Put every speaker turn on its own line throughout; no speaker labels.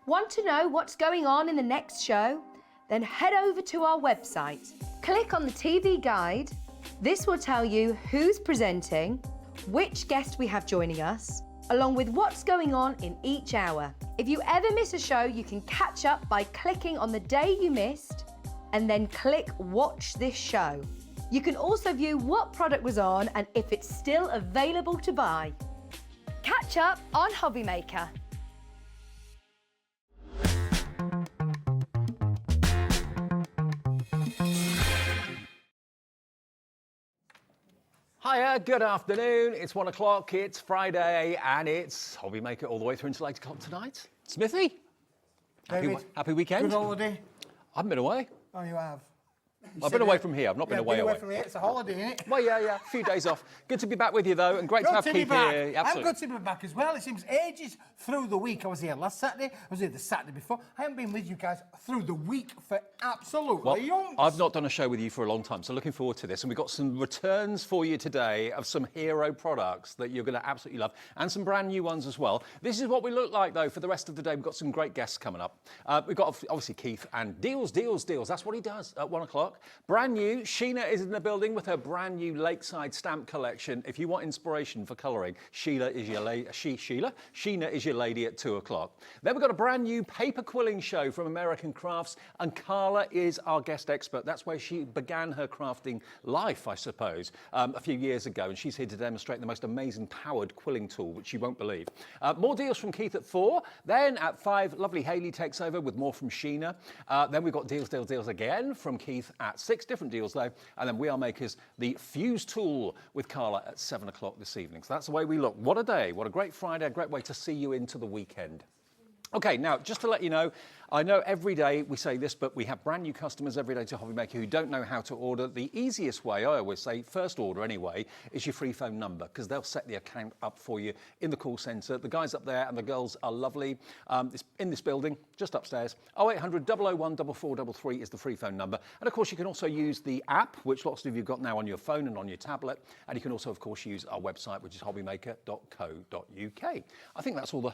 Want to know what's going on in the next show? Then head over to our website. Click on the TV guide. This will tell you who's presenting, which guest we have joining us, along with what's going on in each hour. If you ever miss a show, you can catch up by clicking on the day you missed and then click Watch This Show. You can also view what product was on and if it's still available to buy. Catch up on Hobby Maker.
Hiya, good afternoon. It's 1 o'clock, it's Friday, and it's Hobby Maker all the way through until 8 o'clock tonight. Smithy, happy weekend.
Good holiday.
I haven't been away.
Oh, you have?
I've been away from here. I've not been away.
From here. It's a holiday, isn't it?
Well, yeah. A few days off. Good to be back with you, though, and great to have Keith here. Absolutely.
I'm good to be back as well. It seems ages through the week. I was here last Saturday. I was here the Saturday before. I haven't been with you guys through the week for absolutely yonks.
I've not done a show with you for a long time, so looking forward to this. And we've got some returns for you today of some hero products that you're going to absolutely love, and some brand new ones as well. This is what we look like, though, for the rest of the day. We've got some great guests coming up. We've got, obviously, Keith, and deals. That's what he does at 1 o'clock. Brand new. Sheena is in the building with her brand new Lakeside stamp collection. If you want inspiration for colouring, Sheena is your lady at 2 o'clock. Then we've got a brand new paper quilling show from American Crafts, and Carla is our guest expert. That's where she began her crafting life, I suppose, a few years ago, and she's here to demonstrate the most amazing powered quilling tool, which you won't believe. More deals from Keith at 4. Then at 5, lovely Hayley takes over with more from Sheena. Then we've got deals again from Keith at 6, different deals though. And then We Are Makers, the Fuse tool with Carla at 7 o'clock this evening. So that's the way we look. What a day, what a great Friday, a great way to see you into the weekend. Okay, now, just to let you know, I know every day we say this, but we have brand new customers every day to Hobby Maker who don't know how to order. The easiest way, I always say, first order anyway, is your free phone number, because they'll set the account up for you in the call centre. The guys up there and the girls are lovely. It's in this building, just upstairs. 0800 001 4433 is the free phone number. And of course, you can also use the app, which lots of you have got now on your phone and on your tablet. And you can also, of course, use our website, which is hobbymaker.co.uk. I think that's all the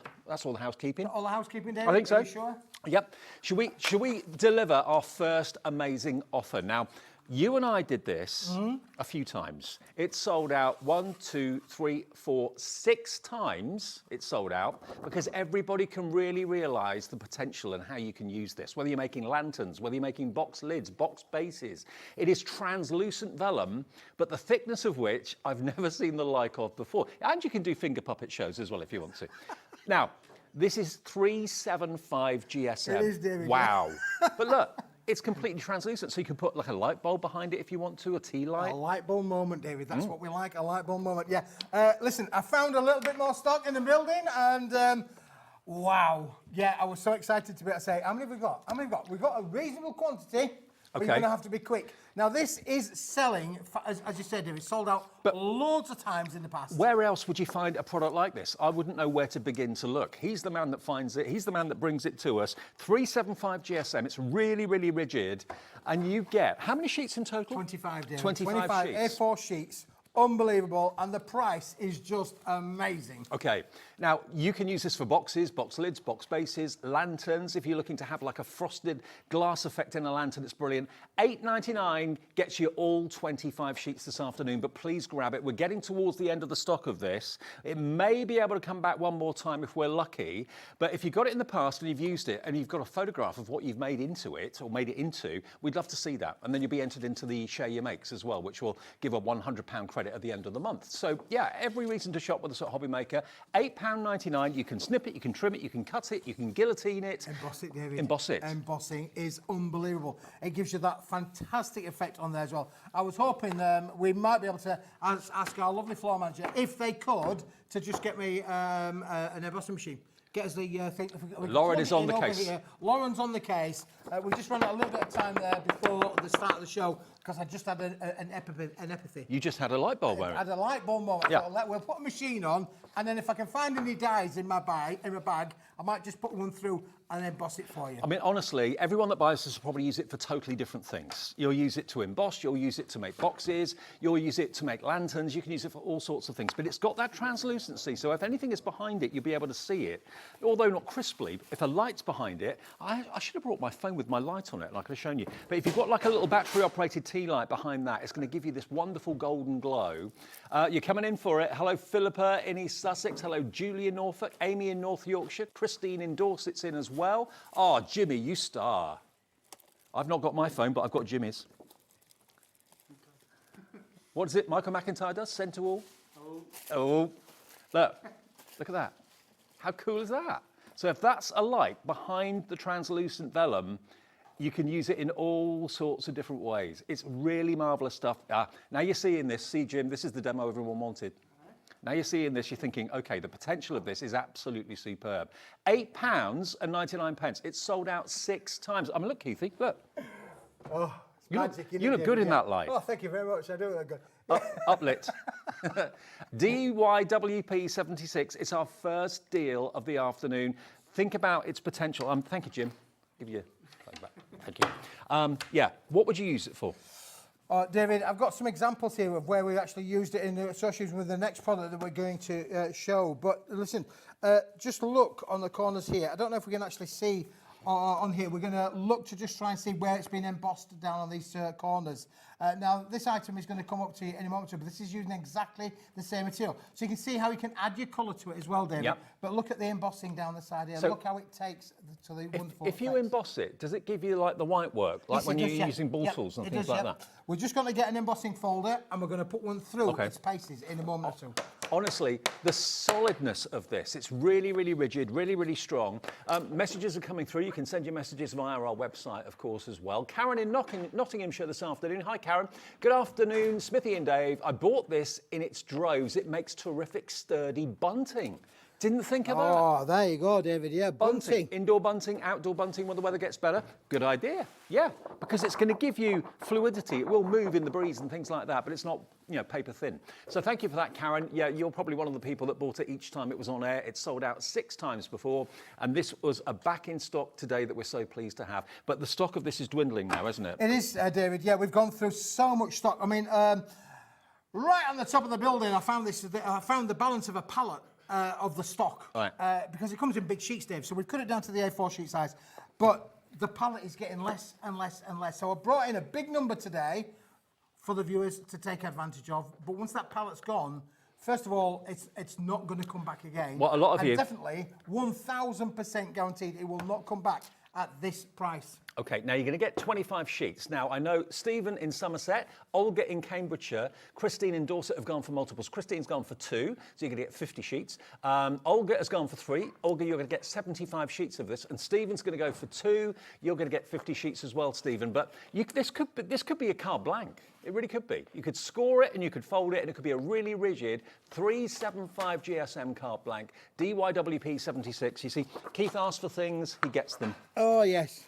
housekeeping.
All the housekeeping, David?
I think so.
Are you sure?
Yep. Should we deliver our first amazing offer? Now, you and I did this a few times. It sold out 1, 2, 3, 4, 6 times. It sold out because everybody can really realise the potential and how you can use this. Whether you're making lanterns, whether you're making box lids, box bases. It is translucent vellum, but the thickness of which I've never seen the like of before. And you can do finger puppet shows as well if you want to. Now, this is 375 GSM.
It is, David.
Wow. But look, it's completely translucent, so you can put like a light bulb behind it if you want to, a tea light.
A light bulb moment, David. That's what we like, a light bulb moment. Yeah. Listen, I found a little bit more stock in the building, and wow. Yeah, I was so excited to be able to say, how many have we got? We've got a reasonable quantity. But you're going to have to be quick. Now, this is selling, as you said, David, sold out loads of times in the past.
Where else would you find a product like this? I wouldn't know where to begin to look. He's the man that finds it. He's the man that brings it to us. 375 GSM. It's really, really rigid. And you get, how many sheets in total?
25, David.
25 sheets.
A4 sheets. Unbelievable, and the price is just amazing.
Okay, now you can use this for boxes, box lids, box bases, lanterns. If you're looking to have like a frosted glass effect in a lantern, it's brilliant. $8.99 gets you all 25 sheets this afternoon, but please grab it. We're getting towards the end of the stock of this. It may be able to come back one more time if we're lucky, but if you've got it in the past and you've used it and you've got a photograph of what you've made into it or made it into, we'd love to see that. And then you'll be entered into the Share Your Makes as well, which will give a £100 credit at the end of the month. So yeah, every reason to shop with us at Hobby Maker. £8.99. You can snip it, you can trim it, you can cut it, you can guillotine it.
Emboss it, David.
Emboss it.
Embossing is unbelievable. It gives you that fantastic effect on there as well. I was hoping we might be able to ask our lovely floor manager if they could to just get me an embossing machine. Get us the thing.
Lauren is on the case.
Lauren's on the case. We just ran out a little bit of time there before the start of the show because I just had an epithet.
You just had a light bulb,
I had a light bulb moment.
Yeah.
I thought, we'll put a machine on, and then if I can find any dies in my bag, I might just put one through and emboss it for you.
I mean, honestly, everyone that buys this will probably use it for totally different things. You'll use it to emboss, you'll use it to make boxes, you'll use it to make lanterns, you can use it for all sorts of things. But it's got that translucency, so if anything is behind it, you'll be able to see it. Although not crisply, if a light's behind it, I should have brought my phone with my light on it, like I've shown you. But if you've got like a little battery-operated tea light behind that, it's going to give you this wonderful golden glow. You're coming in for it. Hello, Philippa in East Sussex. Hello, Julie in Norfolk. Amy in North Yorkshire. Christine in Dorset's in as well. Oh, Jimmy, you star. I've not got my phone, but I've got Jimmy's. What is it Michael McIntyre does? Send to all? Oh. Look at that. How cool is that? So if that's a light behind the translucent vellum, you can use it in all sorts of different ways. It's really marvellous stuff. Now you're seeing this. See, Jim, this is the demo everyone wanted. Now you're seeing this, you're thinking, OK, the potential of this is absolutely superb. £8.99. It's sold out 6 times. I mean, look, Keithy, look.
Oh,
you look good in that light.
Oh, thank you very much. I do look good.
Uplit. DYWP76. It's our first deal of the afternoon. Think about its potential. Thank you, Jim. Give you back. Thank you. Yeah, what would you use it for?
David, I've got some examples here of where we actually used it in association with the next product that we're going to show. But listen, just look on the corners here. I don't know if we can actually see on here. We're going to look to just try and see where it's been embossed down on these corners. Now, this item is going to come up to you in a moment, but this is using exactly the same material. So you can see how you can add your colour to it as well, David.
Yep.
But look at the embossing down the side here.
So
look how it takes to the wonderful
If you
effects.
emboss it, does it give you like the white work? Like
Yes,
when
it
you're
does, yeah.
using ball
Yep,
tools and
it
things
does,
like
yep.
that?
We're just going to get an embossing folder and we're going to put one through its paces in a moment or two.
Honestly, the solidness of this, it's really, really rigid, really, really strong. Messages are coming through. You can send your messages via our website, of course, as well. Karen in Nottinghamshire this afternoon. Hi, Karen. Good afternoon, Smithy and Dave. I bought this in its droves. It makes terrific, sturdy bunting. Didn't think of that.
Oh, there you go, David. Yeah, bunting.
Indoor bunting, outdoor bunting when the weather gets better. Good idea. Yeah, because it's going to give you fluidity. It will move in the breeze and things like that, but it's not, paper thin. So thank you for that, Karen. Yeah, you're probably one of the people that bought it each time it was on air. It's sold out 6 times before, and this was a back in stock today that we're so pleased to have. But the stock of this is dwindling now, isn't it?
It is, David. Yeah, we've gone through so much stock. I mean, right on the top of the building, I found the balance of a pallet. Of the stock,
right.
Because it comes in big sheets, Dave. So we've cut it down to the A4 sheet size, but the pallet is getting less and less and less. So I brought in a big number today for the viewers to take advantage of. But once that pallet's gone, first of all, it's not going to come back again.
Well, a lot of
and
you
definitely 1,000% guaranteed it will not come back at this price.
OK, now you're going to get 25 sheets. Now, I know Stephen in Somerset, Olga in Cambridgeshire, Christine in Dorset have gone for multiples. Christine's gone for 2, so you're going to get 50 sheets. Olga has gone for 3. Olga, you're going to get 75 sheets of this. And Stephen's going to go for 2. You're going to get 50 sheets as well, Stephen. But this could be a carte blank. It really could be. You could score it and you could fold it, and it could be a really rigid 375 GSM carte blank, DYWP 76. You see, Keith asks for things, he gets them.
Oh, yes.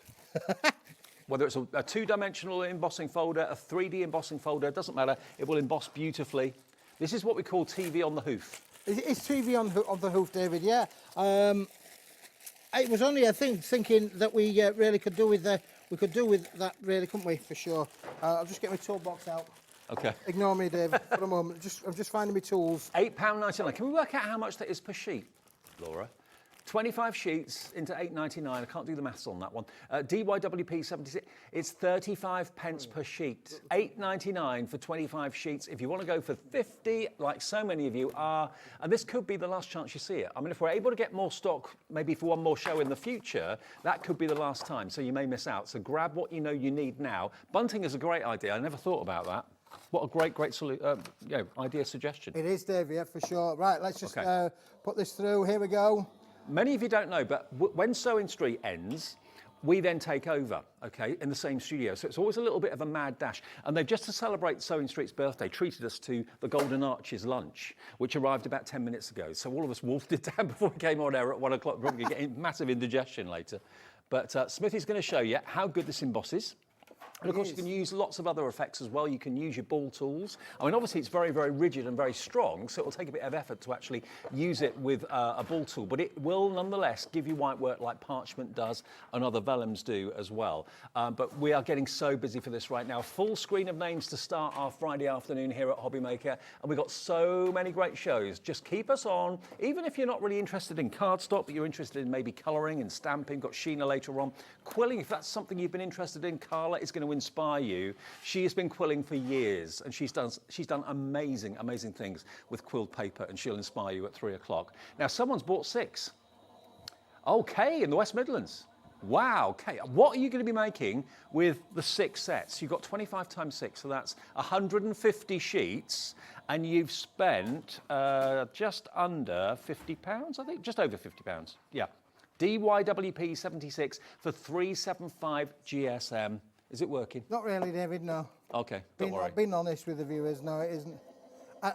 Whether it's a 2-dimensional embossing folder, a 3D embossing folder, it doesn't matter. It will emboss beautifully. This is what we call TV on the hoof.
It's TV on the hoof, David, yeah. It was only, I think, thinking that we really could do with that, really, couldn't we, for sure. I'll just get my toolbox out.
OK.
Ignore me, David, for a moment. I'm just finding my tools.
£8.99. Can we work out how much that is per sheet, Laura? 25 sheets into £8.99. I can't do the maths on that one. DYWP 76. It's 35 pence per sheet. £8.99 for 25 sheets. If you want to go for 50, like so many of you are, and this could be the last chance you see it. I mean, if we're able to get more stock, maybe for one more show in the future, that could be the last time. So you may miss out. So grab what you know you need now. Bunting is a great idea. I never thought about that. What a great idea suggestion.
It is, Dave, yeah, for sure. Right, let's just
Okay.
put this through. Here we go.
Many of you don't know, but when Sewing Street ends, we then take over, OK, in the same studio. So it's always a little bit of a mad dash. And they've just to celebrate Sewing Street's birthday, treated us to the Golden Arches lunch, which arrived about 10 minutes ago. So all of us wolfed it down before we came on air at 1 o'clock, probably getting massive indigestion later. But Smithy's going to show you how good this embosses. And of course, you can use lots of other effects as well. You can use your ball tools. I mean, obviously, it's very, very rigid and very strong, so it will take a bit of effort to actually use it with a ball tool. But it will, nonetheless, give you white work like parchment does and other vellums do as well. But we are getting so busy for this right now. Full screen of names to start our Friday afternoon here at Hobbymaker. And we've got so many great shows. Just keep us on. Even if you're not really interested in cardstock, but you're interested in maybe colouring and stamping, got Sheena later on. Quilling, if that's something you've been interested in, Carla is going to inspire you. She has been quilling for years, and she's done amazing things with quilled paper, and she'll inspire you at 3 o'clock. Now, someone's bought 6. Okay, in the West Midlands. Wow, okay. What are you going to be making with the 6 sets? You've got 25 times 6, so that's 150 sheets, and you've spent just under £50, I think, just over £50. Yeah. DYWP 76 for 375 GSM. Is it working?
Not really, David, no.
Okay, don't worry.
Being honest with the viewers, no, it isn't.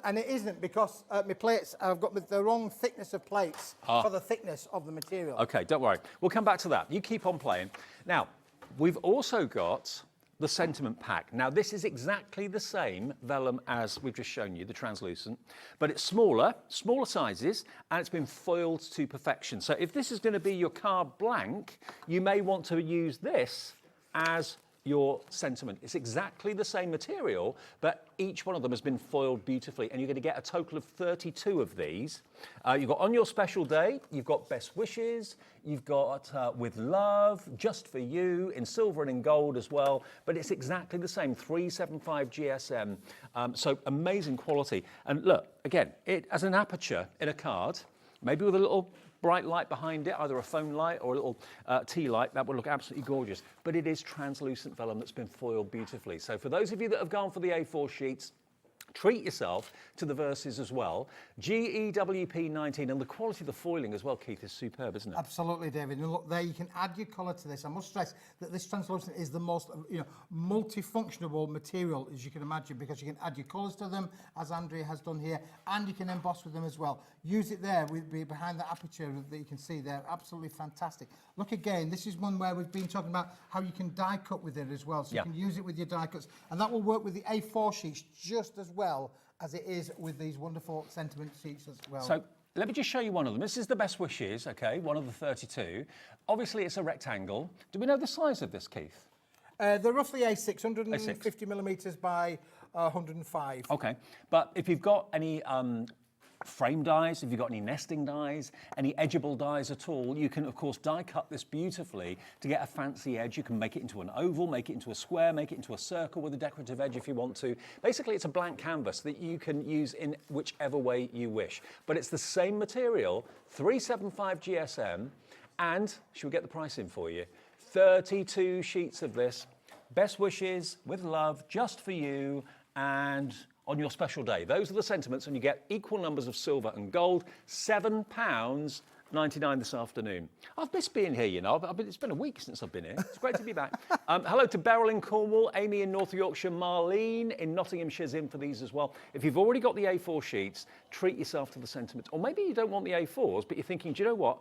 And it isn't because my plates, I've got the wrong thickness of plates for the thickness of the material.
Okay, don't worry. We'll come back to that. You keep on playing. Now, we've also got the sentiment pack. Now, this is exactly the same vellum as we've just shown you, the translucent, but it's smaller sizes, and it's been foiled to perfection. So if this is going to be your card blank, you may want to use this as your sentiment. It's exactly the same material, but each one of them has been foiled beautifully, and you're going to get a total of 32 of these. You've got On Your Special Day, you've got Best Wishes, you've got With Love, Just For You, in silver and in gold as well, but it's exactly the same, 375 GSM, so amazing quality. And look, again, it as an aperture in a card, maybe with a little bright light behind it, either a phone light or a little tea light, that would look absolutely gorgeous. But it is translucent vellum that's been foiled beautifully. So for those of you that have gone for the A4 sheets, treat yourself to the verses as well. GEWP 19, and the quality of the foiling as well, Keith, is superb, isn't it?
Absolutely, David. And look there, you can add your colour to this. I must stress that this translucent is the most, multifunctional material, as you can imagine, because you can add your colours to them, as Andrea has done here, and you can emboss with them as well. Use it there behind the aperture that you can see there. Absolutely fantastic. Look again, this is one where we've been talking about how you can die cut with it as well. So you can use it with your die cuts, and that will work with the A4 sheets just as well as it is with these wonderful sentiment sheets as well.
So let me just show you one of them. This is the Best Wishes, okay, one of the 32. Obviously, it's a rectangle. Do we know the size of this, Keith?
They're roughly A6, 150 millimetres by 105.
Okay, but if you've got any frame dies, if you've got any nesting dies, any edgeable dies at all, you can of course die cut this beautifully to get a fancy edge. You can make it into an oval, make it into a square, make it into a circle with a decorative edge if you want to. Basically, it's a blank canvas that you can use in whichever way you wish. But it's the same material, 375 GSM, and should we get the price in for you? 32 sheets of this. Best Wishes, With Love, Just For You, and On Your Special Day. Those are the sentiments, and you get equal numbers of silver and gold. £7.99 this afternoon. I've missed being here, it's been a week since I've been here. It's great to be back. Hello to Beryl in Cornwall, Amy in North Yorkshire, Marlene in Nottinghamshire's in for these as well. If you've already got the A4 sheets, treat yourself to the sentiments. Or maybe you don't want the A4s, but you're thinking, do you know what?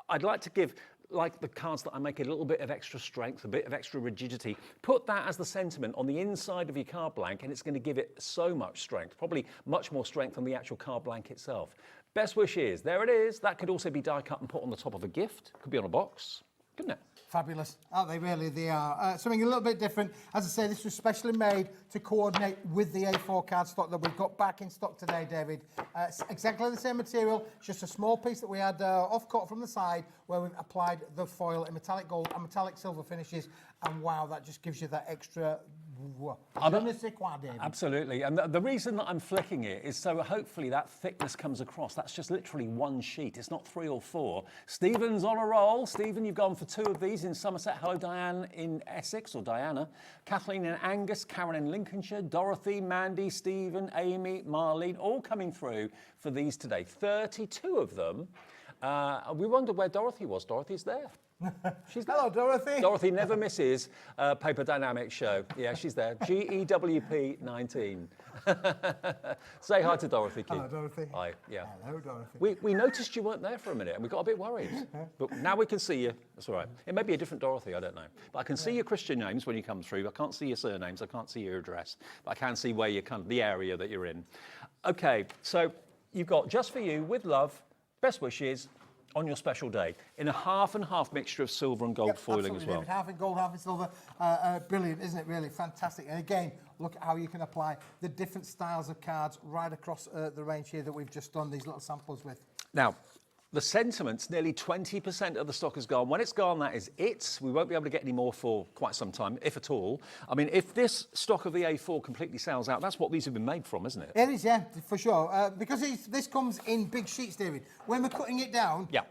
I'd like to give, like the cards that I make, a little bit of extra strength, a bit of extra rigidity. Put that as the sentiment on the inside of your card blank, and it's going to give it so much strength, probably much more strength than the actual card blank itself. Best Wishes, there it is. That could also be die cut and put on the top of a gift. Could be on a box, couldn't it?
Fabulous, aren't they? Really, they are. Something a little bit different. As I say, this was specially made to coordinate with the A4 cardstock that we've got back in stock today, David. It's exactly the same material, just a small piece that we had off-cut from the side where we've applied the foil in metallic gold and metallic silver finishes. And wow, that just gives you that extra...
Absolutely, and the reason that I'm flicking it is so hopefully that thickness comes across. That's just literally one sheet, it's not 3 or 4. Stephen's on a roll. Stephen, you've gone for 2 of these in Somerset. Hello, Diane in Essex, or Diana. Kathleen in Angus, Karen in Lincolnshire, Dorothy, Mandy, Stephen, Amy, Marlene, all coming through for these today. 32 of them. We wondered where Dorothy was. Dorothy's there. She's there.
Hello, Dorothy.
Dorothy never misses Paper Dynamics show. Yeah, she's there. GEWP 19. Say hi to Dorothy, Keith.
Hello, Dorothy.
Hi, yeah.
Hello, Dorothy.
We noticed you weren't there for a minute and we got a bit worried. But now we can see you. That's all right. It may be a different Dorothy, I don't know. But I can see your Christian names when you come through. I can't see your surnames. I can't see your address. But I can see where you're the area that you're in. Okay, so you've got Just For You, with love, best wishes, on your special day, in a half and half mixture of silver and gold foiling as well.
David. Half in gold, half in silver. Brilliant, isn't it? Really fantastic. And again, look at how you can apply the different styles of cards right across the range here that we've just done these little samples with.
Now, the sentiment's nearly 20% of the stock is gone. When it's gone, that is it. We won't be able to get any more for quite some time, if at all. I mean, if this stock of the A4 completely sells out, that's what these have been made from, isn't it?
It is, yeah, for sure. Because this comes in big sheets, David. When we're cutting it down,
yeah.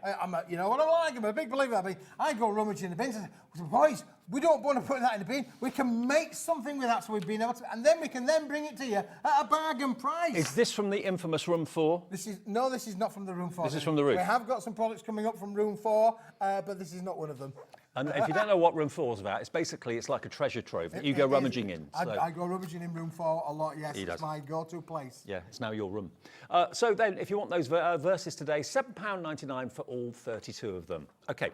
You know what I'm like, I'm a big believer. I mean, I go rummaging in the bins and say, boys, we don't want to put that in the bin. We can make something with that, so we've been able to, and then we can bring it to you at a bargain price.
Is this from the infamous room 4?
This is not from the room 4.
This is from the roof.
We have got some products coming up from room 4, but this is not one of them.
And if you don't know what room 4 is about, it's like a treasure trove that you go rummaging in.
So. I go rummaging in room 4 a lot, yes. It's my go-to place.
Yeah, it's now your room. So then, if you want those verses today, £7.99 for all 32 of them. Okay,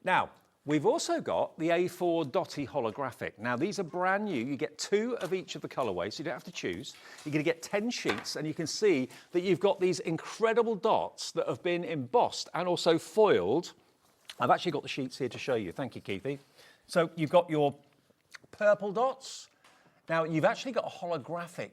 now, we've also got the A4 Dotty holographic. Now, these are brand new. You get 2 of each of the colourways, so you don't have to choose. You're going to get 10 sheets, and you can see that you've got these incredible dots that have been embossed and also foiled. I've actually got the sheets here to show you. Thank you, Keithy. So you've got your purple dots. Now, you've actually got a holographic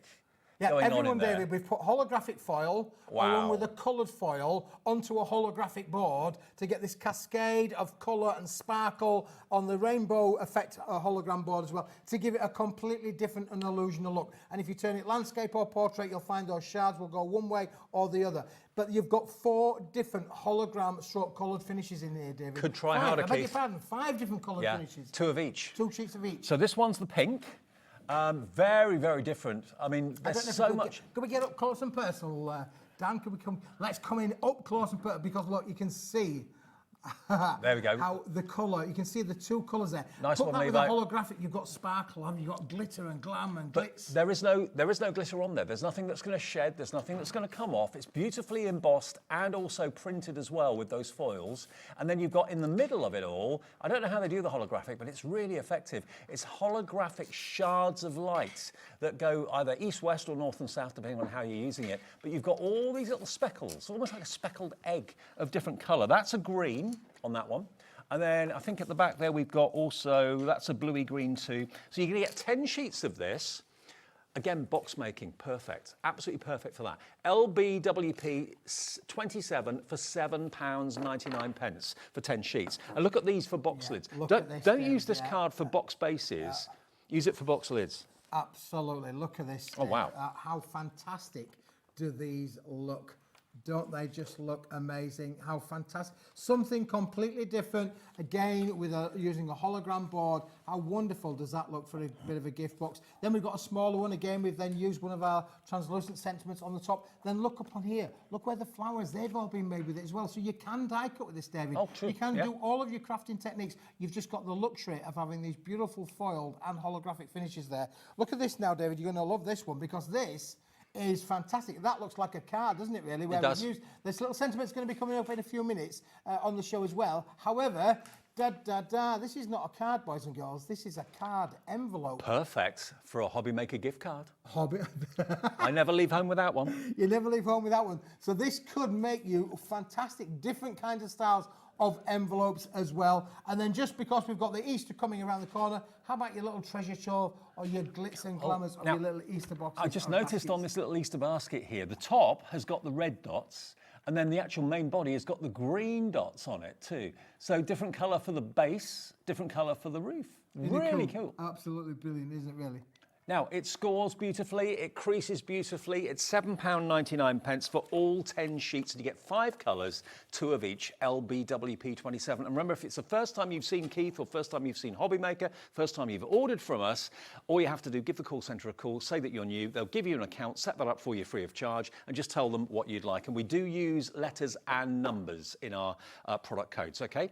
going on in there.
David, we've put holographic foil along with a coloured foil onto a holographic board to get this cascade of colour and sparkle on the rainbow effect hologram board as well, to give it a completely different and illusional look. And if you turn it landscape or portrait, you'll find those shards will go one way or the other. But you've got 4 different hologram stroke coloured finishes in here, David.
Could try harder, Keith.
I beg your pardon, 5 different coloured finishes.
2 of each.
2 sheets of each.
So this one's the pink. Very, very different. I mean, there's so much.
Can we get up close and personal, Dan? Can we come? Let's come in up close and personal, because look, you can see.
There we go.
How the colour, you can see the 2 colours there.
Nice
Put
one,
that with
Levi.
a holographic, you've got sparkle, and you've got glitter and glam and glitz.
There is no glitter on there. There's nothing that's going to shed. There's nothing that's going to come off. It's beautifully embossed and also printed as well with those foils. And then you've got in the middle of it all, I don't know how they do the holographic, but it's really effective. It's holographic shards of light that go either east, west, or north and south, depending on how you're using it. But you've got all these little speckles, almost like a speckled egg of different colour. That's a green on that one. And then I think at the back there we've got also, that's a bluey green too. So you're going to get 10 sheets of this. Again, box making, perfect. Absolutely perfect for that. LBWP 27 for £7.99 for 10 sheets. And look at these for box lids. Don't use this card for box bases. Use it for box lids.
Absolutely. Look at this.
Oh, wow.
How fantastic do these look? Don't they just look amazing? How fantastic. Something completely different, again, with using a hologram board. How wonderful does that look for a bit of a gift box? Then we've got a smaller one. Again, we've then used one of our translucent sentiments on the top. Then look up on here. Look where the flowers, they've all been made with it as well. So you can die cut with this, David.
Oh, true.
You can do all of your crafting techniques. You've just got the luxury of having these beautiful foiled and holographic finishes there. Look at this now, David. You're going to love this one, because this is fantastic. That looks like a card, doesn't it, really? Where
it does.
We've used, this little sentiment's going to be coming up in a few minutes on the show as well. However, this is not a card, boys and girls. This is a card envelope.
Perfect for a hobby maker gift card.
Hobby.
I never leave home without one.
You never leave home without one. So this could make you fantastic, different kinds of styles of envelopes as well. And then just because we've got the Easter coming around the corner, how about your little treasure trove or your glitz and glamours or your little Easter boxes?
I just noticed on this little Easter basket here, the top has got the red dots, and then the actual main body has got the green dots on it too. So different colour for the base, different colour for the roof. Really cool.
Absolutely brilliant, isn't it, really?
Now, it scores beautifully, it creases beautifully. It's £7.99 for all 10 sheets, and you get 5 colours, 2 of each, LBWP27. And remember, if it's the first time you've seen Keith or first time you've seen Hobbymaker, first time you've ordered from us, all you have to do, give the call centre a call, say that you're new, they'll give you an account, set that up for you free of charge, and just tell them what you'd like. And we do use letters and numbers in our product codes, okay?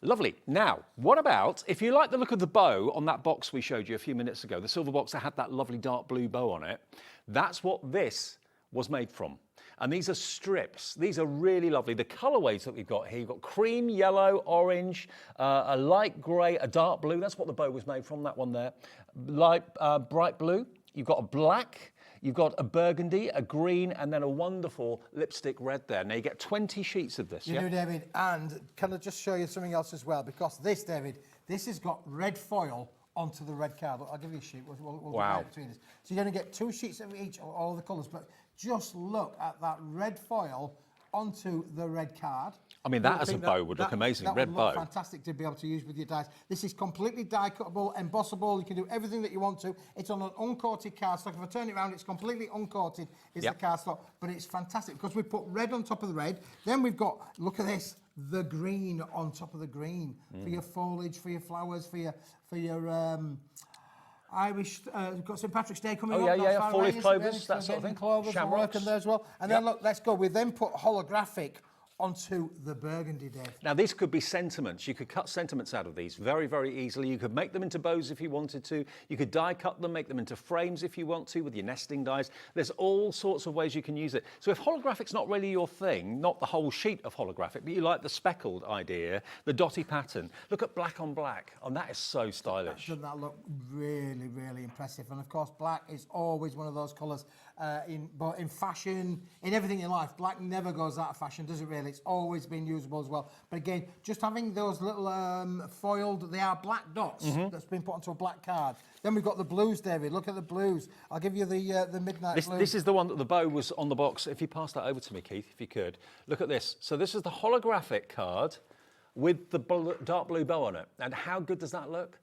Lovely. Now, what about, if you like the look of the bow on that box we showed you a few minutes ago, the silver box that had that lovely dark blue bow on it, that's what this was made from. And these are strips. These are really lovely. The colourways that we've got here, you've got cream, yellow, orange, a light grey, a dark blue. That's what the bow was made from, that one there. Light, bright blue. You've got a black. You've got a burgundy, a green, and then a wonderful lipstick red there. Now, you get 20 sheets of this,
You know, David, and can I just show you something else as well? Because this, David, this has got red foil onto the red card. I'll give you a sheet. We'll
Wow.
divide between us. So you're going to get 2 sheets of each, of all the colours. But just look at that red foil onto the red card.
I mean, that as a bow would look amazing.
That
Red
would look
bow.
fantastic to be able to use with your dies. This is completely die cuttable, embossable. You can do everything that you want to. It's on an uncoated cardstock. If I turn it around, it's completely uncoated. Is the cardstock, but it's fantastic because we put red on top of the red. Then we've got, look at this, the green on top of the green for your foliage, for your flowers, for your Irish, got St Patrick's Day coming up.
Yeah, four-leaf clovers, that sort of thing.
Clovers will work in there as well. And then look, let's go. We then put holographic onto the burgundy, Dave.
Now, these could be sentiments. You could cut sentiments out of these very, very easily. You could make them into bows if you wanted to. You could die cut them, make them into frames if you want to with your nesting dies. There's all sorts of ways you can use it. So if holographic's not really your thing, not the whole sheet of holographic, but you like the speckled idea, the dotty pattern, look at black on black. And that is so stylish.
Doesn't that look really, really impressive? And of course, black is always one of those colours in fashion, in everything in life. Black never goes out of fashion, does it really? It's always been usable as well. But again, just having those little foiled, they are black dots that's been put onto a black card. Then we've got the blues, David. Look at the blues. I'll give you the midnight blue.
This is the one that the bow was on the box. If you pass that over to me, Keith, if you could. Look at this. So this is the holographic card with the dark blue bow on it. And how good does that look?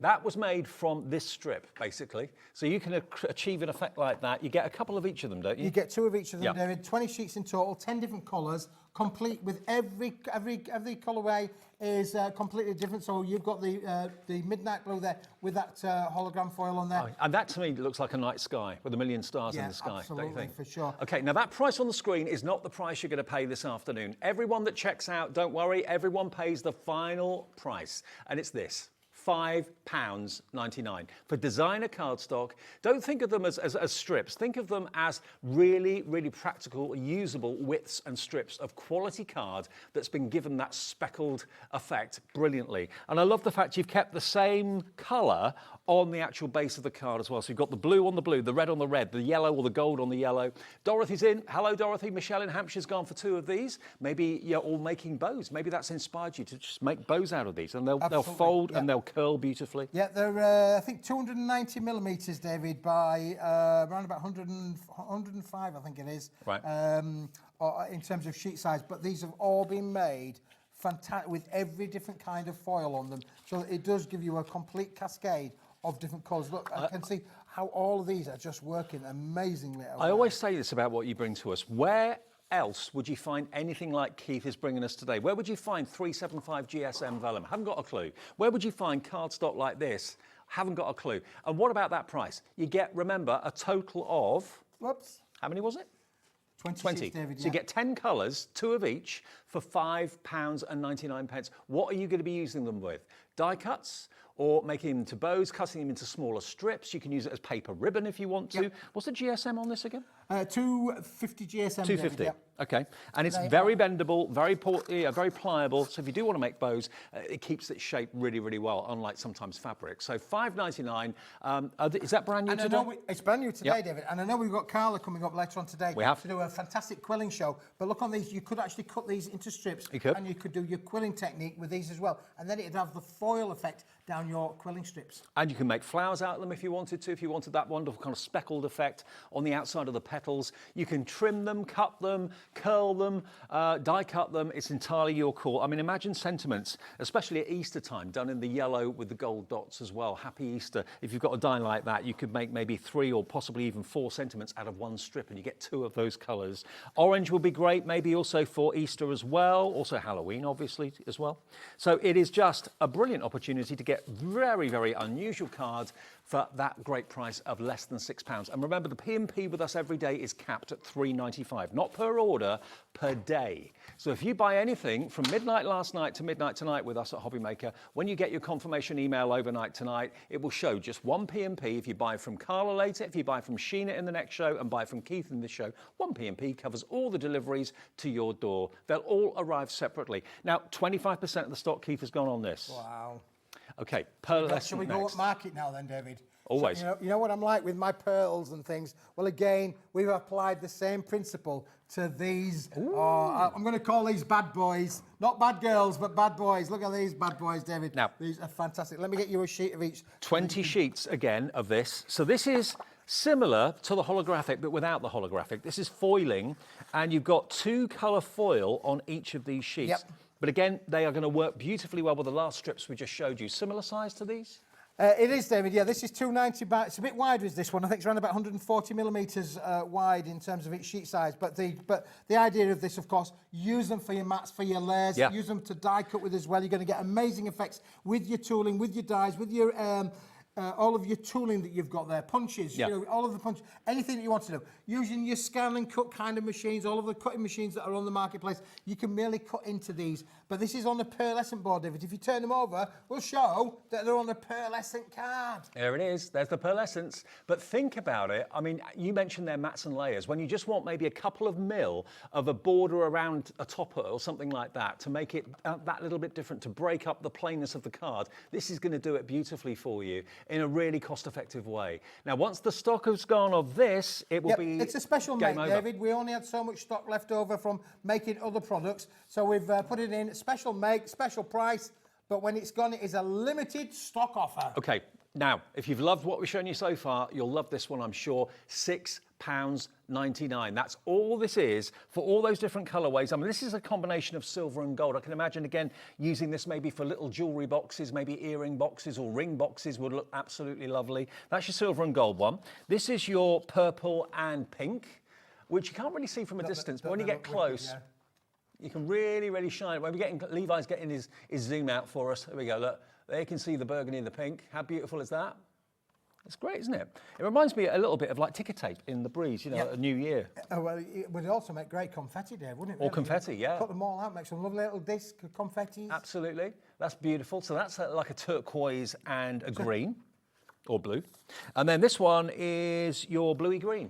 That was made from this strip, basically. So you can achieve an effect like that. You get a couple of each of them, don't you?
You get 2 of each of them, David. 20 sheets in total, 10 different colours, complete with every colourway is completely different. So you've got the midnight blue there with that hologram foil on there.
Oh, and that to me looks like a night sky with a million stars in the sky,
absolutely,
don't you think?
for sure.
Okay, now that price on the screen is not the price you're going to pay this afternoon. Everyone that checks out, don't worry, everyone pays the final price, and it's this. £5.99 for designer cardstock. Don't think of them as strips. Think of them as really, really practical, usable widths and strips of quality card that's been given that speckled effect brilliantly. And I love the fact you've kept the same colour on the actual base of the card as well. So you've got the blue on the blue, the red on the red, the yellow or the gold on the yellow. Dorothy's in. Hello, Dorothy. Michelle in Hampshire's gone for 2 of these. Maybe you're all making bows. Maybe that's inspired you to just make bows out of these, and they'll fold and they'll curl beautifully.
Yeah, they're I think 290 millimetres, David, by around about 105, I think it is.
Right.
In terms of sheet size, but these have all been made fantastic with every different kind of foil on them, so it does give you a complete cascade of different colours. Look, I can see how all of these are just working amazingly.
I always say this about what you bring to us. Where else would you find anything like Keith is bringing us today? Where would you find 375 GSM vellum? Haven't got a clue. Where would you find cardstock like this? Haven't got a clue. And what about that price? You get, remember, a total of...
Whoops.
How many was it?
20. David,
So you get 10 colours, 2 of each, for £5.99. What are you going to be using them with? Die cuts, or making them into bows, cutting them into smaller strips? You can use it as paper ribbon if you want to. What's the GSM on this again?
250 GSM.
250.
David,
Okay, and it's very bendable, very pliable. So if you do want to make bows, it keeps its shape really, really well, unlike sometimes fabric. So £5.99. Is that brand new
and
today?
It's brand new today, David. And I know we've got Carla coming up later on today
to
do a fantastic quilling show. But look on these, you could actually cut these into strips.
You could.
And you could do your quilling technique with these as well. And then it'd have the foil effect down on your quilling strips.
And you can make flowers out of them if you wanted to, if you wanted that wonderful kind of speckled effect on the outside of the petals. You can trim them, cut them, curl them, die cut them. It's entirely your call. I mean, imagine sentiments, especially at Easter time, done in the yellow with the gold dots as well. Happy Easter. If you've got a die like that, you could make maybe 3 or possibly even 4 sentiments out of one strip, and you get 2 of those colours. Orange will be great, maybe also for Easter as well, also Halloween, obviously, as well. So it is just a brilliant opportunity to get very, very unusual cards for that great price of less than £6. And remember, the P&P with us every day is capped at £3.95, not per order, per day. So if you buy anything from midnight last night to midnight tonight with us at Hobbymaker, when you get your confirmation email overnight tonight, it will show just one P&P. If you buy from Carla later, if you buy from Sheena in the next show and buy from Keith in this show, one P&P covers all the deliveries to your door. They'll all arrive separately. Now, 25% of the stock, Keith, has gone on this.
Wow.
Okay, pearlescent
Shall we go
next.
up market now then, David?
Always.
So, you know what I'm like with my pearls and things? Well, again, we've applied the same principle to these. I'm going to call these bad boys. Not bad girls, but bad boys. Look at these bad boys, David.
Now,
these are fantastic. Let me get you a sheet of each.
20 sheets, again, of this. So this is similar to the holographic, but without the holographic. This is foiling, and you've got 2 colour foil on each of these sheets.
Yep.
But again, they are going to work beautifully well with the last strips we just showed you. Similar size to these?
It is, David. Yeah, this is 290 by. It's a bit wider as this one. I think it's around about 140 millimetres wide in terms of its sheet size. But the idea of this, of course, use them for your mats, for your layers.
Yeah.
Use them to die cut with as well. You're going to get amazing effects with your tooling, with your dies, with your all of your tooling that you've got there, punches,
Yeah.
you know, all of the punch, anything that you want to do. Using your scan and cut kind of machines, all of the cutting machines that are on the marketplace, you can merely cut into these. But this is on a pearlescent board, David. If you turn them over, we'll show that they're on a pearlescent card.
There it is. There's the pearlescence. But think about it. I mean, you mentioned their mats and layers. When you just want maybe a couple of mil of a border around a topper or something like that to make it that little bit different, to break up the plainness of the card, this is going to do it beautifully for you in a really cost-effective way. Now, once the stock has gone of this, it will be
It's a special
game
make,
over.
David. We only had so much stock left over from making other products, so we've put it in special make, special price. But when it's gone, it is a limited stock offer.
Okay, now, if you've loved what we've shown you so far, you'll love this one, I'm sure. £6.99. That's all this is for all those different colourways. I mean, this is a combination of silver and gold. I can imagine, again, using this maybe for little jewellery boxes, maybe earring boxes or ring boxes would look absolutely lovely. That's your silver and gold one. This is your purple and pink, which you can't really see from a distance, but when you get close, you can really, really shine it. When we're getting, Levi's getting his zoom out for us. There we go, look. There you can see the burgundy and the pink. How beautiful is that? It's great, isn't it? It reminds me a little bit of like ticker tape in the breeze, you know, a new year.
Well, it would also make great confetti, Dave, wouldn't it?
Or confetti, yeah.
Put them all out, make some lovely little disc of confetti.
Absolutely. That's beautiful. So that's like a turquoise and a green, or blue. And then this one is your bluey green.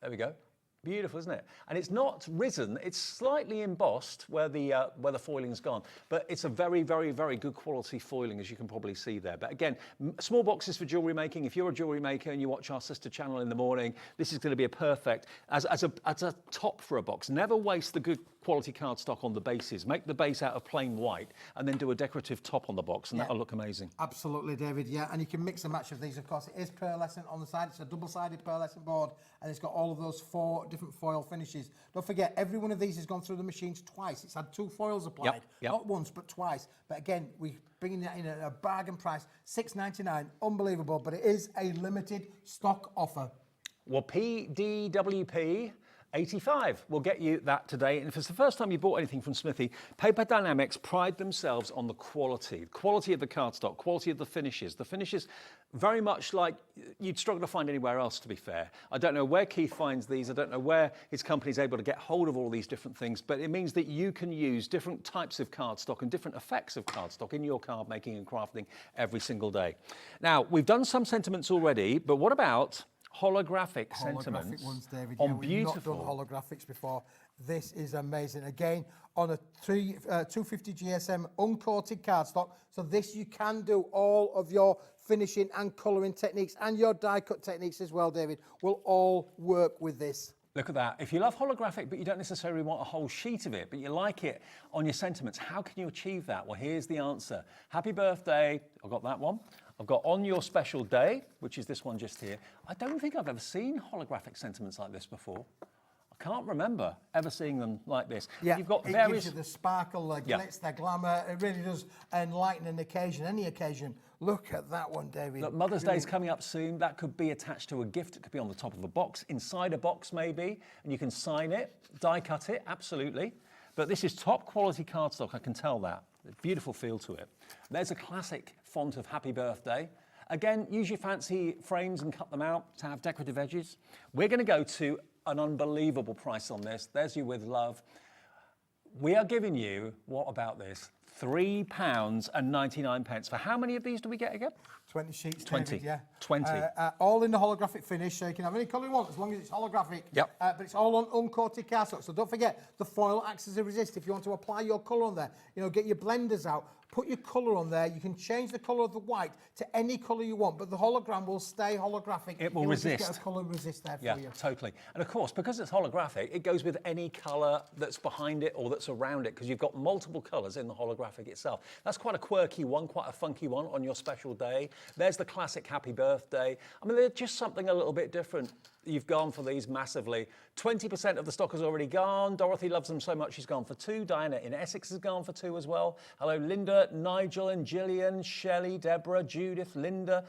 There we go. Beautiful, isn't it? And it's not risen, it's slightly embossed where the foiling's gone, but it's a very, very, very good quality foiling, as you can probably see there. But again, small boxes for jewellery making. If you're a jewellery maker and you watch our sister channel in the morning, this is going to be a perfect, as a top for a box. Never waste the good quality cardstock on the bases. Make the base out of plain white and then do a decorative top on the box, and that'll look amazing.
Absolutely, David, yeah. And you can mix and match of these, of course. It is pearlescent on the side. It's a double-sided pearlescent board, and it's got all of those 4 different foil finishes. Don't forget, every one of these has gone through the machines twice. It's had 2 foils applied, not once, but twice. But again, we're bringing that in at a bargain price, $6.99. Unbelievable, but it is a limited stock offer.
Well, PDWP 85 will get you that today. And if it's the first time you bought anything from Smithy, Paper Dynamics pride themselves on the quality of the cardstock, quality of the finishes. The finishes very much like you'd struggle to find anywhere else, to be fair. I don't know where Keith finds these. I don't know where his company's able to get hold of all these different things, but it means that you can use different types of cardstock and different effects of cardstock in your card making and crafting every single day. Now, we've done some sentiments already, but what about holographic sentiments
ones, David.
on
Yeah, we've
beautiful.
not done holographics before. This is amazing. Again, on a 250 GSM uncoated cardstock. So this you can do all of your finishing and colouring techniques and your die cut techniques as well, David, will all work with this.
Look at that. If you love holographic, but you don't necessarily want a whole sheet of it, but you like it on your sentiments, how can you achieve that? Well, here's the answer. Happy birthday. I've got that one. I've got on your special day, which is this one just here. I don't think I've ever seen holographic sentiments like this before. I can't remember ever seeing them like this.
Yeah,
You've got
it
various...
gives you the sparkle, the glitz, the glamour. It really does enlighten an occasion, any occasion. Look at that one, David.
Look, Mother's Day is coming up soon. That could be attached to a gift. It could be on the top of a box, inside a box maybe, and you can sign it, die cut it, absolutely. But this is top quality cardstock, I can tell that. A beautiful feel to it. There's a classic font of Happy Birthday. Again, use your fancy frames and cut them out to have decorative edges. We're going to go to an unbelievable price on this. There's you with love. We are giving you, what about this? £3.99. For how many of these do we get again?
20 sheets,
20.
David, yeah.
20.
All in the holographic finish, so you can have any colour you want as long as it's holographic.
Yep.
But it's all on uncoated cardstock. So don't forget, the foil acts as a resist. If you want to apply your colour on there, you know, get your blenders out, put your colour on there. You can change the colour of the white to any colour you want, but the hologram will stay holographic.
It will resist.
Just get a colour resist there for
Yeah,
you.
totally. And of course, because it's holographic, it goes with any colour that's behind it or that's around it, because you've got multiple colours in the holographic itself. That's quite a quirky one, quite a funky one on your special day. There's the classic Happy Birthday. I mean, they're just something a little bit different. You've gone for these massively. 20% of the stock has already gone. Dorothy loves them so much she's gone for 2. Diana in Essex has gone for 2 as well. Hello, Linda, Nigel and Gillian, Shelley, Deborah, Judith, Linda,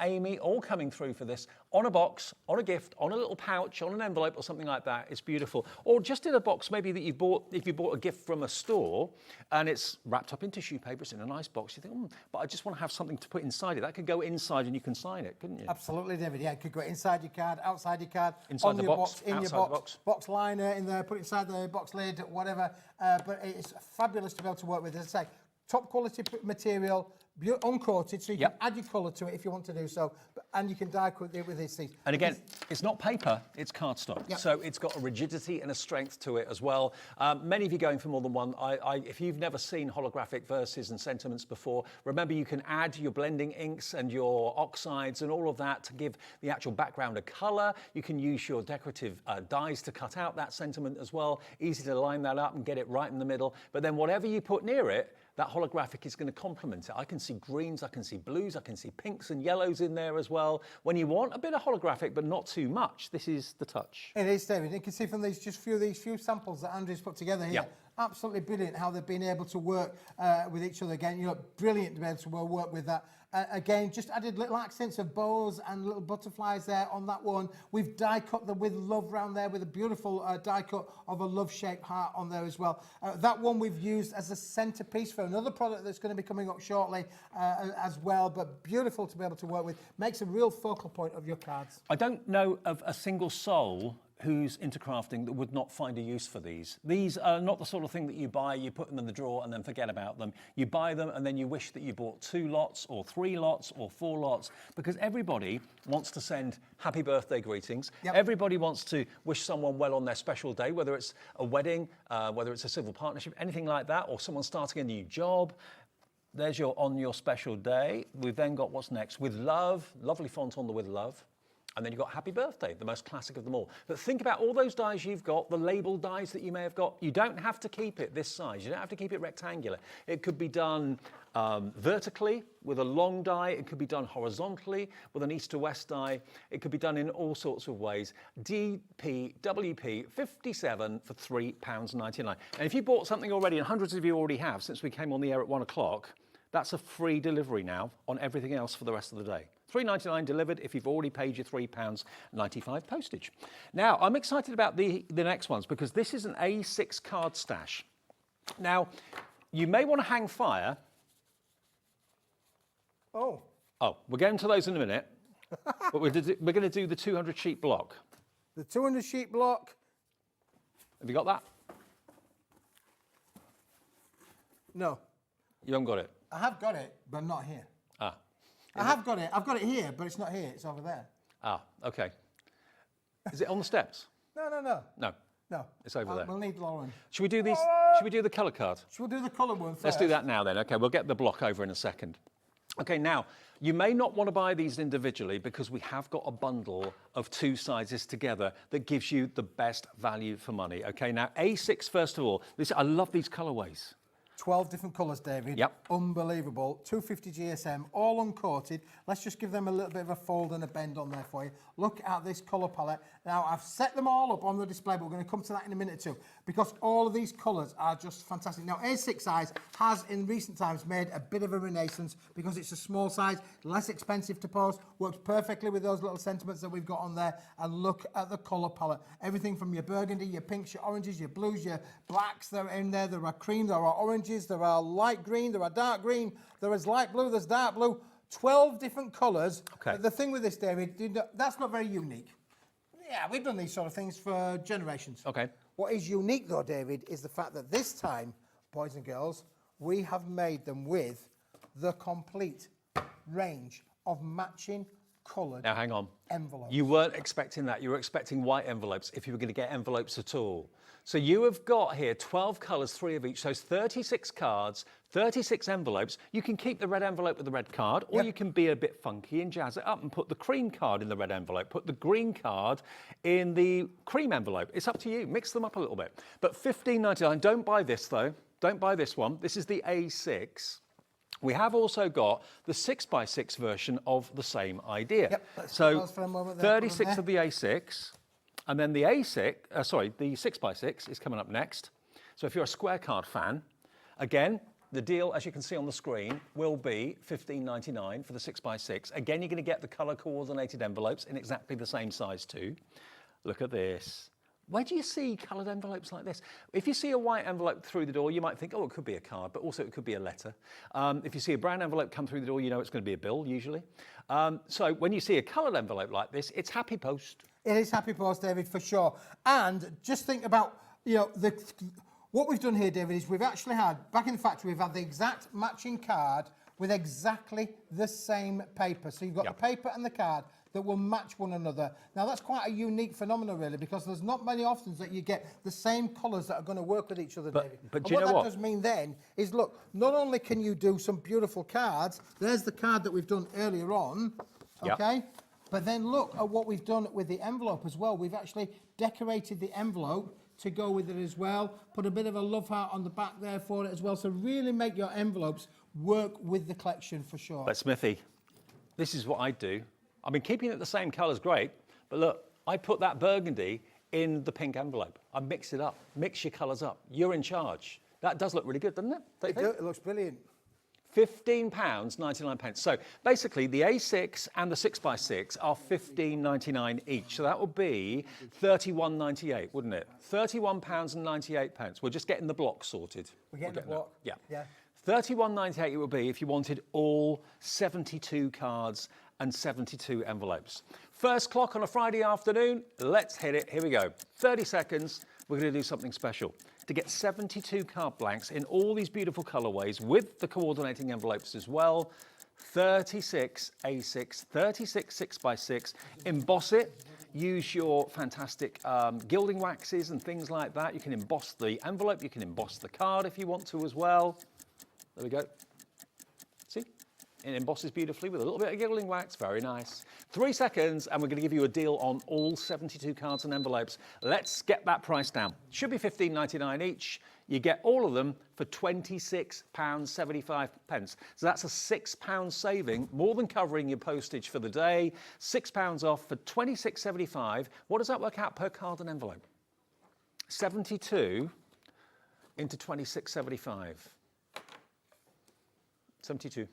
Amy, all coming through for this. On a box, on a gift, on a little pouch, on an envelope or something like that. It's beautiful. Or just in a box maybe that you bought, if you bought a gift from a store and it's wrapped up in tissue paper, it's in a nice box, you think, but I just want to have something to put inside it. That could go inside and you can sign it, couldn't you?
Absolutely, David. Yeah, it could go inside your card, outside your card,
inside
on
the
your
box,
in
outside
your
the box.
Box liner in there, put it inside the box lid, whatever. But it's fabulous to be able to work with. As I say, top quality material, uncoated, so you can add your colour to it if you want to do so, and you can die with these things.
And again, it's not paper, it's cardstock.
Yep.
So it's got a rigidity and a strength to it as well. Many of you going for more than one. If you've never seen holographic verses and sentiments before, remember you can add your blending inks and your oxides and all of that to give the actual background a colour. You can use your decorative dyes to cut out that sentiment as well. Easy to line that up and get it right in the middle. But then whatever you put near it, that holographic is going to complement it. I can see greens, I can see blues, I can see pinks and yellows in there as well. When you want a bit of holographic, but not too much, this is the touch.
It is, David. You can see from these few samples that Andrew's put together here.
Yep.
Absolutely brilliant how they've been able to work with each other. Again, you know, brilliant to be able to work with that. Again, just added little accents of bows and little butterflies there on that one. We've die cut them with love round there with a beautiful die cut of a love-shaped heart on there as well. That one we've used as a centerpiece for another product that's going to be coming up shortly as well, but beautiful to be able to work with. Makes a real focal point of your cards.
I don't know of a single soul who's into crafting that would not find a use for these. These are not the sort of thing that you buy, you put them in the drawer and then forget about them. You buy them and then you wish that you bought 2 lots or 3 lots or 4 lots, because everybody wants to send happy birthday greetings.
Yep.
Everybody wants to wish someone well on their special day, whether it's a wedding, whether it's a civil partnership, anything like that, or someone starting a new job. There's your on your special day. We've then got what's next? With love, lovely font on the with love. And then you've got Happy Birthday, the most classic of them all. But think about all those dies you've got, the label dies that you may have got. You don't have to keep it this size. You don't have to keep it rectangular. It could be done vertically with a long die. It could be done horizontally with an east to west die. It could be done in all sorts of ways. DPWP 57 for £3.99. And if you bought something already, and hundreds of you already have since we came on the air at 1 o'clock, that's a free delivery now on everything else for the rest of the day. £3.99 delivered if you've already paid your £3.95 postage. Now, I'm excited about the next ones because this is an A6 card stash. Now, you may want to hang fire.
Oh,
we're getting to those in a minute. But we're going to do the 200 sheet block.
the 200 sheet block.
Have you got that?
No,
You haven't got it?
I have got it, but not here.
Ah.
I have got it. I've got it here, but it's not here. It's over there.
Ah, okay. Is it on the steps?
No.
No.
No.
It's over there.
We'll need Lauren.
Should we do these? Should we do the colour card?
Should we do the colour one first?
Let's do that now then. Okay, we'll get the block over in a second. Okay, now, you may not want to buy these individually because we have got a bundle of 2 sizes together that gives you the best value for money. Okay, now A6 first of all. I love these colorways.
12 different colours, David.
Yep.
Unbelievable. 250 GSM, all uncoated. Let's just give them a little bit of a fold and a bend on there for you. Look at this colour palette. Now, I've set them all up on the display, but we're going to come to that in a minute too, because all of these colours are just fantastic. Now, A6 size has, in recent times, made a bit of a renaissance because it's a small size, less expensive to post, works perfectly with those little sentiments that we've got on there, and look at the colour palette. Everything from your burgundy, your pinks, your oranges, your blues, your blacks, they're in there. There are cream, there are oranges, there are light green, there are dark green, there is light blue, there's dark blue. 12 different colours.
Okay.
The thing with this, David, that's not very unique. Yeah, we've done these sort of things for generations.
Okay.
What is unique, though, David, is the fact that this time, boys and girls, we have made them with the complete range of matching coloured
Now, hang on.
envelopes.
You weren't expecting that. You were expecting white envelopes if you were going to get envelopes at all. So you have got here 12 colours, 3 of each. So it's 36 cards, 36 envelopes. You can keep the red envelope with the red card, or
Yep.
you can be a bit funky and jazz it up and put the cream card in the red envelope, put the green card in the cream envelope. It's up to you. Mix them up a little bit. But $15.99. Don't buy this, though. Don't buy this one. This is the A6. We have also got the 6x6 version of the same idea.
Yep, let's
So
pause for a moment there, put
36
them
of the A6, and then the the 6x6 is coming up next. So if you're a square card fan, again, the deal, as you can see on the screen, will be $15.99 for the 6x6. Again, you're going to get the colour coordinated envelopes in exactly the same size too. Look at this. Where do you see coloured envelopes like this? If you see a white envelope through the door, you might think, oh, it could be a card, but also it could be a letter. If you see a brown envelope come through the door, you know it's going to be a bill, usually. So when you see a coloured envelope like this, it's happy post.
It is happy post, David, for sure. And just think about, what we've done here, David, is we've actually had, back in the factory, we've had the exact matching card with exactly the same paper. So you've got
Yep.
the paper and the card that will match one another. Now, that's quite a unique phenomenon, really, because there's not many options that you get the same colours that are going to work with each other, David.
But
And
do you know
that
what?
does mean then is, look, not only can you do some beautiful cards, there's the card that we've done earlier on,
Yep.
okay? But then look at what we've done with the envelope as well. We've actually decorated the envelope to go with it as well. Put a bit of a love heart on the back there for it as well. So really make your envelopes work with the collection for sure.
But Smithy, this is what I do. I mean, keeping it the same colour is great, but look, I put that burgundy in the pink envelope. I mix it up, mix your colours up. You're in charge. That does look really good, doesn't it? Don't you think?
It looks brilliant.
£15.99. So basically, the A6 and the 6x6 are $15.99 each. So that would be $31.98, wouldn't it? £31.98. We're just getting the block sorted.
We're getting the
that.
block.
Yeah.
Yeah.
$31.98 it would be if you wanted all 72 cards and 72 envelopes. First clock on a Friday afternoon, let's hit it. Here we go. 30 seconds, we're going to do something special. To get 72 card blanks in all these beautiful colourways with the coordinating envelopes as well, 36 A6, 36 6x6, emboss it, use your fantastic gilding waxes and things like that. You can emboss the envelope, you can emboss the card if you want to as well. There we go. See? It embosses beautifully with a little bit of gilding wax. Very nice. 3 seconds, and we're going to give you a deal on all 72 cards and envelopes. Let's get that price down. Should be $15.99 each. You get all of them for £26.75. So that's a £6 saving, more than covering your postage for the day. £6 off for £26.75. What does that work out per card and envelope? 72 into 26.75. 72.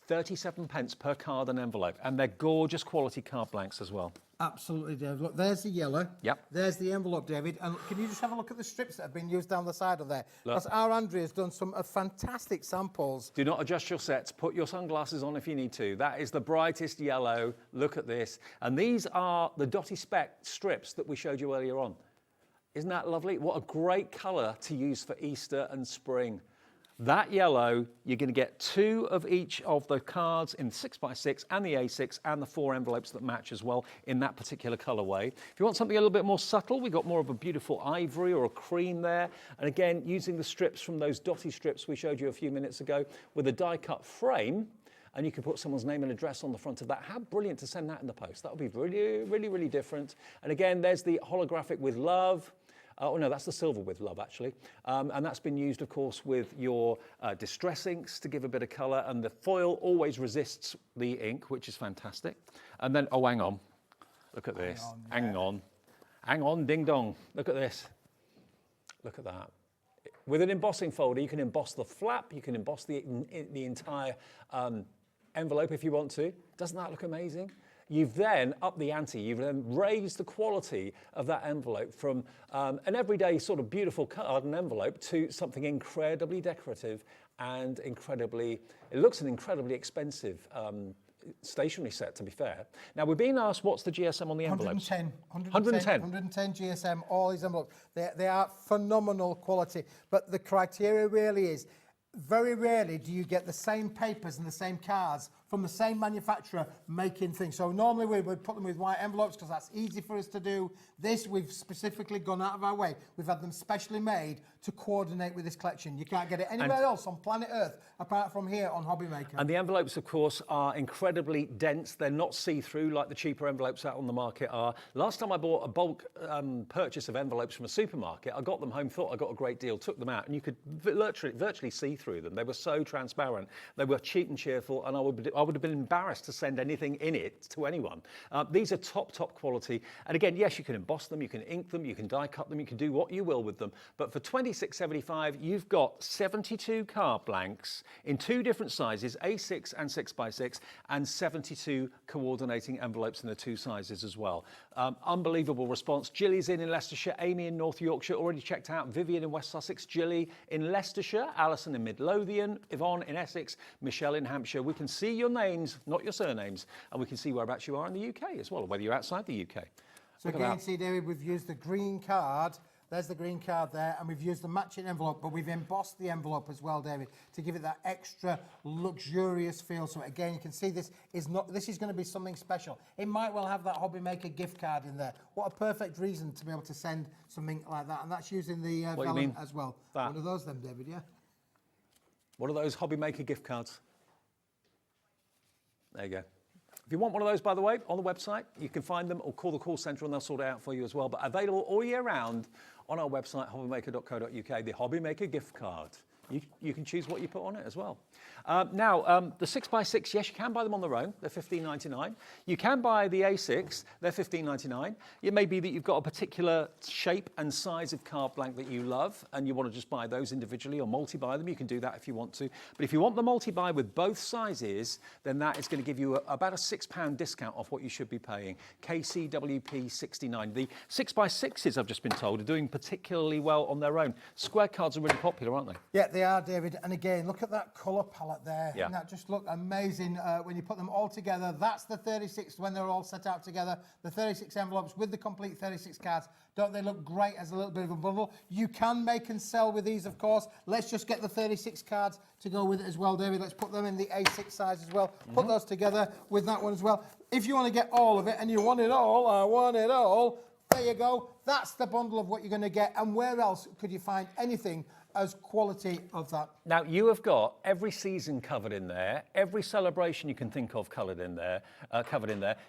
37 pence per card and envelope, and they're gorgeous quality card blanks as well.
Absolutely, David. Look, there's the yellow.
Yep.
There's the envelope, David. And can you just have a look at the strips that have been used down the side of there?
Look.
Because our Andrea's done some fantastic samples.
Do not adjust your sets. Put your sunglasses on if you need to. That is the brightest yellow. Look at this. And these are the dotty speck strips that we showed you earlier on. Isn't that lovely? What a great colour to use for Easter and spring. That yellow, you're going to get 2 of each of the cards in 6x6 and the A6 and the 4 envelopes that match as well in that particular colourway. If you want something a little bit more subtle, we've got more of a beautiful ivory or a cream there. And again, using the strips from those dotty strips we showed you a few minutes ago with a die-cut frame, and you can put someone's name and address on the front of that. How brilliant to send that in the post. That would be really, really, really different. And again, there's the holographic with love. Oh no, that's the silver with love actually. And that's been used, of course, with your distress inks to give a bit of colour, and the foil always resists the ink, which is fantastic. And then, oh, hang on. Look at this. Hang on. Hang on, ding dong. Look at this. Look at that. With an embossing folder, you can emboss the flap, you can emboss the entire envelope if you want to. Doesn't that look amazing? You've then upped the ante, you've then raised the quality of that envelope from an everyday sort of beautiful card and envelope to something incredibly decorative and incredibly, it looks an incredibly expensive stationery set, to be fair. Now, we're being asked what's the GSM on the envelopes?
110 GSM, all these envelopes. They are phenomenal quality, but the criteria really is, very rarely do you get the same papers and the same cards from the same manufacturer making things. So normally we would put them with white envelopes because that's easy for us to do. This, we've specifically gone out of our way. We've had them specially made to coordinate with this collection. You can't get it anywhere else on planet Earth apart from here on Hobby Maker.
And the envelopes, of course, are incredibly dense. They're not see-through like the cheaper envelopes out on the market are. Last time I bought a bulk purchase of envelopes from a supermarket, I got them home, thought I got a great deal, took them out, and you could virtually see through them. They were so transparent. They were cheap and cheerful, and I would have been embarrassed to send anything in it to anyone. These are top quality. And again, yes, you can emboss them, you can ink them, you can die cut them, you can do what you will with them. But for $26.75, you've got 72 card blanks in 2 different sizes, A6 and 6x6, and 72 coordinating envelopes in the 2 sizes as well. Unbelievable response. Gilly's in Leicestershire, Amy in North Yorkshire, already checked out, Vivian in West Sussex, Gilly in Leicestershire, Alison in Midlothian, Yvonne in Essex, Michelle in Hampshire. We can see your names, not your surnames, and we can see whereabouts you are in the UK as well, or whether you're outside the UK.
So again, see, David, we've used the green card. There's the green card there, and we've used the matching envelope, but we've embossed the envelope as well, David, to give it that extra luxurious feel. So again, you can see this is going to be something special. It might well have that Hobby Maker gift card in there. What a perfect reason to be able to send something like that, and that's using the vellum as well.
That?
One of those then, David, yeah?
What are those Hobby Maker gift cards? There you go. If you want one of those, by the way, on the website, you can find them or call the call centre and they'll sort it out for you as well. But available all year round on our website, hobbymaker.co.uk, the Hobby Maker gift card. You can choose what you put on it as well. Now, the 6x6, yes, you can buy them on their own. They're $15.99. You can buy the A6. They're $15.99. It may be that you've got a particular shape and size of card blank that you love and you want to just buy those individually or multi-buy them. You can do that if you want to. But if you want the multi-buy with both sizes, then that is going to give you about a £6 discount off what you should be paying. KCWP 69. The 6x6s, I've just been told, are doing particularly well on their own. Square cards are really popular, aren't they?
Yeah, they are, David. And again, look at that colour palette there.
Yeah.
And that just look amazing when you put them all together. That's the 36 when they're all set out together. The 36 envelopes with the complete 36 cards. Don't they look great as a little bit of a bundle? You can make and sell with these, of course. Let's just get the 36 cards to go with it as well, David. Let's put them in the A6 size as well. Put those together with that one as well. If you want to get all of it and you want it all, I want it all, there you go. That's the bundle of what you're going to get. And where else could you find anything as quality of that?
Now, you have got every season covered in there, every celebration you can think of covered in there.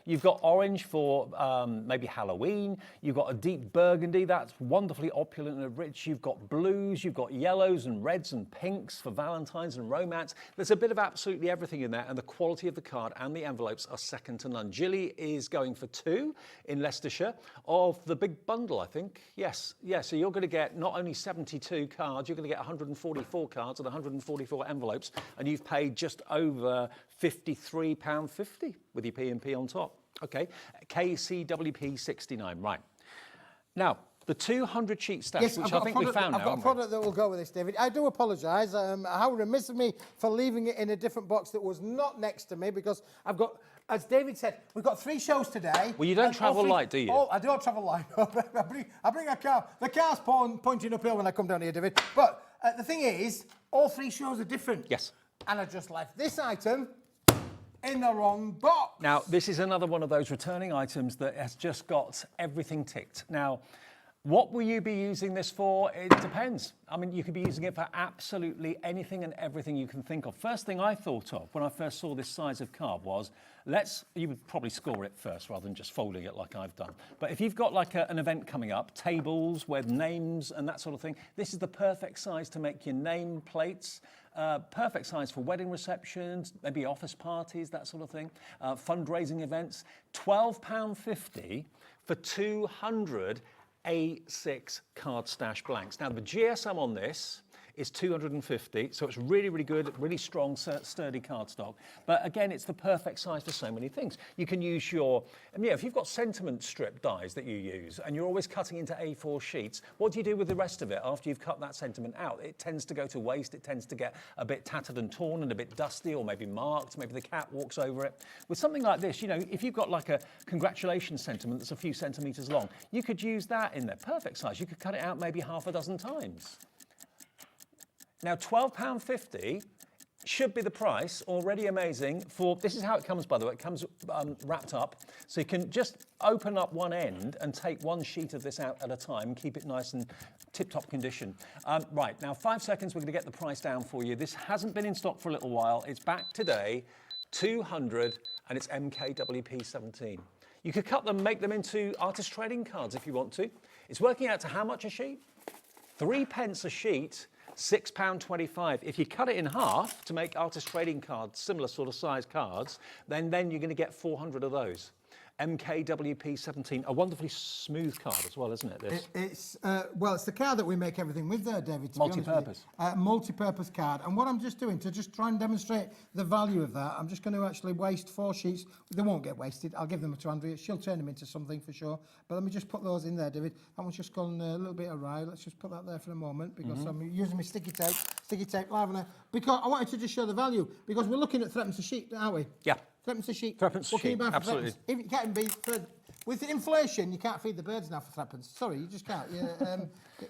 You've got orange for maybe Halloween. You've got a deep burgundy, that's wonderfully opulent and rich. You've got blues, you've got yellows and reds and pinks for Valentine's and romance. There's a bit of absolutely everything in there, and the quality of the card and the envelopes are second to none. Gilly is going for 2 in Leicestershire of the big bundle, I think. Yes, so you're going to get not only 72 cards, you're going to get 144 cards and 144 envelopes, and you've paid just over £53.50 with your P&P on top. Okay, KCWP 69, right. Now, the 200 sheet stacks,
yes,
which I think we found now.
I've got a product that will go with this, David. I do apologise. How remiss of me for leaving it in a different box that was not next to me, because I've got, as David said, we've got 3 shows today.
Well, you don't travel light, do you?
Oh, I don't travel light. I bring a car. The car's pointing uphill when I come down here, David. But the thing is, all 3 shows are different.
Yes.
And I just left this item in the wrong box.
Now, this is another one of those returning items that has just got everything ticked. Now, What will you be using this for? It depends. I mean, you could be using it for absolutely anything and everything you can think of. First thing I thought of when I first saw this size of card was, you would probably score it first rather than just folding it like I've done. But if you've got like an event coming up, tables with names and that sort of thing, this is the perfect size to make your name plates. Perfect size for wedding receptions, maybe office parties, that sort of thing. Fundraising events. £12.50 for 200 A6 card stash blanks. Now the GSM on this is 250, so it's really, really good, really strong, sturdy cardstock. But again, it's the perfect size for so many things. You can use if you've got sentiment strip dies that you use and you're always cutting into A4 sheets, what do you do with the rest of it after you've cut that sentiment out? It tends to go to waste, it tends to get a bit tattered and torn and a bit dusty or maybe marked, maybe the cat walks over it. With something like this, if you've got like a congratulations sentiment that's a few centimetres long, you could use that in there, perfect size. You could cut it out maybe half a dozen times. Now, £12.50 should be the price, already amazing. This is how it comes, by the way. It comes wrapped up. So you can just open up one end and take one sheet of this out at a time, keep it nice and tip-top condition. Right, now 5 seconds, we're going to get the price down for you. This hasn't been in stock for a little while. It's back today, 200, and it's MKWP17. You could cut them, make them into artist trading cards if you want to. It's working out to how much a sheet? 3p a sheet. £6.25. If you cut it in half to make artist trading cards, similar sort of size cards, then you're going to get 400 of those. MKWP17, a wonderfully smooth card as well, isn't it? This.
It's the card that we make everything with there, David.
Multi-purpose.
Multi-purpose card. And what I'm just doing to just try and demonstrate the value of that, I'm just going to actually waste 4 sheets. They won't get wasted. I'll give them to Andrea. She'll turn them into something for sure. But let me just put those in there, David. That one's just gone a little bit awry. Let's just put that there for a moment because I'm using my sticky tape live on there. Because I wanted to just show the value because we're looking at threepence a sheet, aren't we?
Yeah.
Threepence a sheet.
Threepence a sheet, absolutely.
If you can't be with inflation, you can't feed the birds now for threepence. Sorry, you just can't.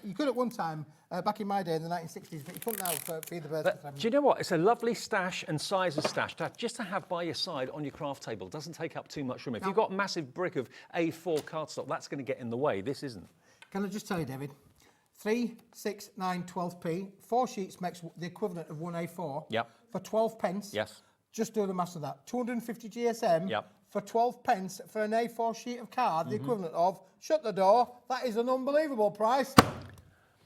You could at one time, back in my day in the 1960s, but you couldn't now feed the birds for threepence.
Do you know what? It's a lovely stash and size of stash just to have by your side on your craft table. It doesn't take up too much room. If you've got a massive brick of A4 cardstock, that's going to get in the way. This isn't.
Can I just tell you, David? 3, 6, 9, 12p. 4 sheets makes the equivalent of one A4.
Yep.
For 12p.
Yes.
Just do the maths of that. 250 GSM.
Yep.
For 12p for an A4 sheet of card, the equivalent of, shut the door, that is an unbelievable price.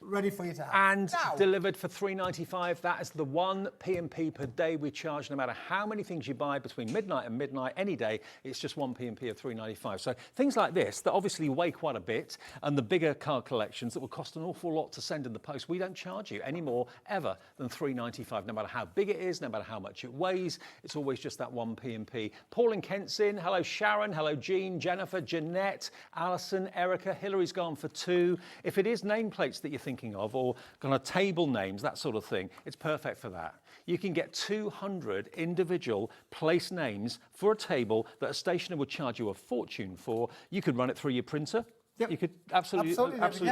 Ready for you to have.
And
now,
delivered for £3.95. That is the 1 P&P per day we charge, no matter how many things you buy between midnight and midnight, any day, it's just 1 P&P of £3.95. So things like this, that obviously weigh quite a bit, and the bigger card collections that will cost an awful lot to send in the post, we don't charge you any more ever than £3.95, no matter how big it is, no matter how much it weighs, it's always just that 1 P&P. Paul and Kent's in. Hello Sharon, hello Jean, Jennifer, Jeanette, Alison, Erica, Hillary's gone for 2. If it is nameplates that you're thinking of, or kind of table names, that sort of thing, it's perfect for that. You can get 200 individual place names for a table that a stationer would charge you a fortune for. You could run it through your printer. Yep. You could absolutely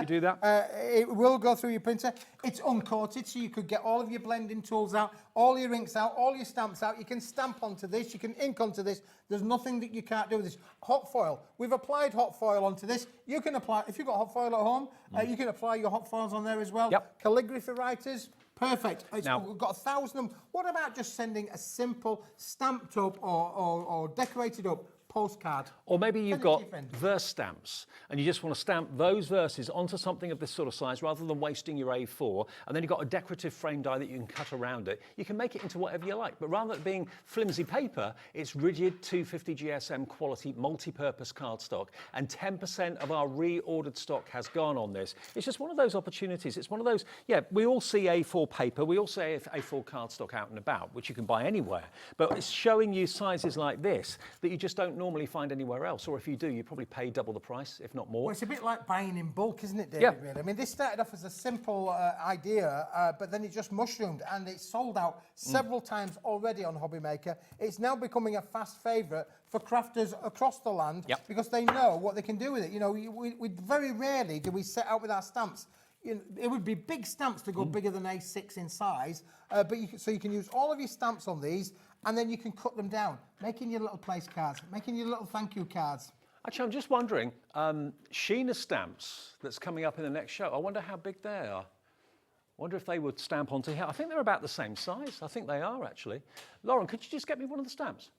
do that.
It will go through your printer. It's uncoated, so you could get all of your blending tools out, all your inks out, all your stamps out. You can stamp onto this, you can ink onto this. There's nothing that you can't do with this. Hot foil. We've applied hot foil onto this. You can apply, if you've got hot foil at home, you can apply your hot foils on there as well.
Yep.
Calligraphy writers. Perfect. We've got 1,000 of them. What about just sending a simple stamped up or decorated up postcard?
Or maybe you've got verse stamps and you just want to stamp those verses onto something of this sort of size rather than wasting your A4, and then you've got a decorative frame die that you can cut around it. You can make it into whatever you like, but rather than being flimsy paper, it's rigid 250 GSM quality multi-purpose cardstock, and 10% of our reordered stock has gone on this. It's just one of those opportunities. It's one of those, we all see A4 paper, we all see A4 cardstock out and about, which you can buy anywhere, but it's showing you sizes like this that you just don't normally find anywhere else, or if you do, you probably pay double the price, if not more.
Well, it's a bit like buying in bulk, isn't it, David, really? I mean, this started off as a simple idea, but then it just mushroomed, and it's sold out several times already on Hobbymaker. It's now becoming a fast favourite for crafters across the land because they know what they can do with it. You know, we very rarely do we set out with our stamps. It would be big stamps to go bigger than A6 in size, but so you can use all of your stamps on these, and then you can cut them down, making your little place cards, making your little thank you cards.
Actually, I'm just wondering, Sheena stamps that's coming up in the next show, I wonder how big they are. I wonder if they would stamp onto here. I think they're about the same size. I think they are, actually. Lauren, could you just get me one of the stamps?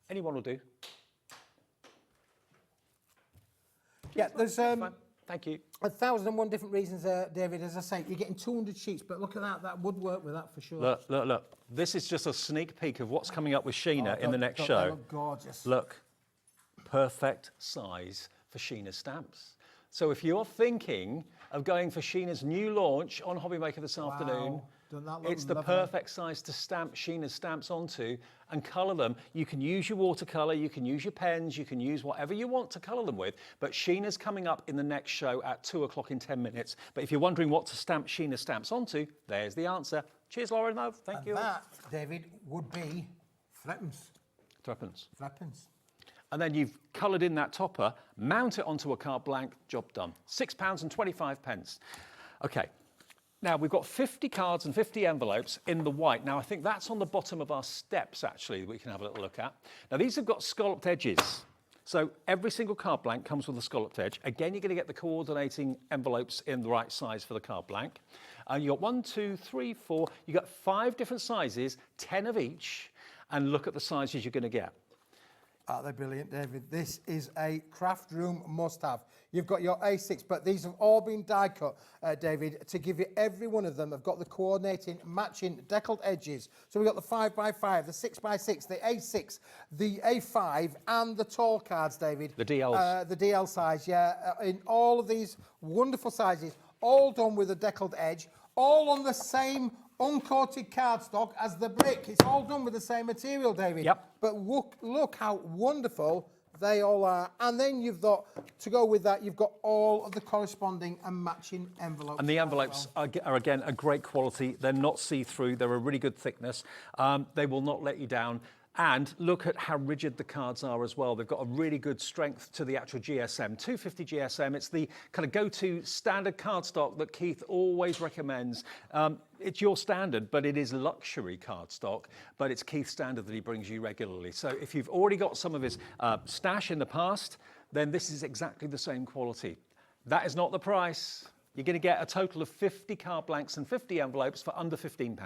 Anyone will do.
Yeah, there's
Fine. Thank you.
1,001 different reasons, David. As I say, you're getting 200 sheets, but look at that. That would work with that for sure.
Look, look, look. This is just a sneak peek of what's coming up with Sheena in the next show.
They look gorgeous.
Look, perfect size for Sheena stamps. So if you're thinking of going for Sheena's new launch on Hobbymaker this afternoon,
Doesn't that look
it's the
lovely?
perfect size to stamp Sheena's stamps onto and colour them. You can use your watercolour, you can use your pens, you can use whatever you want to colour them with, but Sheena's coming up in the next show at 2 o'clock in 10 minutes. But if you're wondering what to stamp Sheena stamps onto, there's the answer. Cheers, Lauren, love. Thank
And
you.
that, David, would be threepence.
Threepence.
Threepence.
And then you've coloured in that topper, mount it onto a card blank, job done. £6.25. Okay. Now, we've got 50 cards and 50 envelopes in the white. Now, I think that's on the bottom of our steps, actually, that we can have a little look at. Now, these have got scalloped edges. So every single card blank comes with a scalloped edge. Again, you're going to get the coordinating envelopes in the right size for the card blank. You got 1, 2, 3, 4. You got 5 different sizes, 10 of each. And look at the sizes you're going to get.
Aren't they brilliant, David? This is a craft room must-have. You've got your A6, but these have all been die cut, David, to give you every one of them. Have got the coordinating, matching, deckled edges. So we've got the 5x5, the 6x6, the A6, the A5, and the tall cards, David.
The DLs.
The DL size, yeah. In all of these wonderful sizes, all done with a deckled edge, all on the same uncoated cardstock as the brick. It's all done with the same material, David.
Yep.
But look how wonderful they all are. And then you've got, to go with that, you've got all of the corresponding and matching envelopes.
And the envelopes are again, a great quality. They're not see-through. They're a really good thickness. They will not let you down. And look at how rigid the cards are as well. They've got a really good strength to the actual GSM. 250 GSM, it's the kind of go-to standard cardstock that Keith always recommends. It's your standard, but it is luxury cardstock, but it's Keith's standard that he brings you regularly. So if you've already got some of his stash in the past, then this is exactly the same quality. That is not the price. You're going to get a total of 50 card blanks and 50 envelopes for under £15.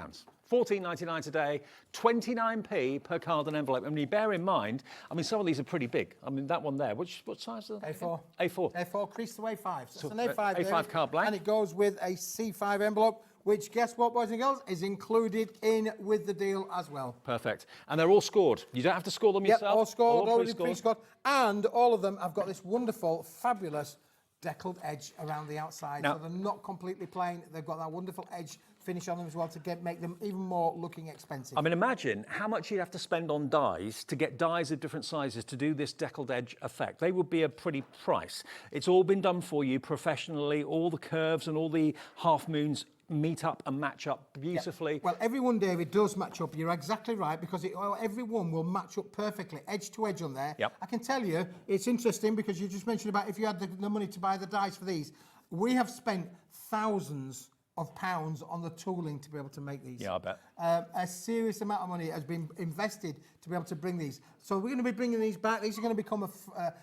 £14.99 today, 29p per card and envelope. And you bear in mind, I mean, some of these are pretty big. I mean, that one there, what size is that?
A4.
A4.
A4 creased to A5. So it's an A5
A5
there,
card blank.
And it goes with a C5 envelope, which, guess what, boys and girls, is included in with the deal as well.
Perfect. And they're all scored. You don't have to score them yourself.
Yep, all scored, already
pre-scored.
pre-scored. And all of them have got this wonderful, fabulous deckled edge around the outside.
Now,
so they're not completely plain. They've got that wonderful edge finish on them as well to make them even more looking expensive.
I mean, imagine how much you'd have to spend on dies to get dies of different sizes to do this deckled edge effect. They would be a pretty price. It's all been done for you professionally. All the curves and all the half moons meet up and match up beautifully.
Yeah. Well, every one, David, does match up. You're exactly right, because every one will match up perfectly, edge to edge on there.
Yep.
I can tell you, it's interesting because you just mentioned about if you had the money to buy the dies for these. We have spent thousands of pounds on the tooling to be able to make these.
Yeah, I bet.
A serious amount of money has been invested to be able to bring these. So we're going to be bringing these back. These are going to become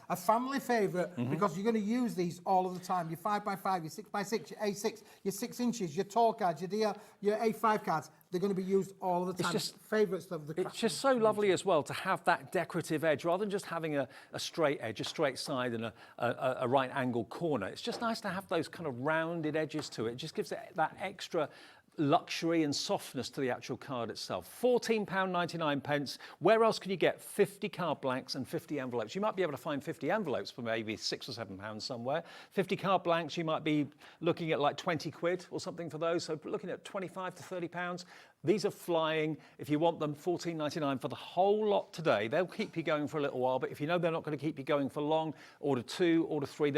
a family favourite because you're going to use these all of the time. Your 5x5, your 6x6, your A6, your 6 inches, your tall cards, your A5 cards. They're going to be used all of the time.
It's just
favourites of the craft.
It's just so lovely as well to have that decorative edge rather than just having a straight edge, a straight side and a right angle corner. It's just nice to have those kind of rounded edges to it. It just gives it that extra luxury and softness to the actual card itself. £14.99. Where else can you get 50 card blanks and 50 envelopes? You might be able to find 50 envelopes for maybe £6 or £7 somewhere. 50 card blanks, you might be looking at like 20 quid or something for those. So looking at 25 to £30. These are flying. If you want them, £14.99 for the whole lot today. They'll keep you going for a little while, but if you know they're not going to keep you going for long, order 2, order 3.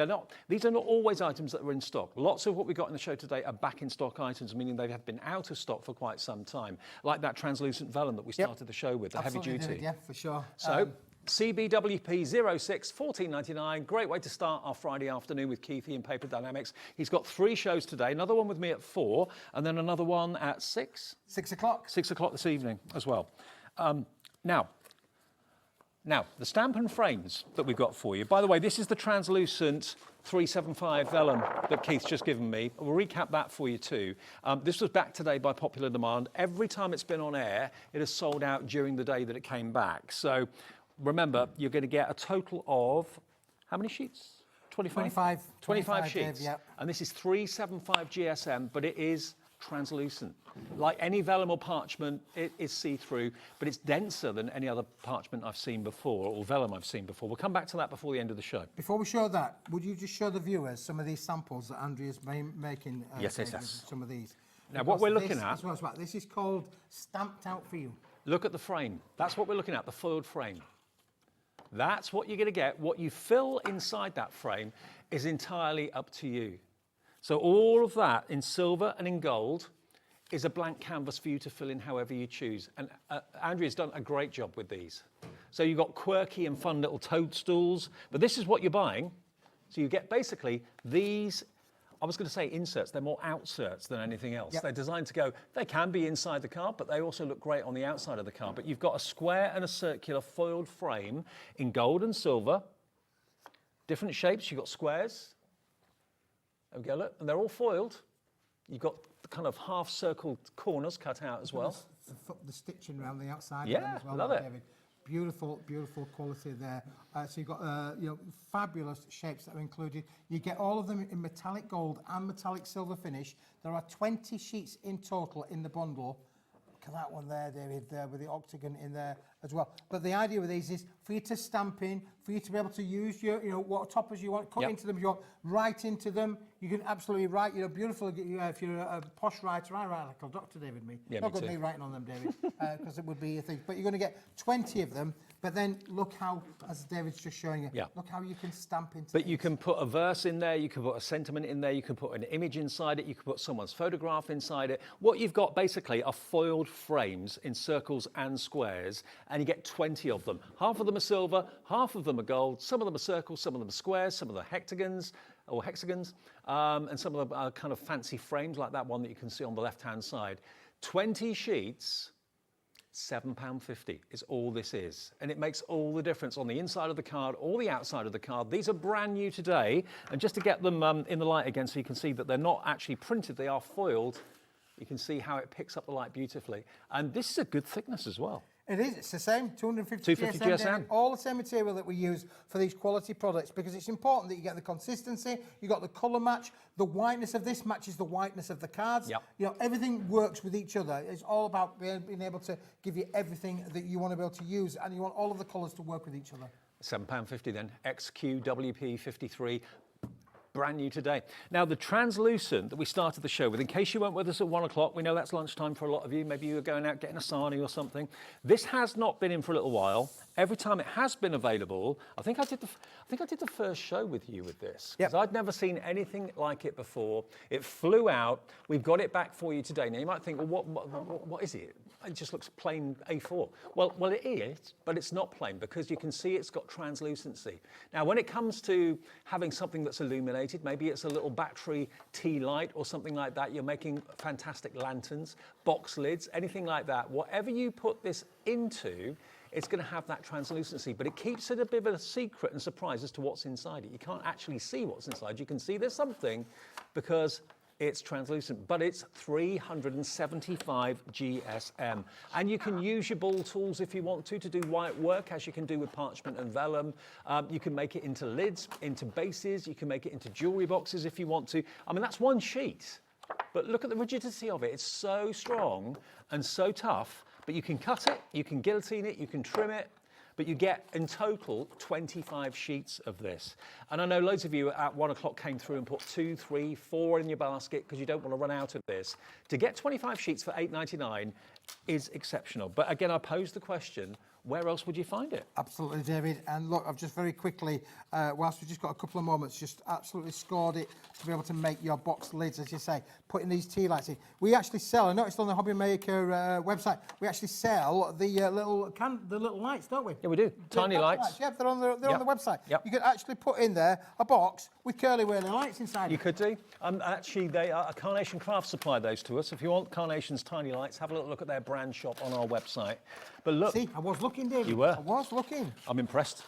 These are not always items that are in stock. Lots of what we got in the show today are back in stock items, meaning they have been out of stock for quite some time, like that translucent vellum that we started the show with, the heavy duty.
Yeah, for sure.
So, CBWP 06, £14.99. Great way to start our Friday afternoon with Keithy in Paper Dynamics. He's got 3 shows today, another one with me at 4, and then another one at 6?
6 o'clock.
6 o'clock this evening as well. Now, Now, the stamp and frames that we've got for you. By the way, this is the translucent 375 vellum that Keith's just given me. We'll recap that for you too. This was back today by popular demand. Every time it's been on air, it has sold out during the day that it came back. So remember, you're going to get a total of, how many sheets? 25 sheets.
Dave, yeah.
And this is 375 GSM, but it is translucent. Like any vellum or parchment, it is see-through, but it's denser than any other parchment I've seen before, or vellum I've seen before. We'll come back to that before the end of the show.
Before we show that, would you just show the viewers some of these samples that Andrea's making?
Yes.
Some of these.
Now, what we're looking
at... This is called Stamped Out for You.
Look at the frame. That's what we're looking at, the foiled frame. That's what you're going to get. What you fill inside that frame is entirely up to you. So all of that in silver and in gold is a blank canvas for you to fill in however you choose. And Andrea's done a great job with these. So you've got quirky and fun little toadstools, but this is what you're buying. So you get basically these, I was going to say inserts, they're more outserts than anything else.
Yep.
They're designed to go, they can be inside the card, but they also look great on the outside of the card. But you've got a square and a circular foiled frame in gold and silver, different shapes. You've got squares. There we go, look, and they're all foiled. You've got the kind of half-circled corners cut out as well.
The stitching around the outside.
Yeah,
of them as well,
love it.
David. Beautiful, beautiful quality there. So you've got fabulous shapes that are included. You get all of them in metallic gold and metallic silver finish. There are 20 sheets in total in the bundle. Look at that one there, David, there with the octagon in there as well. But the idea with these is for you to stamp in, for you to be able to use your, what toppers you want, cut into them, you want, write into them. You can absolutely write, beautiful. If you're a posh writer, I write like a Dr. David, me.
Yeah,
Not
me
good
too.
me writing on them, David, because it would be a thing. But you're going to get 20 of them. But then look how, as David's just showing you, look how you can stamp into
But you can put a verse in there, you can put a sentiment in there, you can put an image inside it, you can put someone's photograph inside it. What you've got basically are foiled frames in circles and squares, and you get 20 of them. Half of them are silver, half of them are gold, some of them are circles, some of them are squares, some of them are hexagons, and some of them are kind of fancy frames like that one that you can see on the left-hand side. 20 sheets, £7.50 is all this is. And it makes all the difference on the inside of the card or the outside of the card. These are brand new today. And just to get them in the light again so you can see that they're not actually printed, they are foiled. You can see how it picks up the light beautifully. And this is a good thickness as well.
It is. It's the same, 250
250
GSM.
GSM.
All the same material that we use for these quality products, because it's important that you get the consistency, you got the colour match, the whiteness of this matches the whiteness of the cards.
Yep.
Everything works with each other. It's all about being able to give you everything that you want to be able to use, and you want all of the colours to work with each other.
£7.50 then. XQWP53. Brand new today. Now, the translucent that we started the show with, in case you weren't with us at 1 o'clock, we know that's lunchtime for a lot of you. Maybe you were going out getting a sarnie or something. This has not been in for a little while. Every time it has been available, I think I did the first show with you with this, because I'd never seen anything like it before. It flew out. We've got it back for you today. Now, you might think, well, what is it? It just looks plain A4. Well, it is, but it's not plain, because you can see it's got translucency. Now, when it comes to having something that's illuminated, maybe it's a little battery tea light or something like that, you're making fantastic lanterns, box lids, anything like that. Whatever you put this into, it's going to have that translucency, but it keeps it a bit of a secret and surprise as to what's inside it. You can't actually see what's inside. You can see there's something because it's translucent, but it's 375 GSM. And you can use your ball tools if you want to do white work, as you can do with parchment and vellum. You can make it into lids, into bases. You can make it into jewelry boxes if you want to. I mean, that's one sheet, but look at the rigidity of it. It's so strong and so tough, but you can cut it, you can guillotine it, you can trim it, but you get in total 25 sheets of this. And I know loads of you at 1 o'clock came through and put 2, 3, 4 in your basket because you don't want to run out of this. To get 25 sheets for £8.99 is exceptional. But again, I posed the question, where else would you find it?
Absolutely, David. And look, I've just very quickly, whilst we've just got a couple of moments, just absolutely scored it to be able to make your box lids, as you say, putting these tea lights in. We actually sell, I noticed on the Hobby Maker website, we actually sell the little lights, don't we?
Yeah, we do. Tiny lights.
Yeah, they're on the website.
Yep.
You could actually put in there a box with curly-whirly lights inside.
You could do. Actually, Carnation Craft supply those to us. If you want Carnation's tiny lights, have a little look at their brand shop on our website. But look.
See, I was looking looking, David.
You were.
I was looking.
I'm impressed.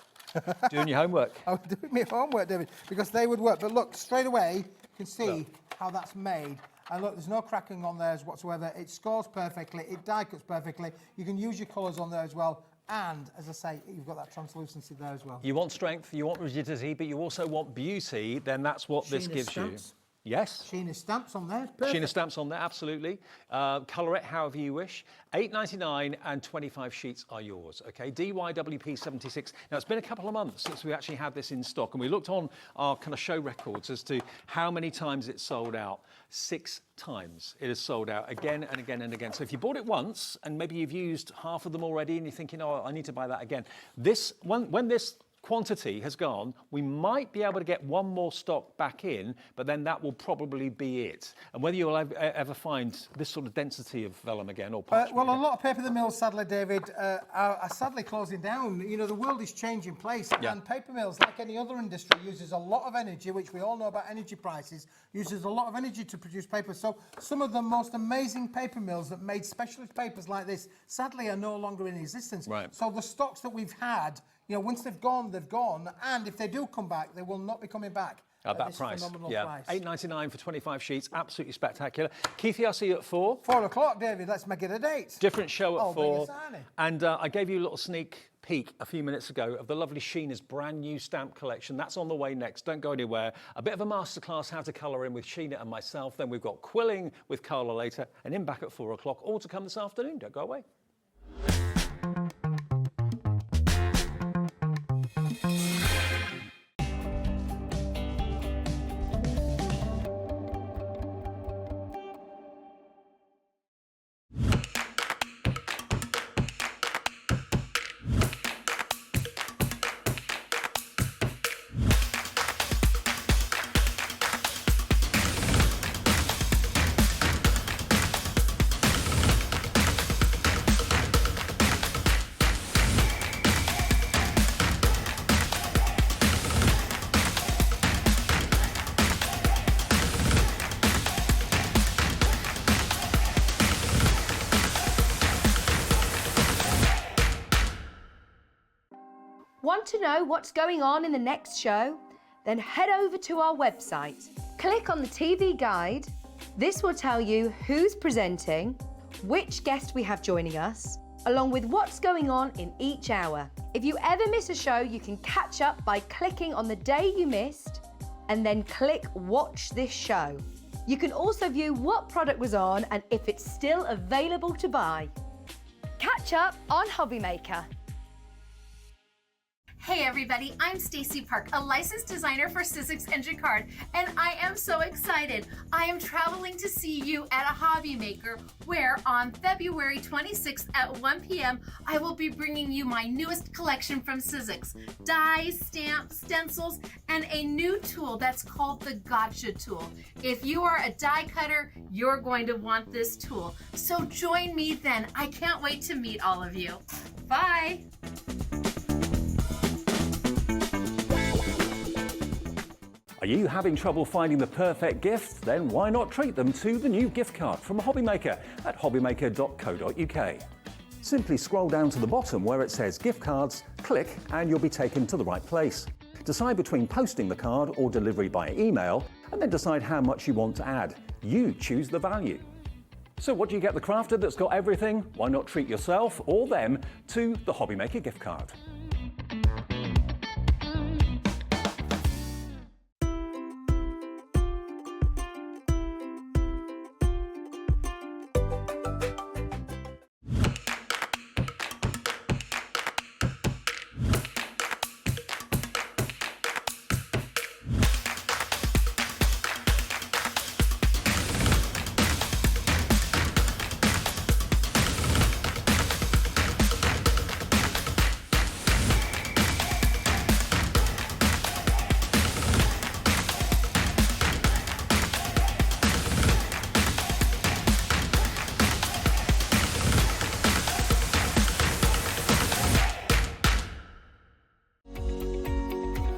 Doing your homework.
I was doing my homework, David, because they would work. But look, straight away, you can see how that's made. And look, there's no cracking on theirs whatsoever. It scores perfectly. It die cuts perfectly. You can use your colours on there as well. And, as I say, you've got that translucency there as well.
You want strength, you want rigidity, but you also want beauty, then that's what this
Sheena
gives
stamps.
you. Yes.
Sheena stamps on there. Perfect.
Sheena stamps on there, absolutely. Colour it however you wish. $8.99 and 25 sheets are yours, okay? DYWP 76. Now, it's been a couple of months since we actually had this in stock, and we looked on our kind of show records as to how many times it's sold out. 6 times it has sold out again and again and again. So if you bought it once and maybe you've used half of them already and you're thinking, oh, I need to buy that again. This, when this quantity has gone, we might be able to get one more stock back in, but then that will probably be it. And whether you'll ever find this sort of density of vellum again or parchment
well,
again.
a lot of paper mills, sadly, David, are sadly closing down. You know, the world is changing place, and paper mills, like any other industry, uses a lot of energy, which we all know about energy prices, uses a lot of energy to produce paper. So some of the most amazing paper mills that made specialist papers like this, sadly, are no longer in existence.
Right.
So the stocks that we've had, you know, once they've gone, they've gone. And if they do come back, they will not be coming back
at that
this
price.
Phenomenal price.
$8.99 for 25 sheets, absolutely spectacular. Keithy, I'll see you at 4.
4 o'clock, David. Let's make it a date.
Different show at 4.
bring us
And I gave you a little sneak peek a few minutes ago of the lovely Sheena's brand new stamp collection. That's on the way next. Don't go anywhere. A bit of a masterclass how to colour in with Sheena and myself. Then we've got quilling with Carla later, and in back at 4 o'clock. All to come this afternoon. Don't go away.
Want to know what's going on in the next show? Then head over to our website. Click on the TV guide. This will tell you who's presenting, which guest we have joining us, along with what's going on in each hour. If you ever miss a show, you can catch up by clicking on the day you missed and then click Watch This Show. You can also view what product was on and if it's still available to buy. Catch up on Hobbymaker.
Hey everybody, I'm Stacey Park, a licensed designer for Sizzix and Jacquard, and I am so excited. I am traveling to see you at a Hobby Maker, where on February 26th at 1 p.m. I will be bringing you my newest collection from Sizzix: dies, stamps, stencils, and a new tool that's called the Gotcha tool. If you are a die cutter, you're going to want this tool. So join me then. I can't wait to meet all of you. Bye.
Are you having trouble finding the perfect gift? Then why not treat them to the new gift card from Hobbymaker at hobbymaker.co.uk. Simply scroll down to the bottom where it says gift cards, click and you'll be taken to the right place. Decide between posting the card or delivery by email, and then decide how much you want to add. You choose the value. So what do you get the crafter that's got everything? Why not treat yourself or them to the Hobbymaker gift card?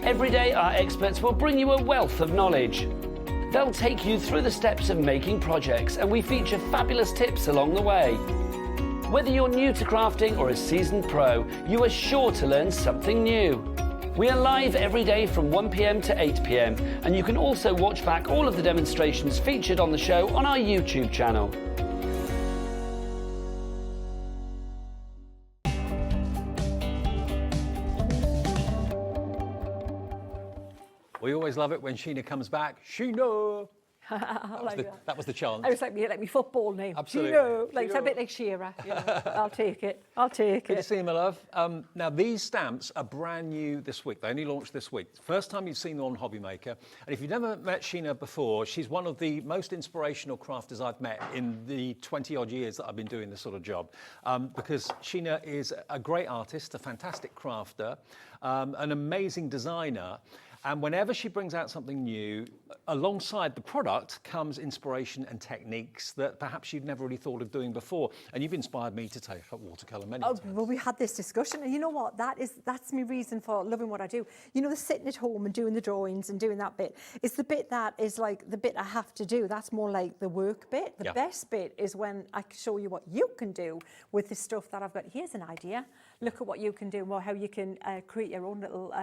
Every day, our experts will bring you a wealth of knowledge. They'll take you through the steps of making projects, and we feature fabulous tips along the way. Whether you're new to crafting or a seasoned pro, you are sure to learn something new. We are live every day from 1 p.m. to 8 p.m, and you can also watch back all of the demonstrations featured on the show on our YouTube channel.
We always love it when Sheena comes back. Sheena! That was the chant.
I was like me football name.
Absolutely.
You know, like it's a bit like Shearer. You know. I'll take it. I'll take
Good to
it.
see you, my love. Now, these stamps are brand new this week. They only launched this week. First time you've seen them on Hobby Maker. And if you've never met Sheena before, she's one of the most inspirational crafters I've met in the 20-odd years that I've been doing this sort of job. Because Sheena is a great artist, a fantastic crafter, an amazing designer. And whenever she brings out something new, alongside the product comes inspiration and techniques that perhaps you'd never really thought of doing before. And you've inspired me to take up watercolour many times.
Well, we had this discussion, and you know what? That's my reason for loving what I do. You know, the sitting at home and doing the drawings and doing that bit is the bit that is like the bit I have to do. That's more like the work bit. The best bit is when I show you what you can do with the stuff that I've got. Here's an idea. Look at what you can do, or how you can create your own little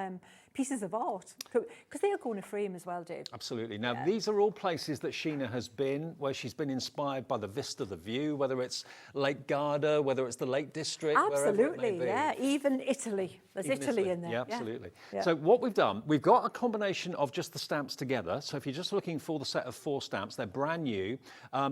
pieces of art. Because they'll go in a frame as well, Dave.
Absolutely. Now, these are all places that Sheena has been, where she's been inspired by the vista, the view, whether it's Lake Garda, whether it's the Lake District, wherever it may be.
Yeah. Even Italy. There's
Even
Italy in there.
Yeah, absolutely.
Yeah.
So what we've done, we've got a combination of just the stamps together. So if you're just looking for the set of 4 stamps, they're brand new.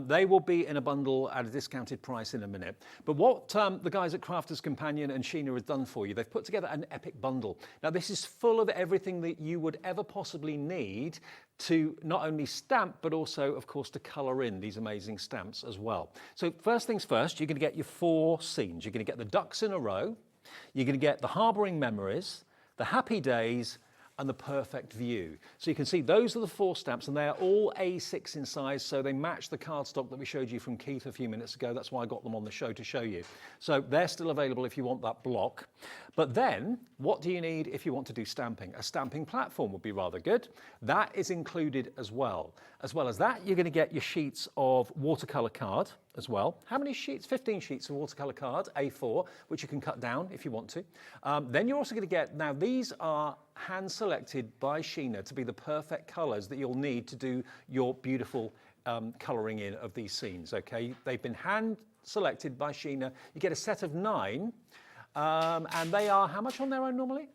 They will be in a bundle at a discounted price in a minute. But what the guys at Crafters Companion and Sheena have done for you, they've put together an epic bundle. Now, this is full of everything that you would ever possibly need to not only stamp, but also, of course, to colour in these amazing stamps as well. So first things first, you're going to get your 4 scenes. You're going to get the ducks in a row. You're going to get the harbouring memories, the happy days, and the perfect view. So you can see those are the 4 stamps, and they are all A6 in size, so they match the cardstock that we showed you from Keith a few minutes ago. That's why I got them on the show to show you. So they're still available if you want that block. But then, what do you need if you want to do stamping? A stamping platform would be rather good. That is included as well. As well as that, you're going to get your sheets of watercolour card as well. How many sheets? 15 sheets of watercolour card, A4, which you can cut down if you want to. Then you're also going to get, now these are hand selected by Sheena to be the perfect colours that you'll need to do your beautiful colouring in of these scenes, okay? They've been hand selected by Sheena. You get a set of 9, and they are how much on their own normally?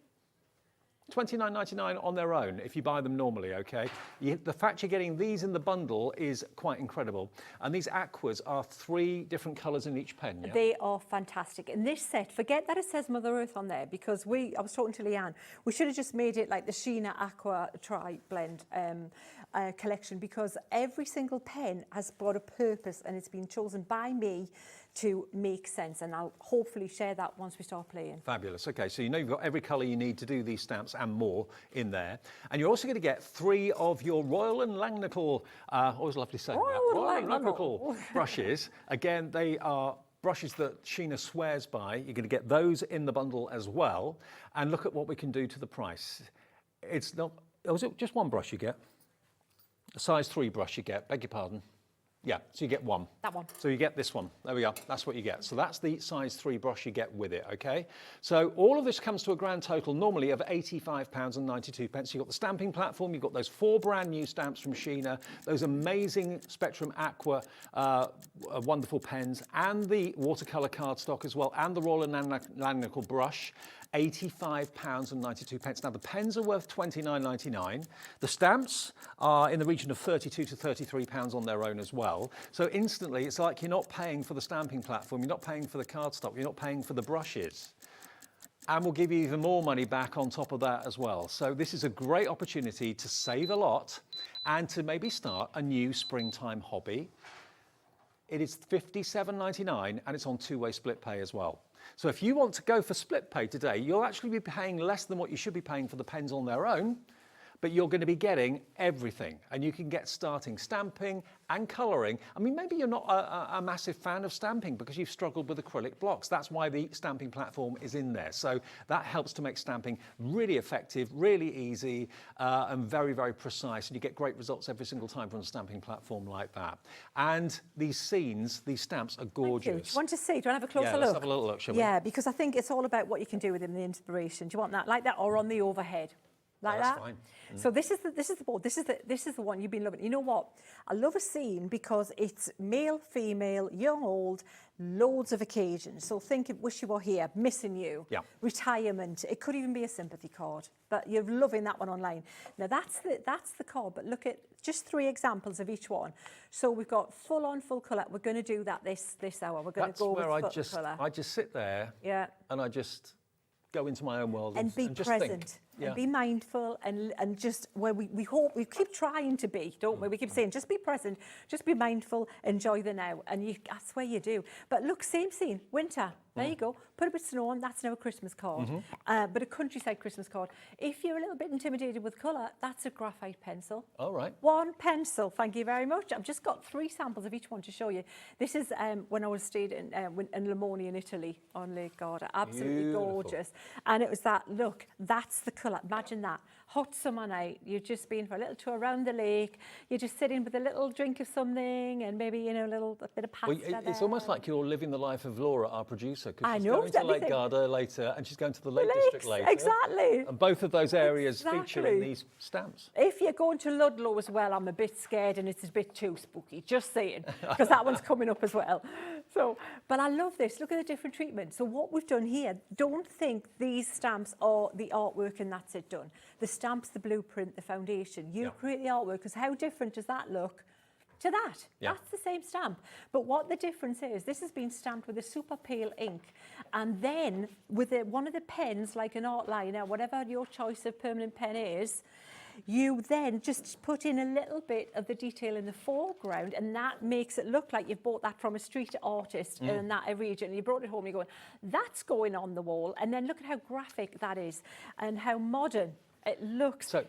$29.99 on their own if you buy them normally, okay? The fact you're getting these in the bundle is quite incredible. And these aquas are 3 different colours in each pen, yeah?
They are fantastic. And this set, forget that it says Mother Earth on there, because I was talking to Leanne, we should have just made it like the Sheena Aqua Tri-Blend collection, because every single pen has got a purpose and it's been chosen by me to make sense, and I'll hopefully share that once we start playing.
Fabulous. Okay, so you know you've got every colour you need to do these stamps and more in there. And you're also going to get 3 of your Royal and Langnickel, always lovely saying that, Royal and Langnickel brushes. Again, they are brushes that Sheena swears by. You're going to get those in the bundle as well. And look at what we can do to the price. It's not, was it just one brush you get? A size 3 brush you get, beg your pardon. Yeah, so you get 1.
That one.
So you get this one. There we go. That's what you get. So that's the size 3 brush you get with it, okay? So all of this comes to a grand total normally of £85.92. You've got the stamping platform, you've got those 4 brand new stamps from Sheena, those amazing Spectrum Aqua wonderful pens, and the watercolour cardstock as well, and the Royal and Langnickel brush. £85.92. Now, the pens are worth £29.99. The stamps are in the region of £32 to £33 on their own as well. So instantly, it's like you're not paying for the stamping platform, you're not paying for the cardstock, you're not paying for the brushes. And we'll give you even more money back on top of that as well. So this is a great opportunity to save a lot and to maybe start a new springtime hobby. It is £57.99 and it's on 2-way split pay as well. So if you want to go for split pay today, you'll actually be paying less than what you should be paying for the pens on their own. but you're going to be getting everything. And you can get starting stamping and colouring. I mean, maybe you're not a massive fan of stamping because you've struggled with acrylic blocks. That's why the stamping platform is in there. So that helps to make stamping really effective, really easy, and very, very precise. And you get great results every single time from a stamping platform like that. And these scenes, these stamps are gorgeous.
Do you want to see? Do you want to have a closer look?
Let's have a little look, shall we?
Yeah, because I think it's all about what you can do with them, the inspiration. Do you want that like that or on the overhead? Like
that's
that?
Fine.
So this is the board. This is the one you've been loving. You know what? I love a scene because it's male, female, young, old, loads of occasions. So think of wish you were here, missing you, retirement. It could even be a sympathy card, but you're loving that one online. Now that's the card, but look at just 3 examples of each one. So we've got full on, full colour. We're going to do that this hour. We're going to go with full colour.
I just sit there and I just go into my own world
and be
just
present.
think.
And be mindful and just where we hope, we keep trying to be, don't we? We keep saying, just be present, just be mindful, enjoy the now. And that's where you do. But look, same scene, winter. There you go. Put a bit of snow on, that's now a Christmas card. But a countryside Christmas card. If you're a little bit intimidated with colour, that's a graphite pencil.
All right.
1 pencil, thank you very much. I've just got 3 samples of each one to show you. This is when I was stayed in Limoni in Italy on Lake Garda. Absolutely gorgeous. And it was that, look, that's the colour. Imagine that. Hot summer night, you've just been for a little tour around the lake, you're just sitting with a little drink of something and maybe, a bit of pasta
it's almost like you're living the life of Laura, our producer, because she's
know,
going to Lake Garda later and she's going to the Lake District later.
Exactly.
And both of those areas feature in these stamps.
If you're going to Ludlow as well, I'm a bit scared and it's a bit too spooky, just saying, because that one's coming up as well. So, but I love this. Look at the different treatment. So what we've done here, don't think these stamps are the artwork and that's it done. The stamps, the blueprint, the foundation. You create the artwork, because how different does that look to that? That's the same stamp. But what the difference is, this has been stamped with a super pale ink, and then with one of the pens, like an art liner, whatever your choice of permanent pen is, you then just put in a little bit of the detail in the foreground, and that makes it look like you've bought that from a street artist in that region. And you brought it home, you're going, that's going on the wall. And then look at how graphic that is and how modern it looks.
So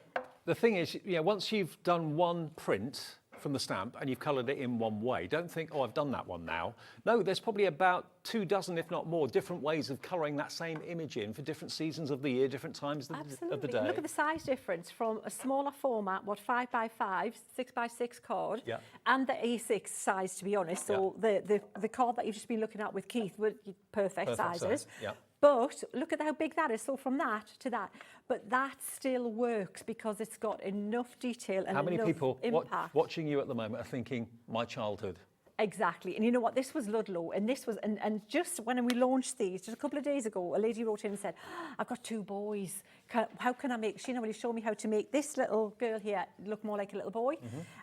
the thing is, once you've done one print from the stamp and you've coloured it in one way, don't think, oh, I've done that one now. No, there's probably about 2 dozen, if not more, different ways of colouring that same image in for different seasons of the year, different times of the day.
Look at the size difference from a smaller format, 5x5, 6x6 card, and the A6 size, to be honest. So the card that you've just been looking at with Keith were perfect sizes. But look at how big that is. So from that to that. But that still works because it's got enough detail and
how many
enough
people
impact.
watching you at the moment are thinking, my childhood?
Exactly. And you know what? This was Ludlow. And this was, and just when we launched these, just a couple of days ago, a lady wrote in and said, I've got 2 boys. How can I make, Sheena, will you show me how to make this little girl here look more like a little boy?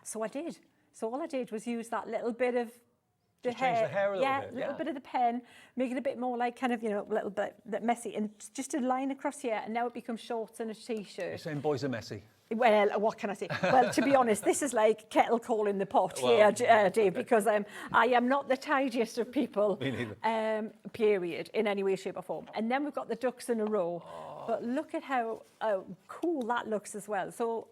So I did. So all I did was use that little bit of
change the hair a little bit,
bit of the pen, make it a bit more like kind of, a little bit messy, and just a line across here, and now it becomes shorts and a t-shirt.
You're saying boys are messy?
Well, what can I say? Well, to be honest, this is like kettle calling the pot here, Dave, because I am not the tidiest of people,
Me neither.
Period, in any way, shape or form. And then we've got the ducks in a row. But look at how cool that looks as well. So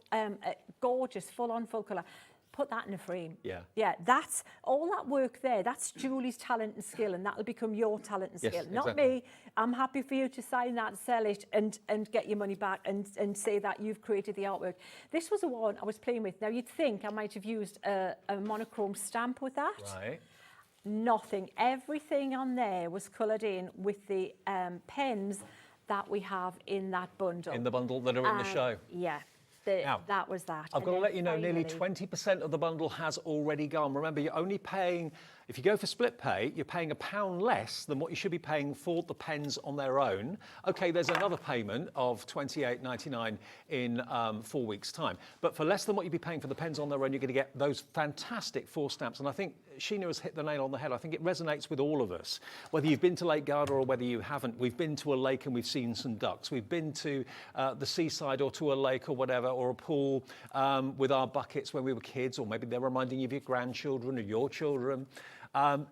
gorgeous, full on, full colour. Put that in a frame. Yeah, that's all that work there. That's Julie's talent and skill, and that'll become your talent and skill. Not me. I'm happy for you to sign that, sell it, and get your money back and say that you've created the artwork. This was the one I was playing with. Now, you'd think I might have used a monochrome stamp with that.
Right.
Nothing. Everything on there was coloured in with the pens that we have in that bundle.
In the bundle that are in the show.
Yeah.
Now,
that was that.
I've got to let you know, nearly 20% of the bundle has already gone. Remember, you're only paying, if you go for split pay, you're paying £1 less than what you should be paying for the pens on their own. OK, there's another payment of £28.99 in 4 weeks' time. But for less than what you'd be paying for the pens on their own, you're going to get those fantastic 4 stamps. And I think Sheena has hit the nail on the head. I think it resonates with all of us. Whether you've been to Lake Garda or whether you haven't, we've been to a lake and we've seen some ducks. We've been to the seaside or to a lake or whatever, or a pool with our buckets when we were kids, or maybe they're reminding you of your grandchildren or your children.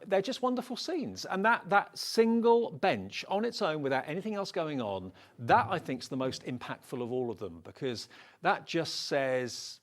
They're just wonderful scenes. And that single bench on its own without anything else going on, that I think is the most impactful of all of them, because that just says,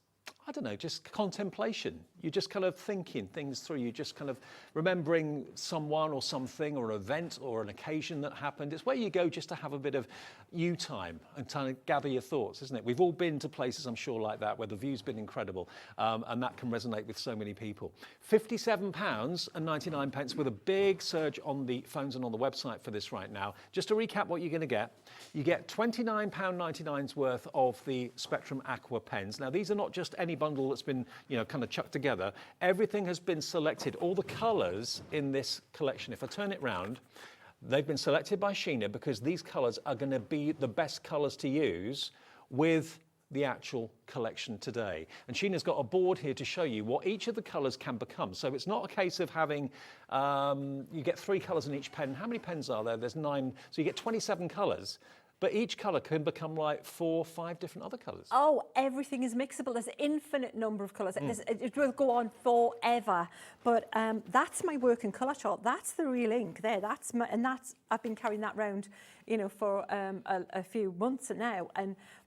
I don't know, just contemplation. You're just kind of thinking things through. You're just kind of remembering someone or something or an event or an occasion that happened. It's where you go just to have a bit of you time and kind of gather your thoughts, isn't it? We've all been to places, I'm sure, like that, where the view's been incredible, and that can resonate with so many people. £57.99 with a big surge on the phones and on the website for this right now. Just to recap what you're going to get, you get £29.99's worth of the Spectrum Aqua pens. Now, these are not just any bundle that's been, kind of chucked together. Everything has been selected. All the colours in this collection, if I turn it round, they've been selected by Sheena because these colours are going to be the best colours to use with the actual collection today. And Sheena's got a board here to show you what each of the colours can become. So it's not a case of having, you get 3 colours in each pen. How many pens are there? There's 9, so you get 27 colours. But each colour can become like 4 or 5 different other colours.
Oh, everything is mixable. There's an infinite number of colours. It will go on forever. But that's my working colour chart. That's the real ink there. I've been carrying that round, for a few months now.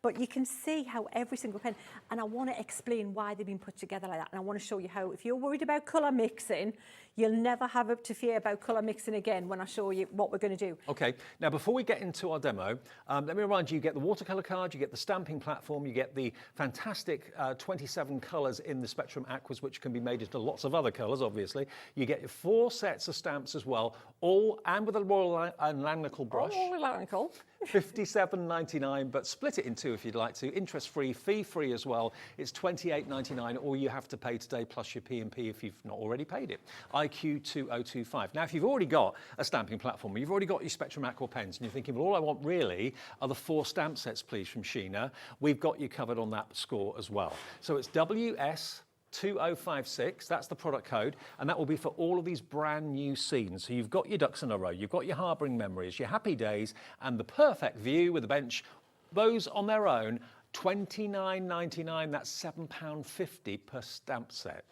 But you can see how every single pen, and I want to explain why they've been put together like that. And I want to show you how, if you're worried about colour mixing, you'll never have to fear about colour mixing again when I show you what we're going to do.
Okay, now before we get into our demo, let me remind you get the watercolour card, you get the stamping platform, you get the fantastic 27 colours in the Spectrum Aquas, which can be made into lots of other colours, obviously. You get 4 sets of stamps as well, all and with a Royal and Langnickel brush.
Oh, Langnickel.
£57.99, but split it in 2 if you'd like to. Interest-free, fee-free as well. It's £28.99, all you have to pay today plus your P&P if you've not already paid it. IQ 2025. Now, if you've already got a stamping platform, you've already got your Spectrum Aqua pens, and you're thinking, well, all I want really are the 4 stamp sets, please, from Sheena, we've got you covered on that score as well. So it's WS 2056, that's the product code, and that will be for all of these brand new scenes. So you've got your ducks in a row, you've got your harbouring memories, your happy days, and the perfect view with a bench. Those on their own, £29.99, that's £7.50 per stamp set.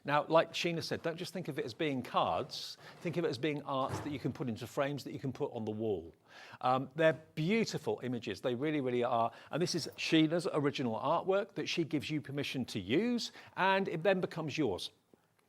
Now, like Sheena said, don't just think of it as being cards, think of it as being art that you can put into frames that you can put on the wall. They're beautiful images, they really, really are. And this is Sheena's original artwork that she gives you permission to use, and it then becomes yours.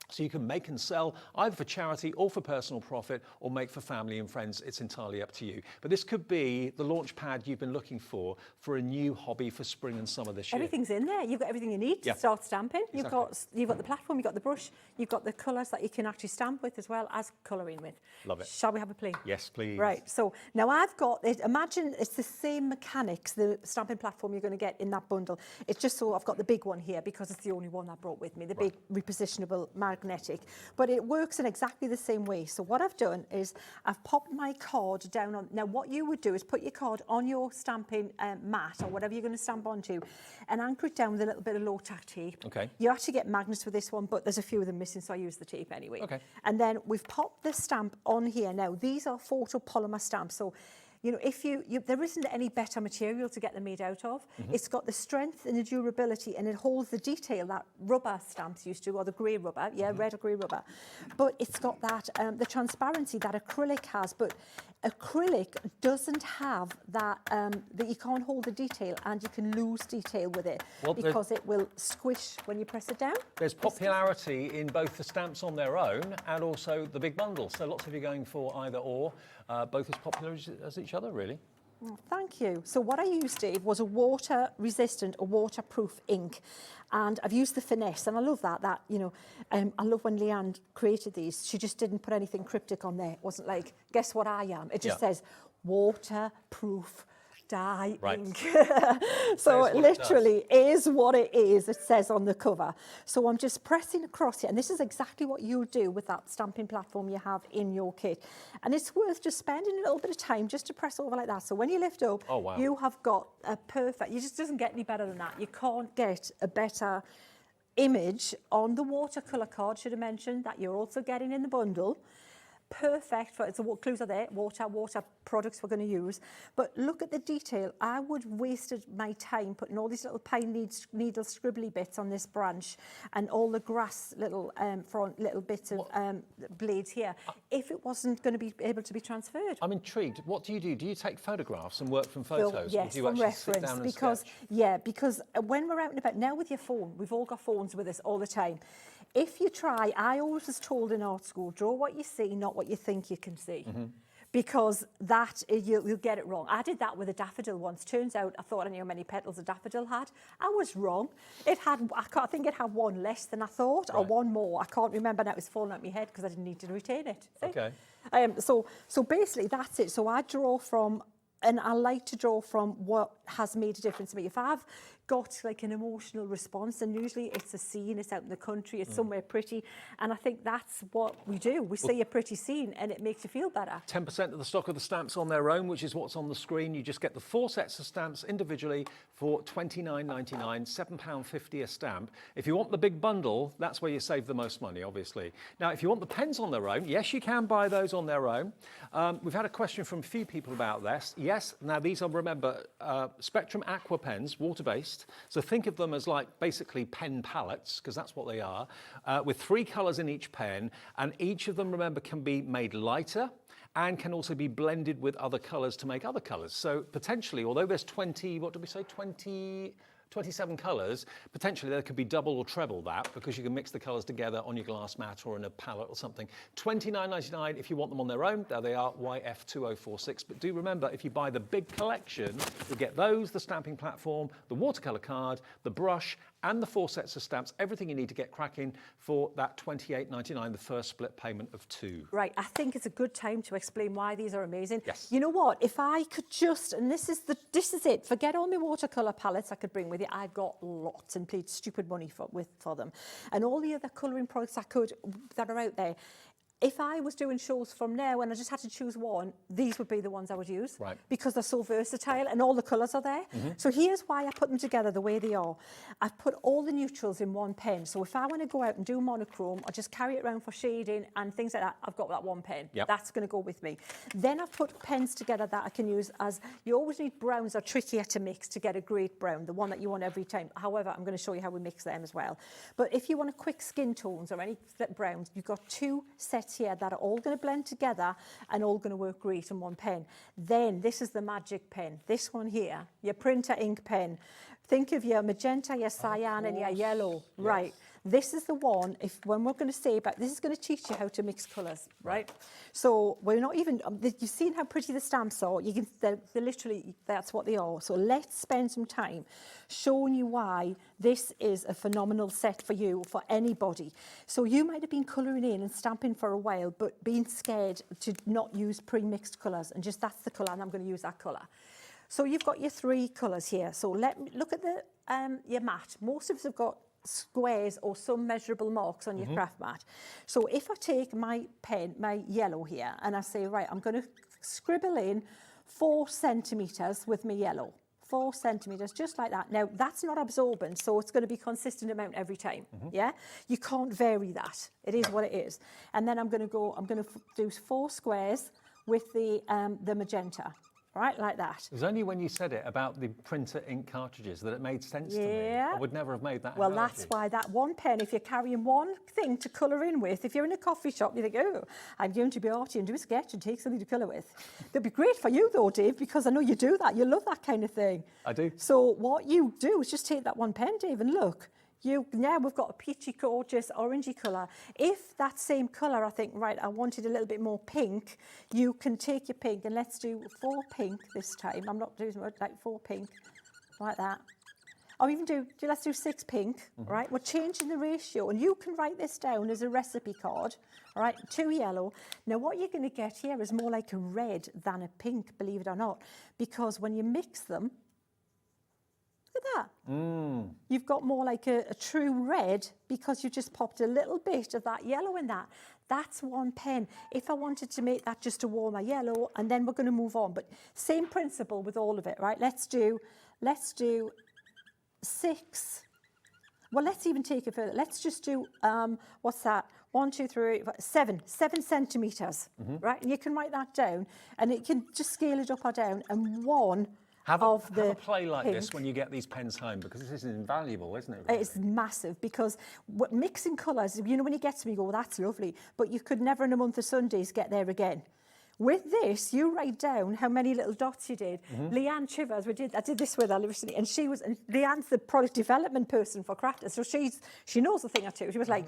So you can make and sell either for charity or for personal profit, or make for family and friends. It's entirely up to you. But this could be the launch pad you've been looking for a new hobby for spring and summer this year.
Everything's in there. You've got everything you need to start stamping.
Exactly.
You've got the platform, you've got the brush, you've got the colours that you can actually stamp with as well as colouring with.
Love it.
Shall we have a play?
Yes, please.
Right, so now I've got it. Imagine it's the same mechanics, the stamping platform you're going to get in that bundle. It's just so I've got the big one here because it's the only one I brought with me, the big repositionable magnetic. But it works in exactly the same way. So what I've done is I've popped my card down on, now what you would do is put your card on your stamping mat or whatever you're going to stamp onto and anchor it down with a little bit of low tack tape.
Okay.
You actually get magnets with this one, but there's a few of them missing, so I use the tape anyway.
Okay.
And then we've popped the stamp on here. Now these are photopolymer stamps, so if there isn't any better material to get them made out of. It's got the strength and the durability, and it holds the detail that rubber stamps used to, or the grey rubber, red or grey rubber. But it's got that the transparency that acrylic has. But acrylic doesn't have that that you can't hold the detail, and you can lose detail with it because it will squish when you press it down.
There's popularity in both the stamps on their own and also the big bundle. So lots of you going for either or, both as popular as each other, really.
Oh, thank you. So what I used, Dave, was a water-resistant, a waterproof ink. And I've used the finesse, and I love that. I love when Leanne created these. She just didn't put anything cryptic on there. It wasn't like, guess what I am? It just says waterproof dye ink. So it literally is what it is. It says on the cover. So I'm just pressing across here, and this is exactly what you do with that stamping platform you have in your kit. And it's worth just spending a little bit of time just to press over like that. So when you lift up, you have got a perfect, it just doesn't get any better than that. You can't get a better image on the watercolour card, should have mentioned, that you're also getting in the bundle. perfect for, the clues are there, water products we're going to use. But look at the detail. I would wasted my time putting all these little pine needle scribbly bits on this branch and all the grass little front little bits of blades here if it wasn't going to be able to be transferred.
I'm intrigued. What do? Do you take photographs and work from photos?
Yes,
or do you
from
actually
reference,
sit down and
because
sketch?
because when we're out and about now with your phone, we've all got phones with us all the time. If you try, I always was told in art school, draw what you see, not what you think you can see. Because that, you'll get it wrong. I did that with a daffodil once. Turns out I thought I knew how many petals a daffodil had. I was wrong. It had, I think it had one less than I thought, or one more. I can't remember now. It was falling out my head because I didn't need to retain it. See?
Okay.
So basically that's it. So I draw from, and I like to draw from what has made a difference to me. If I've got like an emotional response, and usually it's a scene, it's out in the country, it's somewhere pretty, and I think that's what we do. We see a pretty scene and it makes you feel better.
10% of the stock of the stamps on their own, which is what's on the screen. You just get the 4 sets of stamps individually for £29.99, £7.50 a stamp. If you want the big bundle, that's where you save the most money, obviously. Now, if you want the pens on their own, yes, you can buy those on their own. We've had a question from a few people about this. Yes, now these are, remember, Spectrum Aqua pens, water-based. So think of them as like basically pen palettes, because that's what they are, with 3 colours in each pen, and each of them, remember, can be made lighter and can also be blended with other colours to make other colours. So potentially, although there's 27 colours, potentially there could be double or treble that, because you can mix the colours together on your glass mat or in a palette or something. £29.99 if you want them on their own. There they are, YF2046. But do remember, if you buy the big collection, you'll get those, the stamping platform, the watercolour card, the brush, and the 4 sets of stamps, everything you need to get cracking for that £28.99, the first split payment of 2.
Right, I think it's a good time to explain why these are amazing.
Yes.
You know what, if I could just, and this is it, forget all my watercolour palettes I could bring with you. I've got lots and paid stupid money for them. And all the other colouring products that are out there. If I was doing shows from now and I just had to choose one, these would be the ones I would use.
Right.
Because they're so versatile and all the colours are there. So here's why I put them together the way they are. I've put all the neutrals in one pen. So if I want to go out and do monochrome or just carry it around for shading and things like that, I've got that one pen.
Yep.
That's going to go with me. Then I've put pens together that I can use as, you always need browns are trickier to mix to get a great brown, the one that you want every time. However, I'm going to show you how we mix them as well. But if you want a quick skin tones or any browns, you've got 2 sets here that are all going to blend together and all going to work great in one pen. Then this is the magic pen. This one here, your printer ink pen. Think of your magenta, your cyan and your yellow. Yes. Right. This is the one, when we're going to say about, this is going to teach you how to mix colours, right? So we're not even, you've seen how pretty the stamps are. You can, they're literally, that's what they are. So let's spend some time showing you why this is a phenomenal set for you, for anybody. So you might have been colouring in and stamping for a while, but being scared to not use pre-mixed colours, and just that's the colour, and I'm going to use that colour. So you've got your 3 colours here. So look at the your mat. Most of us have got squares or some measurable marks on your craft mat. So if I take my pen, my yellow here, and I say, right, I'm going to scribble in 4 centimetres with my yellow. 4 centimetres, just like that. Now, that's not absorbent, so it's going to be consistent amount every time, yeah? You can't vary that. It is what it is. And then I'm going to do 4 squares with the magenta. Right, like that.
It was only when you said it about the printer ink cartridges that it made sense to me. I would never have made that analogy.
That's why that one pen, if you're carrying one thing to colour in with, if you're in a coffee shop, you think, oh, I'm going to be arty and do a sketch and take something to colour with. That'd be great for you though, Dave, because I know you do that. You love that kind of thing.
I do.
So what you do is just take that one pen, Dave, and look. Now we've got a peachy, gorgeous, orangey colour. If that same colour, I think, right, I wanted a little bit more pink, you can take your pink, and let's do 4 pink this time. I'm not doing much, like 4 pink, like that. Or even let's do 6 pink, right? We're changing the ratio, and you can write this down as a recipe card, right? 2 yellow. Now what you're going to get here is more like a red than a pink, believe it or not, because when you mix them, look at that. You've got more like a true red because you just popped a little bit of that yellow in that. That's one pen. If I wanted to make that just a warmer yellow, and then we're going to move on. But same principle with all of it, right? Let's do 6. Well, let's even take it further. Let's just do, what's that? 1, 2, 3, 7 centimetres, right? And you can write that down, and it can just scale it up or down. And one
Have
of
a
the
play like this
pink,
when you get these pens home, because this is invaluable, isn't it?
it's massive, because mixing colours, you know, when you get to me, you go, that's lovely, but you could never in a month of Sundays get there again. With this, you write down how many little dots you did. Leanne Chivers, I did this with her recently, and Leanne's the product development person for Crafters, so she knows a thing or two. She was like,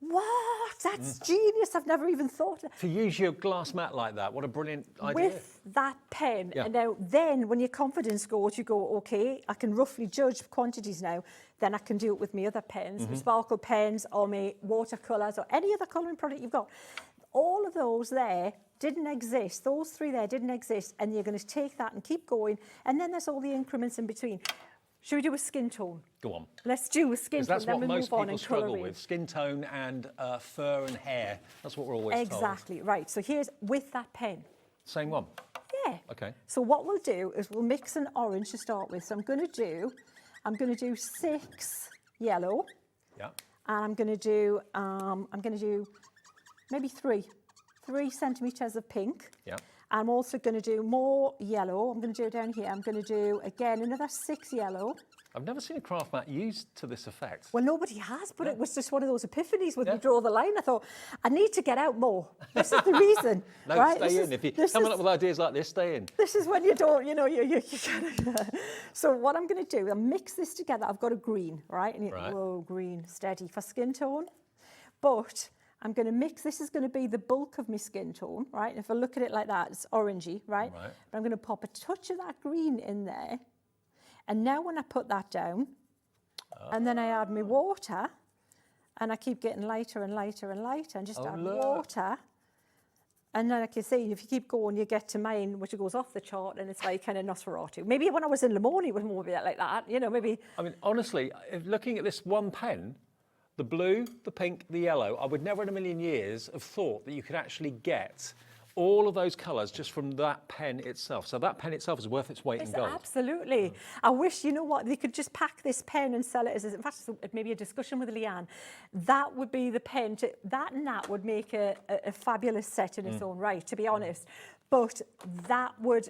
what? That's genius. I've never even thought of
To use your glass mat like that, what a brilliant idea.
with that pen.
Yeah.
And now then when your confidence goes, you go, okay, I can roughly judge quantities now, then I can do it with my other pens, my sparkle pens or my watercolours or any other colouring product you've got. All of those there didn't exist. Those 3 there didn't exist, and you're going to take that and keep going, and then there's all the increments in between. Should we do a skin tone?
Go on.
Let's do a skin tone,
That's
then
what
we'll
most
move on
people
and
struggle
colouring.
with, skin tone and fur and hair. That's what we're always told.
Exactly, right. So here's with that pen.
Same one.
Yeah.
Okay.
So what we'll do is we'll mix an orange to start with. So I'm going to do 6 yellow,
Yeah.
and I'm going to do maybe 3 centimetres of pink.
Yeah.
I'm also going to do more yellow. I'm going to do it down here. I'm going to do, again, another 6 yellow.
I've never seen a craft mat used to this effect.
Well, nobody has, but it was just one of those epiphanies when
Yeah.
we draw the line. I thought, I need to get out more. This is the reason.
No,
right?
stay in. If you're coming up with ideas like this, stay in.
This is when you don't, you know, you kind of... So what I'm going to do, I'll mix this together. I've got a green, right? And
Right.
whoa, green, steady for skin tone. But I'm going to mix, this is going to be the bulk of my skin tone, right? And if I look at it like that, it's orangey, right?
Right.
But I'm going to pop a touch of that green in there. And now when I put that down, and then I add my water, and I keep getting lighter and lighter and lighter, and just add
look.
water. And then, like you say, if you keep going, you get to mine, which goes off the chart, and it's like kind of Nosferatu. Maybe when I was in Limoni, it was more like that, you know, maybe...
I mean, honestly, looking at this one pen, the blue, the pink, the yellow, I would never in a million years have thought that you could actually get all of those colours just from that pen itself. So that pen itself is worth its weight in gold.
Absolutely. I wish, you know what, they could just pack this pen and sell it as, in fact, maybe a discussion with Leanne. That would be the pen, that and that would make a fabulous set in its own right, to be honest. But that would,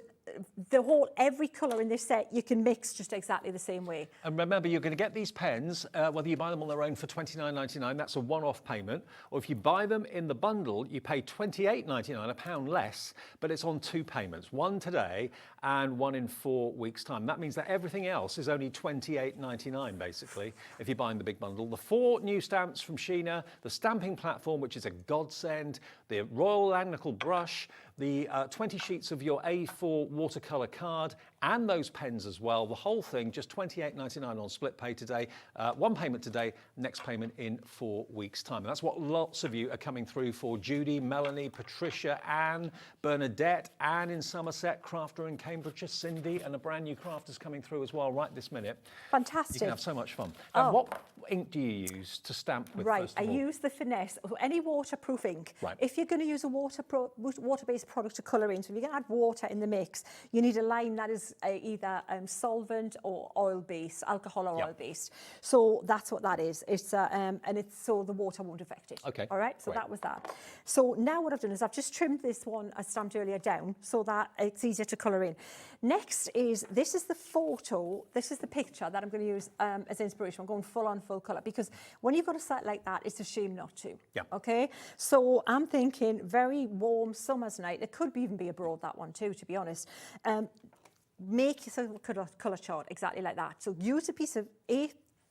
every colour in this set, you can mix just exactly the same way.
And remember, you're going to get these pens, whether you buy them on their own for $29.99, that's a one-off payment, or if you buy them in the bundle, you pay $28.99, £1 less, but it's on 2 payments, one today and one in 4 weeks' time. That means that everything else is only $28.99, basically, if you're buying the big bundle. The 4 new stamps from Sheena, the stamping platform, which is a godsend, the Royal Langnickel brush, the 20 sheets of your A4 watercolour card, and those pens as well. The whole thing, just $28.99 on split pay today. One payment today, next payment in 4 weeks' time. And that's what lots of you are coming through for. Judy, Melanie, Patricia, Anne, Bernadette, Anne in Somerset, Crafter in Cambridgeshire, Cindy, and a brand new Crafters coming through as well right this minute.
Fantastic.
You can have so much fun. And what ink do you use to stamp with?
Right,
first of
I
all?
use the Finesse, any waterproof ink.
Right.
If you're going to use a water-based product to colour in, so if you're going to add water in the mix, you need a line that is either solvent or oil-based, alcohol or oil-based. So that's what that is. It's and it's so the water won't affect it.
Okay.
All right. So
Great.
that was that. So now what I've done is I've just trimmed this one I stamped earlier down so that it's easier to colour in. Next is this is the photo. This is the picture that I'm going to use as inspiration. I'm going full colour because when you've got a set like that, it's a shame not to.
Yeah.
Okay. So I'm thinking very warm summer's night. It could even be abroad, that one too, to be honest. Make yourself a colour chart exactly like that. So use a piece of the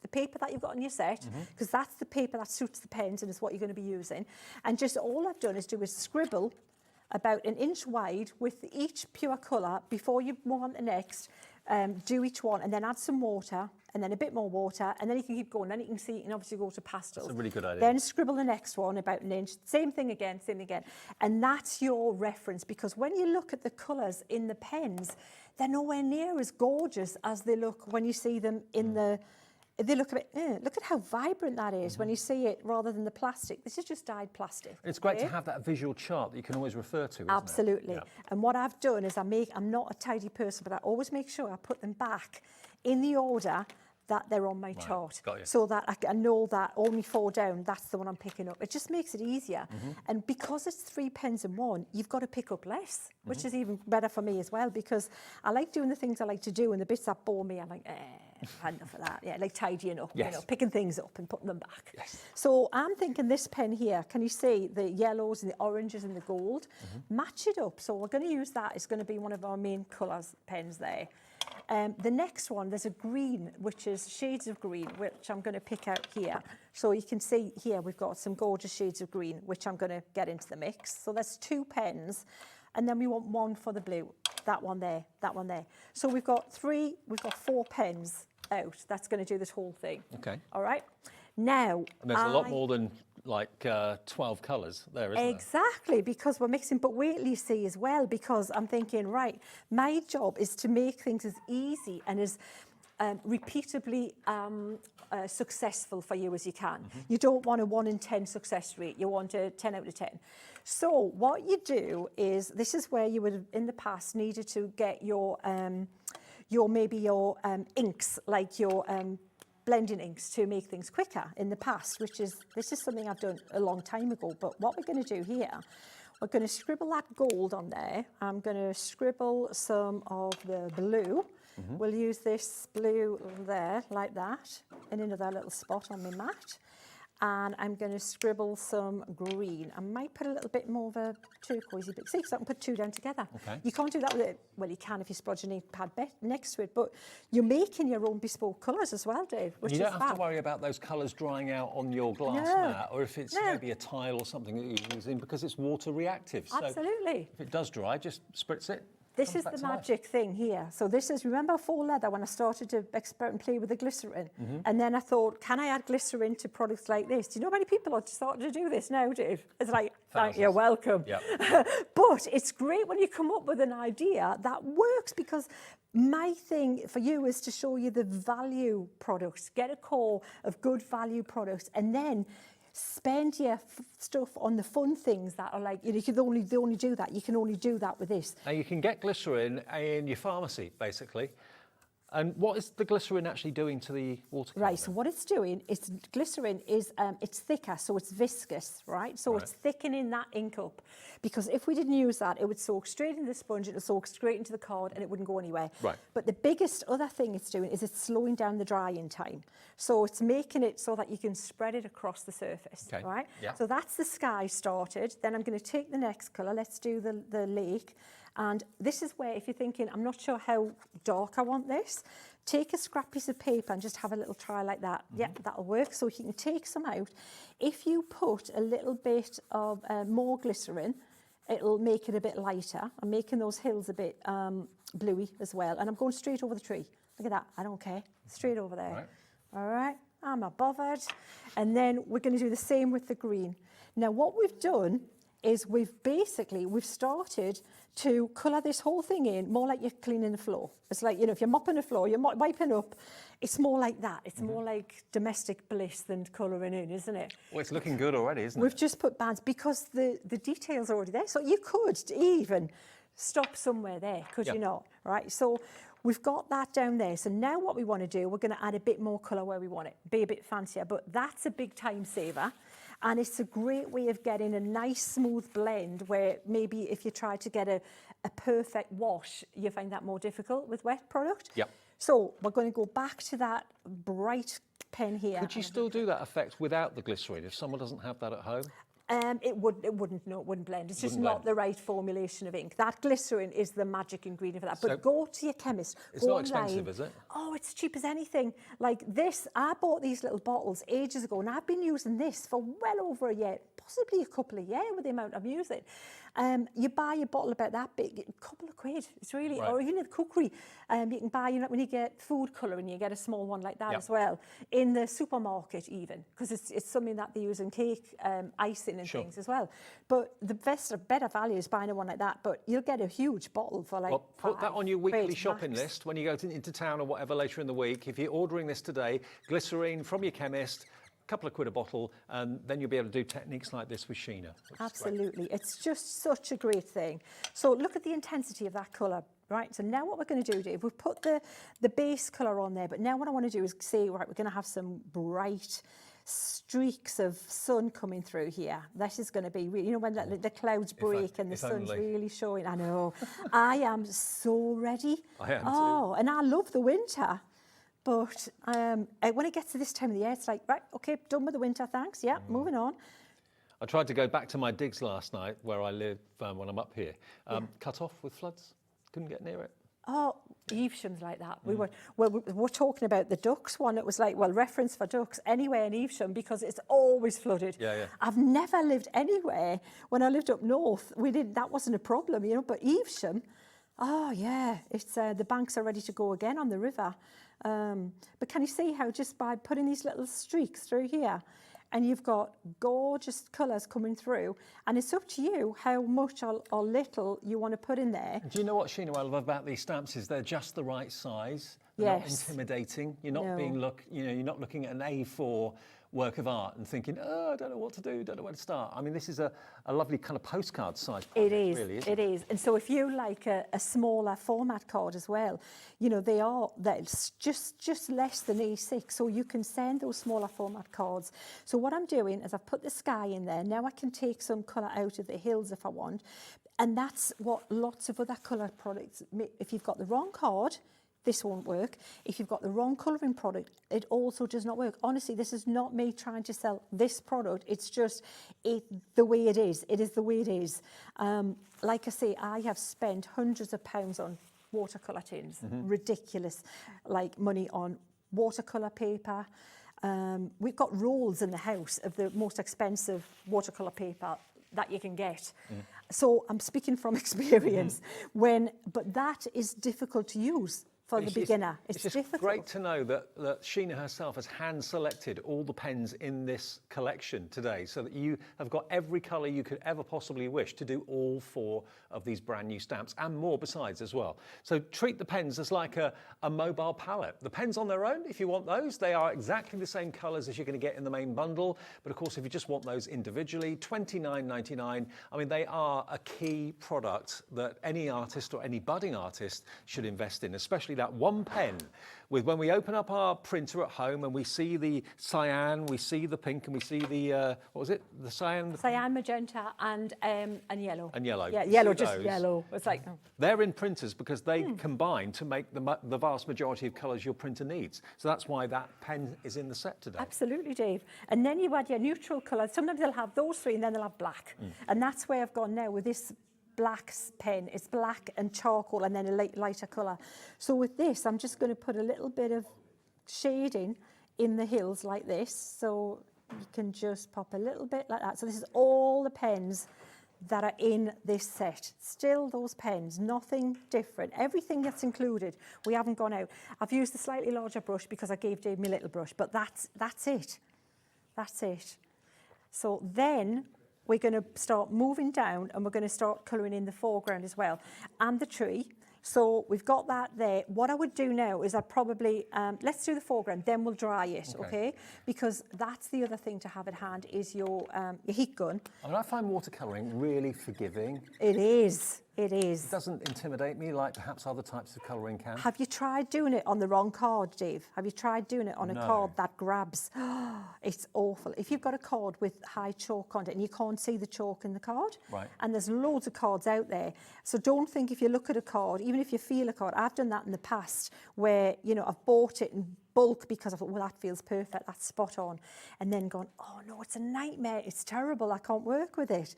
paper that you've got on your set, because that's the paper that suits the pens and is what you're going to be using. And just all I've done is scribble about 1 inch wide with each pure colour before you move on to the next. Do each one and then add some water and then a bit more water, and then you can keep going. Then you can see, you can obviously go to pastels.
That's a really good idea.
Then scribble the next one about 1 inch. Same thing again. And that's your reference, because when you look at the colours in the pens, they're nowhere near as gorgeous as they look when you see them in the... They look a bit, look at how vibrant that is when you see it rather than the plastic. This is just dyed plastic.
It's great to have that visual chart that you can always refer to, isn't
Absolutely.
it?
And what I've done is I'm not a tidy person, but I always make sure I put them back in the order that they're on my chart,
got you.
so that I know that only 4 down, that's the one I'm picking up. It just makes it easier. And because it's 3 pens in one, you've got to pick up less, which is even better for me as well, because I like doing the things I like to do, and the bits that bore me, I'm like, I've had enough of that. Yeah, like tidying up, you know, picking things up and putting them back. So I'm thinking this pen here, can you see the yellows and the oranges and the gold? Match it up. So we're going to use that. It's going to be one of our main colours pens there. The next one, there's a green, which is shades of green, which I'm going to pick out here. So you can see here we've got some gorgeous shades of green, which I'm going to get into the mix. So there's 2 pens, and then we want one for the blue. That one there, that one there. So we've got 4 pens out. That's going to do this whole thing.
Okay.
All right. Now,
and there's a lot more than like 12 colours there, isn't
exactly, because we're mixing. But wait till you see as well, because I'm thinking, right, my job is to make things as easy and as repeatably successful for you as you can. You don't want a 1 in 10 success rate. You want a 10 out of 10. So what you do is, this is where you would have in the past needed to get your inks, like your blending inks, to make things quicker in the past, this is something I've done a long time ago. But what we're going to do here, we're going to scribble that gold on there. I'm going to scribble some of the blue. We'll use this blue there, like that, in another little spot on my mat. And I'm going to scribble some green. I might put a little bit more of a turquoisey bit. See, so I can put 2 down together.
Okay.
You can't do that with it. Well, you can if you splodge an ink pad next to it, but you're making your own bespoke colours as well, Dave, which
you
is
don't have to worry about those colours drying out on your glass mat, or if it's maybe a tile or something that you're using, because it's water reactive.
Absolutely.
So if it does dry, just spritz it.
This is the magic thing here. So this is, remember faux leather, when I started to experiment and play with the glycerin? And then I thought, can I add glycerin to products like this? Do you know how many people are starting to do this now, Dave? It's like, you're welcome.
Yep.
But it's great when you come up with an idea that works, because my thing for you is to show you the value products, get a core of good value products, and then spend your stuff on the fun things that are like, you know, they only do that. You can only do that with this.
Now, you can get glycerin in your pharmacy, basically. And what is the glycerin actually doing to the watercolour?
Right, so what it's doing is glycerin is, it's thicker, so it's viscous, right? So it's thickening that ink up, because if we didn't use that, it would soak straight into the sponge, it would soak straight into the card, and it wouldn't go anywhere.
Right.
But the biggest other thing it's doing is it's slowing down the drying time. So it's making it so that you can spread it across the surface, right?
Yeah.
So that's the sky started. Then I'm going to take the next colour. Let's do the lake. And this is where, if you're thinking, I'm not sure how dark I want this, take a scrap piece of paper and just have a little try like that. Yeah, that'll work. So you can take some out. If you put a little bit of more glycerin, it'll make it a bit lighter. I'm making those hills a bit bluey as well. And I'm going straight over the tree. Look at that. I don't care. Straight over there.
Right.
All right. I'm not bothered. And then we're going to do the same with the green. Now, what we've done is we've started to colour this whole thing in more like you're cleaning the floor. It's like, you know, if you're mopping the floor, you're wiping up, it's more like that. It's more like domestic bliss than colouring in, isn't it?
Well, it's looking good already, isn't it?
We've just put bands, because the details are already there. So you could even stop somewhere there, could you not? Right, so we've got that down there. So now what we want to do, we're going to add a bit more colour where we want it, be a bit fancier, but that's a big time saver. And it's a great way of getting a nice smooth blend, where maybe if you try to get a perfect wash, you find that more difficult with wet product.
Yep.
So we're going to go back to that bright pen here.
Could you still do that effect without the glycerin if someone doesn't have that at home?
It wouldn't blend. It's just not the right formulation of ink. That glycerin is the magic ingredient for that. But go to your chemist.
It's not expensive, is it?
Oh, it's cheap as anything. Like this, I bought these little bottles ages ago, and I've been using this for well over a year, possibly a couple of years with the amount I'm using. You buy a bottle about that big, a couple of quid. It's really, or even in the cookery, you can buy, you know, when you get food colouring, you get a small one like that as well. In the supermarket even, because it's something that they use in cake, icing and things as well. But the better value is buying a one like that, but you'll get a huge bottle for like
put that on your weekly shopping
max.
list when you go into town or whatever later in the week. If you're ordering this today, glycerine from your chemist, couple of quid a bottle, and then you'll be able to do techniques like this with Sheena.
Absolutely. It's just such a great thing. So look at the intensity of that colour, right? So now what we're going to do, Dave, we've put the base colour on there, but now what I want to do is say, right, we're going to have some bright streaks of sun coming through here. This is going to be, you know, when the clouds break and the sun's really showing. I know. I am so ready.
I am too.
Oh, and I love the winter. But when it gets to this time of the year, it's like, right, okay, done with the winter, thanks. Yeah, moving on.
I tried to go back to my digs last night where I live when I'm up here. Cut off with floods. Couldn't get near it.
Oh, Evesham's like that. We were talking about the ducks one. It was like, well, reference for ducks anywhere in Evesham because it's always flooded.
Yeah.
I've never lived anywhere. When I lived up north, that wasn't a problem, you know. But Evesham, oh yeah, it's the banks are ready to go again on the river. But can you see how just by putting these little streaks through here, and you've got gorgeous colours coming through, and it's up to you how much or little you want to put in there.
Do you know what, Sheena, what I love about these stamps is they're just the right size. They're not intimidating. You're not you're not looking at an A4 work of art and thinking, oh, I don't know what to do, don't know where to start. I mean, this is a lovely kind of postcard size project, really, isn't it?
It is. And so if you like a smaller format card as well, you know, they're just less than A6, so you can send those smaller format cards. So what I'm doing is I've put the sky in there. Now I can take some colour out of the hills if I want. And that's what lots of other colour products, if you've got the wrong card, this won't work. If you've got the wrong colouring product, it also does not work. Honestly, this is not me trying to sell this product. It's just the way it is. It is the way it is. Like I say, I have spent hundreds of pounds on watercolour tins. Ridiculous, like money on watercolour paper. We've got rolls in the house of the most expensive watercolour paper that you can get. So I'm speaking from experience. But that is difficult to use. For the beginner, it's
just
difficult.
Great to know that Sheena herself has hand-selected all the pens in this collection today so that you have got every colour you could ever possibly wish to do all 4 of these brand new stamps and more besides as well. So treat the pens as like a mobile palette. The pens on their own, if you want those, they are exactly the same colours as you're going to get in the main bundle. But of course, if you just want those individually, $29.99. I mean, they are a key product that any artist or any budding artist should invest in, especially that one pen with when we open up our printer at home and we see the cyan, we see the pink, and we see the what was it? The cyan,
cyan, magenta, and yellow.
And yellow.
Yeah, yellow, just yellow. It's like
they're in printers because they combine to make the vast majority of colours your printer needs. So that's why that pen is in the set today.
Absolutely, Dave. And then you add your neutral colours. Sometimes they'll have those 3, and then they'll have black. And that's where I've gone now with this black pen. It's black and charcoal and then a lighter colour. So with this, I'm just going to put a little bit of shading in the hills like this. So you can just pop a little bit like that. So this is all the pens that are in this set. Still those pens, nothing different. Everything that's included, we haven't gone out. I've used the slightly larger brush because I gave Dave my little brush, but that's it. That's it. So then we're going to start moving down and we're going to start colouring in the foreground as well and the tree. So we've got that there. What I would do now is I'd probably, let's do the foreground, then we'll dry it, okay? Because that's the other thing to have at hand is your heat gun.
I mean, I find watercolouring really forgiving.
It is. It is.
It doesn't intimidate me like perhaps other types of colouring can.
Have you tried doing it on the wrong card, Dave? Have you tried doing it on a card that grabs? It's awful. If you've got a card with high chalk content and you can't see the chalk in the card, and there's loads of cards out there, so don't think if you look at a card, even if you feel a card, I've done that in the past where, you know, I've bought it in bulk because I thought, well, that feels perfect, that's spot on, and then gone, oh no, it's a nightmare, it's terrible, I can't work with it.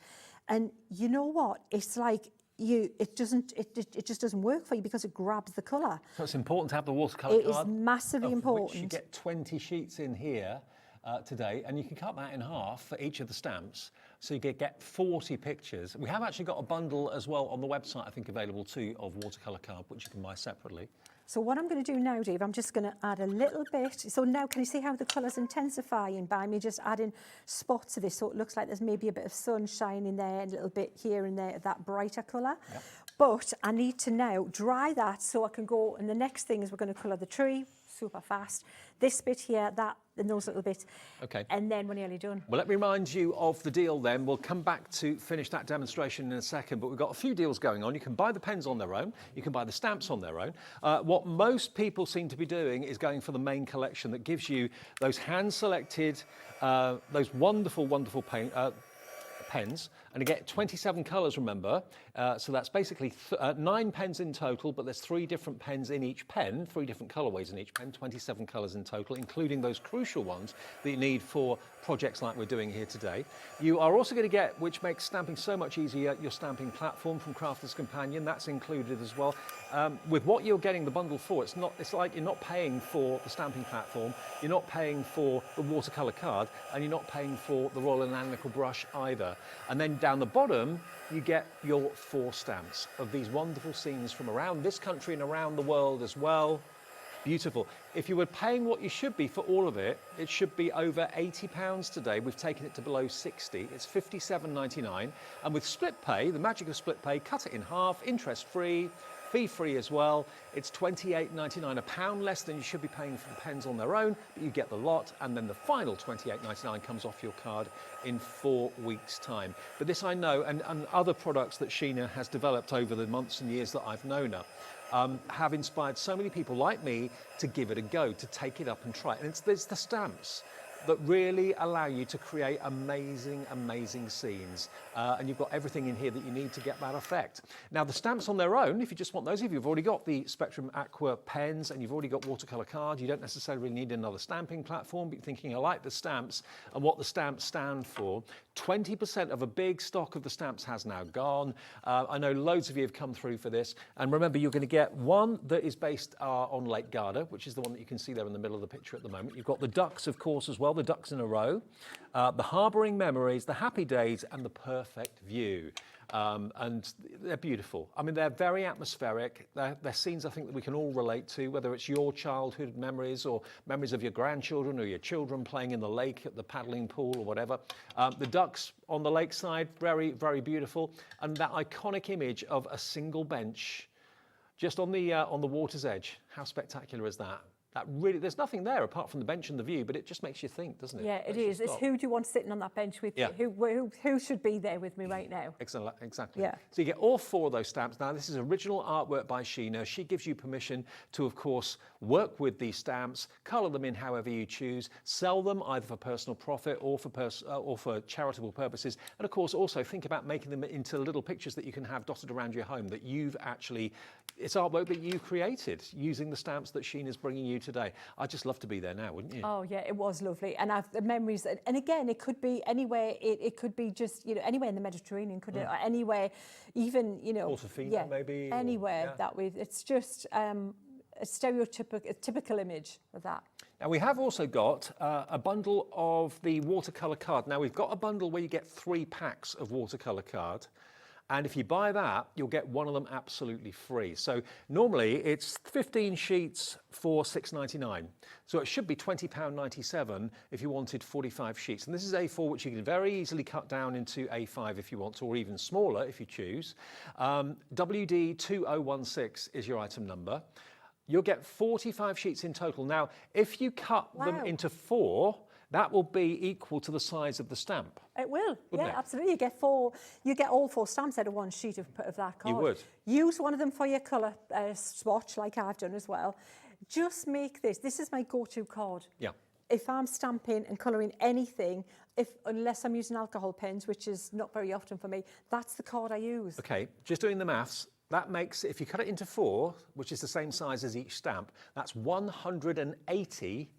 And you know what? It's like, it just doesn't work for you because it grabs the colour.
So it's important to have the watercolour card.
It is massively important.
Which you get 20 sheets in here today, and you can cut that in half for each of the stamps, so you get 40 pictures. We have actually got a bundle as well on the website, I think, available too, of watercolour card, which you can buy separately.
So what I'm going to do now, Dave, I'm just going to add a little bit. So now can you see how the colour's intensifying by me just adding spots of this? So it looks like there's maybe a bit of sun shining there, a little bit here and there, that brighter colour. But I need to now dry that so I can go, and the next thing is we're going to colour the tree. super fast. This bit here, that, and those little bits.
Okay.
And then we're nearly done.
Well, let me remind you of the deal then. We'll come back to finish that demonstration in a second, but we've got a few deals going on. You can buy the pens on their own. You can buy the stamps on their own. What most people seem to be doing is going for the main collection that gives you those hand-selected, those wonderful, wonderful pens, and you get 27 colours, remember, so that's basically 9 pens in total, but there's 3 different pens in each pen, 3 different colourways in each pen, 27 colours in total, including those crucial ones that you need for projects like we're doing here today. You are also going to get, which makes stamping so much easier, your stamping platform from Crafter's Companion. That's included as well. With what you're getting the bundle for, it's like you're not paying for the stamping platform, you're not paying for the watercolour card, and you're not paying for the Royal Enamel brush either. And then down the bottom, you get your 4 stamps of these wonderful scenes from around this country and around the world as well. Beautiful. If you were paying what you should be for all of it, it should be over £80 today. We've taken it to below 60. It's £57.99. And with split pay, the magic of split pay, cut it in half, interest-free, fee-free as well. It's £28.99, £1 less than you should be paying for the pens on their own, but you get the lot, and then the final £28.99 comes off your card in 4 weeks' time. But this I know, and other products that Sheena has developed over the months and years that I've known her, have inspired so many people like me to give it a go, to take it up and try it. And it's the stamps that really allow you to create amazing, amazing scenes. And you've got everything in here that you need to get that effect. Now, the stamps on their own, if you just want those, if you've already got the Spectrum Aqua pens and you've already got watercolour cards, you don't necessarily need another stamping platform, but you're thinking, I like the stamps and what the stamps stand for. 20% of a big stock of the stamps has now gone. I know loads of you have come through for this. And remember, you're going to get one that is based on Lake Garda, which is the one that you can see there in the middle of the picture at the moment. You've got the ducks, of course, as well, the ducks in a row, the harbouring memories, the happy days, and the perfect view. And they're beautiful. I mean, they're very atmospheric. They're scenes I think that we can all relate to, whether it's your childhood memories or memories of your grandchildren or your children playing in the lake at the paddling pool or whatever. The ducks on the lakeside, very, very beautiful. And that iconic image of a single bench just on the water's edge. How spectacular is that? That really, there's nothing there apart from the bench and the view, but it just makes you think, doesn't it?
Yeah, it is. It's who do you want sitting on that bench with
Yeah.
you? Who should be there with me right now?
Exactly.
Yeah.
So you get all 4 of those stamps. Now, this is original artwork by Sheena. She gives you permission to, of course, work with these stamps, colour them in however you choose, sell them either for personal profit or for charitable purposes. And, of course, also think about making them into little pictures that you can have dotted around your home that you've actually, it's artwork that you created using the stamps that Sheena's bringing you today. I'd just love to be there now, wouldn't you?
Oh yeah, it was lovely, and I've the memories. And again, it could be anywhere. It could be just anywhere in the Mediterranean. Could it? Anywhere, even
Portofino maybe.
Anywhere that we. It's just a typical image of that.
Now we have also got a bundle of the watercolour card. Now we've got a bundle where you get 3 packs of watercolour card. And if you buy that, you'll get one of them absolutely free. So normally it's 15 sheets for £6.99. So it should be £20.97 if you wanted 45 sheets. And this is A4, which you can very easily cut down into A5 if you want to, or even smaller if you choose. WD2016 is your item number. You'll get 45 sheets in total. Now, if you cut them into 4, that will be equal to the size of the stamp.
It will,
Wouldn't it?
Absolutely. You get all 4 stamps out of one sheet of that card.
You would.
Use one of them for your colour swatch, like I've done as well. Just make this. This is my go-to card.
Yeah.
If I'm stamping and colouring anything, unless I'm using alcohol pens, which is not very often for me, that's the card I use.
Okay, just doing the maths. That makes, if you cut it into 4, which is the same size as each stamp, that's 180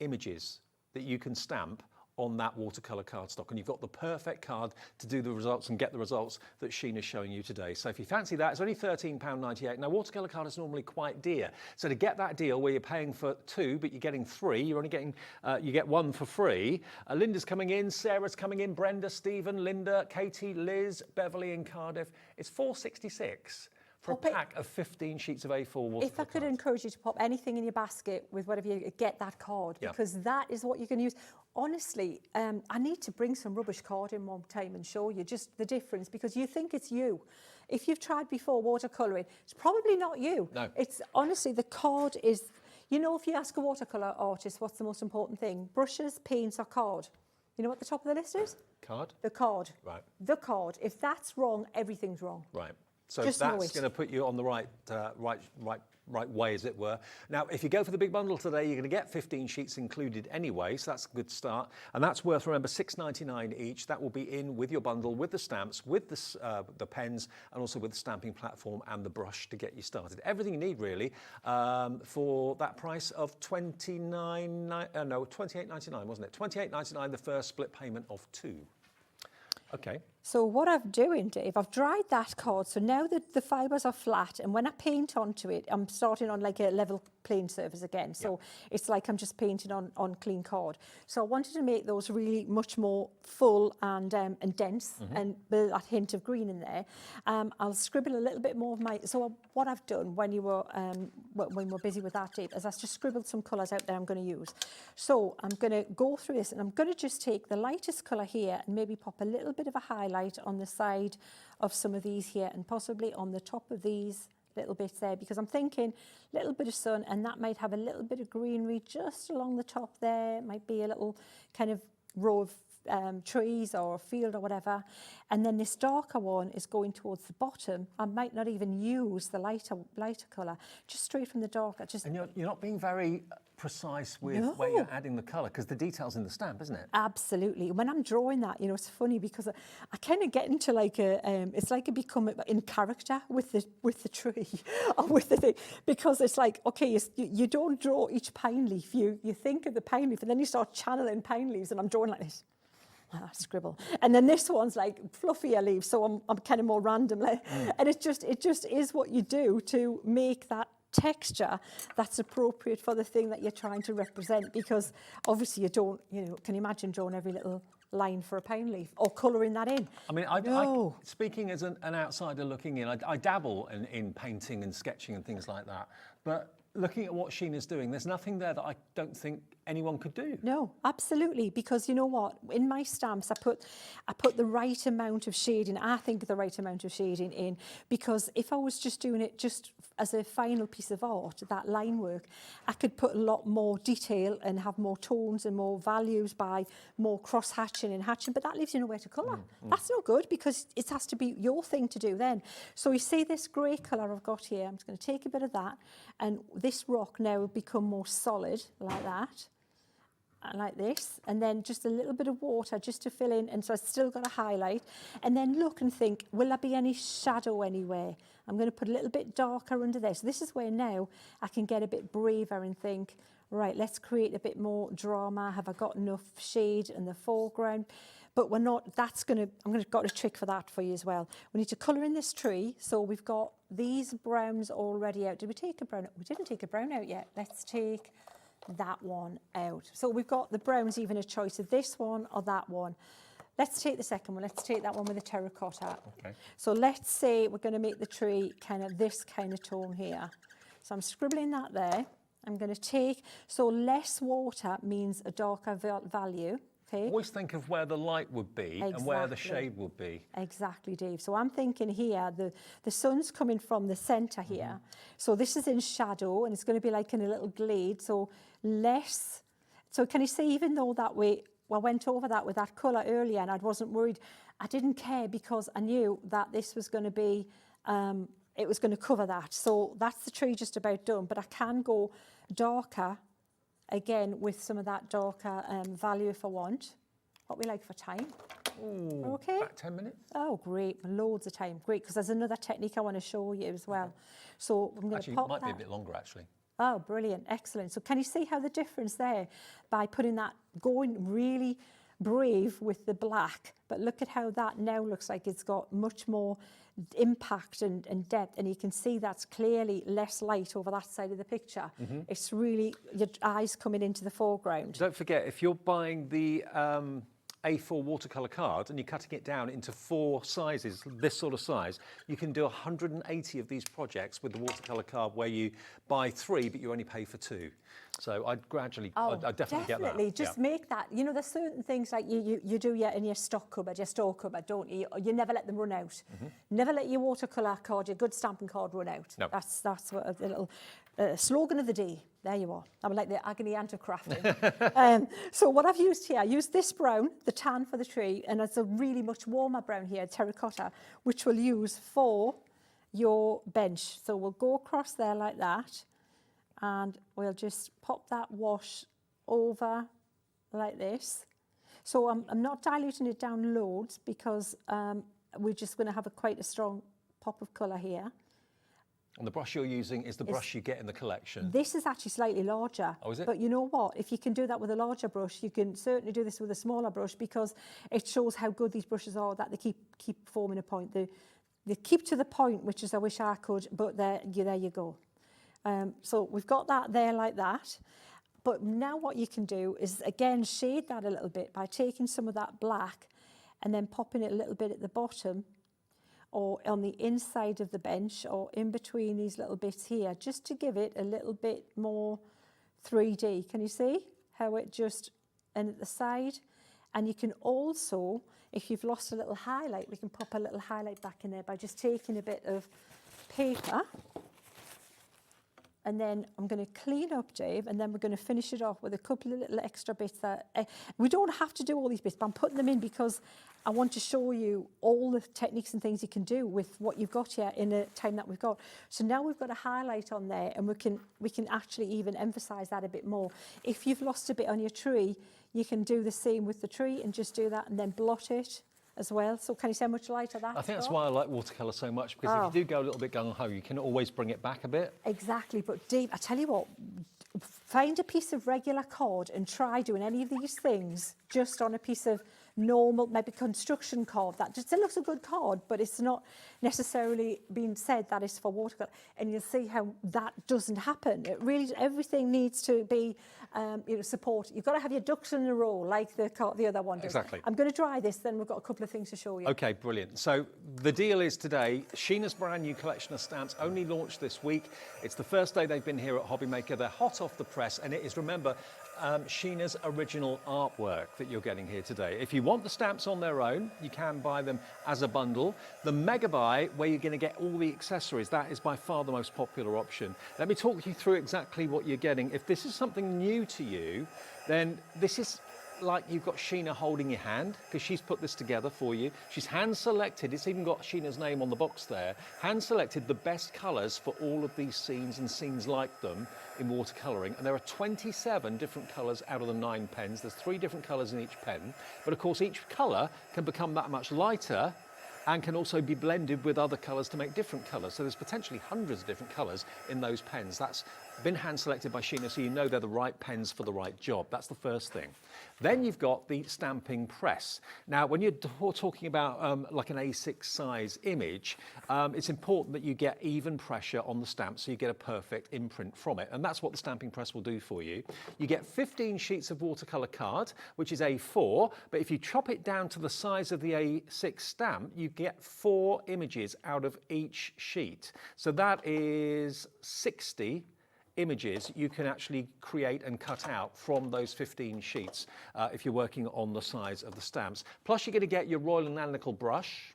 images that you can stamp on that watercolour cardstock, and you've got the perfect card to do the results and get the results that Sheena's showing you today. So if you fancy that, it's only £13.98. Now, watercolour card is normally quite dear, so to get that deal where you're paying for 2 but you're getting 3, you're only getting you get 1 for free. Linda's coming in, Sarah's coming in, Brenda, Stephen, Linda, Katie, Liz, Beverly in Cardiff. It's £4.66 for a pack of 15 sheets of A4 watercolour.
If I could encourage you to pop anything in your basket with whatever you get, that card, because that is what you can use. Honestly, I need to bring some rubbish card in one time and show you just the difference, because you think it's you. If you've tried before watercolouring, it's probably not you.
No.
It's honestly, the card is, You know, if you ask a watercolour artist what's the most important thing, brushes, paints or card, you know what the top of the list is?
Card?
The card.
Right.
The card. If that's wrong, everything's wrong.
Right. So
Just know
that's
it.
going to put you on the right way, as it were. Now, if you go for the big bundle today, you're going to get 15 sheets included anyway, so that's a good start. And that's worth, remember, $6.99 each. That will be in with your bundle, with the stamps, with the pens, and also with the stamping platform and the brush to get you started. Everything you need, really, for that price of $28.99, wasn't it? $28.99, the first split payment of 2. Okay.
So what I'm doing, Dave, I've dried that card, so now that the fibres are flat, and when I paint onto it, I'm starting on like a level plain surface again. So it's like I'm just painting on clean card. So I wanted to make those really much more full and dense, and with that hint of green in there. I'll scribble a little bit more of my. So what I've done when we're busy with that, Dave, is I've just scribbled some colours out there I'm going to use. So I'm going to go through this, and I'm going to just take the lightest colour here and maybe pop a little bit of a highlight on the side of some of these here, and possibly on the top of these little bits there, because I'm thinking a little bit of sun, and that might have a little bit of greenery just along the top there. Might be a little kind of row of trees or a field or whatever. And then this darker one is going towards the bottom. I might not even use the lighter colour, just straight from the darker.
And you're not being very precise with where you're adding the colour, because the detail's in the stamp, isn't it?
Absolutely. When I'm drawing that, you know, it's funny because I kind of get into like a, it's like I become in character with the tree or with the thing, because it's like, okay, you don't draw each pine leaf. You think of the pine leaf, and then you start channeling pine leaves, and I'm drawing like this. Scribble, and then this one's like fluffier leaves, so I'm kind of more random, and it just is what you do to make that texture that's appropriate for the thing that you're trying to represent, because obviously you don't, you know, can you imagine drawing every little line for a pine leaf or colouring that in?
I mean, speaking as an outsider looking in, I dabble in painting and sketching and things like that, but looking at what Sheena's doing, there's nothing there that I don't think anyone could do.
No, absolutely, because you know what? In my stamps, I put the right amount of shading. I think the right amount of shading in, because if I was just doing it just as a final piece of art, that line work, I could put a lot more detail and have more tones and more values by more cross hatching and hatching, but that leaves you nowhere to colour. That's no good, because it has to be your thing to do then. So you see this grey colour I've got here, I'm just going to take a bit of that, and this rock now will become more solid like that. Like this, and then just a little bit of water just to fill in, and so I've still got a highlight, and then look and think, will there be any shadow anywhere? I'm going to put a little bit darker under there. So this is where now I can get a bit braver and think, right, let's create a bit more drama. Have I got enough shade in the foreground? But we're not, got a trick for that for you as well. We need to colour in this tree, so we've got these browns already out. Did we take a brown out? We didn't take a brown out yet. Let's take that one out. So we've got the browns, even a choice of this one or that one. Let's take the second one. Let's take that one with a terracotta.
Okay.
So let's say we're going to make the tree kind of this kind of tone here. So I'm scribbling that there. I'm going to take, so less water means a darker value. Okay.
Always think of where the light would be and where the shade would be.
Exactly, Dave. So I'm thinking here, the sun's coming from the centre here. So this is in shadow, and it's going to be like in a little glade. So less. So can you see, even though that way, I went over that with that colour earlier, and I wasn't worried. I didn't care, because I knew that this was going to be, it was going to cover that. So that's the tree just about done. But I can go darker again with some of that darker value if I want. What we like for time.
Ooh,
okay.
About 10 minutes.
Oh, great. Loads of time. Great, because there's another technique I want to show you as well. So I'm going to pop
Actually, it might be a
that.
bit longer, actually.
Oh, brilliant. Excellent. So can you see how the difference there by putting that, going really brave with the black, but look at how that now looks like it's got much more impact and depth, and you can see that's clearly less light over that side of the picture. It's really your eyes coming into the foreground.
Don't forget, if you're buying the A4 watercolour card and you're cutting it down into 4 sizes, this sort of size, you can do 180 of these projects with the watercolour card, where you buy 3 but you only pay for 2. So I'd gradually, I'd definitely get that.
Definitely, just make that. You know, there's certain things like you do in your stock cupboard, your store cupboard, don't you? You never let them run out. Never let your watercolour card, your good stamping card run out.
No.
That's what a little slogan of the day. There you are. I'm like the agony aunt of crafting. So what I've used here, I used this brown, the tan for the tree, and it's a really much warmer brown here, terracotta, which we'll use for your bench. So we'll go across there like that, and we'll just pop that wash over like this. So I'm not diluting it down loads because we're just going to have quite a strong pop of colour here.
And the brush you're using is the brush you get in the collection.
This is actually slightly larger.
Oh, is it?
But you know what? If you can do that with a larger brush, you can certainly do this with a smaller brush because it shows how good these brushes are, that they keep forming a point. They keep to the point, which is I wish I could, but there you go. So we've got that there like that. But now what you can do is, again, shade that a little bit by taking some of that black and then popping it a little bit at the bottom or on the inside of the bench or in between these little bits here, just to give it a little bit more 3D. Can you see how it just, and at the side? And you can also, if you've lost a little highlight, we can pop a little highlight back in there by just taking a bit of paper. And then I'm going to clean up, Dave, and then we're going to finish it off with a couple of little extra bits that we don't have to do all these bits, but I'm putting them in because I want to show you all the techniques and things you can do with what you've got here in the time that we've got. So now we've got a highlight on there, and we can actually even emphasize that a bit more. If you've lost a bit on your tree, you can do the same with the tree and just do that and then blot it as well. So can you see how much lighter that?
I think that's why I like watercolour so much, because if you do go a little bit gung-ho, you can always bring it back a bit.
Exactly, but Dave, I tell you what, find a piece of regular card and try doing any of these things just on a piece of normal, maybe construction card. That just, it looks a good card, but it's not necessarily being said that it's for watercolour. And you'll see how that doesn't happen. It really, everything needs to be, support. You've got to have your ducks in a row, like the other one does.
Exactly.
I'm going to dry this, then we've got a couple of things to show you.
Okay, brilliant. So the deal is today, Sheena's brand new collection of stamps only launched this week. It's the first day they've been here at Hobbymaker. They're hot off the press, and it is, remember, Sheena's original artwork that you're getting here today. If you want the stamps on their own, you can buy them as a bundle. The Mega Buy, where you're going to get all the accessories, that is by far the most popular option. Let me talk you through exactly what you're getting. If this is something new to you, then this is like you've got Sheena holding your hand, because she's put this together for you. She's hand selected, it's even got Sheena's name on the box there, hand selected the best colours for all of these scenes and scenes like them in watercolouring. And there are 27 different colours out of the 9 pens. There's 3 different colours in each pen. But of course, each colour can become that much lighter and can also be blended with other colours to make different colours. So there's potentially hundreds of different colours in those pens. That's been hand selected by Sheena, so you know they're the right pens for the right job. That's the first thing. Then you've got the stamping press. Now, when you're talking about like an A6 size image, it's important that you get even pressure on the stamp so you get a perfect imprint from it. And that's what the stamping press will do for you. You get 15 sheets of watercolour card, which is A4, but if you chop it down to the size of the A6 stamp, you get 4 images out of each sheet. So that is 60 images you can actually create and cut out from those 15 sheets if you're working on the size of the stamps. Plus you're going to get your Royal and Analytical brush.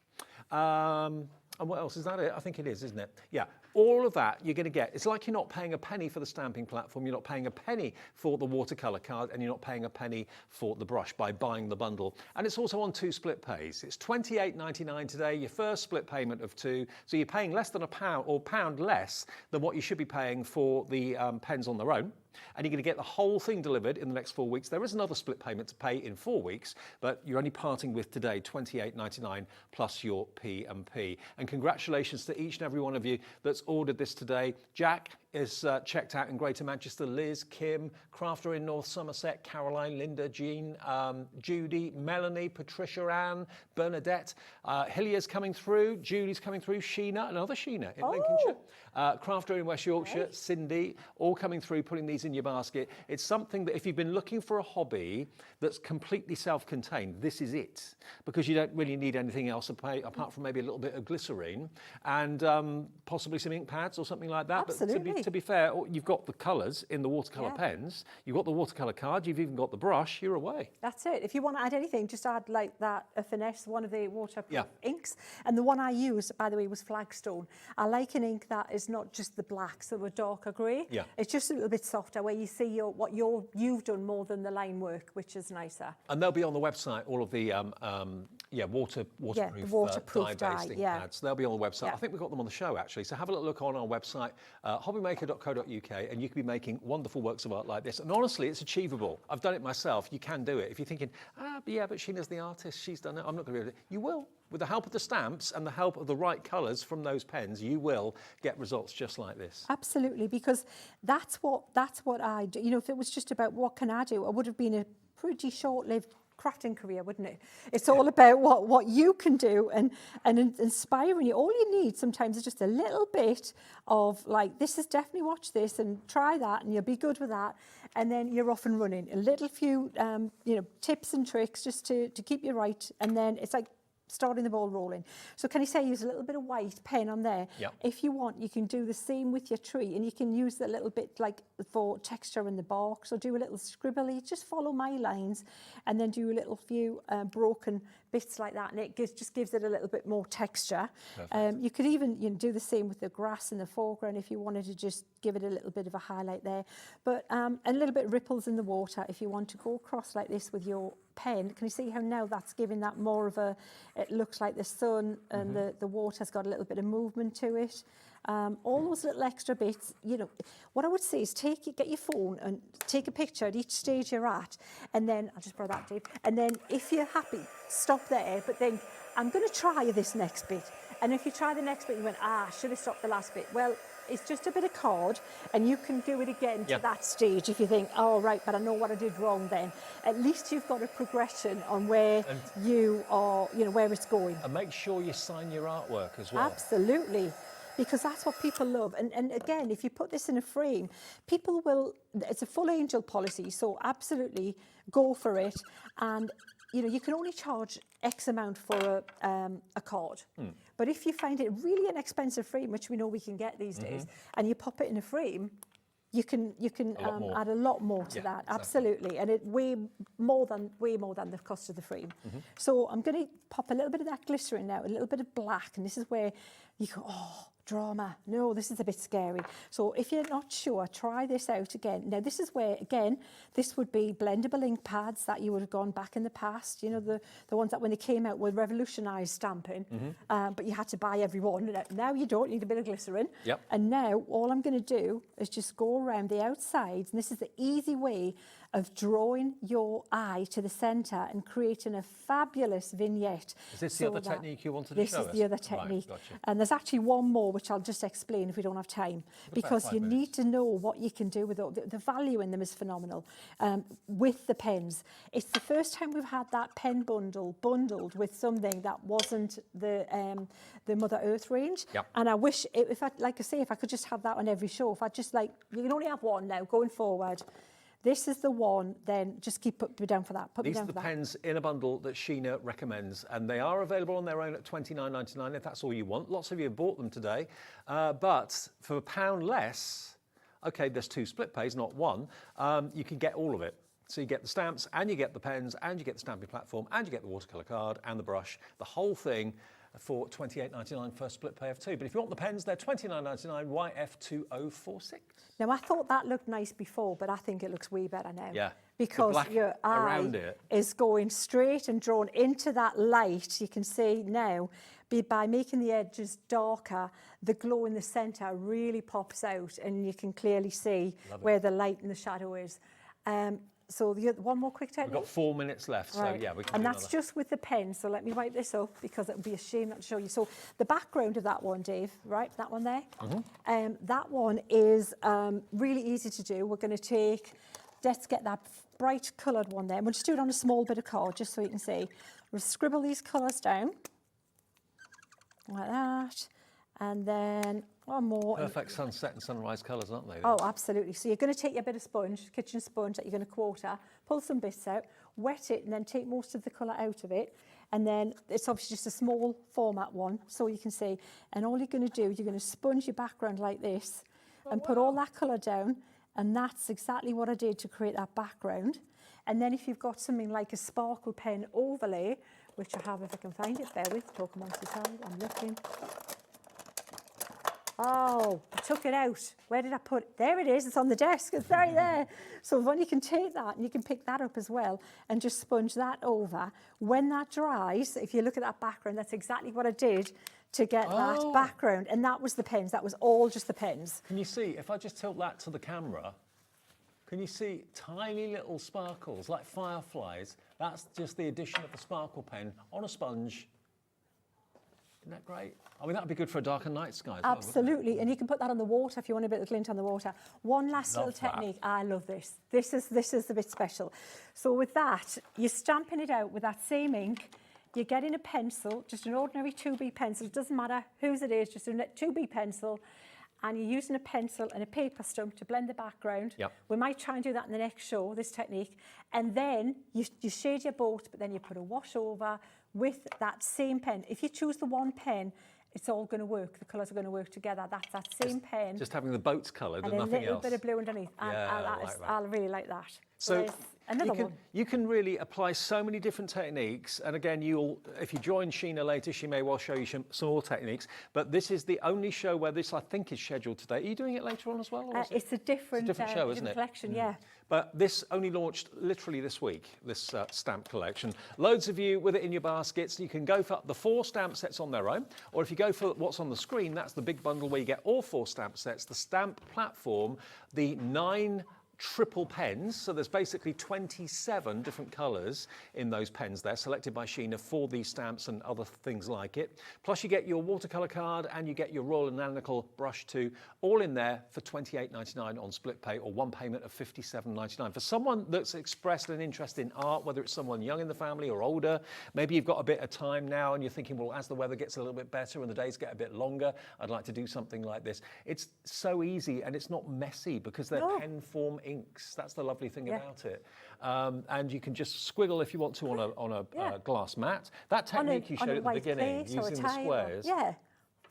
And what else? Is that it? I think it is, isn't it? Yeah. All of that you're going to get. It's like you're not paying a penny for the stamping platform, you're not paying a penny for the watercolour card, and you're not paying a penny for the brush by buying the bundle. And it's also on 2 split pays. It's £28.99 today, your first split payment of 2. So you're paying less than £1 or £1 less than what you should be paying for the pens on their own. And you're going to get the whole thing delivered in the next 4 weeks. There is another split payment to pay in 4 weeks, but you're only parting with today £28.99 plus your P&P. And congratulations to each and every one of you that's ordered this today. Jack is checked out in Greater Manchester, Liz, Kim, Crafter in North Somerset, Caroline, Linda, Jean, Judy, Melanie, Patricia Ann, Bernadette, Hillia's coming through, Julie's coming through, Sheena, another Sheena in Lincolnshire, Crafter in West Yorkshire, Cindy, all coming through, putting these in your basket. It's something that if you've been looking for a hobby that's completely self-contained, this is it, because you don't really need anything else apart from maybe a little bit of glycerine and possibly some ink pads or something like that.
Absolutely.
But to be fair, you've got the colours in the watercolour pens, you've got the watercolour card, you've even got the brush, you're away.
That's it. If you want to add anything, just add like that, a finesse, one of the waterproof inks. And the one I used, by the way, was Flagstone. I like an ink that is not just the black, so a darker grey.
Yeah.
It's just a little bit softer, where you see what you've done more than the line work, which is nicer.
And they'll be on the website, all of the waterproof dye-based ink pads. They'll be on the website. I think we've got them on the show, actually. So have a little look on our website, hobbymaker.co.uk, and you can be making wonderful works of art like this. And honestly, it's achievable. I've done it myself. You can do it. If you're thinking, but Sheena's the artist, she's done it, I'm not going to be able to do it. You will. With the help of the stamps and the help of the right colours from those pens, you will get results just like this.
Absolutely, because that's what I do. You know, if it was just about what can I do, I would have been a pretty short-lived crafting career, wouldn't it? It's all about what you can do and inspiring you. All you need sometimes is just a little bit of like, this is definitely, watch this and try that, and you'll be good with that, and then you're off and running. A little few tips and tricks just to keep you right, and then it's like starting the ball rolling. So can you say use a little bit of white pen on there?
Yep.
If you want, you can do the same with your tree, and you can use a little bit like for texture in the bark. So do a little scribbly, just follow my lines, and then do a little few broken bits like that, and it just gives it a little bit more texture. You could even do the same with the grass in the foreground if you wanted to just give it a little bit of a highlight there. But a little bit of ripples in the water if you want to go across like this with your pen. Can you see how now that's giving that more of a, it looks like the sun and the water's got a little bit of movement to it. All those little extra bits, what I would say is get your phone and take a picture at each stage you're at, and then, I'll just borrow that, Dave, and then if you're happy, stop there, but then I'm going to try this next bit. And if you try the next bit, you went, should have stopped the last bit. Well, it's just a bit of card, and you can do it again to that stage if you think, oh, right, but I know what I did wrong then. At least you've got a progression on where you are, where it's going.
And make sure you sign your artwork as well.
Absolutely. Because that's what people love. And again, if you put this in a frame, people will, it's a full angel policy, so absolutely go for it. And, you can only charge X amount for a card. But if you find it really an expensive frame, which we know we can get these days, and you pop it in a frame, you can add a lot more to that. Exactly. Absolutely. And it way more than the cost of the frame. So I'm going to pop a little bit of that glitter in now, a little bit of black, and this is where you go, drama. No, this is a bit scary. So if you're not sure, try this out again. Now, this is where, again, this would be blendable ink pads that you would have gone back in the past. The ones that when they came out were revolutionised stamping, but you had to buy every one. Now you don't need a bit of glycerin.
Yep.
And now all I'm going to do is just go around the outsides, and this is the easy way of drawing your eye to the centre and creating a fabulous vignette.
Is this the other technique you wanted to show us?
This is the other technique.
Right, gotcha.
And there's actually one more, which I'll just explain if we don't have time, because you need to know what you can do with it. The value in them is phenomenal. With the pens, it's the first time we've had that pen bundled with something that wasn't the Mother Earth range.
Yep.
And I wish, if I could just have that on every show. If I just you can only have one now going forward. This is the one, then just put me down for that.
These are the pens in a bundle that Sheena recommends, and they are available on their own at $29.99 if that's all you want. Lots of you have bought them today, but for £1 less, okay, there's 2 split pays, not one, you can get all of it. So you get the stamps, and you get the pens, and you get the stamping platform, and you get the watercolour card and the brush, the whole thing for $28.99 for a split pay of 2. But if you want the pens, they're $29.99 YF2046.
Now, I thought that looked nice before, but I think it looks way better now.
Yeah.
Because your eye is going straight and drawn into that light. You can see now, by making the edges darker, the glow in the centre really pops out, and you can clearly see where the light and the shadow is. So one more quick technique.
We've got 4 minutes left,
right.
So yeah, we can
And
do
that's
another.
just with the pen, so let me wipe this up because it would be a shame not to show you. So the background of that one, Dave, right, that one there, that one is really easy to do. We're going to let's get that bright coloured one there. We'll just do it on a small bit of card, just so you can see. We'll scribble these colours down, like that, and then one more.
Perfect sunset and sunrise colours, aren't they?
Oh, absolutely. So you're going to take your bit of sponge, kitchen sponge that you're going to quarter, pull some bits out, wet it, and then take most of the colour out of it. And then it's obviously just a small format one, so you can see. And all you're going to do, you're going to sponge your background like this, and put all that colour down, and that's exactly what I did to create that background. And then if you've got something like a sparkle pen overlay, which I have if I can find it, bear with, talk amongst yourselves, I'm looking. Oh, I took it out. Where did I put it? There it is, it's on the desk, it's right there. So when you can take that and you can pick that up as well and just sponge that over. When that dries, if you look at that background, that's exactly what I did to get that background. And that was the pens, that was all just the pens.
Can you see, if I just tilt that to the camera, can you see tiny little sparkles like fireflies? That's just the addition of the sparkle pen on a sponge. Isn't that great? I mean, that would be good for a darker night sky as well,
Absolutely, and you can put that on the water if you want a bit of glint on the water. One last little technique. I love this. This is the bit special. So with that, you're stamping it out with that same ink. You're getting a pencil, just an ordinary 2B pencil. It doesn't matter whose it is, just a 2B pencil. And you're using a pencil and a paper stump to blend the background.
Yep.
We might try and do that in the next show, this technique. And then you shade your boat, but then you put a wash over with that same pen. If you choose the one pen, it's all going to work. The colours are going to work together. That's that same pen.
Just having the boat's coloured and nothing else.
And a little bit of blue underneath.
Yeah,
I really like that.
So
another
you can really apply so many different techniques. And again, if you join Sheena later, she may well show you some more techniques. But this is the only show where this, I think, is scheduled today. Are you doing it later on as well? Or
it's a different
show, isn't it?
Collection, yeah.
But this only launched literally this week, this stamp collection. Loads of you with it in your baskets. You can go for the 4 stamp sets on their own, or if you go for what's on the screen, that's the big bundle where you get all 4 stamp sets, the stamp platform, the 9 triple pens, so there's basically 27 different colours in those pens there, selected by Sheena for these stamps and other things like it. Plus you get your watercolour card and you get your Royal and Nanical brush too, all in there for $28.99 on split pay, or one payment of $57.99. For someone that's expressed an interest in art, whether it's someone young in the family or older, maybe you've got a bit of time now and you're thinking, well, as the weather gets a little bit better and the days get a bit longer, I'd like to do something like this. It's so easy and it's not messy because they're pen form inks. That's the lovely thing about it. And you can just squiggle if you want to on a glass mat. That technique you showed at the beginning, using the squares.
Yeah,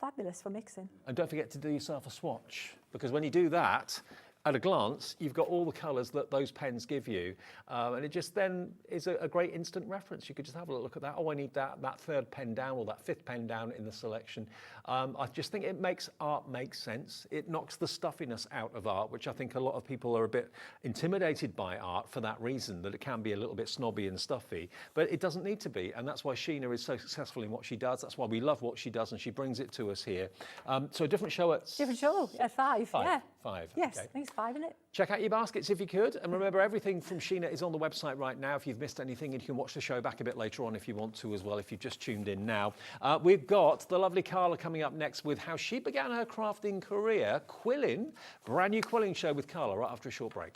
fabulous for mixing.
And don't forget to do yourself a swatch, because when you do that, at a glance, you've got all the colours that those pens give you. And it just then is a great instant reference. You could just have a look at that. Oh, I need that 3rd pen down or that 5th pen down in the selection. I just think it makes art make sense. It knocks the stuffiness out of art, which I think a lot of people are a bit intimidated by art for that reason, that it can be a little bit snobby and stuffy. But it doesn't need to be. And that's why Sheena is so successful in what she does. That's why we love what she does, and she brings it to us here. So a different show at...
Different show at 5, yeah.
5,
yes,
okay.
I think it's 5, isn't it?
Check out your baskets if you could. And remember, everything from Sheena is on the website right now if you've missed anything, and you can watch the show back a bit later on if you want to as well, if you've just tuned in now. We've got the lovely Carla coming up next with how she began her crafting career, quilling. Brand new quilling show with Carla right after a short break.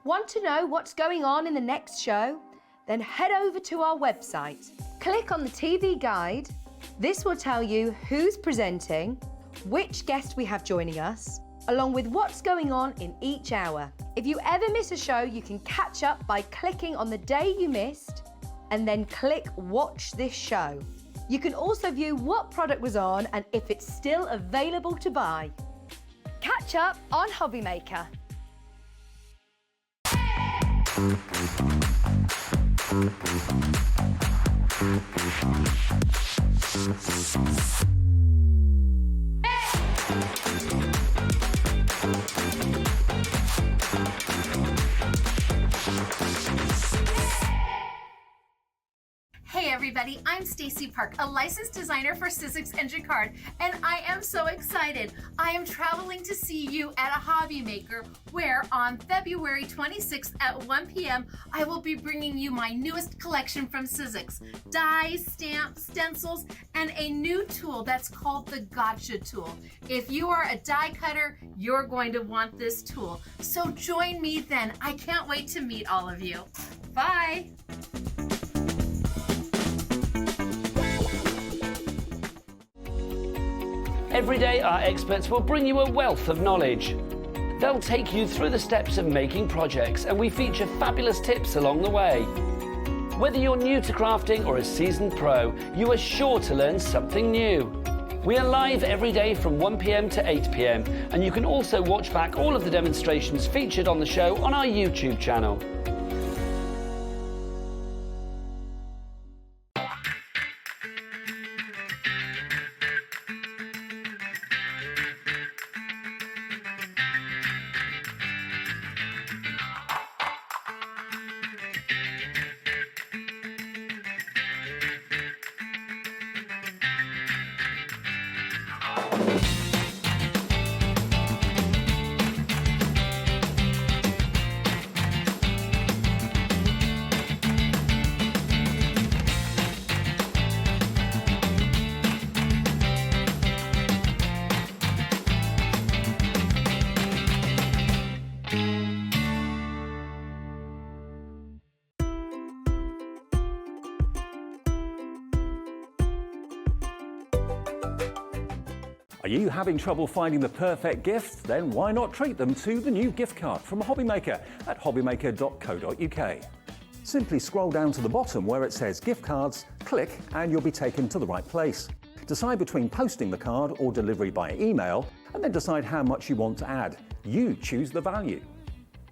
Want to know what's going on in the next show? Then head over to our website. Click on the TV guide. This will tell you who's presenting, which guest we have joining us, along with what's going on in each hour. If you ever miss a show, you can catch up by clicking on the day you missed and then click Watch This Show. You can also view what product was on and if it's still available to buy. Catch up on Hobby Maker.
Hey everybody, I'm Stacy Park, a licensed designer for Sizzix and Jacquard, and I am so excited. I am traveling to see you at a Hobby Maker, where on February 26th at 1 p.m. I will be bringing you my newest collection from Sizzix: dies, stamps, stencils, and a new tool that's called the Gotcha tool. If you are a die cutter, you're going to want this tool. So join me then. I can't wait to meet all of you. Bye.
Every day, our experts will bring you a wealth of knowledge. They'll take you through the steps of making projects, and we feature fabulous tips along the way. Whether you're new to crafting or a seasoned pro, you are sure to learn something new. We are live every day from 1 p.m. to 8 p.m, and you can also watch back all of the demonstrations featured on the show on our YouTube channel.
Are you having trouble finding the perfect gift? Then why not treat them to the new gift card from Hobbymaker at hobbymaker.co.uk. Simply scroll down to the bottom where it says gift cards, click and you'll be taken to the right place. Decide between posting the card or delivery by email and then decide how much you want to add. You choose the value.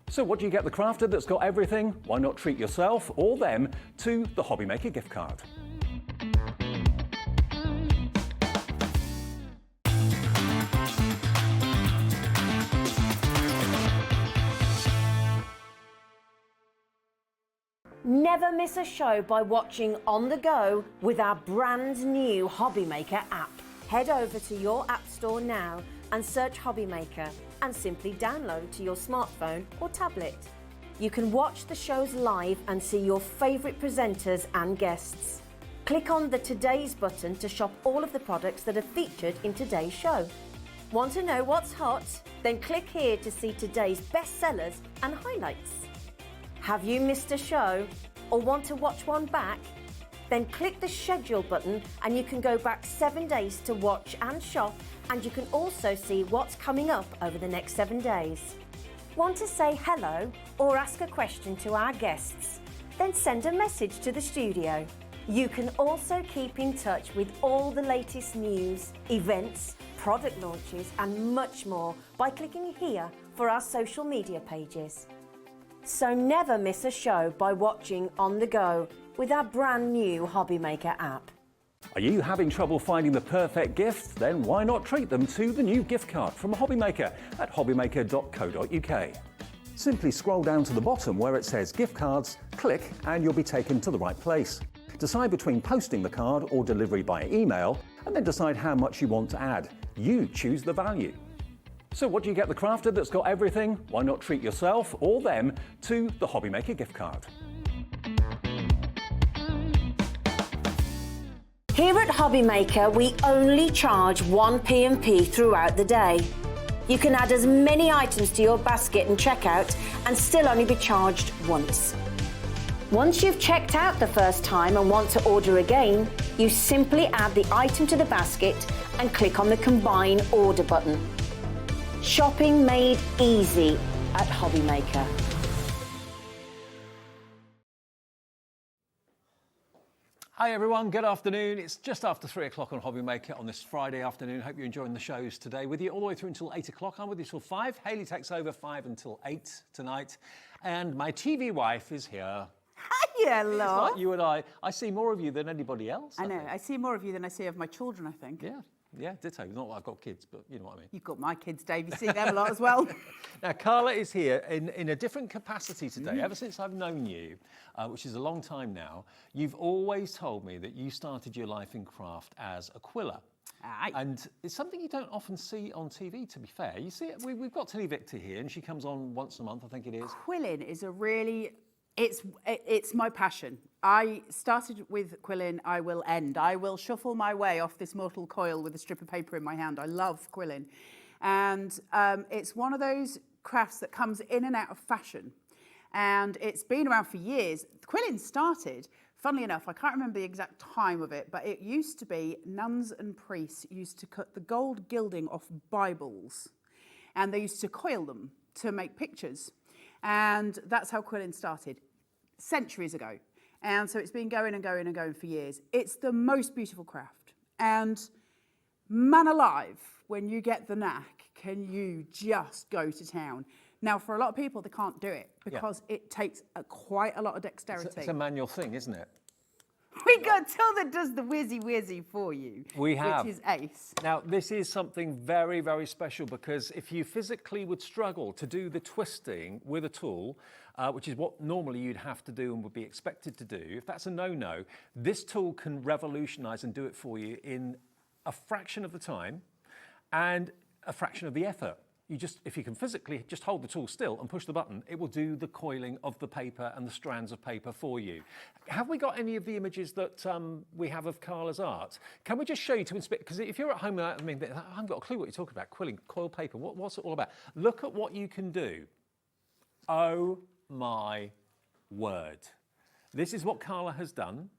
So what do you get the crafter that's got everything? Why not treat yourself or them to the Hobbymaker gift card?
Never miss a show by watching on the go with our brand new Hobbymaker app. Head over to your app store now and search Hobbymaker and simply download to your smartphone or tablet. You can watch the shows live and see your favourite presenters and guests. Click on the Today's button to shop all of the products that are featured in today's show. Want to know what's hot? Then click here to see today's bestsellers and highlights. Have you missed a show or want to watch one back? Then click the schedule button and you can go back 7 days to watch and shop, and you can also see what's coming up over the next 7 days. Want to say hello or ask a question to our guests? Then send a message to the studio. You can also keep in touch with all the latest news, events, product launches and much more by clicking here for our social media pages. So never miss a show by watching on the go with our brand new Hobbymaker app.
Are you having trouble finding the perfect gift? Then why not treat them to the new gift card from Hobbymaker at hobbymaker.co.uk. Simply scroll down to the bottom where it says gift cards, click and you'll be taken to the right place. Decide between posting the card or delivery by email and then decide how much you want to add. You choose the value. So what do you get the crafter that's got everything? Why not treat yourself or them to the Hobbymaker gift card?
Here at Hobbymaker, we only charge 1 P&P throughout the day. You can add as many items to your basket and checkout and still only be charged once. Once you've checked out the first time and want to order again, you simply add the item to the basket and click on the Combine Order button. Shopping made easy at Hobbymaker.
Hi everyone, good afternoon. It's just after 3 o'clock on Hobbymaker on this Friday afternoon. Hope you're enjoying the shows today. With you all the way through until 8 o'clock. I'm with you till 5. Hayley takes over 5 until 8 tonight. And my TV wife is here.
Hello.
It's like you and I. I see more of you than anybody else.
I know. I see more of you than I see of my children, I think.
Yeah, ditto. Not that I've got kids, but you know what I mean.
You've got my kids, Dave. You see them a lot as well.
Now, Carla is here in a different capacity today. Ever since I've known you, which is a long time now, you've always told me that you started your life in craft as a quiller.
Aye.
And it's something you don't often see on TV, to be fair. You see it, we've got Tilly Victor here, and she comes on once a month, I think it is.
Quilling is a really... It's my passion. I started with quilling, I will end. I will shuffle my way off this mortal coil with a strip of paper in my hand. I love quilling. And it's one of those crafts that comes in and out of fashion. And it's been around for years. Quilling started, funnily enough, I can't remember the exact time of it, but it used to be nuns and priests used to cut the gold gilding off Bibles. and they used to coil them to make pictures. And that's how quilling started centuries ago. And so it's been going and going and going for years. It's the most beautiful craft. And man alive, when you get the knack, can you just go to town? Now, for a lot of people, they can't do it because it takes quite a lot of dexterity.
It's a manual thing, isn't it?
We got a tool that does the whizzy for you.
We have.
Which is ace.
Now, this is something very, very special because if you physically would struggle to do the twisting with a tool, which is what normally you'd have to do and would be expected to do, if that's a no-no, this tool can revolutionise and do it for you in a fraction of the time and a fraction of the effort. If you can physically just hold the tool still and push the button, it will do the coiling of the paper and the strands of paper for you. Have we got any of the images that we have of Carla's art? Can we just show you to inspire? Because if you're at home, I mean, I haven't got a clue what you're talking about, quilling, coil paper, what's it all about? Look at what you can do. Oh my word. This is what Carla has done.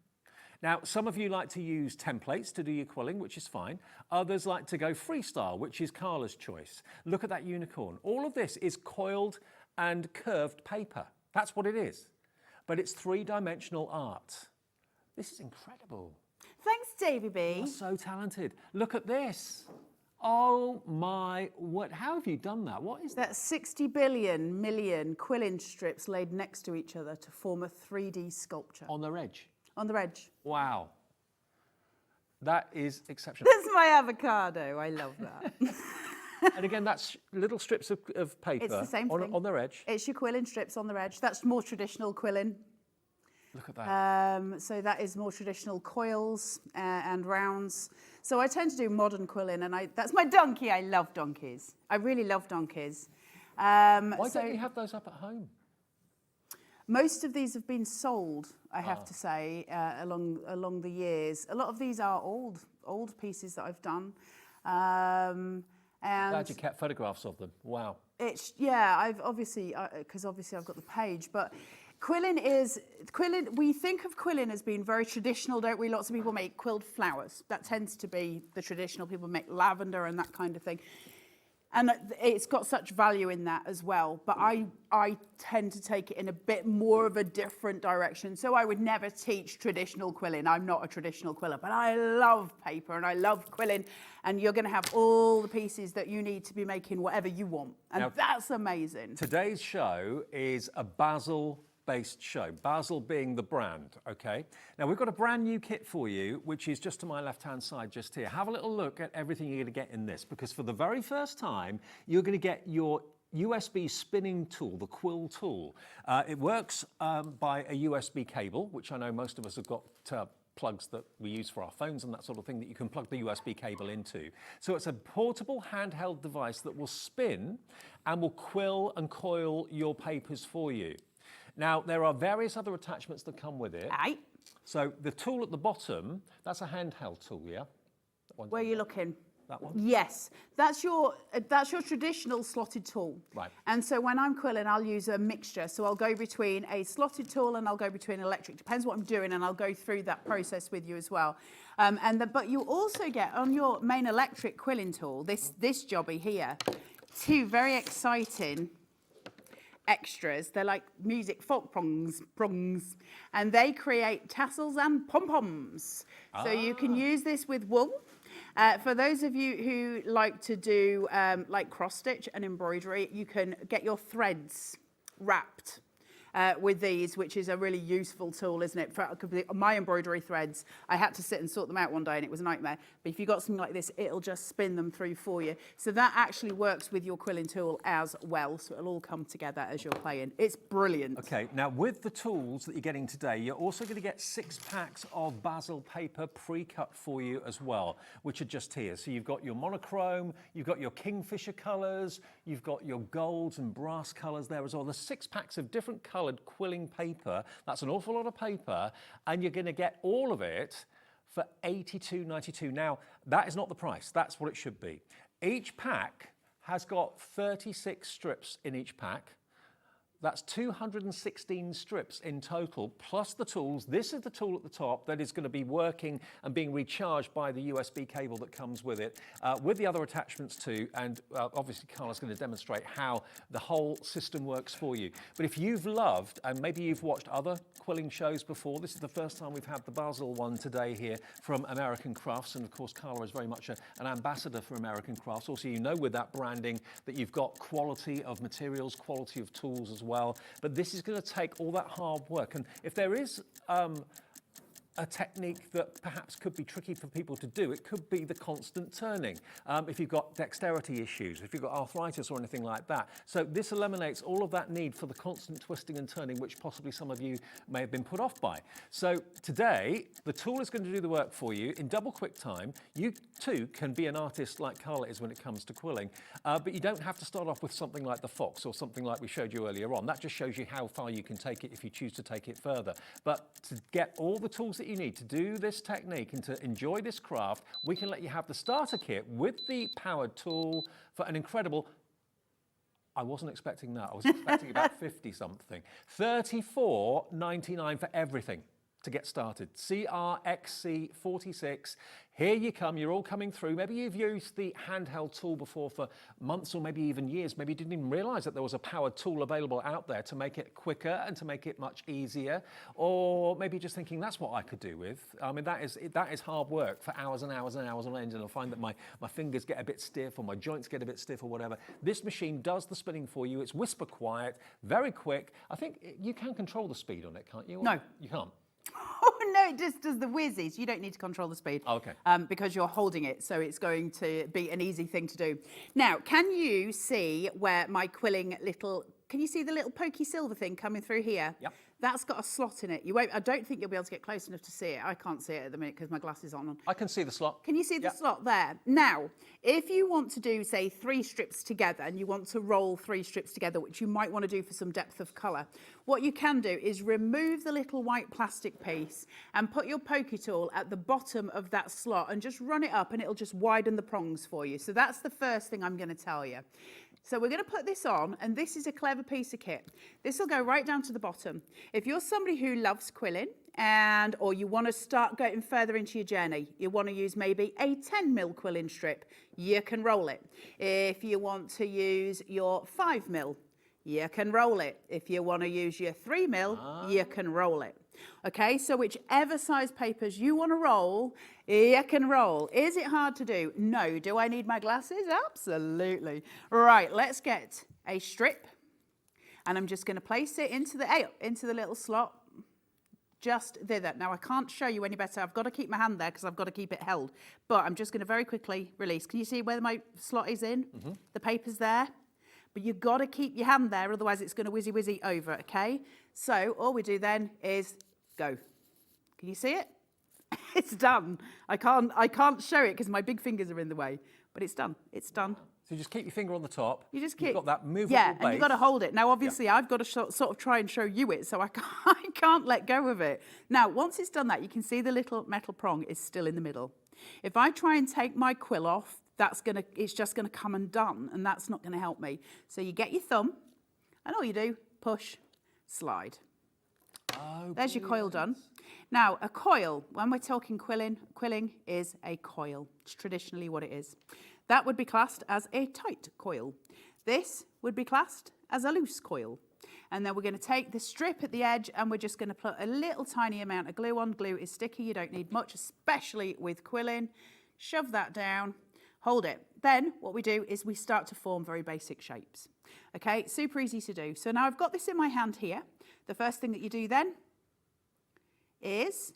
Now, some of you like to use templates to do your quilling, which is fine. Others like to go freestyle, which is Carla's choice. Look at that unicorn. All of this is coiled and curved paper. That's what it is. But it's three-dimensional art. This is incredible.
Thanks, Davy B.
You're so talented. Look at this. Oh my word. How have you done that? What is that?
That's 60 million quilling strips laid next to each other to form a 3D sculpture.
On the edge.
On the edge.
Wow. That is exceptional.
That's my avocado. I love that.
And again, that's little strips of paper
It's the same thing.
on their edge.
It's your quilling strips on the edge. That's more traditional quilling.
Look at that.
So that is more traditional coils and rounds. So I tend to do modern quilling, and that's my donkey. I love donkeys. I really love donkeys.
Why don't you have those up at home?
Most of these have been sold, I have to say, along the years. A lot of these are old pieces that I've done. And
Glad you kept photographs of them. Wow.
I've obviously I've got the page, but quilling. We think of quilling as being very traditional, don't we? Lots of people make quilled flowers. That tends to be the traditional. People make lavender and that kind of thing. And it's got such value in that as well. But I tend to take it in a bit more of a different direction. So I would never teach traditional quilling. I'm not a traditional quiller, but I love paper and I love quilling. And you're going to have all the pieces that you need to be making whatever you want. And now, that's amazing.
Today's show is a Bazil-based show, Bazil being the brand, okay? Now, we've got a brand new kit for you, which is just to my left-hand side just here. Have a little look at everything you're going to get in this, because for the very first time, you're going to get your USB spinning tool, the Quill Tool. It works by a USB cable, which I know most of us have got plugs that we use for our phones and that sort of thing that you can plug the USB cable into. So it's a portable handheld device that will spin and will quill and coil your papers for you. Now, there are various other attachments that come with it.
Aye.
So the tool at the bottom, that's a handheld tool, yeah?
Where are you looking?
That one?
Yes, that's your traditional slotted tool.
Right.
And so when I'm quilling, I'll use a mixture. So I'll go between a slotted tool and I'll go between electric. Depends what I'm doing, and I'll go through that process with you as well. But you also get on your main electric quilling tool, this jobby here, two very exciting extras. They're like music folk prongs, and they create tassels and pom-poms. So you can use this with wool. For those of you who like to do like cross stitch and embroidery, you can get your threads wrapped with these, which is a really useful tool, isn't it? For my embroidery threads, I had to sit and sort them out one day and it was a nightmare. But if you've got something like this, it'll just spin them through for you. So that actually works with your quilling tool as well. So it'll all come together as you're playing. It's brilliant.
Okay, now with the tools that you're getting today, you're also going to get 6 packs of Bazil paper pre-cut for you as well, which are just here. So you've got your monochrome, you've got your kingfisher colours, you've got your golds and brass colours there as well. There's 6 packs of different coloured quilling paper. That's an awful lot of paper, and you're going to get all of it for $82.92. Now, that is not the price. That's what it should be. Each pack has got 36 strips in each pack. That's 216 strips in total, plus the tools. This is the tool at the top that is going to be working and being recharged by the USB cable that comes with it, with the other attachments too. And obviously, Carla's going to demonstrate how the whole system works for you. But if you've loved, and maybe you've watched other quilling shows before, this is the first time we've had the Bazil one today here from American Crafts. And of course, Carla is very much an ambassador for American Crafts. Also, you know, with that branding that you've got quality of materials, quality of tools as well. But this is going to take all that hard work. And if there is a technique that perhaps could be tricky for people to do, it could be the constant turning. If you've got dexterity issues, if you've got arthritis or anything like that. So this eliminates all of that need for the constant twisting and turning, which possibly some of you may have been put off by. So today, the tool is going to do the work for you in double quick time. You too can be an artist like Carla is when it comes to quilling, but you don't have to start off with something like the fox or something like we showed you earlier on. That just shows you how far you can take it if you choose to take it further. But to get all the tools that you need to do this technique and to enjoy this craft, we can let you have the starter kit with the powered tool for an incredible, I wasn't expecting that, I was expecting about 50 something, $34.99 for everything to get started. CRXC46. Here you come, you're all coming through. Maybe you've used the handheld tool before for months or maybe even years. Maybe you didn't even realize that there was a powered tool available out there to make it quicker and to make it much easier. Or maybe just thinking that's what I could do with. I mean, that is hard work for hours and hours and hours on end, and I find that my fingers get a bit stiff or my joints get a bit stiff or whatever. This machine does the spinning for you. It's whisper quiet, very quick. I think you can control the speed on it, can't you?
No.
You can't.
Oh, no, it just does the whizzies. You don't need to control the speed.
Okay.
Because you're holding it, so it's going to be an easy thing to do. Now, can you see where my quilling little... Can you see the little pokey silver thing coming through here?
Yep.
That's got a slot in it. You won't. I don't think you'll be able to get close enough to see it. I can't see it at the minute because my glasses aren't on.
I can see the slot.
Can you see the
Yep.
slot there? Now, if you want to do, say, 3 strips together and you want to roll 3 strips together, which you might want to do for some depth of colour, what you can do is remove the little white plastic piece and put your pokey tool at the bottom of that slot and just run it up and it'll just widen the prongs for you. So that's the first thing I'm going to tell you. So we're going to put this on, and this is a clever piece of kit. This will go right down to the bottom. If you're somebody who loves quilling or you want to start going further into your journey, you want to use maybe a 10mm quilling strip, you can roll it. If you want to use your 5mm, you can roll it. If you want to use your 3mm, you can roll it. Okay, so whichever size papers you want to roll, you can roll. Is it hard to do? No. Do I need my glasses? Absolutely. Right, let's get a strip, and I'm just going to place it into the little slot, just there. Now, I can't show you any better. I've got to keep my hand there because I've got to keep it held, but I'm just going to very quickly release. Can you see where my slot is in? Mm-hmm. The paper's there. But you've got to keep your hand there, otherwise it's going to whizzy over, okay? So all we do then is go. Can you see it? It's done. I can't show it because my big fingers are in the way, but it's done. It's done.
So you just keep your finger on the top.
You just keep.
You've got that movable
base.
base.
And you've got to hold it. Now, obviously, I've got to sort of try and show you it, so I can't let go of it. Now, once it's done that, you can see the little metal prong is still in the middle. If I try and take my quill off, it's just going to come undone, and that's not going to help me. So you get your thumb, and all you do, push, slide. Oh, there's your coil done. Now, a coil, when we're talking quilling is a coil. It's traditionally what it is. That would be classed as a tight coil. This would be classed as a loose coil. And then we're going to take the strip at the edge and we're just going to put a little tiny amount of glue on. Glue is sticky, you don't need much, especially with quilling. Shove that down. Hold it. Then what we do is we start to form very basic shapes. Okay, super easy to do. So now I've got this in my hand here. The first thing that you do then is,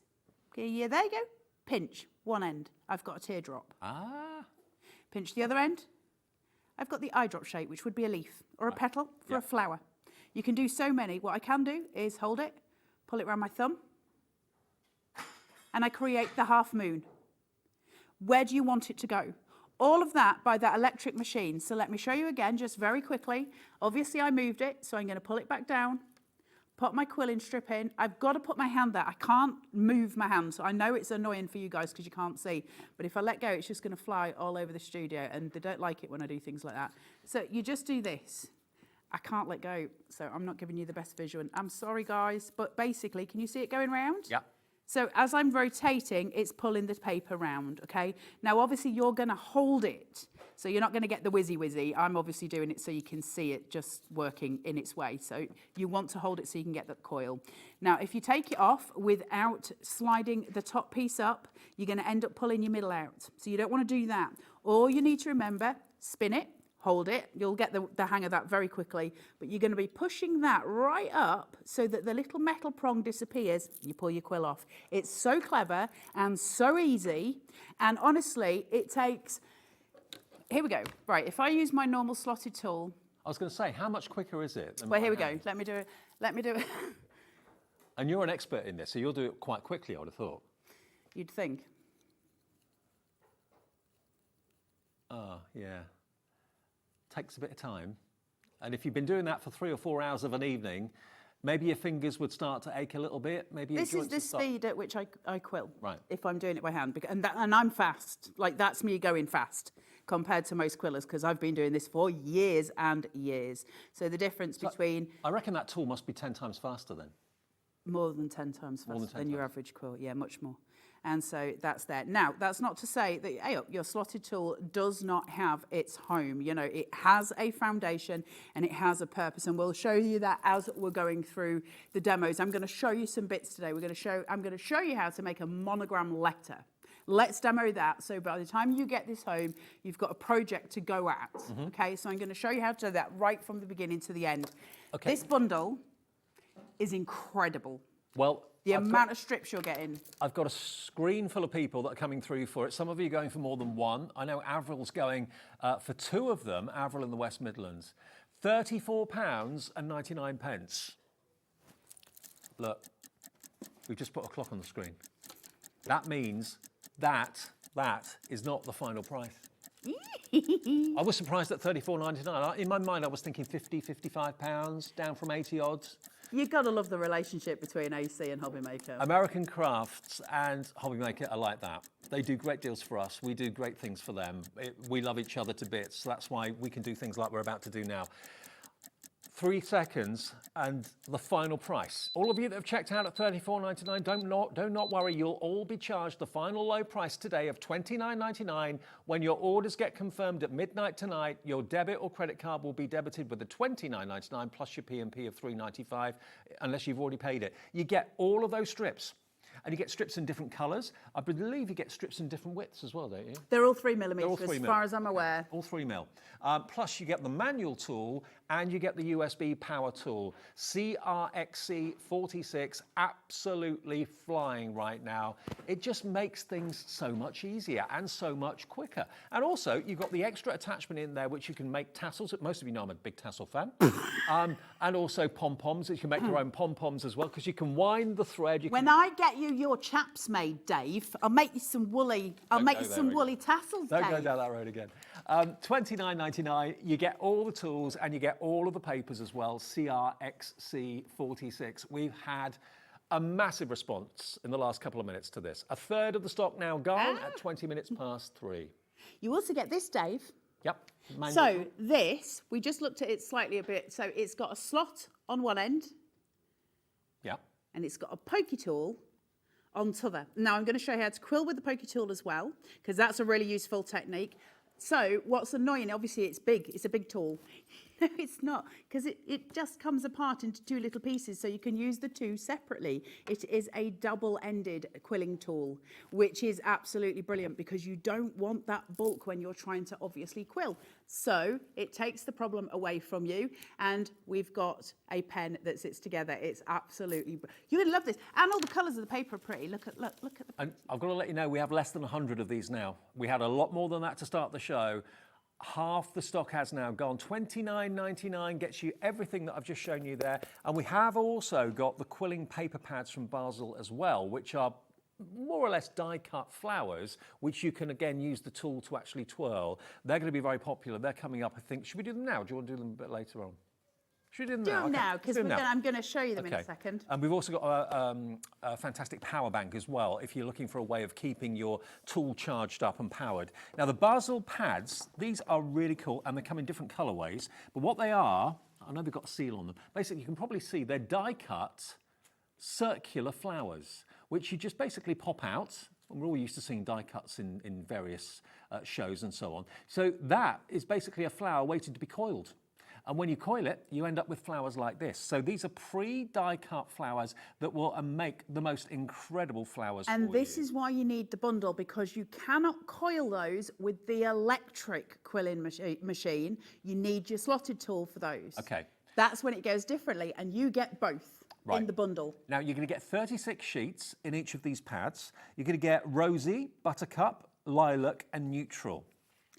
yeah, there you go, pinch one end. I've got a teardrop. Pinch the other end. I've got the eye drop shape, which would be a leaf or a petal for a flower. You can do so many. What I can do is hold it, pull it around my thumb, and I create the half moon. Where do you want it to go? All of that by that electric machine. So let me show you again, just very quickly. Obviously, I moved it, so I'm going to pull it back down, put my quilling strip in. I've got to put my hand there. I can't move my hand, so I know it's annoying for you guys because you can't see. But if I let go, it's just going to fly all over the studio, and they don't like it when I do things like that. So you just do this, I can't let go, so I'm not giving you the best visual. I'm sorry, guys, but basically, can you see it going round?
Yeah.
So as I'm rotating, it's pulling the paper round, okay? Now, obviously, you're going to hold it, so you're not going to get the whizzy. I'm obviously doing it so you can see it just working in its way. So you want to hold it so you can get that coil. Now, if you take it off without sliding the top piece up, you're going to end up pulling your middle out. So you don't want to do that. All you need to remember, spin it, hold it. You'll get the hang of that very quickly, but you're going to be pushing that right up so that the little metal prong disappears. You pull your quill off. It's so clever and so easy. And honestly, it takes, here we go. Right, if I use my normal slotted tool.
I was going to say, how much quicker is it?
Well, here we go. Let me do it. Let me do it.
And you're an expert in this, so you'll do it quite quickly, I would have thought.
You'd think.
Oh, yeah. Takes a bit of time. And if you've been doing that for 3 or 4 hours of an evening, maybe your fingers would start to ache a little bit. Maybe
this is the speed at which I quill.
Right.
If I'm doing it by hand, and I'm fast. Like that's me going fast compared to most quillers because I've been doing this for years and years. So the difference between
I reckon that tool must be 10 times faster then.
more than 10 times faster than your
times.
average quill. Yeah, much more. And so that's there. Now, that's not to say that your slotted tool does not have its home. You know, it has a foundation and it has a purpose. And we'll show you that as we're going through the demos. I'm going to show you some bits today. I'm going to show you how to make a monogram letter. Let's demo that. So by the time you get this home, you've got a project to go at. Okay, so I'm going to show you how to do that right from the beginning to the end.
Okay.
This bundle is incredible.
Well,
The amount of strips you're getting.
I've got a screen full of people that are coming through for it. Some of you are going for more than one. I know Avril's going for 2 of them, Avril in the West Midlands. £34.99. Look, we've just put a clock on the screen. That means that is not the final price. I was surprised at £34.99. In my mind, I was thinking £50, £55, down from 80 odds.
You've got to love the relationship between AC and Hobbymaker.
American Crafts and Hobbymaker are like that. They do great deals for us. We do great things for them. We love each other to bits. That's why we can do things like we're about to do now. 3 seconds and the final price. All of you that have checked out at $34.99, do not worry. You'll all be charged the final low price today of $29.99. When your orders get confirmed at midnight tonight, your debit or credit card will be debited with the $29.99 plus your P&P of $3.95, unless you've already paid it. You get all of those strips. And you get strips in different colours. I believe you get strips in different widths as well, don't you?
They're all 3 millimetres,
They're all 3
as
mil.
far as I'm aware.
All 3 mil. Plus you get the manual tool and you get the USB power tool. CRXC46, absolutely flying right now. It just makes things so much easier and so much quicker. And also, you've got the extra attachment in there which you can make tassels. Most of you know I'm a big tassel fan. And also pom-poms. You can make your own pom-poms as well because you can wind the thread.
When I get you your chaps made, Dave, I'll make you some woolly. I'll make you some woolly tassels, Dave.
Don't go down that road again. $29.99. You get all the tools and you get all of the papers as well. CRXC46. We've had a massive response in the last couple of minutes to this. 1/3 of the stock now gone at 20 minutes past 3.
You also get this, Dave.
Yep.
So this, we just looked at it slightly a bit. So it's got a slot on one end.
Yeah.
And it's got a pokey tool on t'other. Now I'm going to show you how to quill with the pokey tool as well, because that's a really useful technique. So what's annoying, obviously it's big, it's a big tool. No, it's not, because it just comes apart into 2 little pieces, so you can use the 2 separately. It is a double-ended quilling tool, which is absolutely brilliant because you don't want that bulk when you're trying to obviously quill. So it takes the problem away from you, and we've got a pen that sits together. It's absolutely, you're going to love this. And all the colours of the paper are pretty. Look at the.
And I've got to let you know, we have less than 100 of these now. We had a lot more than that to start the show. Half the stock has now gone. $29.99 gets you everything that I've just shown you there. And we have also got the quilling paper pads from Bazil as well, which are more or less die-cut flowers, which you can again use the tool to actually twirl. They're going to be very popular. They're coming up, I think. Should we do them now? Do you want to do them a bit later on? Should we do them now?
Do them now, because I'm going to show you them in a second.
And we've also got a fantastic power bank as well, if you're looking for a way of keeping your tool charged up and powered. Now, the Bazil pads, these are really cool, and they come in different colourways. But what they are, I know they've got a seal on them. Basically, you can probably see they're die-cut circular flowers, which you just basically pop out. And we're all used to seeing die cuts in various shows and so on. So that is basically a flower waiting to be coiled. And when you coil it, you end up with flowers like this. So these are pre-die cut flowers that will make the most incredible flowers
And
for
this
you.
is why you need the bundle, because you cannot coil those with the electric quilling machine. You need your slotted tool for those.
Okay.
That's when it goes differently, and you get both in the bundle.
Now, you're going to get 36 sheets in each of these pads. You're going to get rosy, buttercup, lilac, and neutral.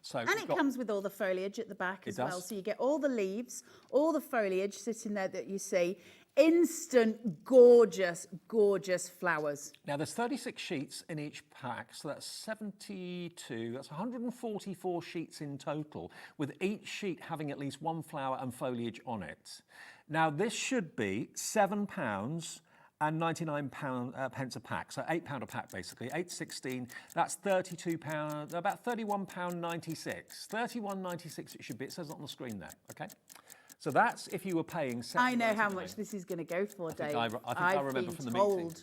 So
And it comes with all the foliage at the back as well.
does.
So you get all the leaves, all the foliage sitting there that you see. Instant, gorgeous, gorgeous flowers.
Now, there's 36 sheets in each pack, so that's 72, that's 144 sheets in total, with each sheet having at least one flower and foliage on it. Now, this should be £7 and 99 pence a pack, so £8 a pack basically, 8.16, that's £32, about £31.96. £31.96 it should be, it says it on the screen there, okay? So that's if you were paying £7.99.
I know how much this is going to go for, Dave.
I think I remember from the meeting.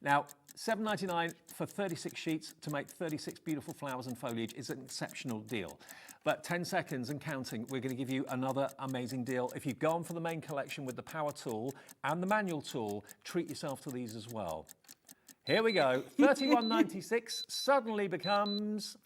Now, £7.99 for 36 sheets to make 36 beautiful flowers and foliage is an exceptional deal. But 10 seconds and counting, we're going to give you another amazing deal. If you've gone for the main collection with the power tool and the manual tool, treat yourself to these as well. Here we go. $31.96 suddenly becomes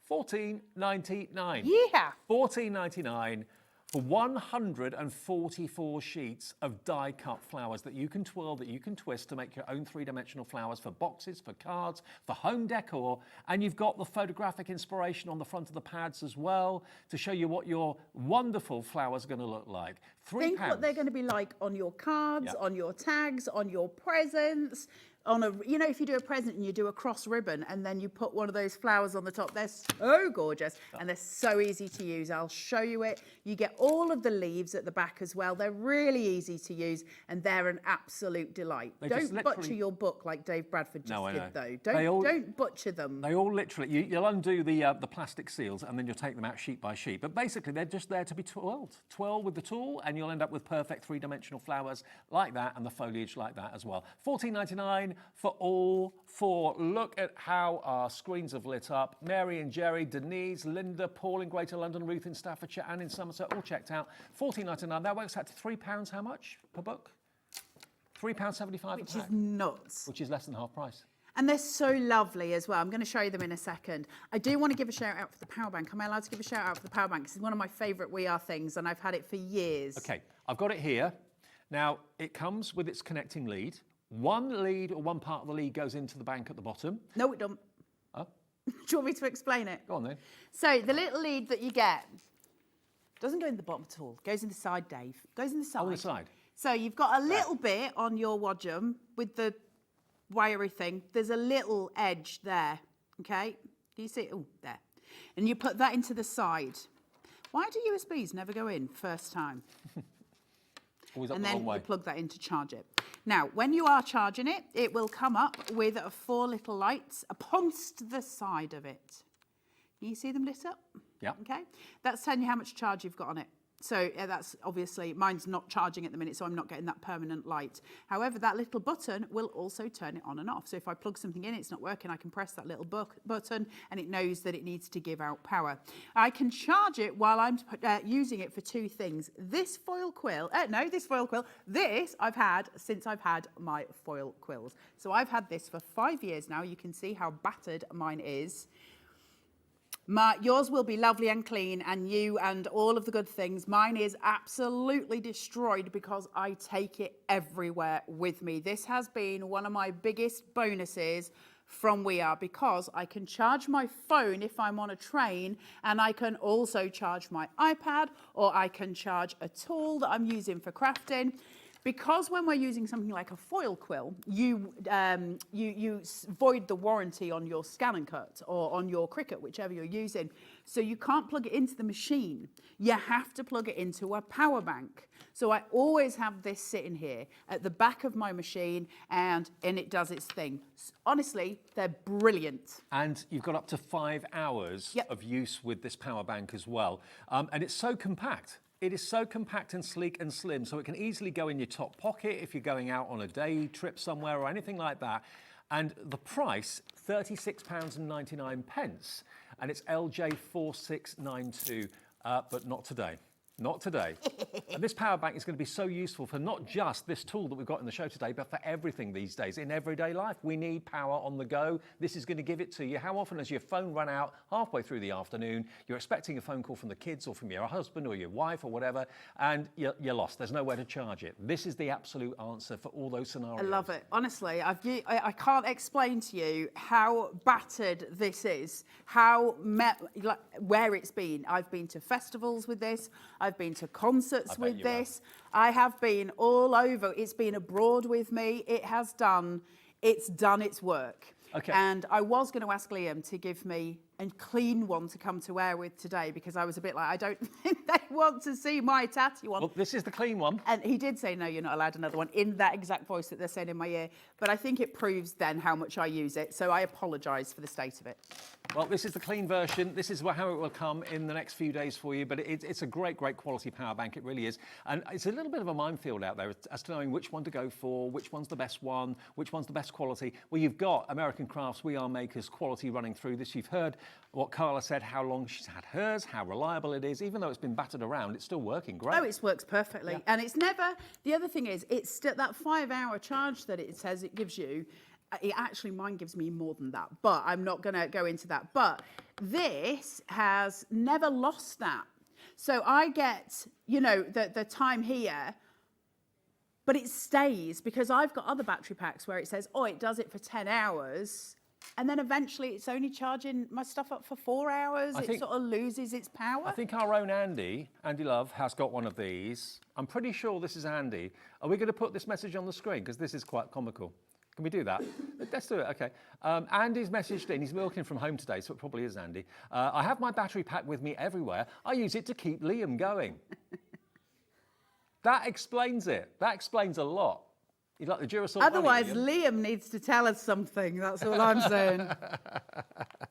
$14.99.
Yeah.
$14.99 for 144 sheets of die-cut flowers that you can twirl, that you can twist to make your own three-dimensional flowers for boxes, for cards, for home decor. And you've got the photographic inspiration on the front of the pads as well to show you what your wonderful flowers are going to look like.
Think what they're going to be like on your cards, on your tags, on your presents. On a, you know, if you do a present and you do a cross ribbon and then you put one of those flowers on the top, they're so gorgeous and they're so easy to use. I'll show you it. You get all of the leaves at the back as well. They're really easy to use and they're an absolute delight. Don't butcher your book like Dave Bradford just did, though. Don't butcher them.
They all literally, you'll undo the plastic seals and then you'll take them out sheet by sheet. But basically, they're just there to be twirled. Twirl with the tool and you'll end up with perfect three-dimensional flowers like that and the foliage like that as well. $14.99 for all four. Look at how our screens have lit up. Mary and Jerry, Denise, Linda, Paul in Greater London, Ruth in Staffordshire, Anne in Somerset, all checked out. $14.99. That works out to £3 how much per book? £3.75 a pack.
Which is nuts.
Which is less than half price.
And they're so lovely as well. I'm going to show you them in a second. I do want to give a shout out for the power bank. Am I allowed to give a shout out for the power bank? This is one of my favourite We Are things and I've had it for years.
Okay, I've got it here. Now, it comes with its connecting lead. One lead or one part of the lead goes into the bank at the bottom.
No, it don't.
Oh.
Do you want me to explain it?
Go on then.
So the little lead that you get doesn't go in the bottom at all. Goes in the side, Dave. Goes in the side.
Oh, the side.
So you've got a little bit on your wadgum with the wiry thing. There's a little edge there, okay? Can you see it? Oh, there. And you put that into the side. Why do USBs never go in first time?
Always up
And
the
then
wrong way.
you plug that in to charge it. Now, when you are charging it, it will come up with 4 little lights upon-st the side of it. Can you see them lit up?
Yeah.
Okay. That's telling you how much charge you've got on it. So that's obviously, mine's not charging at the minute, so I'm not getting that permanent light. However, that little button will also turn it on and off. So if I plug something in, it's not working, I can press that little button and it knows that it needs to give out power. I can charge it while I'm using it for 2 things. This foil quill, this I've had since I've had my foil quills. So I've had this for 5 years now. You can see how battered mine is. Yours will be lovely and clean and new and all of the good things. Mine is absolutely destroyed because I take it everywhere with me. This has been one of my biggest bonuses from We Are because I can charge my phone if I'm on a train and I can also charge my iPad or I can charge a tool that I'm using for crafting. Because when we're using something like a foil quill, you void the warranty on your scan and cut or on your Cricut, whichever you're using. So you can't plug it into the machine. You have to plug it into a power bank. So I always have this sitting here at the back of my machine and it does its thing. Honestly, they're brilliant.
And you've got up to 5 hours of use with this power bank as well. And it's so compact. It is so compact and sleek and slim, so it can easily go in your top pocket if you're going out on a day trip somewhere or anything like that. And the price, £36.99, and it's LJ4692, but not today. Not today. And this power bank is going to be so useful for not just this tool that we've got in the show today, but for everything these days. In everyday life, we need power on the go. This is going to give it to you. How often has your phone run out halfway through the afternoon? You're expecting a phone call from the kids or from your husband or your wife or whatever, and you're lost. There's nowhere to charge it. This is the absolute answer for all those scenarios.
I love it. Honestly, I can't explain to you how battered this is, where it's been. I've been to festivals with this. I've been to concerts with this. I have been all over. It's been abroad with me. It's done its work.
Okay.
And I was going to ask Liam to give me a clean one to come to wear with today, because I was a bit like, I don't think they want to see my tatty one.
Well, this is the clean one.
And he did say, no, you're not allowed another one, in that exact voice that they're saying in my ear. But I think it proves then how much I use it. So I apologise for the state of it.
Well, this is the clean version. This is how it will come in the next few days for you. But it's a great, great quality power bank. It really is. And it's a little bit of a minefield out there as to knowing which one to go for, which one's the best one, which one's the best quality. Well, you've got American Crafts, We Are Makers quality running through this. You've heard what Carla said, how long she's had hers, how reliable it is. Even though it's been battered around, it's still working great.
Oh, it works perfectly. Yeah. And it's never, the other thing is, it's still that 5-hour charge that it says it gives you. Mine gives me more than that, but I'm not going to go into that. But this has never lost that. So I get, the time here, but it stays, because I've got other battery packs where it says, oh, it does it for 10 hours. And then eventually it's only charging my stuff up for 4 hours. It sort of loses its power.
I think our own Andy Love, has got one of these. I'm pretty sure this is Andy. Are we going to put this message on the screen? Because this is quite comical. Can we do that? Let's do it, okay. Andy's messaged in. He's working from home today, so it probably is Andy. I have my battery pack with me everywhere. I use it to keep Liam going. That explains it. That explains a lot. You'd like the Duracell.
Otherwise, Liam needs to tell us something. That's all I'm saying.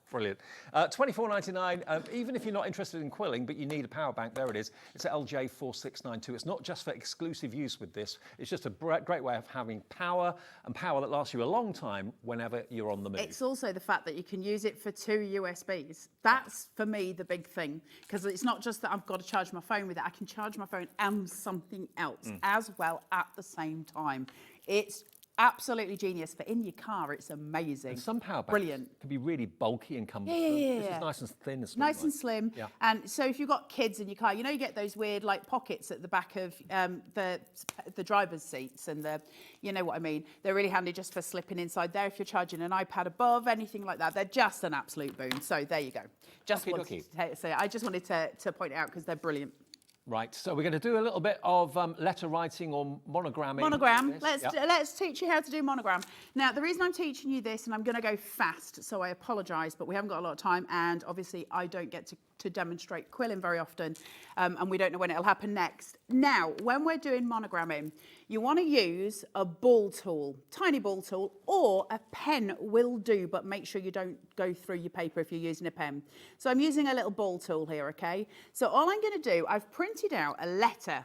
Brilliant. $24.99. Even if you're not interested in quilling, but you need a power bank, there it is. It's LJ4692. It's not just for exclusive use with this. It's just a great way of having power, and power that lasts you a long time whenever you're on the move.
It's also the fact that you can use it for 2 USBs. That's, for me, the big thing. Because it's not just that I've got to charge my phone with it. I can charge my phone and something else as well at the same time. It's absolutely genius. For in your car, it's amazing.
And some power banks
Brilliant.
can be really bulky and cumbersome.
Yeah.
This is nice and thin and slim.
Nice and slim.
Yeah.
And so if you've got kids in your car, you get those weird pockets at the back of the driver's seats, and you know what I mean. They're really handy just for slipping inside there if you're charging an iPad above, anything like that. They're just an absolute boon. So there you go. I just wanted to point it out because they're brilliant.
Right, so we're going to do a little bit of letter writing or monogramming.
Monogram. Let's teach you how to do monogram. Now, the reason I'm teaching you this, and I'm going to go fast, so I apologise, but we haven't got a lot of time, and obviously I don't get to demonstrate quilling very often, and we don't know when it'll happen next. Now, when we're doing monogramming, you want to use a ball tool, tiny ball tool, or a pen will do, but make sure you don't go through your paper if you're using a pen. So I'm using a little ball tool here, okay? So all I'm going to do, I've printed out a letter.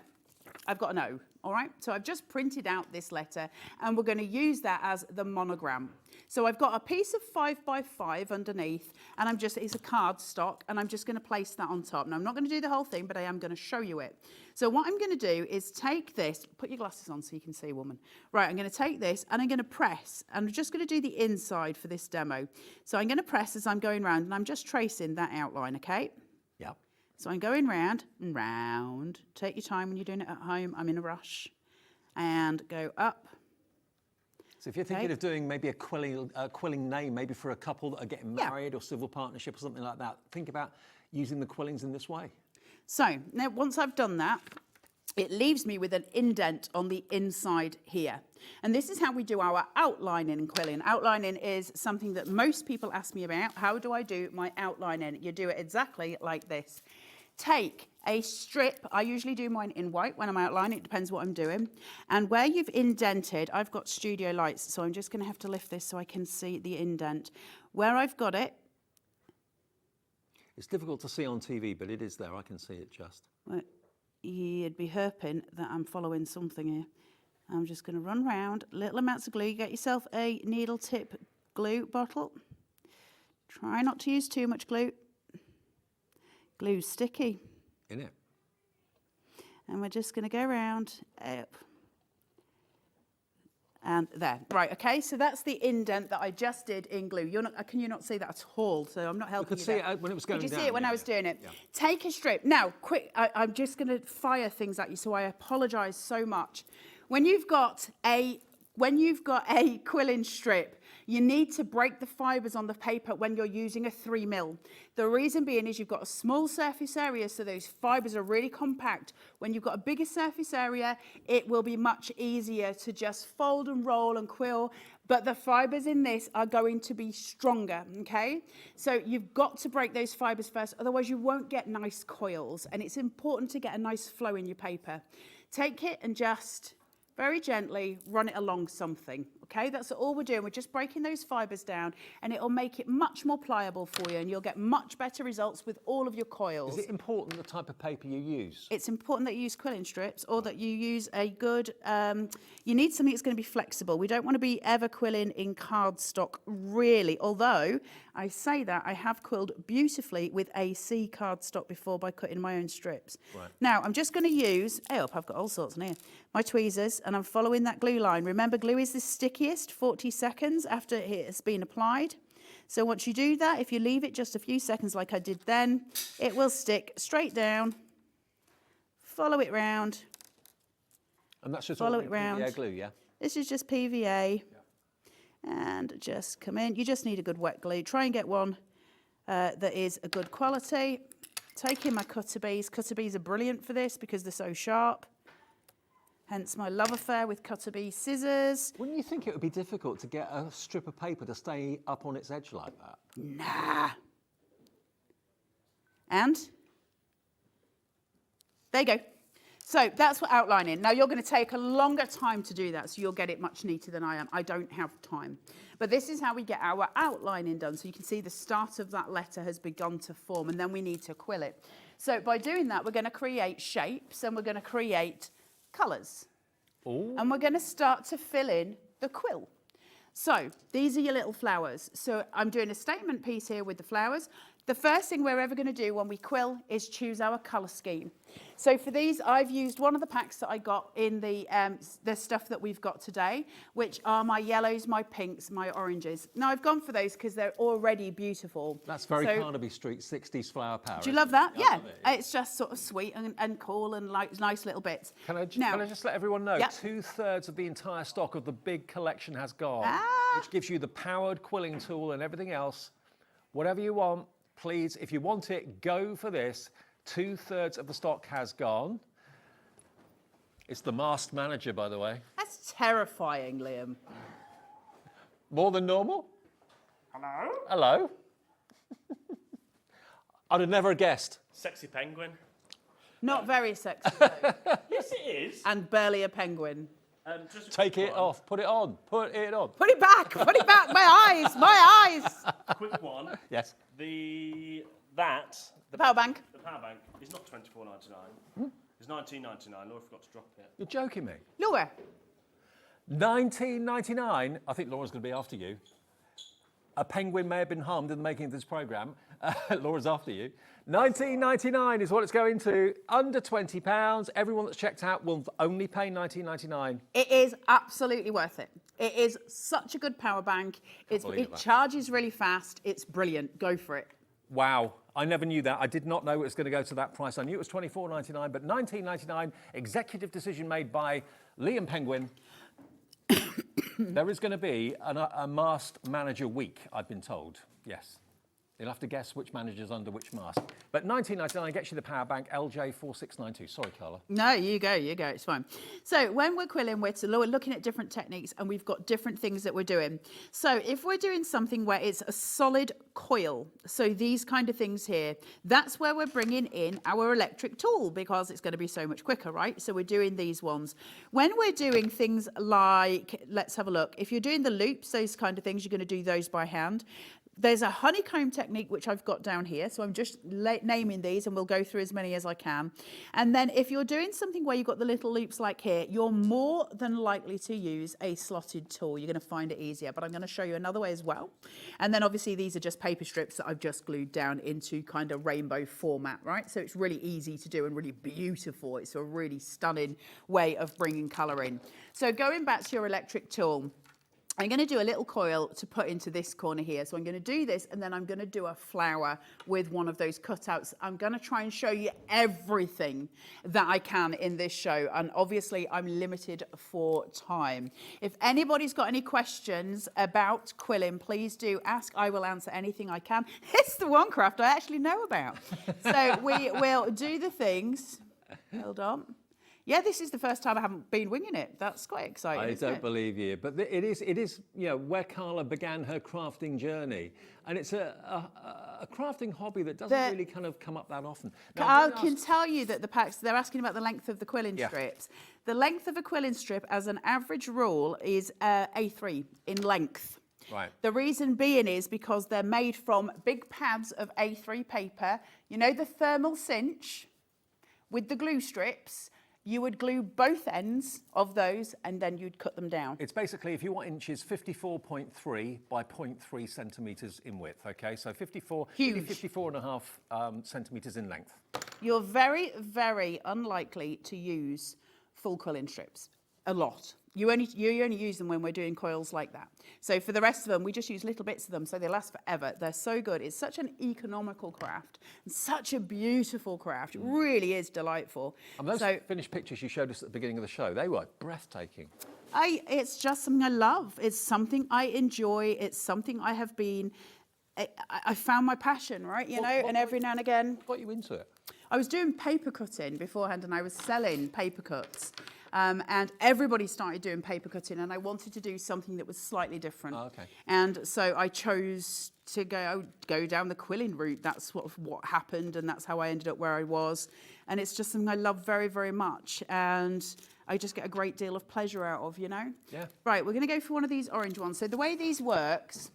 I've got an O, all right? So I've just printed out this letter, and we're going to use that as the monogram. So I've got a piece of 5x5 underneath, and it's a card stock, and I'm just going to place that on top. Now, I'm not going to do the whole thing, but I am going to show you it. So what I'm going to do is take this, put your glasses on so you can see, woman. Right, I'm going to take this, and I'm going to press, and I'm just going to do the inside for this demo. So I'm going to press as I'm going round, and I'm just tracing that outline, okay?
Yep.
So I'm going round and round. Take your time when you're doing it at home. I'm in a rush. And go up.
So if you're thinking of doing maybe a quilling name, maybe for a couple that are getting married or civil partnership or something like that, think about using the quillings in this way.
So now once I've done that, it leaves me with an indent on the inside here. And this is how we do our outlining in quilling. Outlining is something that most people ask me about. How do I do my outlining? You do it exactly like this. Take a strip, I usually do mine in white when I'm outlining, it depends what I'm doing. And where you've indented, I've got studio lights, so I'm just going to have to lift this so I can see the indent. Where I've got it.
It's difficult to see on TV, but it is there, I can see it just.
Right. you'd be hoping that I'm following something here. I'm just going to run round, little amounts of glue. Get yourself a needle tip glue bottle. Try not to use too much glue. Glue's sticky.
In it.
And we're just going to go around, up, and there. Right, okay, so that's the indent that I just did in glue. Can you not see that at all? So I'm not helping you.
Could see it when it was going down.
Could you see it when I was doing it?
Yeah.
Take a strip. Now, quick, I'm just going to fire things at you, so I apologise so much. When you've got a quilling strip, you need to break the fibres on the paper when you're using a 3mm. The reason being is you've got a small surface area, so those fibres are really compact. When you've got a bigger surface area, it will be much easier to just fold and roll and quill, but the fibres in this are going to be stronger, okay? So you've got to break those fibres first, otherwise you won't get nice coils, and it's important to get a nice flow in your paper. Take it and just very gently run it along something, okay? That's all we're doing. We're just breaking those fibres down, and it'll make it much more pliable for you, and you'll get much better results with all of your coils.
Is it important the type of paper you use?
It's important that you use quilling strips, or that you use a good, you need something that's going to be flexible. We don't want to be ever quilling in cardstock, really, although I say that I have quilled beautifully with AC cardstock before by cutting my own strips.
Right.
Now, I'm just going to use, I've got all sorts in here, my tweezers, and I'm following that glue line. Remember, glue is the stickiest 40 seconds after it has been applied. So once you do that, if you leave it just a few seconds like I did then, it will stick straight down. Follow it round.
And that's just
Follow
all
it round.
PVA glue, yeah?
This is just PVA. And just come in. You just need a good wet glue. Try and get one that is a good quality. Take in my cutter bees. Cutter bees are brilliant for this because they're so sharp. Hence my love affair with cutter bee scissors.
Wouldn't you think it would be difficult to get a strip of paper to stay up on its edge like that?
Nah. And there you go. So that's what outlining. Now you're going to take a longer time to do that, so you'll get it much neater than I am. I don't have time. But this is how we get our outlining done. So you can see the start of that letter has begun to form, and then we need to quill it. So by doing that, we're going to create shapes, and we're going to create colours.
Ooh.
And we're going to start to fill in the quill. So these are your little flowers. So I'm doing a statement piece here with the flowers. The first thing we're ever going to do when we quill is choose our colour scheme. So for these, I've used one of the packs that I got in the stuff that we've got today, which are my yellows, my pinks, my oranges. Now, I've gone for those because they're already beautiful.
That's very Carnaby Street 60s flower power.
Do you love that? Yeah. It's just sort of sweet and cool and like nice little bits.
Can I just let everyone know, 2/3 of the entire stock of the big collection has gone, which gives you the powered quilling tool and everything else. Whatever you want, please, if you want it, go for this. 2/3 of the stock has gone. It's the masked manager, by the way.
That's terrifying, Liam.
More than normal?
Hello?
Hello. I'd have never guessed.
Sexy penguin.
Not very sexy, though.
Yes, it is.
And barely a penguin.
Just a
Take
quick
it
one.
off. Put it on. Put it on.
Put it back. Put it back. My eyes. My eyes.
Quick one.
Yes.
The
power bank.
The power bank is not $24.99. It's $19.99. Laura forgot to drop it.
You're joking me.
Laura.
$19.99. I think Laura's going to be after you. A penguin may have been harmed in the making of this programme. Laura's after you. $19.99 is what it's going to. Under £20. Everyone that's checked out will only pay $19.99.
It is absolutely worth it. It is such a good power bank. It charges really fast. It's brilliant. Go for it.
Wow. I never knew that. I did not know it was going to go to that price. I knew it was $24.99, but $19.99, executive decision made by Liam Penguin. There is going to be a masked manager week, I've been told. Yes. You'll have to guess which manager's under which mask. But $19.99 gets you the power bank LJ4692. Sorry, Carla.
No, you go. It's fine. So when we're quilling, we're looking at different techniques, and we've got different things that we're doing. So if we're doing something where it's a solid coil, so these kind of things here, that's where we're bringing in our electric tool, because it's going to be so much quicker, right? So we're doing these ones. When we're doing things like, let's have a look. If you're doing the loops, those kind of things, you're going to do those by hand. There's a honeycomb technique, which I've got down here. So I'm just naming these and we'll go through as many as I can. And then if you're doing something where you've got the little loops like here, you're more than likely to use a slotted tool. You're going to find it easier, but I'm going to show you another way as well. And then obviously these are just paper strips that I've just glued down into kind of rainbow format, right? So it's really easy to do and really beautiful. It's a really stunning way of bringing colour in. So going back to your electric tool, I'm going to do a little coil to put into this corner here. So I'm going to do this and then I'm going to do a flower with one of those cutouts. I'm going to try and show you everything that I can in this show. And obviously I'm limited for time. If anybody's got any questions about quilling, please do ask. I will answer anything I can. It's the one craft I actually know about. So we will do the things. Hold on. Yeah, this is the first time I haven't been winging it. That's quite exciting.
I don't believe you, but it is, you know, where Carla began her crafting journey, and it's a crafting hobby that doesn't really kind of come up that often. Now,
I can tell you that the packs, they're asking about the length of the quilling strips. The length of a quilling strip, as an average rule, is A3 in length.
Right.
The reason being is because they're made from big pads of A3 paper. You know the thermal cinch with the glue strips? You would glue both ends of those and then you'd cut them down.
It's basically, if you want inches, 54.3 by 0.3 centimetres in width, okay? So 54 and a half centimetres in length.
You're very, very unlikely to use full quilling strips, a lot. You only use them when we're doing coils like that. So for the rest of them, we just use little bits of them so they last forever. They're so good. It's such an economical craft and such a beautiful craft. It really is delightful.
And those finished pictures you showed us at the beginning of the show, they were breathtaking.
It's just something I love. It's something I enjoy. It's something I have been, I found my passion, right? You know, and every now and again.
What got you into it?
I was doing paper cutting beforehand and I was selling paper cuts. And everybody started doing paper cutting and I wanted to do something that was slightly different.
Oh, okay.
And so I chose to go down the quilling route. That's what happened and that's how I ended up where I was. And it's just something I love very, very much. And I just get a great deal of pleasure out of, you know?
Yeah.
Right, we're going to go for one of these orange ones. So the way these works,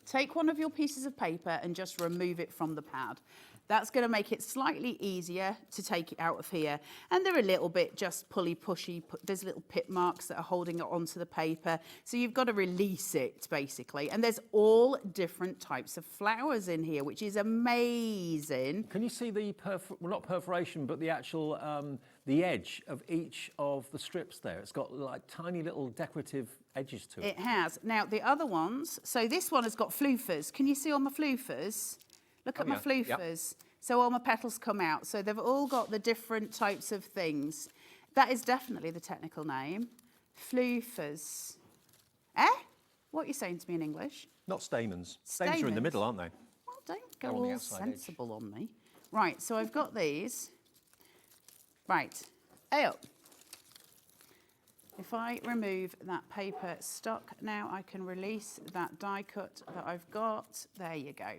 take one of your pieces of paper and just remove it from the pad. That's going to make it slightly easier to take it out of here. And they're a little bit just pushy. There's little pit marks that are holding it onto the paper. So you've got to release it, basically. And there's all different types of flowers in here, which is amazing.
Can you see the, well, not perforation, but the actual, the edge of each of the strips there? It's got like tiny little decorative edges to it.
It has. Now, the other ones, so this one has got floofers. Can you see all my floofers? Look at my floofers. Yep. So all my petals come out. So they've all got the different types of things. That is definitely the technical name. Floofers. Eh? What are you saying to me in English?
Not stamens. Stamens are in the middle, aren't they?
Well, don't go all sensible on me. Right, so I've got these. Right, up. If I remove that paper stock now, I can release that die cut that I've got. There you go.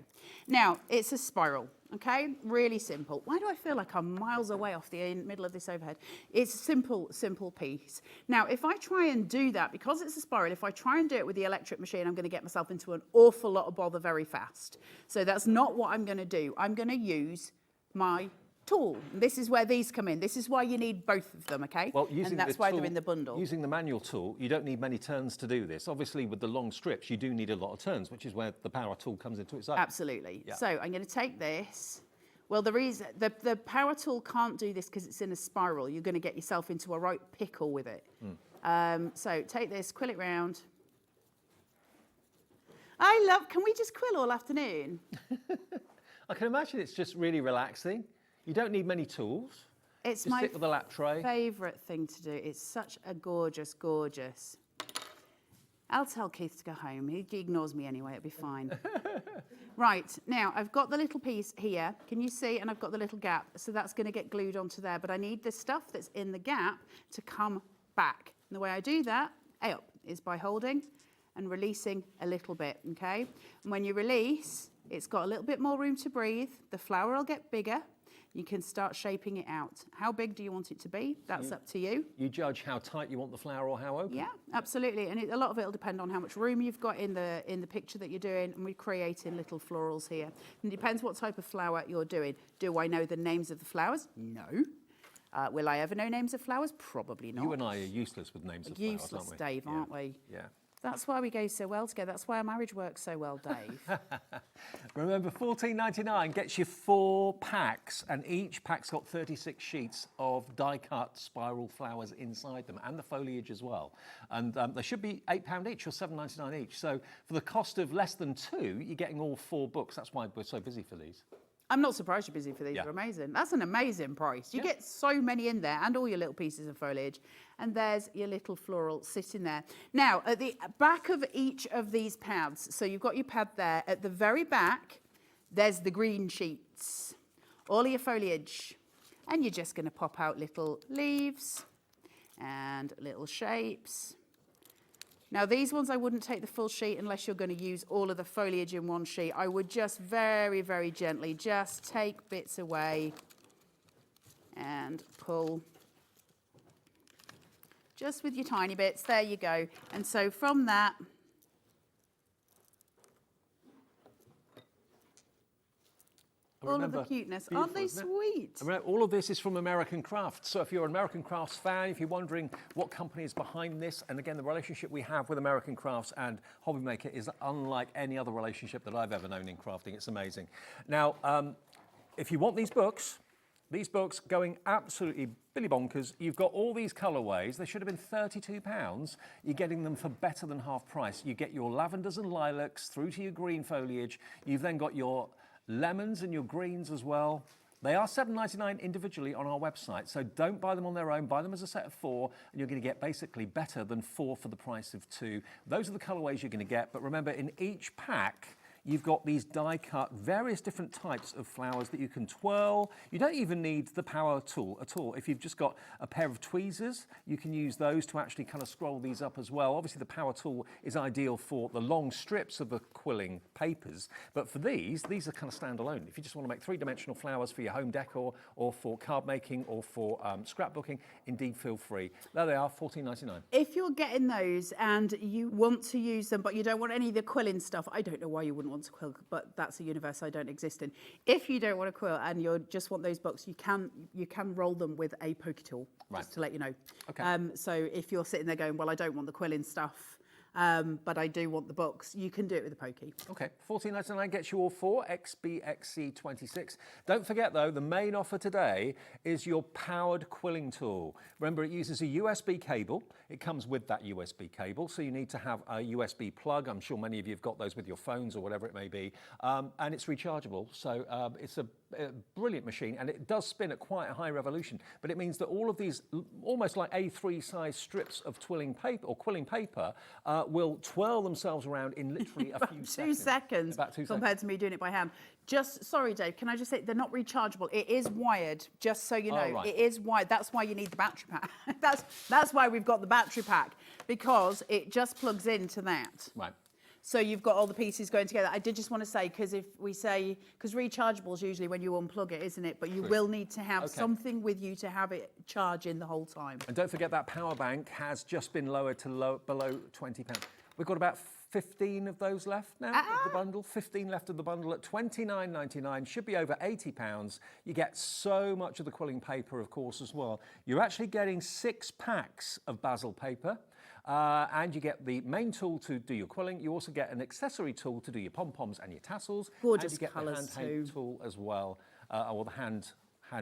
Now, it's a spiral, okay? Really simple. Why do I feel like I'm miles away off the middle of this overhead? It's a simple, simple piece. Now, if I try and do that, because it's a spiral, if I try and do it with the electric machine, I'm going to get myself into an awful lot of bother very fast. So that's not what I'm going to do. I'm going to use my tool. This is where these come in. This is why you need both of them, okay?
Well, using
and that's why they're in the bundle.
Using the manual tool, you don't need many turns to do this. Obviously, with the long strips, you do need a lot of turns, which is where the power tool comes into its own.
Absolutely.
Yeah.
So I'm going to take this. Well, the reason the power tool can't do this because it's in a spiral. You're going to get yourself into a right pickle with it. So take this, quill it round. Can we just quill all afternoon?
I can imagine it's just really relaxing. You don't need many tools.
It's
just
my
sit with a lap tray.
favourite thing to do. It's such a gorgeous, gorgeous. I'll tell Keith to go home. He ignores me anyway. It'll be fine. Right, now I've got the little piece here. Can you see? And I've got the little gap. So that's going to get glued onto there. But I need the stuff that's in the gap to come back. And the way I do that, is by holding and releasing a little bit, okay? And when you release, it's got a little bit more room to breathe. The flower will get bigger. You can start shaping it out. How big do you want it to be? That's up to you.
You judge how tight you want the flower or how open.
Yeah, absolutely. And a lot of it will depend on how much room you've got in the picture that you're doing. And we're creating little florals here. And it depends what type of flower you're doing. Do I know the names of the flowers? No. Will I ever know names of flowers? Probably not.
You and I are useless with names of flowers,
Useless,
aren't we?
Dave, aren't we?
Yeah.
That's why we go so well together. That's why our marriage works so well, Dave.
Remember, $14.99 gets you 4 packs, and each pack's got 36 sheets of die-cut spiral flowers inside them, and the foliage as well. And they should be £8 each or $7.99 each. So for the cost of less than 2, you're getting all 4 books. That's why we're so busy for these.
I'm not surprised you're busy for these.
Yeah.
They're amazing. That's an amazing price. You get so many in there and all your little pieces of foliage. And there's your little floral sitting there. Now, at the back of each of these pads, so you've got your pad there. At the very back, there's the green sheets, all of your foliage. And you're just going to pop out little leaves and little shapes. Now, these ones, I wouldn't take the full sheet unless you're going to use all of the foliage in one sheet. I would just very, very gently just take bits away and pull just with your tiny bits. There you go. And so from that, all of the cuteness. Aren't they sweet?
Remember, all of this is from American Crafts. So if you're an American Crafts fan, if you're wondering what company is behind this, and again, the relationship we have with American Crafts and Hobbymaker is unlike any other relationship that I've ever known in crafting. It's amazing. Now, if you want these books going absolutely billy bonkers, you've got all these colourways. They should have been £32. You're getting them for better than half price. You get your lavenders and lilacs through to your green foliage. You've then got your lemons and your greens as well. They are $7.99 individually on our website, so don't buy them on their own. Buy them as a set of 4, and you're going to get basically better than 4 for the price of 2. Those are the colourways you're going to get, but remember, in each pack, you've got these die-cut, various different types of flowers that you can twirl. You don't even need the power tool at all. If you've just got a pair of tweezers, you can use those to actually kind of scroll these up as well. Obviously, the power tool is ideal for the long strips of the quilling papers, but for these are kind of standalone. If you just want to make 3-dimensional flowers for your home decor or for card making or for scrapbooking, indeed, feel free. There they are, $14.99.
If you're getting those and you want to use them, but you don't want any of the quilling stuff, I don't know why you wouldn't want to quill, but that's a universe I don't exist in. If you don't want to quill and you just want those books, you can roll them with a pokey tool, just to let you know.
Okay.
So if you're sitting there going, well, I don't want the quilling stuff, but I do want the books, you can do it with a pokey.
Okay, $14.99 gets you all 4 XBXC26. Don't forget though, the main offer today is your powered quilling tool. Remember, it uses a USB cable. It comes with that USB cable, so you need to have a USB plug. I'm sure many of you have got those with your phones or whatever it may be. And it's rechargeable, so it's a brilliant machine, and it does spin at quite a high revolution. But it means that all of these almost like A3 size strips of twilling paper or quilling paper will twirl themselves around in literally a few
About 2 seconds.
About 2 seconds.
Compared to me doing it by hand. Sorry, Dave, can I just say, they're not rechargeable. It is wired, just so you know.
Oh, right.
It is wired. That's why you need the battery pack. That's why we've got the battery pack, because it just plugs into that.
Right.
So you've got all the pieces going together. I did just want to say, because rechargeable is usually when you unplug it, isn't it? But you will need to have something with you to have it charging the whole time.
And don't forget that power bank has just been lowered to below £20. We've got about 15 of those left now of the bundle. 15 left of the bundle at $29.99. Should be over £80. You get so much of the quilling paper, of course, as well. You're actually getting 6 packs of Bazil paper. And you get the main tool to do your quilling. You also get an accessory tool to do your pom-poms and your tassels.
Gorgeous
and you get
colours
the hand tool as well, or the hand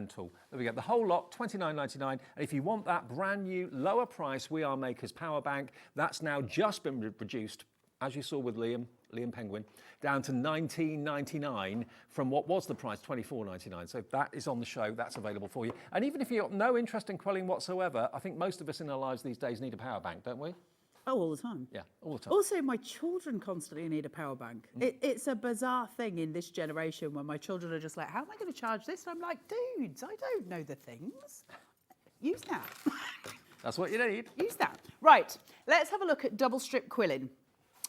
tool. There we go. The whole lot, $29.99. And if you want that brand new, lower price We Are Makers power bank, that's now just been reduced, as you saw with Liam Penguin, down to $19.99 from what was the price, $24.99. So that is on the show. That's available for you. And even if you've got no interest in quilling whatsoever, I think most of us in our lives these days need a power bank, don't we?
Oh, all the time.
Yeah, all the time.
Also, my children constantly need a power bank. It's a bizarre thing in this generation when my children are just like, how am I going to charge this? And I'm like, dudes, I don't know the things. Use that.
That's what you need.
Use that. Right, let's have a look at double strip quilling.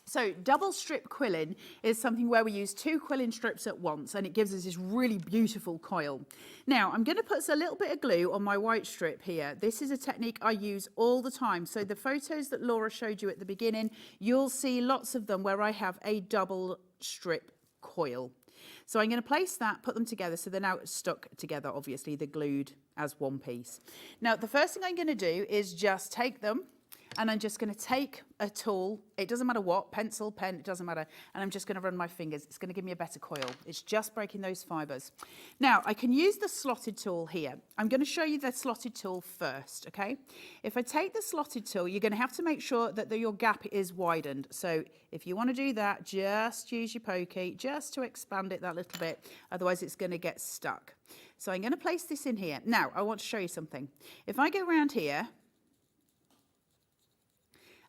So double strip quilling is something where we use 2 quilling strips at once, and it gives us this really beautiful coil. Now I'm going to put a little bit of glue on my white strip here. This is a technique I use all the time. So the photos that Laura showed you at the beginning, you'll see lots of them where I have a double strip coil. So I'm going to place that, put them together, so they're now stuck together. Obviously they're glued as one piece. Now the first thing I'm going to do is just take them, and I'm just going to take a tool, it doesn't matter what, pencil, pen, it doesn't matter, and I'm just going to run my fingers. It's going to give me a better coil. It's just breaking those fibres. Now, I can use the slotted tool here. I'm going to show you the slotted tool first, okay? If I take the slotted tool, you're going to have to make sure that your gap is widened. So if you want to do that, just use your pokey, just to expand it that little bit, otherwise it's going to get stuck. So I'm going to place this in here. Now, I want to show you something. If I go around here,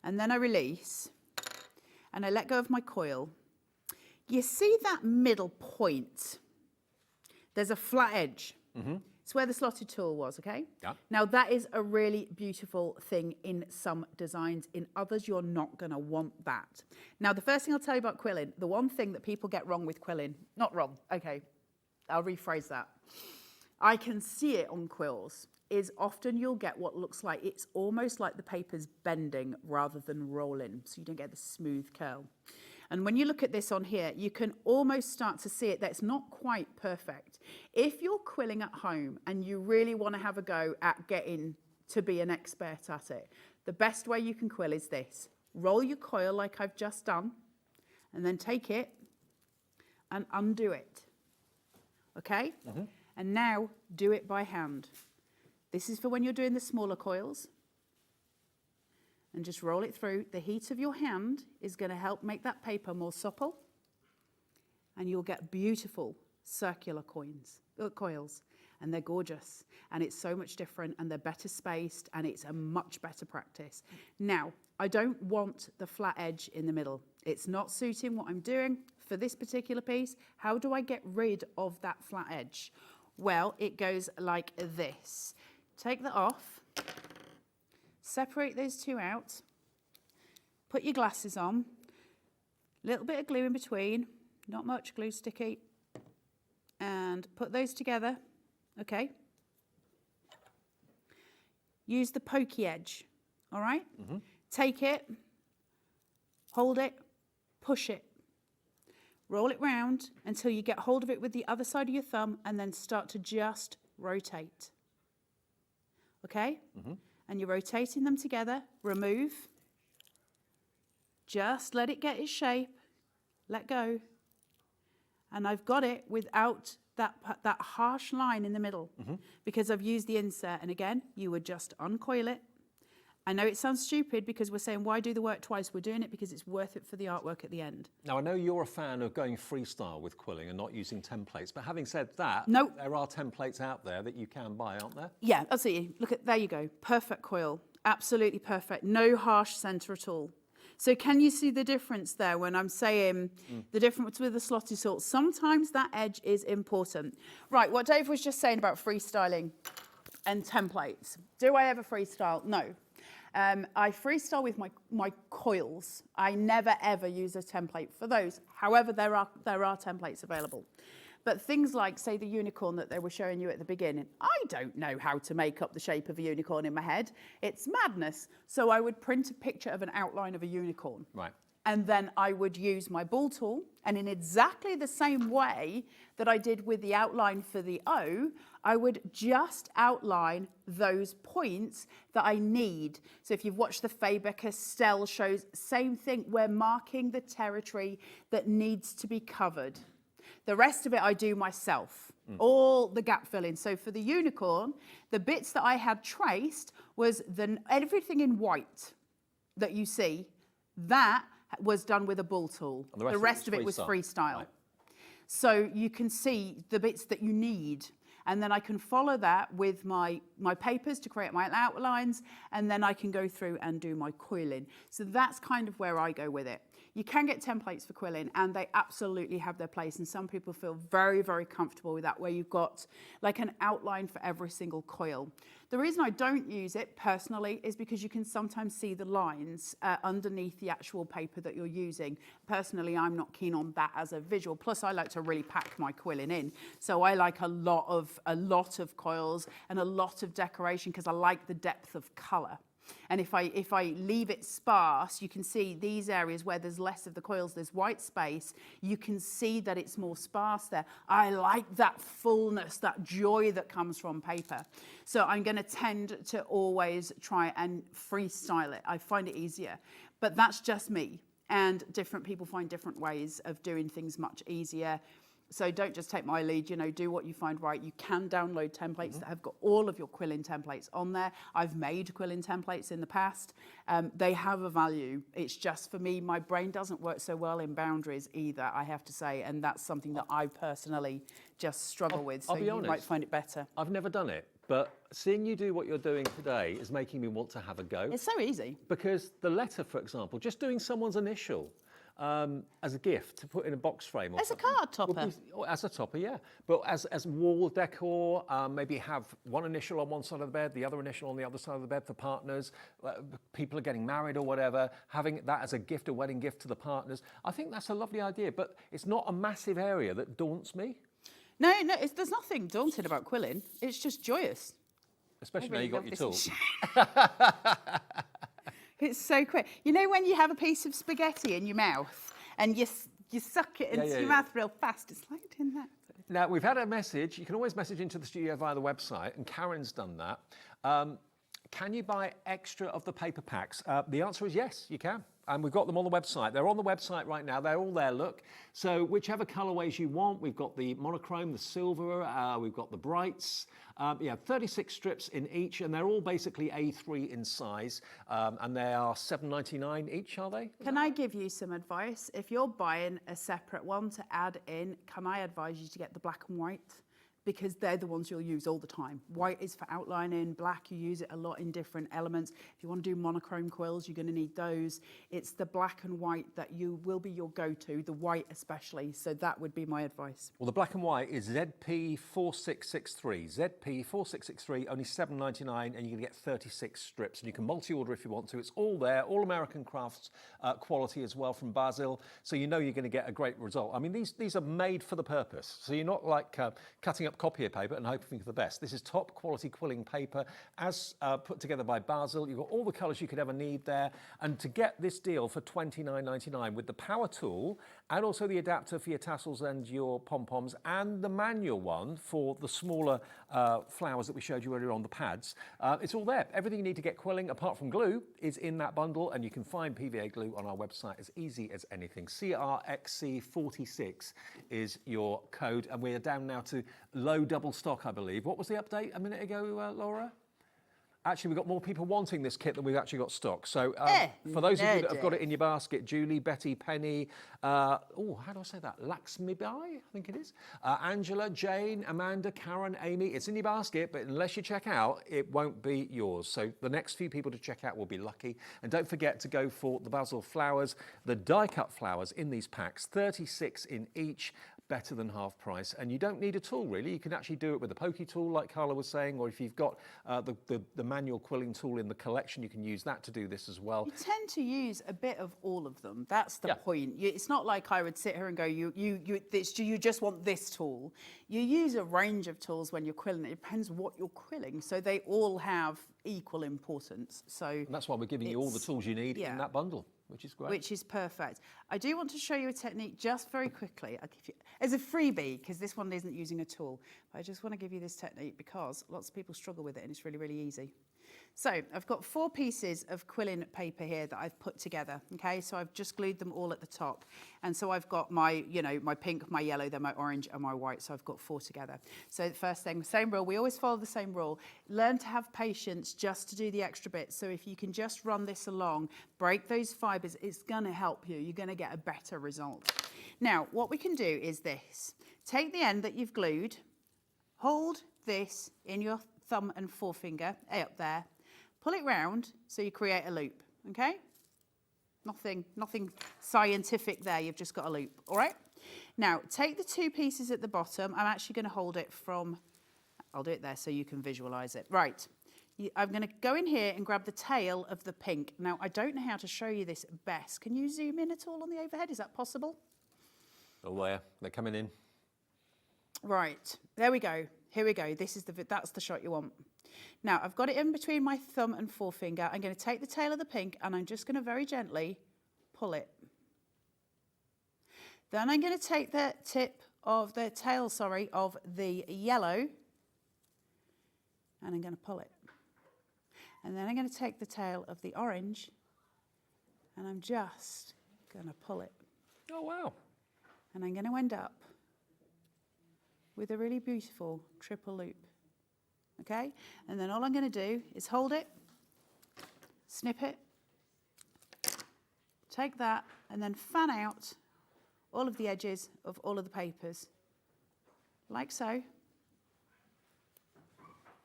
and then I release, and I let go of my coil, you see that middle point? There's a flat edge. It's where the slotted tool was, okay?
Yeah.
Now that is a really beautiful thing in some designs. In others, you're not going to want that. Now, the first thing I'll tell you about quilling, the one thing that people get wrong with quilling, not wrong, okay, I'll rephrase that. I can see it on quills. Is often you'll get what looks like, it's almost like the paper's bending rather than rolling, so you don't get the smooth curl. And when you look at this on here, you can almost start to see it, that's not quite perfect. If you're quilling at home and you really want to have a go at getting to be an expert at it, the best way you can quill is this. Roll your coil like I've just done, and then take it and undo it, okay? And now do it by hand. This is for when you're doing the smaller coils. And just roll it through. The heat of your hand is going to help make that paper more supple. And you'll get beautiful circular coils. And they're gorgeous. And it's so much different, and they're better spaced, and it's a much better practice. Now, I don't want the flat edge in the middle. It's not suiting what I'm doing for this particular piece. How do I get rid of that flat edge? Well, it goes like this. Take that off, separate those two out, put your glasses on, little bit of glue in between, not much glue sticky, and put those together, okay? Use the pokey edge, all right? Take it, hold it, push it, roll it round until you get hold of it with the other side of your thumb, and then start to just rotate. Okay? And you're rotating them together. Remove. Just let it get its shape. Let go. And I've got it without that harsh line in the middle because I've used the insert. And again, you would just uncoil it. I know it sounds stupid because we're saying, why do the work twice? We're doing it because it's worth it for the artwork at the end.
Now, I know you're a fan of going freestyle with quilling and not using templates, but having said that,
No.
there are templates out there that you can buy, aren't there?
Yeah, I'll see. Look at, there you go. Perfect coil. Absolutely perfect. No harsh center at all. So can you see the difference there when I'm saying the difference with the slotted tool? Sometimes that edge is important. Right, what Dave was just saying about freestyling and templates. Do I ever freestyle? No. I freestyle with my coils. I never ever use a template for those. However, there are templates available. But things like, say, the unicorn that they were showing you at the beginning, I don't know how to make up the shape of a unicorn in my head. It's madness. So I would print a picture of an outline of a unicorn.
Right.
And then I would use my ball tool, and in exactly the same way that I did with the outline for the O, I would just outline those points that I need. So if you've watched the Faber-Castell shows, same thing, we're marking the territory that needs to be covered. The rest of it I do myself, all the gap filling. So for the unicorn, the bits that I had traced was everything in white that you see, that was done with a ball tool.
And the rest of it was
freestyle.
Right.
So you can see the bits that you need. And then I can follow that with my papers to create my outlines, and then I can go through and do my coiling. So that's kind of where I go with it. You can get templates for quilling, and they absolutely have their place, and some people feel very, very comfortable with that, where you've got like an outline for every single coil. The reason I don't use it personally is because you can sometimes see the lines underneath the actual paper that you're using. Personally, I'm not keen on that as a visual. Plus, I like to really pack my quilling in. So I like a lot of coils and a lot of decoration because I like the depth of colour. And if I leave it sparse, you can see these areas where there's less of the coils, there's white space, you can see that it's more sparse there. I like that fullness, that joy that comes from paper. So I'm going to tend to always try and freestyle it. I find it easier, but that's just me. And different people find different ways of doing things much easier. So don't just take my lead, you know, do what you find right. You can download templates that have got all of your quilling templates on there. I've made quilling templates in the past. They have a value. It's just for me, my brain doesn't work so well in boundaries either, I have to say. And that's something that I personally just struggle with. So
I'll be honest,
you might find it better.
I've never done it, but seeing you do what you're doing today is making me want to have a go.
It's so easy.
Because the letter, for example, just doing someone's initial, as a gift to put in a box frame. Or
As a card topper.
As a topper, yeah. But as wall decor, maybe have one initial on one side of the bed, the other initial on the other side of the bed for partners. People are getting married or whatever, having that as a gift, a wedding gift to the partners. I think that's a lovely idea, but it's not a massive area that daunts me.
No, there's nothing daunting about quilling. It's just joyous.
Especially now you've got your tools.
It's so quick. You know when you have a piece of spaghetti in your mouth and you suck it into your mouth real fast? It's like doing that.
Now, we've had a message. You can always message into the studio via the website, and Karen's done that. Can you buy extra of the paper packs? The answer is yes, you can. And we've got them on the website. They're on the website right now. They're all there, look. So whichever colourways you want, we've got the monochrome, the silver, we've got the brights. 36 strips in each, and they're all basically A3 in size. And they are $7.99 each, are they?
Can I give you some advice? If you're buying a separate one to add in, can I advise you to get the black and white? Because they're the ones you'll use all the time. White is for outlining, black, you use it a lot in different elements. If you want to do monochrome quills, you're going to need those. It's the black and white that will be your go-to, the white especially, so that would be my advice.
Well, the black and white is ZP4663. ZP4663, only $7.99, and you're going to get 36 strips, and you can multi-order if you want to. It's all there, all American crafts quality as well from Bazil, so you know you're going to get a great result. I mean, these are made for the purpose, so you're not like cutting up copier paper and hoping for the best. This is top quality quilling paper as put together by Bazil. You've got all the colours you could ever need there. And to get this deal for $29.99 with the power tool and also the adapter for your tassels and your pom-poms and the manual one for the smaller flowers that we showed you earlier on, the pads, it's all there. Everything you need to get quilling apart from glue is in that bundle, and you can find PVA glue on our website as easy as anything. CRXC46 is your code, and we're down now to low double stock, I believe. What was the update a minute ago, Laura? Actually, we've got more people wanting this kit than we've actually got stock. So for those of you that have got it in your basket, Julie, Betty, Penny, how do I say that? Laxmibai, I think it is. Angela, Jane, Amanda, Karen, Amy. It's in your basket, but unless you check out, it won't be yours. So the next few people to check out will be lucky. And don't forget to go for the Bazil flowers, the die-cut flowers in these packs, 36 in each. Better than half price, and you don't need a tool really. You can actually do it with a pokey tool like Carla was saying, or if you've got the manual quilling tool in the collection, you can use that to do this as well.
You tend to use a bit of all of them. That's the point. It's not like I would sit here and go, you just want this tool. You use a range of tools when you're quilling. It depends what you're quilling, so they all have equal importance. So
and that's why we're giving you all the tools you need in that bundle, which is great.
Which is perfect. I do want to show you a technique just very quickly. I'll give you as a freebie, because this one isn't using a tool. But I just want to give you this technique because lots of people struggle with it, and it's really, really easy. So I've got 4 pieces of quilling paper here that I've put together. Okay, so I've just glued them all at the top, and so I've got my, my pink, my yellow, then my orange, and my white. So I've got 4 together. So the first thing, same rule. We always follow the same rule. Learn to have patience just to do the extra bits. So if you can just run this along, break those fibres, it's going to help you. You're going to get a better result. Now, what we can do is this. Take the end that you've glued, hold this in your thumb and forefinger up there. Pull it round so you create a loop, okay? Nothing scientific there, you've just got a loop, all right? Now, take the 2 pieces at the bottom. I'm actually going to hold it from, I'll do it there so you can visualise it. Right, I'm going to go in here and grab the tail of the pink. Now, I don't know how to show you this best. Can you zoom in at all on the overhead? Is that possible?
Oh, where? They're coming in.
Right, there we go. Here we go. That's the shot you want. Now, I've got it in between my thumb and forefinger. I'm going to take the tail of the pink and I'm just going to very gently pull it. Then I'm going to take the tip of the tail, of the yellow, and I'm going to pull it. And then I'm going to take the tail of the orange and I'm just going to pull it.
Oh, wow.
And I'm going to end up with a really beautiful triple loop. Okay? And then all I'm going to do is hold it, snip it, take that, and then fan out all of the edges of all of the papers, like so. And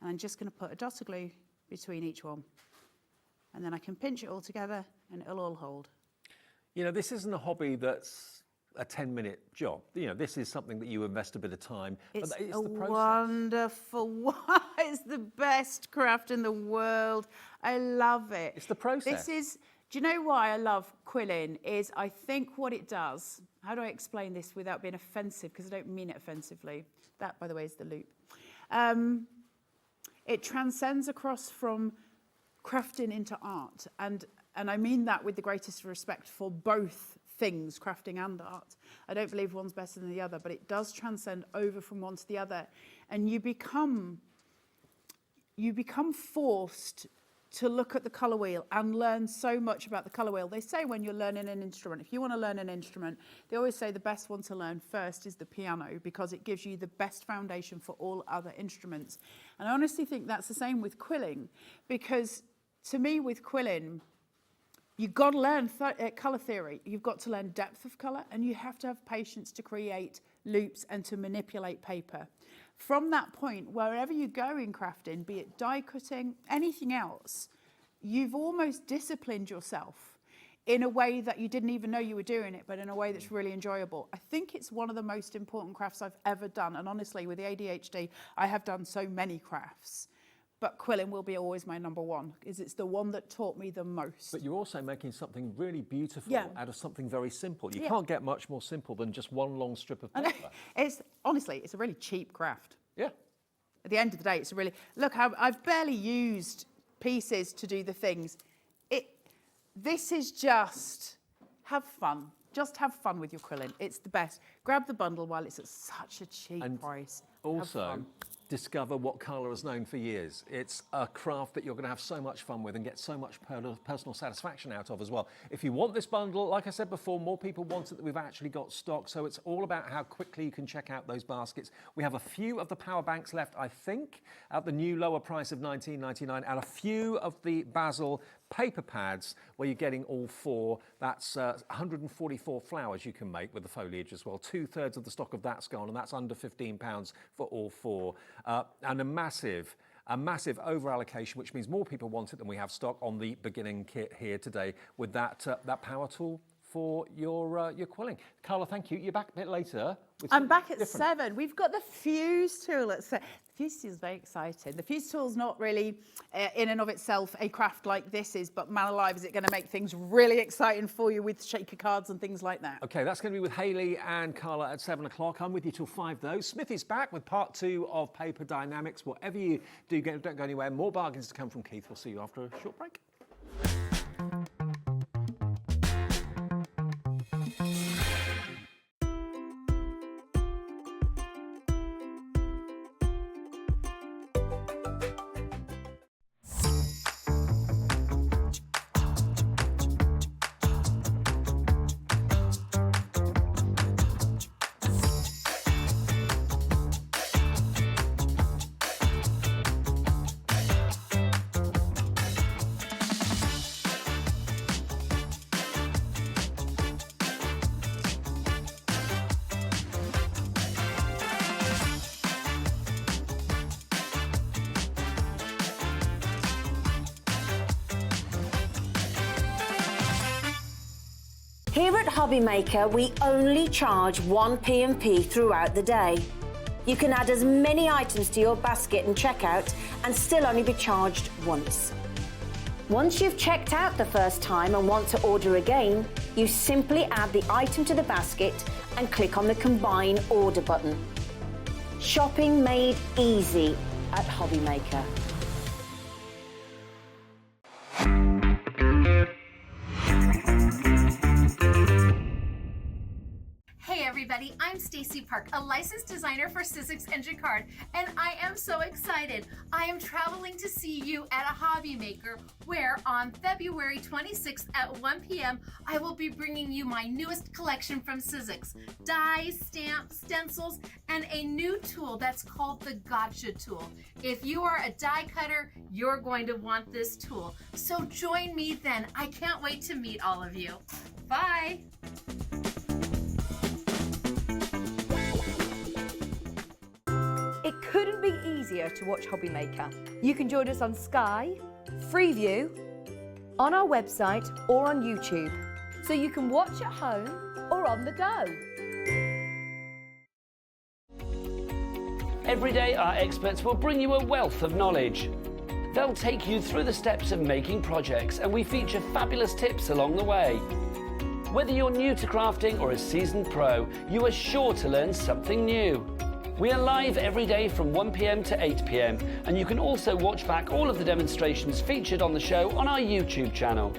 I'm just going to put a dot of glue between each one. And then I can pinch it all together and it'll all hold.
You know, this isn't a hobby that's a 10-minute job. You know, this is something that you invest a bit of time.
It's
but it's
a
the process.
wonderful, it's the best craft in the world. I love it.
It's the process.
Do you know why I love quilling? Is I think what it does, how do I explain this without being offensive? Because I don't mean it offensively. That, by the way, is the loop. It transcends across from crafting into art. And I mean that with the greatest respect for both things, crafting and art. I don't believe one's better than the other, but it does transcend over from one to the other. And you become forced to look at the colour wheel and learn so much about the colour wheel. They say when you're learning an instrument, if you want to learn an instrument, they always say the best one to learn first is the piano because it gives you the best foundation for all other instruments. And I honestly think that's the same with quilling, because to me with quilling, you've got to learn colour theory. You've got to learn depth of colour, and you have to have patience to create loops and to manipulate paper. From that point, wherever you go in crafting, be it die cutting, anything else, you've almost disciplined yourself in a way that you didn't even know you were doing it, but in a way that's really enjoyable. I think it's one of the most important crafts I've ever done. And honestly, with the ADHD, I have done so many crafts. But quilling will be always my number one, because it's the one that taught me the most.
But you're also making something really beautiful out of something very simple. You can't get much more simple than just one long strip of paper.
Honestly, it's a really cheap craft.
Yeah.
At the end of the day, it's a really... Look, I've barely used pieces to do the things. This is just... Have fun. Just have fun with your quilling. It's the best. Grab the bundle while it's at such a cheap price.
Also, discover what Carla has known for years. It's a craft that you're going to have so much fun with and get so much personal satisfaction out of as well. If you want this bundle, like I said before, more people want it than we've actually got stock, so it's all about how quickly you can check out those baskets. We have a few of the power banks left, I think, at the new lower price of $19.99, and a few of the Bazil paper pads where you're getting all four. That's 144 flowers you can make with the foliage as well. 2/3 of the stock of that's gone, and that's under £15 for all four. And a massive over allocation, which means more people want it than we have stock on the beginning kit here today with that power tool for your quilling. Carla, thank you. You're back a bit later.
I'm back at 7. We've got the fuse tool at 7. The fuse tool is very exciting. The fuse tool is not really, in and of itself, a craft like this is, but man alive, is it going to make things really exciting for you with shaker cards and things like that.
Okay, that's going to be with Hayley and Carla at 7 o'clock. I'm with you till 5 though. Smithy's back with part 2 of Paper Dienamics. Whatever you do, don't go anywhere. More bargains to come from Keith. We'll see you after a short break.
Here at Hobbymaker, we only charge 1 P&P throughout the day. You can add as many items to your basket and checkout and still only be charged once. Once you've checked out the first time and want to order again, you simply add the item to the basket and click on the Combine Order button. Shopping made easy at Hobby Maker.
Hey everybody, I'm Stacey Park, a licensed designer for Sizzix and Jacquard, and I am so excited. I am traveling to see you at a Hobby Maker where on February 26th at 1 p.m. I will be bringing you my newest collection from Sizzix. Dies, stamps, stencils, and a new tool that's called the Gotcha tool. If you are a die cutter, you're going to want this tool. So join me then. I can't wait to meet all of you. Bye.
It couldn't be easier to watch Hobby Maker. You can join us on Sky, Freeview, on our website or on YouTube. So you can watch at home or on the go.
Every day, our experts will bring you a wealth of knowledge. They'll take you through the steps of making projects, and we feature fabulous tips along the way. Whether you're new to crafting or a seasoned pro, you are sure to learn something new. We are live every day from 1 p.m. to 8 p.m, and you can also watch back all of the demonstrations featured on the show on our YouTube channel.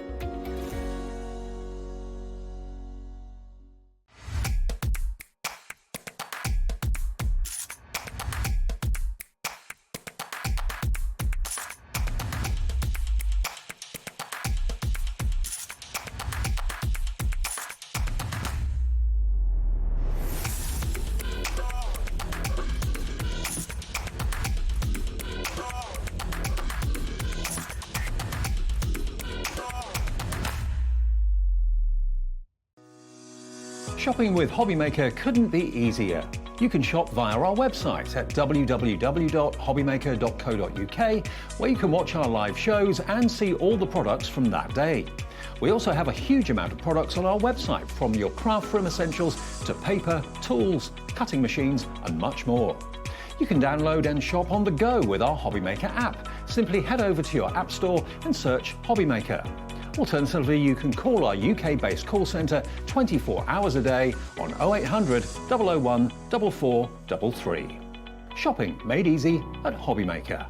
Shopping with Hobby Maker couldn't be easier. You can shop via our website at www.hobbymaker.co.uk, where you can watch our live shows and see all the products from that day. We also have a huge amount of products on our website, from your craft room essentials to paper, tools, cutting machines and much more. You can download and shop on the go with our Hobby Maker app. Simply head over to your app store and search Hobby Maker. Alternatively, you can call our UK-based call centre 24 hours a day on 0800 001 4433. Shopping made easy at Hobby Maker.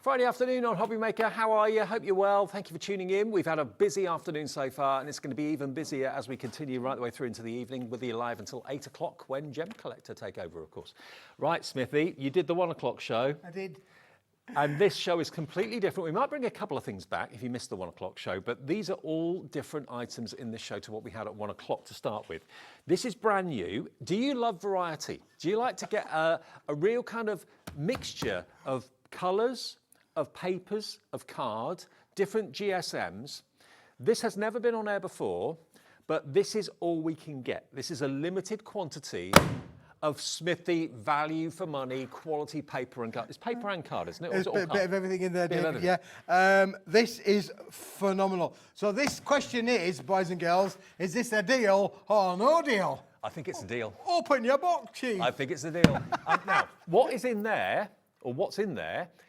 Friday afternoon on Hobby Maker. How are you? Hope you're well. Thank you for tuning in. We've had a busy afternoon so far, and it's going to be even busier as we continue right the way through into the evening. We'll be live until 8 o'clock when Gem Collector take over, of course. Right, Smithy, you did the 1 o'clock show.
I did.
And this show is completely different. We might bring a couple of things back if you missed the 1 o'clock show, but these are all different items in this show to what we had at 1 o'clock to start with. This is brand new. Do you love variety? Do you like to get a real kind of mixture of colours, of papers, of card, different GSMs? This has never been on air before, but this is all we can get. This is a limited quantity of Smithy value for money, quality paper and card. It's paper and card, isn't it?
There's a bit of everything in there, David.
Yeah.
This is phenomenal. So this question is, boys and girls, is this a deal or no deal?
I think it's a deal.
Open your box, Chief.
I think it's a deal. Now, what's in there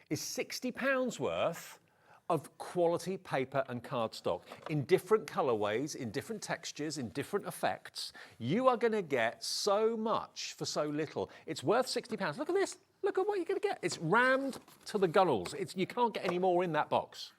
is £60 worth of quality paper and cardstock in different colourways, in different textures, in different effects. You are going to get so much for so little. It's worth £60. Look at this. Look at what you're going to get. It's rammed to the gunnels. You can't get any more in that box.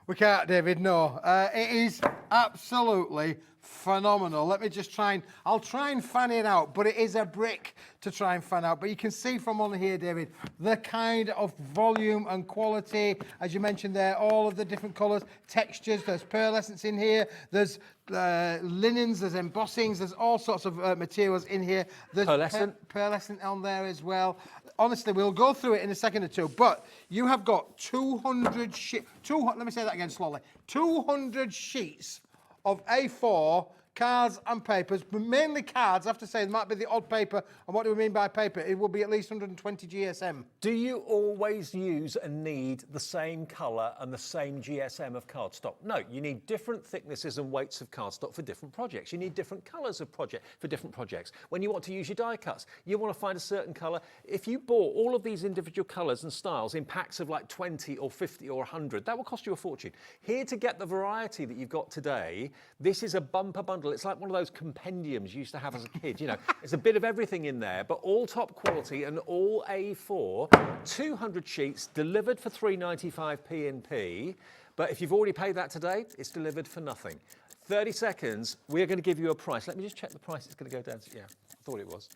We can't, David, no. It is absolutely phenomenal. Let me just I'll try and fan it out, but it is a brick to try and fan out. But you can see from on here, David, the kind of volume and quality, as you mentioned there, all of the different colours, textures, there's pearlescence in here, there's linens, there's embossings, there's all sorts of materials in here. There's pearlescent on there as well. Honestly, we'll go through it in a second or two, but you have got 200 sheets, let me say that again slowly, 200 sheets of A4 cards and papers, but mainly cards. I have to say, there might be the odd paper. And what do we mean by paper? It will be at least 120 GSM.
Do you always use and need the same colour and the same GSM of cardstock? No, you need different thicknesses and weights of cardstock for different projects. You need different colours of project for different projects. When you want to use your die cuts, you want to find a certain colour. If you bought all of these individual colours and styles in packs of like 20 or 50 or 100, that will cost you a fortune. Here, to get the variety that you've got today, this is a bumper bundle. It's like one of those compendiums you used to have as a kid. You know, there's a bit of everything in there, but all top quality and all A4. 200 sheets delivered for £3.95 P&P. But if you've already paid that today, it's delivered for nothing. 30 seconds, we're going to give you a price. Let me just check the price. It's going to go down. Yeah, I thought it was.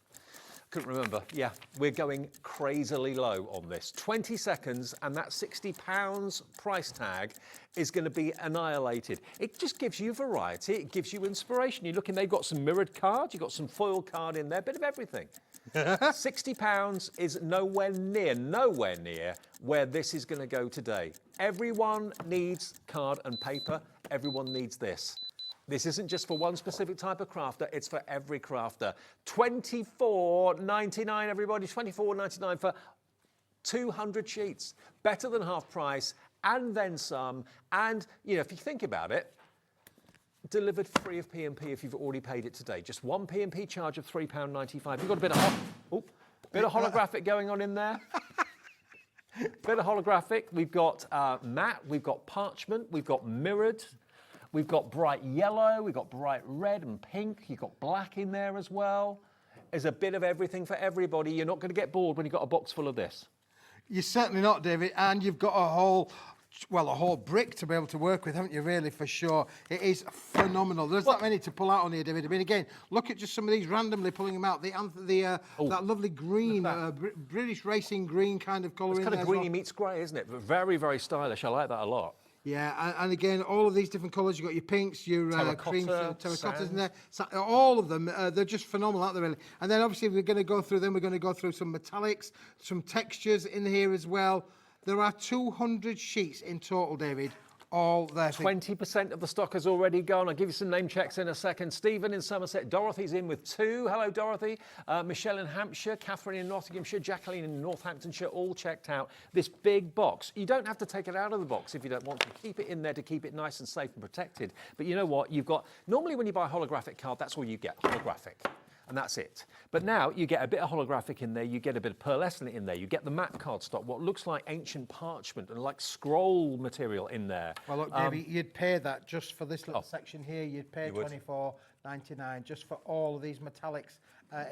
Couldn't remember. Yeah, we're going crazily low on this. 20 seconds and that £60 price tag is going to be annihilated. It just gives you variety. It gives you inspiration. You're looking, they've got some mirrored cards. You've got some foil card in there, bit of everything. £60 is nowhere near where this is going to go today. Everyone needs card and paper. Everyone needs this. This isn't just for one specific type of crafter, it's for every crafter. £24.99, everybody, £24.99 for 200 sheets. Better than half price, and then some. And, you know, if you think about it, delivered free of P&P if you've already paid it today. Just one P&P charge of £3.95. You've got a bit of holographic going on in there. Bit of holographic. We've got matte, we've got parchment, we've got mirrored. We've got bright yellow, we've got bright red and pink, you've got black in there as well. There's a bit of everything for everybody. You're not going to get bored when you've got a box full of this.
You're certainly not, David, and you've got a whole brick to be able to work with, haven't you, really, for sure. It is phenomenal. There's not many to pull out on here, David. I mean, again, look at just some of these randomly pulling them out. That lovely green, British racing green kind of colour in there.
It's kind of greeny meets grey, isn't it? But very, very stylish. I like that a lot.
Yeah, and again, all of these different colours. You've got your pinks, your creams, terracottas in there. So, all of them, they're just phenomenal, aren't they, really? And then, obviously, we're going to go through them. We're going to go through some metallics, some textures in here as well. There are 200 sheets in total, David. All there.
20% of the stock has already gone. I'll give you some name checks in a second. Stephen in Somerset, Dorothy's in with 2. Hello, Dorothy. Michelle in Hampshire, Catherine in Nottinghamshire, Jacqueline in Northamptonshire, all checked out. This big box. You don't have to take it out of the box if you don't want to. Keep it in there to keep it nice and safe and protected. But you know what? You've got, normally when you buy a holographic card, that's all you get, holographic. And that's it. But now you get a bit of holographic in there, you get a bit of pearlescent in there, you get the matte cardstock, what looks like ancient parchment and like scroll material in there.
Well, look, Davey, you'd pay that just for this little section here. You'd pay £24.99 just for all of these metallics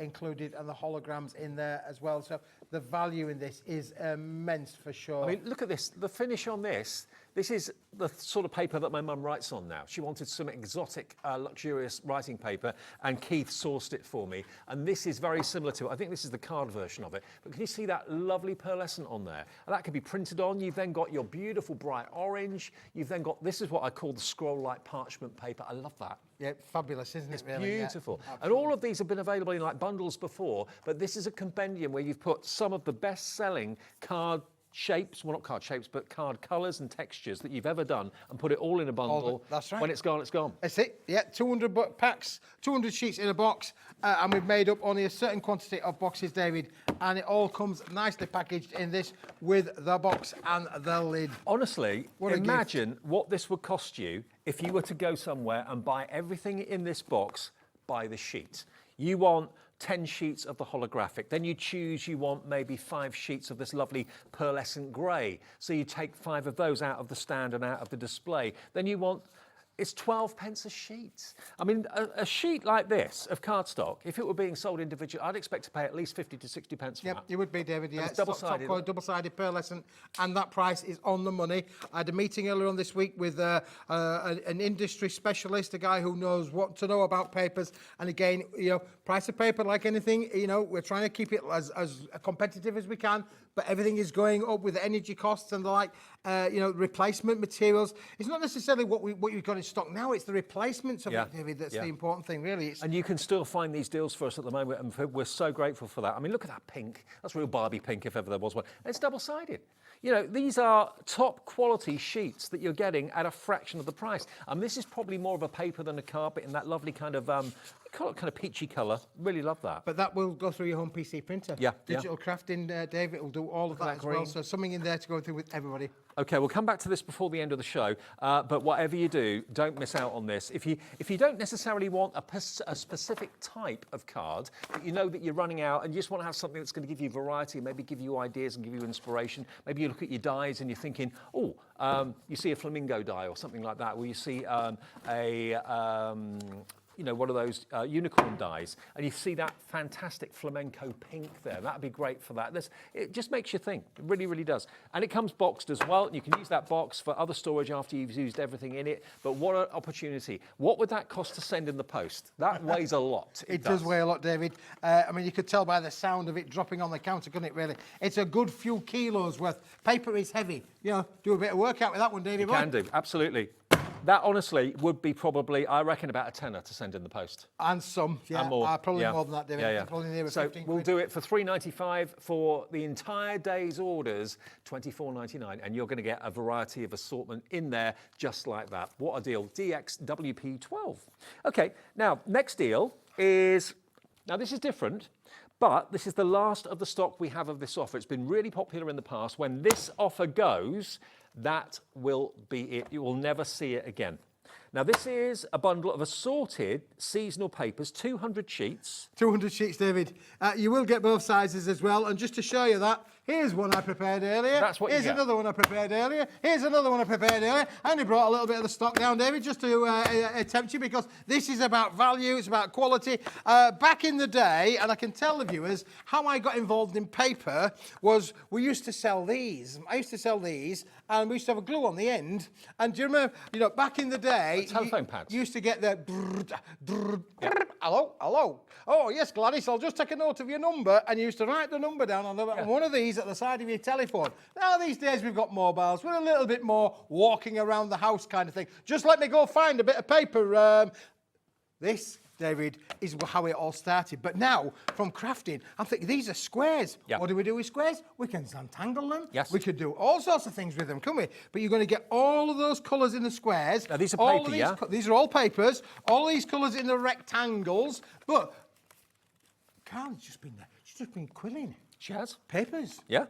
included and the holograms in there as well. So the value in this is immense for sure.
I mean, look at this. The finish on this. This is the sort of paper that my mum writes on now. She wanted some exotic, luxurious writing paper, and Keith sourced it for me. And this is very similar to it. I think this is the card version of it. But can you see that lovely pearlescent on there? And that can be printed on. You've then got your beautiful bright orange. You've then got, this is what I call the scroll-like parchment paper. I love that.
Yeah, fabulous, isn't it?
It's really beautiful. Yeah, and all of these have been available in like bundles before, but this is a compendium where you've put some of the best-selling card shapes, well, not card shapes, but card colours and textures that you've ever done and put it all in a bundle.
That's right.
When it's gone, it's gone.
That's it. Yeah, 200 packs, 200 sheets in a box, and we've made up only a certain quantity of boxes, David, and it all comes nicely packaged in this with the box and the lid.
Honestly, imagine what this would cost you if you were to go somewhere and buy everything in this box by the sheet. You want 10 sheets of the holographic. Then you choose, you want maybe 5 sheets of this lovely pearlescent grey. So you take 5 of those out of the stand and out of the display. Then you want, it's 12 pence a sheet. I mean, a sheet like this of cardstock, if it were being sold individually, I'd expect to pay at least 50 to 60 pence for that.
Yep, you would be, David, yeah.
It's double-sided.
Double-sided pearlescent, and that price is on the money. I had a meeting earlier on this week with an industry specialist, a guy who knows what to know about papers. And again, you know, price of paper, like anything, you know, we're trying to keep it as competitive as we can, but everything is going up with energy costs and the like, you know, replacement materials. It's not necessarily what you've got in stock now. It's the replacements of it, David, that's the important thing, really.
And you can still find these deals for us at the moment, and we're so grateful for that. I mean, look at that pink. That's real Barbie pink, if ever there was one. And it's double-sided. You know, these are top quality sheets that you're getting at a fraction of the price. This is probably more of a paper than a carpet in that lovely kind of kind of peachy colour. Really love that.
But that will go through your home PC printer.
Yeah.
Digital crafting, Dave, it will do all of that as well. So something in there to go through with everybody.
Okay, we'll come back to this before the end of the show, but whatever you do, don't miss out on this. If you don't necessarily want a specific type of card, but you know that you're running out and you just want to have something that's going to give you variety, maybe give you ideas and give you inspiration, maybe you look at your dies and you're thinking, you see a flamingo die or something like that, or you see one of those unicorn dies, and you see that fantastic flamenco pink there. That'd be great for that. It just makes you think. It really, really does. And it comes boxed as well. You can use that box for other storage after you've used everything in it. But what an opportunity. What would that cost to send in the post? That weighs a lot.
It does weigh a lot, David. I mean, you could tell by the sound of it dropping on the counter, couldn't it, really? It's a good few kilos worth. Paper is heavy. You know, do a bit of workout with that one, David.
You can do, absolutely. That honestly would be probably, I reckon, about a tenner to send in the post.
And some, and more. Probably more than that, David.
Yeah.
Probably near
so
15
we'll
quid.
do it for $3.95 for the entire day's orders, $24.99, and you're going to get a variety of assortment in there just like that. What a deal. DXWP12. Okay, now, next deal is, now this is different, but this is the last of the stock we have of this offer. It's been really popular in the past. When this offer goes, that will be it. You will never see it again. Now, this is a bundle of assorted seasonal papers, 200 sheets.
200 sheets, David. You will get both sizes as well. And just to show you that, here's one I prepared earlier.
That's what you
Here's
get.
another one I prepared earlier. Here's another one I prepared earlier. And I brought a little bit of the stock down, David, just to tempt you, because this is about value, it's about quality. Back in the day, and I can tell the viewers, how I got involved in paper was we used to sell these. I used to sell these, and we used to have a glue on the end. And do you remember, back in the day,
telephone pads.
You used to get the hello. Oh, yes, Gladys, I'll just take a note of your number. And you used to write the number down on one of these at the side of your telephone. Now, these days, we've got mobiles. We're a little bit more walking around the house kind of thing. Just let me go find a bit of paper. This, David, is how it all started. But now, from crafting, I'm thinking these are squares.
Yeah.
What do we do with squares? We can untangle them.
Yes.
We could do all sorts of things with them, couldn't we? But you're going to get all of those colours in the squares.
Now, these are
All
paper,
these
yeah?
These are all papers. All these colours in the rectangles. But Carl's just been there. She's just been quilling.
She has?
Papers.
Yeah.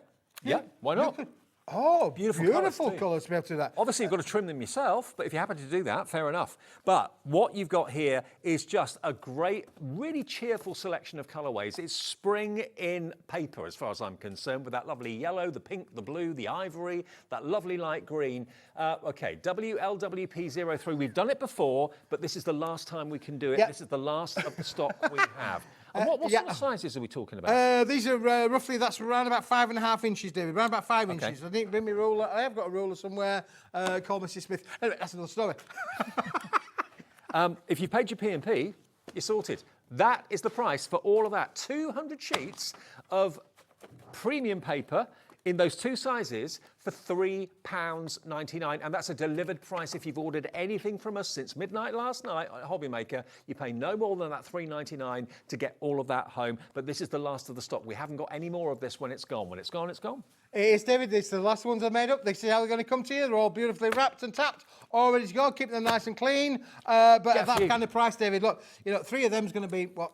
Why not?
Look at- Oh,
Beautiful
beautiful
colours too.
colours to be able to do that.
Obviously, you've got to trim them yourself, but if you're happy to do that, fair enough. But what you've got here is just a great, really cheerful selection of colourways. It's spring in paper, as far as I'm concerned, with that lovely yellow, the pink, the blue, the ivory, that lovely light green. Okay, WLWP03. We've done it before, but this is the last time we can do it.
Yeah.
This is the last of the stock we have. And what sort of sizes are we talking about?
These are roughly, that's around about 5.5 inches, David. Around about 5 inches. I didn't bring my ruler. I have got a ruler somewhere called Mrs. Smith. Anyway, that's another story.
If you paid your P&P, you're sorted. That is the price for all of that. 200 sheets of premium paper in those two sizes for £3.99, and that's a delivered price. If you've ordered anything from us since midnight last night at Hobby Maker, you pay no more than that £3.99 to get all of that home. But this is the last of the stock. We haven't got any more of this when it's gone. When it's gone, it's gone.
It's David, this is the last ones I made up. This is how they're going to come to you. They're all beautifully wrapped and tapped, all ready to go, keeping them nice and clean. But at that kind of price, David, look, 3 of them's going to be, what,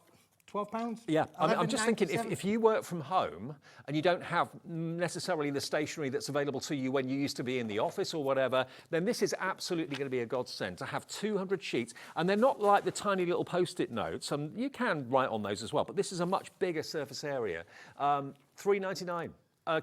£12?
Yeah, I'm just thinking if you work from home and you don't have necessarily the stationery that's available to you when you used to be in the office or whatever, then this is absolutely going to be a godsend to have 200 sheets. And they're not like the tiny little Post-it notes. You can write on those as well, but this is a much bigger surface area. $3.99.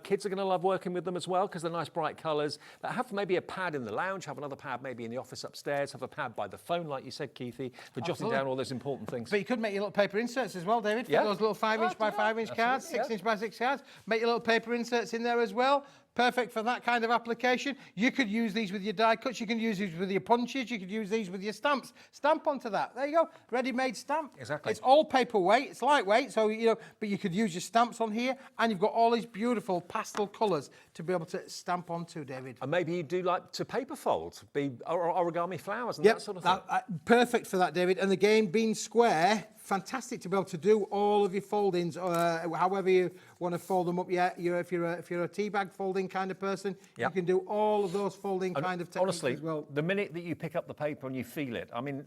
Kids are going to love working with them as well because they're nice bright colours. Have maybe a pad in the lounge, have another pad maybe in the office upstairs, have a pad by the phone, like you said, Keithy, for jotting down all those important things.
But you could make your little paper inserts as well, David, for those little 5-inch by 5-inch cards, 6-inch by 6 cards. Make your little paper inserts in there as well. perfect for that kind of application. You could use these with your die cuts, you can use these with your punches, you could use these with your stamps. Stamp onto that. There you go, ready-made stamp.
Exactly.
It's all paperweight, it's lightweight, so, you know, but you could use your stamps on here, and you've got all these beautiful pastel colours to be able to stamp onto, David.
And maybe you do like to paper fold, or origami flowers and that sort of thing.
Perfect for that, David. And again, being square, fantastic to be able to do all of your foldings, however you want to fold them up. Yeah, if you're a tea bag folding kind of person, you can do all of those folding kind of techniques
honestly,
as well.
the minute that you pick up the paper and you feel it, I mean,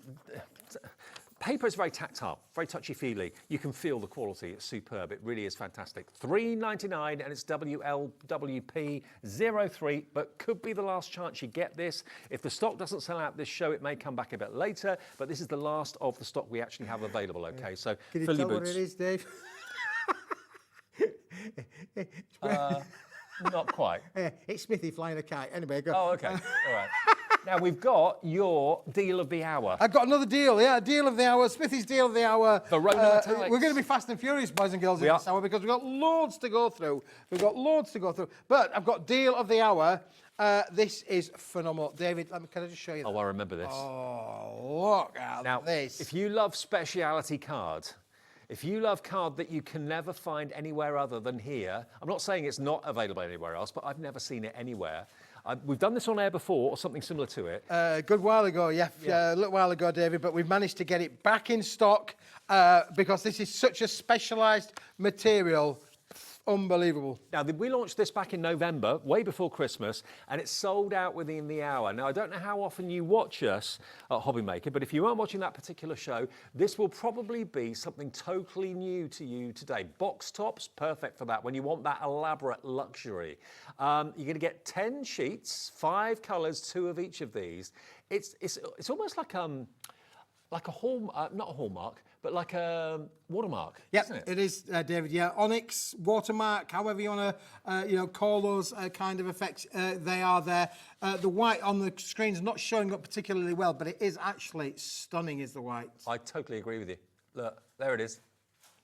paper is very tactile, very touchy-feely. You can feel the quality. It's superb. It really is fantastic. $3.99, and it's WLWP03, but could be the last chance you get this. If the stock doesn't sell out this show, it may come back a bit later, but this is the last of the stock we actually have available, okay? So
Can you
fill
tell
your
what
boots.
it is, Dave?
Not quite.
It's Smithy flying a kite. Anyway, go.
Oh, okay. All right. Now, we've got your deal of the hour.
I've got another deal, yeah, deal of the hour, Smithy's deal of the hour.
Verona Metallics.
We're going to be fast and furious, boys and girls, in
We
this
are.
hour because we've got loads to go through. But I've got deal of the hour. This is phenomenal. David, can I just show you that?
Oh, I remember this.
Oh, look at
Now,
this.
if you love speciality card, if you love card that you can never find anywhere other than here, I'm not saying it's not available anywhere else, but I've never seen it anywhere. We've done this on air before, or something similar to it.
A good while ago, a little while ago, David, but we've managed to get it back in stock because this is such a specialised material. Unbelievable.
Now, we launched this back in November, way before Christmas, and it sold out within the hour. Now, I don't know how often you watch us at Hobbymaker, but if you aren't watching that particular show, this will probably be something totally new to you today. Box tops, perfect for that, when you want that elaborate luxury. You're going to get 10 sheets, 5 colours, 2 of each of these. It's almost like a not a hallmark, but like a watermark, isn't it?
It is, David. Yeah, onyx, watermark, however you want to, call those kind of effects. They are there. The white on the screen is not showing up particularly well, but it is actually stunning. Is the white?
I totally agree with you. Look, there it is.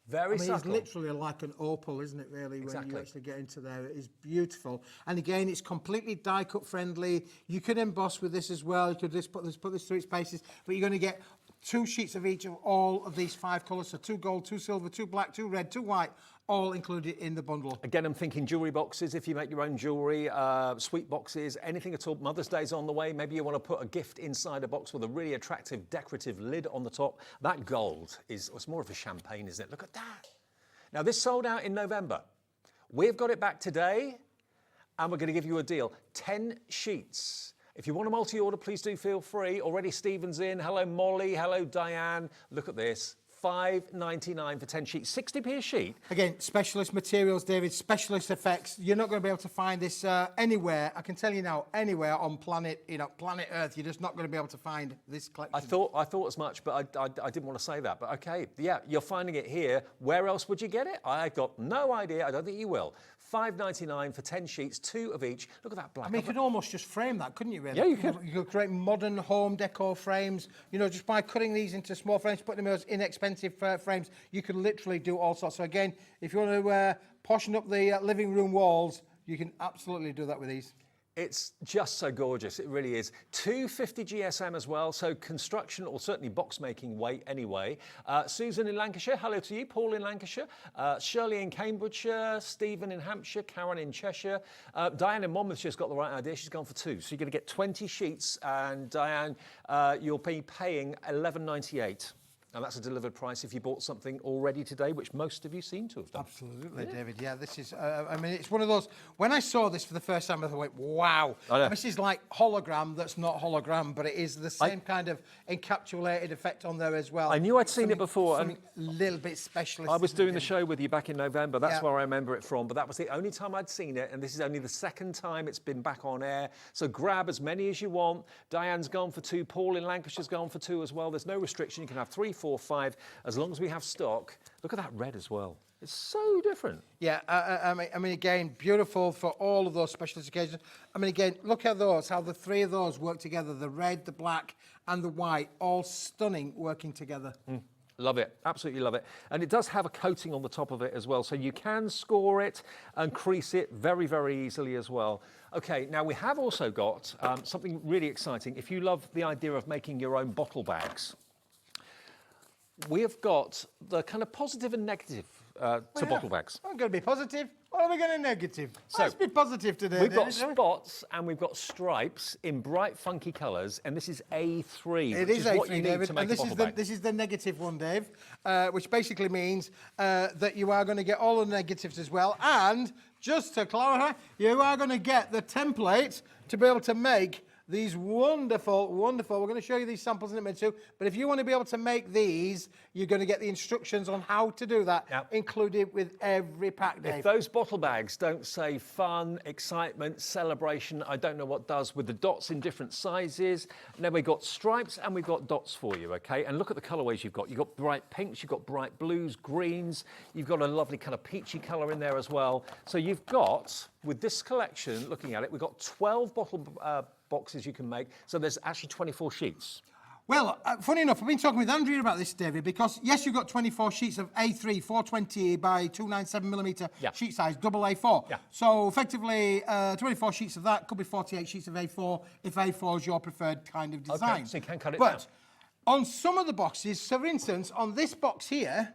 Very subtle.
It's literally like an opal, isn't it, really, when you actually get into there. It is beautiful. And again, it's completely die-cut friendly. You can emboss with this as well. You could just put this through its paces, but you're going to get 2 sheets of each of all of these 5 colours. So 2 gold, 2 silver, 2 black, 2 red, 2 white, all included in the bundle.
Again, I'm thinking jewellery boxes, if you make your own jewellery, sweet boxes, anything at all. Mother's Day's on the way. Maybe you want to put a gift inside a box with a really attractive decorative lid on the top. That gold it's more of a champagne, isn't it? Look at that. Now, this sold out in November. We've got it back today, and we're going to give you a deal. 10 sheets. If you want a multi-order, please do feel free. Already Stephen's in. Hello, Molly. Hello, Diane. Look at this. $5.99 for 10 sheets, 60p a sheet.
Again, specialist materials, David, specialist effects. You're not going to be able to find this anywhere. I can tell you now, anywhere on planet Earth, you're just not going to be able to find this collection.
I thought as much, but I didn't want to say that. But okay, yeah, you're finding it here. Where else would you get it? I've got no idea. I don't think you will. $5.99 for 10 sheets, 2 of each. Look at that black.
I mean, you could almost just frame that, couldn't you, really?
Yeah, you could.
You could create modern home decor frames, just by cutting these into small frames, putting them as inexpensive frames, you could literally do all sorts. So again, if you want to poshen up the living room walls, you can absolutely do that with these.
It's just so gorgeous, it really is. 250 GSM as well, so construction or certainly box making weight anyway. Susan in Lancashire, hello to you. Paul in Lancashire. Shirley in Cambridgeshire. Stephen in Hampshire. Karen in Cheshire. Diane in Monmouthshire's got the right idea, she's gone for 2. So you're going to get 20 sheets, and Diane, you'll be paying $11.98. And that's a delivered price if you bought something already today, which most of you seem to have done.
Absolutely, David. Yeah, this is, I mean, it's one of those, when I saw this for the first time, I went, wow. This is like hologram that's not hologram, but it is the same kind of encapsulated effect on there as well.
I knew I'd seen it before.
Something a little bit specialist.
I was doing the show with you back in November. That's where I remember it from. But that was the only time I'd seen it. And this is only the second time it's been back on air. So grab as many as you want. Diane's gone for 2. Paul in Lancashire's gone for 2 as well. There's no restriction. You can have 3, 4, 5. As long as we have stock. Look at that red as well. It's so different.
Yeah, I mean, again, beautiful for all of those specialist occasions. I mean, again, look at those, how the 3 of those work together. The red, the black, and the white, all stunning working together.
Love it, absolutely love it. And it does have a coating on the top of it as well, so you can score it and crease it very, very easily as well. Okay, now we have also got something really exciting. If you love the idea of making your own bottle bags, we have got the kind of positive and negative to bottle bags.
I'm going to be positive. Or are we going to negative?
So,
let's be positive today.
We've got spots and we've got stripes in bright, funky colours, and this is A3.
It
which
is
what
A3,
you need
David,
to make
and this
a
is
bottle
the
bag.
this is the negative one, Dave, which basically means that you are going to get all the negatives as well. And just to clarify, you are going to get the template to be able to make these wonderful, wonderful, we're going to show you these samples in a minute too, but if you want to be able to make these, you're going to get the instructions on how to do that included with every pack, Dave.
If those bottle bags don't say fun, excitement, celebration, I don't know what does, with the dots in different sizes. And then we've got stripes and we've got dots for you, okay? And look at the colourways you've got. You've got bright pinks, you've got bright blues, greens, you've got a lovely kind of peachy colour in there as well. So you've got, with this collection, looking at it, we've got 12 bottle boxes you can make. So there's actually 24 sheets.
Well, funny enough, I've been talking with Andrea about this, David, because yes, you've got 24 sheets of A3, 420 by 297mm sheet size, double A4.
Yeah.
So effectively, 24 sheets of that could be 48 sheets of A4 if A4 is your preferred kind of design.
Okay, so you can cut it down.
But on some of the boxes, so for instance, on this box here,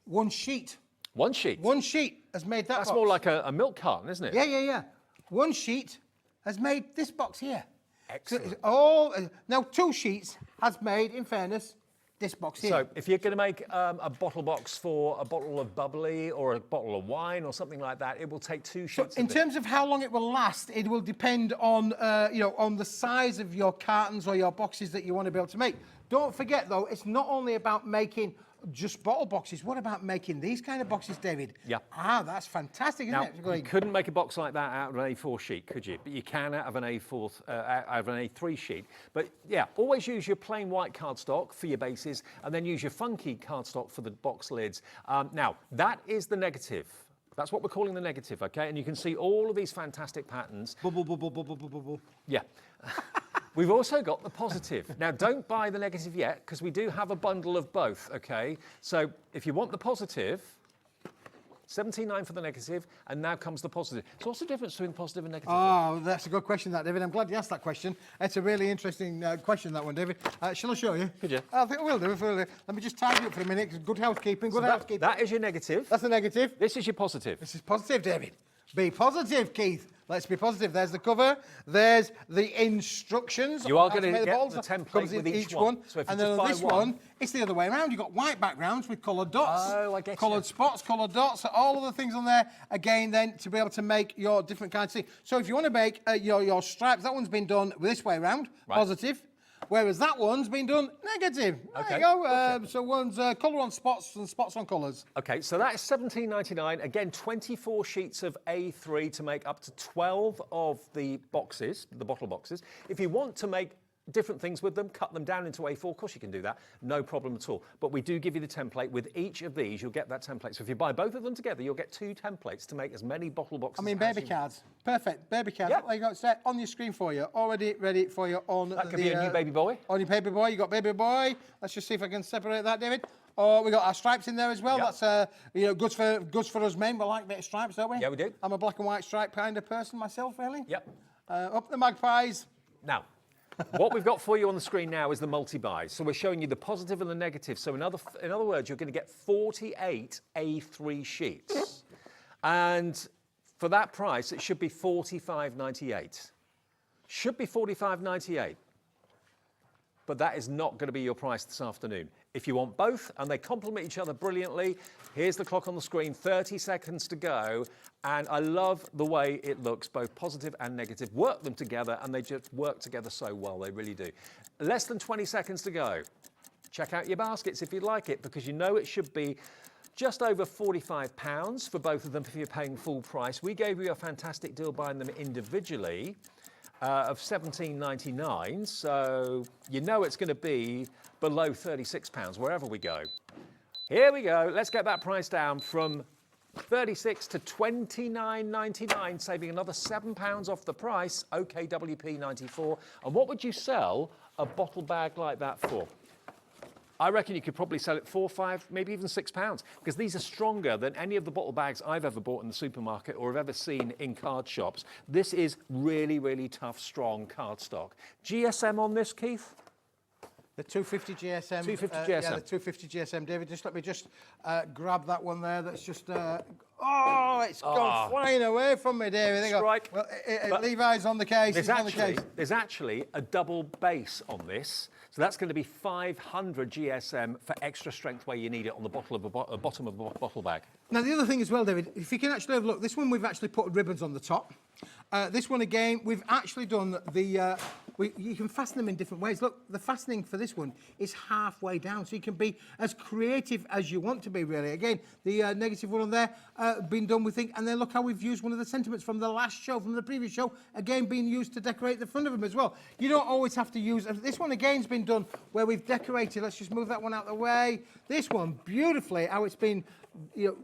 one sheet.
One sheet?
One sheet has made that
That's
box.
more like a milk carton, isn't it?
Yeah. One sheet has made this box here.
Excellent.
So now 2 sheets has made, in fairness, this box here.
So if you're going to make a bottle box for a bottle of bubbly or a bottle of wine or something like that, it will take 2 sheets.
In terms of how long it will last, it will depend on on the size of your cartons or your boxes that you want to be able to make. Don't forget though, it's not only about making just bottle boxes. What about making these kind of boxes, David?
Yeah.
That's fantastic, isn't
Now,
it?
you couldn't make a box like that out of an A4 sheet, could you? But you can out of an A3 sheet. But yeah, always use your plain white cardstock for your bases, and then use your funky cardstock for the box lids. Now, that is the negative. That's what we're calling the negative, okay? And you can see all of these fantastic patterns.
Bubble.
Yeah. We've also got the positive. Now, don't buy the negative yet, because we do have a bundle of both, okay? So if you want the positive, $17.9 for the negative, and now comes the positive. So what's the difference between positive and negative?
Oh, that's a good question, that, David. I'm glad you asked that question. It's a really interesting question, that one, David. Shall I show you?
Could you?
I think I will do. Let me just tidy up for a minute. 'Cause good housekeeping, housekeeping.
That is your negative.
That's the negative.
This is your positive.
This is positive, David. Be positive, Keith. Let's be positive. There's the cover. There's the instructions.
You are going to
make
get
balls.
the template
Comes
with
in
each one. So if
and
you
then
just
on
buy
this
one-
one, it's the other way around. You've got white backgrounds with coloured dots.
Oh, I get you.
Coloured spots, coloured dots, all of the things on there. Again, then, to be able to make your different kinds of things. So if you want to make your stripes, that one's been done this way around, positive. Whereas that one's been done negative. There you go. So one's colour on spots and spots on colours.
Okay, so that is $17.99. Again, 24 sheets of A3 to make up to 12 of the boxes, the bottle boxes. If you want to make different things with them, cut them down into A4, of course you can do that, no problem at all. But we do give you the template. With each of these, you'll get that template. So if you buy both of them together, you'll get 2 templates to make as many bottle boxes
I mean,
as
baby
you
cards. Perfect. Baby cards.
Yeah.
There you go. It's there on your screen for you. Already ready for you on
That could be a new baby boy.
On your baby boy. You got baby boy. Let's just see if I can separate that, David. Oh, we got our stripes in there as well.
Yep.
That's goods for us men. We like a bit of stripes, don't we?
Yeah, we do.
I'm a black and white stripe kind of person myself, really.
Yep.
Up the magpies.
Now, what we've got for you on the screen now is the multi-buys. So we're showing you the positive and the negative. So in other words, you're going to get 48 A3 sheets. And for that price, it should be $45.98. Should be $45.98. But that is not going to be your price this afternoon. If you want both and they complement each other brilliantly, here's the clock on the screen, 30 seconds to go. And I love the way it looks, both positive and negative. Work them together and they just work together so well, they really do. Less than 20 seconds to go. Check out your baskets if you'd like it, because you know it should be just over £45 for both of them if you're paying full price. We gave you a fantastic deal buying them individually. Of $17.99, so you know it's going to be below £36 wherever we go. Here we go. Let's get that price down from $36 to $29.99, saving another £7 off the price. OKWP 94. And what would you sell a bottle bag like that for? I reckon you could probably sell it £4, £5, maybe even £6, because these are stronger than any of the bottle bags I've ever bought in the supermarket or have ever seen in card shops. This is really, really tough, strong cardstock. GSM on this, Keith?
The 250 GSM.
250 GSM.
Yeah, the 250 GSM. David, just let me just grab that one there. That's just... oh, it's gone flying away from me, David.
Strike.
Well, Levi's on the case.
There's actually a double base on this. So that's going to be 500 GSM for extra strength where you need it on the bottom of a bottle bag.
Now, the other thing as well, David, if you can actually have a look, this one we've actually put ribbons on the top. This one, again, we've actually done the... you can fasten them in different ways. Look, the fastening for this one is halfway down, so you can be as creative as you want to be, really. Again, the negative one on there, been done with things. And then look how we've used one of the sentiments from the last show, from the previous show, again, being used to decorate the front of them as well. You don't always have to use... This one, again's been done where we've decorated. Let's just move that one out of the way. This one, beautifully, how it's been...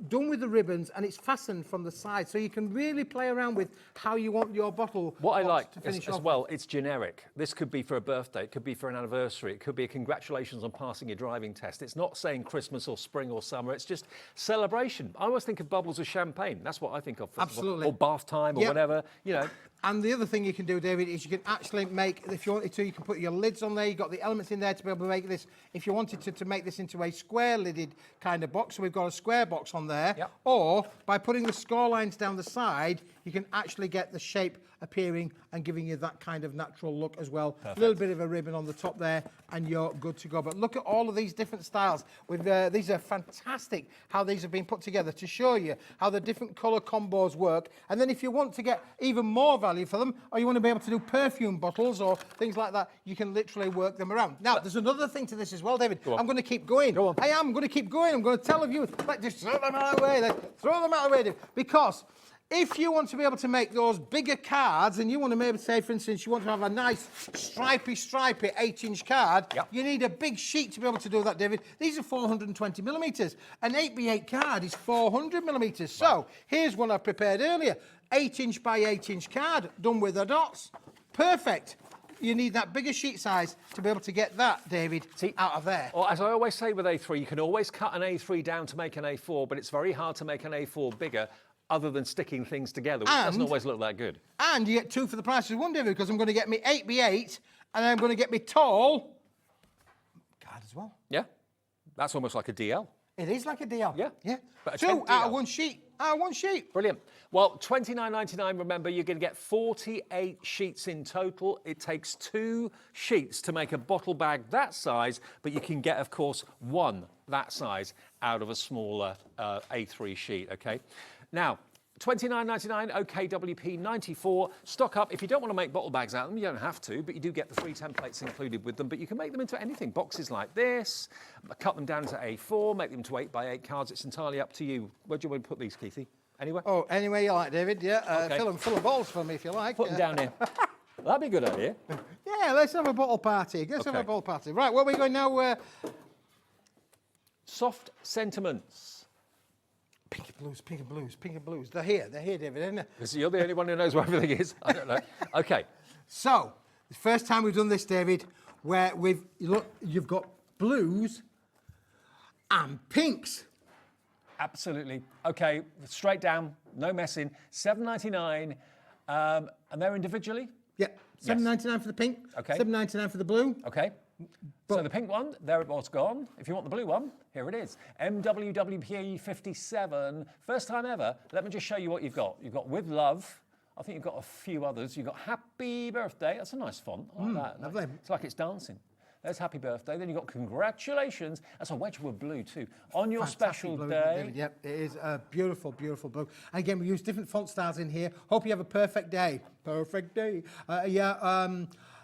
done with the ribbons, and it's fastened from the side, so you can really play around with how you want your bottle.
What I like as well, it's generic. This could be for a birthday, it could be for an anniversary, it could be a congratulations on passing your driving test. It's not saying Christmas or spring or summer, it's just celebration. I always think of bubbles as champagne. That's what I think of.
Absolutely.
Or bath time or whatever, you know.
And the other thing you can do, David, is you can actually make, if you wanted to, you can put your lids on there. You've got the elements in there to be able to make this, if you wanted to make this into a square-lidded kind of box. So we've got a square box on there.
Yep.
Or by putting the score lines down the side, you can actually get the shape appearing and giving you that kind of natural look as well.
Perfect.
A little bit of a ribbon on the top there, and you're good to go. But look at all of these different styles. With these are fantastic, how these have been put together to show you how the different colour combos work. And then if you want to get even more value for them, or you want to be able to do perfume bottles or things like that, you can literally work them around. Now, there's another thing to this as well, David. I'm going to keep going.
Go on.
I am going to keep going. I'm going to tell you, like, just throw them out of the way. Throw them out of the way, David. Because if you want to be able to make those bigger cards, and you want to maybe say, for instance, you want to have a nice stripy 8-inch card, you need a big sheet to be able to do that, David. These are 420 millimetres. An 8x8 card is 400 millimetres. So here's one I prepared earlier. 8-inch by 8-inch card, done with the dots. Perfect. You need that bigger sheet size to be able to get that, David, out of there.
Well, as I always say with A3, you can always cut an A3 down to make an A4, but it's very hard to make an A4 bigger other than sticking things together, which doesn't always look that good. And
you get two for the price of one, David, because I'm going to get me 8x8, and I'm going to get me tall card as well.
Yeah, that's almost like a DL.
It is like a DL.
Yeah.
Yeah.
But
two out of one sheet. Out of one sheet.
Brilliant. Well, $29.99, remember, you're going to get 48 sheets in total. It takes 2 sheets to make a bottle bag that size, but you can get, of course, one that size out of a smaller A3 sheet, okay? Now, $29.99, OKWP 94. Stock up. If you don't want to make bottle bags out of them, you don't have to, but you do get the free templates included with them. But you can make them into anything. Boxes like this, cut them down to A4, make them into 8x8 cards. It's entirely up to you. Where do you want to put these, Keithy? Anywhere?
Oh, anywhere you like, David. Yeah.
Okay.
Fill them balls for me if you like.
Put them down here. That'd be a good idea.
Yeah, let's have a bottle party. Let's have a bottle party. Right, where are we going now?
Soft sentiments.
Pink and blues, pink and blues, pink and blues. They're here, David, isn't it?
Because you're the only one who knows where everything is. I don't know. Okay.
So, the first time we've done this, David, where you've got blues and pinks.
Absolutely. Okay, straight down, no messing. $7.99, and they're individually?
Yeah, $7.99 for the pink.
Okay.
$7.99 for the blue.
Okay. So the pink one, there it was gone. If you want the blue one, here it is. MWWP 57, first time ever. Let me just show you what you've got. You've got With Love. I think you've got a few others. You've got Happy Birthday. That's a nice font. I like that.
Lovely.
It's like it's dancing. There's Happy Birthday. Then you've got Congratulations. That's a Wedgwood blue too. On your special
blue,
day.
David. Yep, it is a beautiful, beautiful blue. And again, we use different font styles in here. Hope you have a perfect day. Perfect day.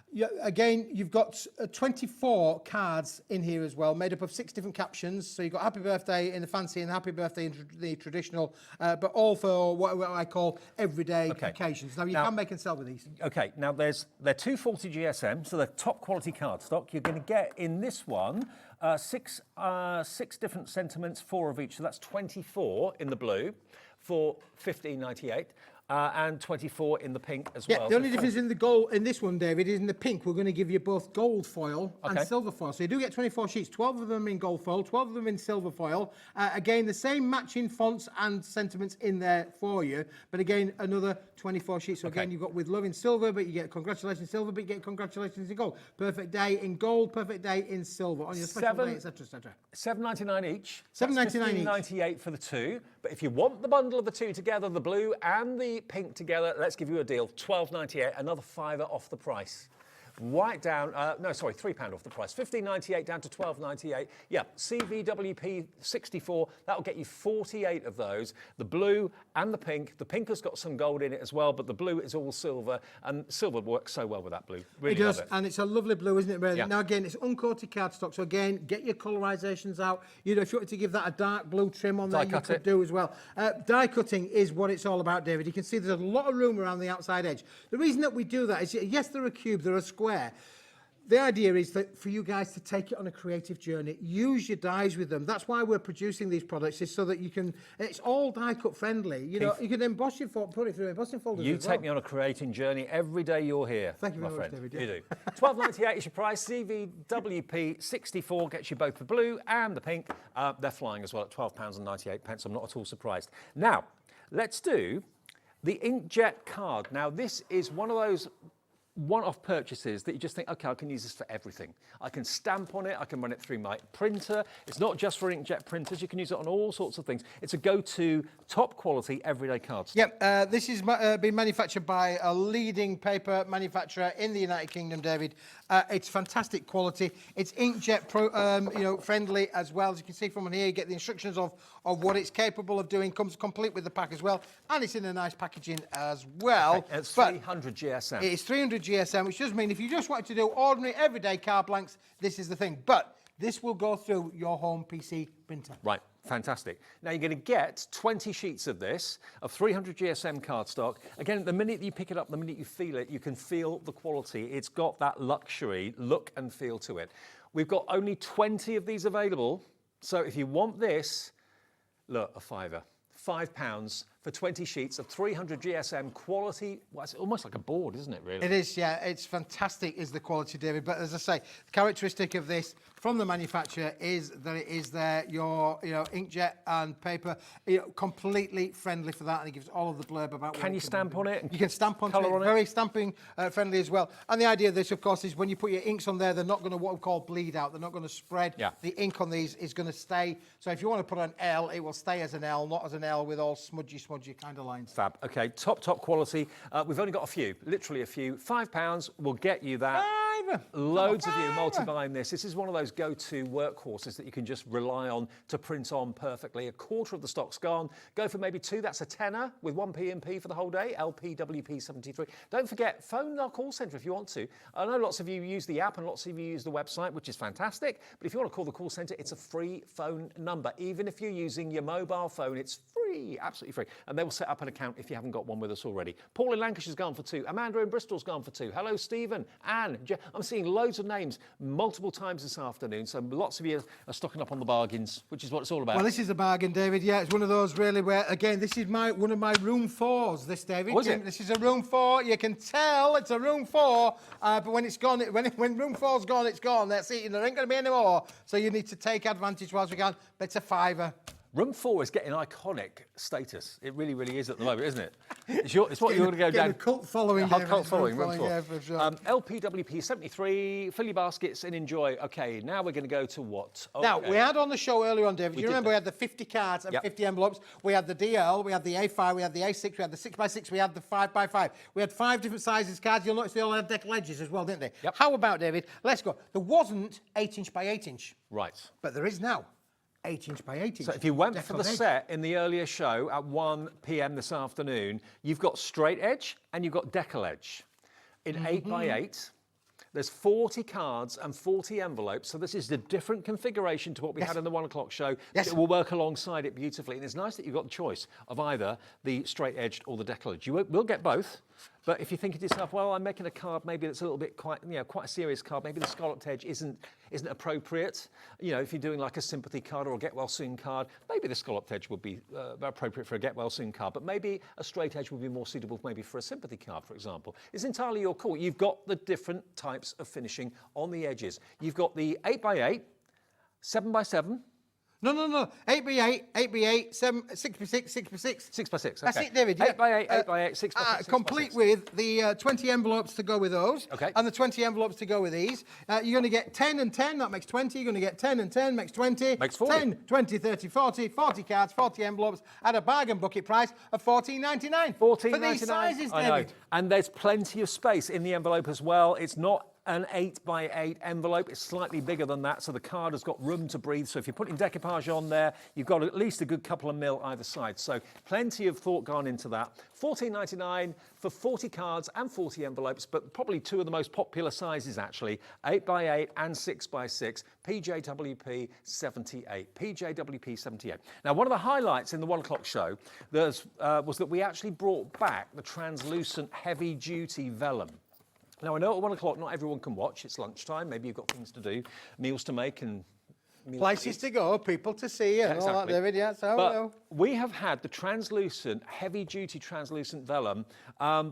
Yeah, again, you've got 24 cards in here as well, made up of 6 different captions. So you've got Happy Birthday in the fancy and Happy Birthday in the traditional, but all for what I call everyday occasions. Now, you can make and sell with these.
Okay, now they're 240 GSM, so they're top quality cardstock. You're going to get in this one 6 different sentiments, 4 of each. So that's 24 in the blue for $15.98. and 24 in the pink as
Yeah,
well.
the only
So
difference in the gold in this one, David, is in the pink. We're going to give you both gold foil and
Okay.
silver foil. So you do get 24 sheets, 12 of them in gold foil, 12 of them in silver foil. Again, the same matching fonts and sentiments in there for you. But again, another 24 sheets. So again, you've got with love in silver, but you get congratulations silver, but you get congratulations in gold. Perfect day in gold, perfect day in silver on your special day, etc., etc.
$7.99 each.
$7.99 each.
$15.98 for the two. But if you want the bundle of the two together, the blue and the pink together, let's give you a deal. $12.98, another £5 off the price. Right down, £3 off the price. $15.98 down to $12.98. Yeah, CVWP 64, that'll get you 48 of those. The blue and the pink. The pink has got some gold in it as well, but the blue is all silver, and silver works so well with that blue. Really
It does,
love it.
and it's a lovely blue, isn't it, really?
Yeah.
Now, again, it's uncoated cardstock, so again, get your colorisations out. You know, if you wanted to give that a dark blue trim on there,
Die
you
cut
could
it.
do as well. Die cutting is what it's all about, David. You can see there's a lot of room around the outside edge. The reason that we do that is, yes, they're a cube, they're a square. The idea is that for you guys to take it on a creative journey, use your dies with them. That's why we're producing these products, is so that you can, it's all die cut friendly. You know, you can emboss your put it through embossing folders.
You
as
take
well.
me on a creating journey every day you're here.
Thank you
my
very much,
friend.
David, yeah.
You do. $12.98 is your price. CVWP 64 gets you both the blue and the pink. They're flying as well at £12.98. I'm not at all surprised. Now, let's do the inkjet card. Now, this is one of those one-off purchases that you just think, okay, I can use this for everything. I can stamp on it, I can run it through my printer. It's not just for inkjet printers, you can use it on all sorts of things. It's a go-to, top quality, everyday card.
Yep, this is been manufactured by a leading paper manufacturer in the United Kingdom, David. It's fantastic quality. It's inkjet friendly as well. As you can see from on here, you get the instructions of what it's capable of doing. Comes complete with the pack as well, and it's in a nice packaging as well.
Okay, it's 300 GSM.
It's 300 GSM, which does mean if you just wanted to do ordinary, everyday card blanks, this is the thing. But this will go through your home PC printer.
Right, fantastic. Now you're going to get 20 sheets of this, of 300 GSM cardstock. Again, the minute you pick it up, the minute you feel it, you can feel the quality. It's got that luxury look and feel to it. We've got only 20 of these available. So if you want this, look, a fiver. £5 for 20 sheets of 300 GSM quality. Well, it's almost like a board, isn't it, really?
It is, yeah. It's fantastic, is the quality, David. But as I say, the characteristic of this from the manufacturer is that it is your inkjet and paper, completely friendly for that, and it gives all of the blurb about.
Can you stamp on it?
You can stamp on it. Very stamping friendly as well. And the idea of this, of course, is when you put your inks on there, they're not going to what we call bleed out. They're not going to spread.
Yeah.
The ink on these is going to stay. So if you want to put an L, it will stay as an L, not as an L with all smudgy kind of lines.
Fab. Okay, top quality. We've only got a few, literally a few. £5 will get you that. Loads of you multi-buying this. This is one of those go-to workhorses that you can just rely on to print on perfectly. A quarter of the stock's gone. Go for maybe two. That's a tenner with 1p and P for the whole day. LPWP 73. Don't forget, phone our call centre if you want to. I know lots of you use the app and lots of you use the website, which is fantastic. But if you want to call the call centre, it's a free phone number. Even if you're using your mobile phone, it's free, absolutely free. And they will set up an account if you haven't got one with us already. Paul in Lancashire's gone for two. Amanda in Bristol's gone for two. Hello, Stephen, Anne. I'm seeing loads of names multiple times this afternoon, so lots of you are stocking up on the bargains, which is what it's all about.
Well, this is a bargain, David. Yeah, it's one of those really where, again, this is one of my room fours, this, David.
Was it?
This is a room 4. You can tell it's a room 4, but when it's gone, when room 4's gone, it's gone. That's it. There ain't going to be any more. So you need to take advantage whilst we can. But it's a fiver.
Room 4 is getting iconic status. It really, really is at the moment, isn't it? It's what you're going to go down.
A cult following.
Cult following, room 4.
Yeah, for sure.
LPWP 73, fill your baskets and enjoy. Okay, now we're going to go to what? Okay.
Now, we had on the show earlier on, David, do you remember we had the 50 cards and 50 envelopes? We had the DL, we had the A5, we had the A6, we had the 6x6, we had the 5x5. We had 5 different sizes cards. You'll notice they all had deck edges as well, didn't they?
Yep.
How about, David? Let's go. There wasn't 8-inch by 8-inch.
Right.
But there is now. 8-inch by 8-inch.
So if you went for the set in the earlier show at 1 p.m. this afternoon, you've got straight edge and you've got decal edge in 8x8. There's 40 cards and 40 envelopes, so this is a different configuration to what we had in the 1 o'clock show.
Yes.
It will work alongside it beautifully, and it's nice that you've got the choice of either the straight-edged or the decal edge. You will get both, but if you think to yourself, well, I'm making a card maybe that's a little bit quite a serious card, maybe the scalloped edge isn't isn't appropriate. You know, if you're doing like a sympathy card or a get well soon card, maybe the scalloped edge would be appropriate for a get well soon card, but maybe a straight edge would be more suitable maybe for a sympathy card, for example. It's entirely your call. You've got the different types of finishing on the edges. You've got the 8x8, 7x7.
No. 8x8, 8x8, 6x6, 6x6.
6x6, okay.
That's it, David. Yeah.
8x8, 8x8, 6x6.
Complete with the 20 envelopes to go with those.
Okay.
And the 20 envelopes to go with these. You're going to get 10 and 10, that makes 20. You're going to get 10 and 10, makes 20.
Makes 40.
10, 20, 30, 40. 40 cards, 40 envelopes at a bargain bucket price of $14.99.
$14.99.
For these sizes,
I know.
David.
And there's plenty of space in the envelope as well. It's not an 8x8 envelope. It's slightly bigger than that, so the card has got room to breathe. So if you're putting decoupage on there, you've got at least a good couple of mil either side. So plenty of thought gone into that. $14.99 for 40 cards and 40 envelopes, but probably two of the most popular sizes actually, 8x8 and 6x6, PJWP 78. PJWP 78. Now, one of the highlights in the 1 o'clock show was that we actually brought back the translucent heavy-duty vellum. Now, I know at 1 o'clock not everyone can watch, it's lunchtime, maybe you've got things to do, meals to make and
Places to go, people to see, and all that, David, yeah, so
but we have had the translucent, heavy-duty translucent vellum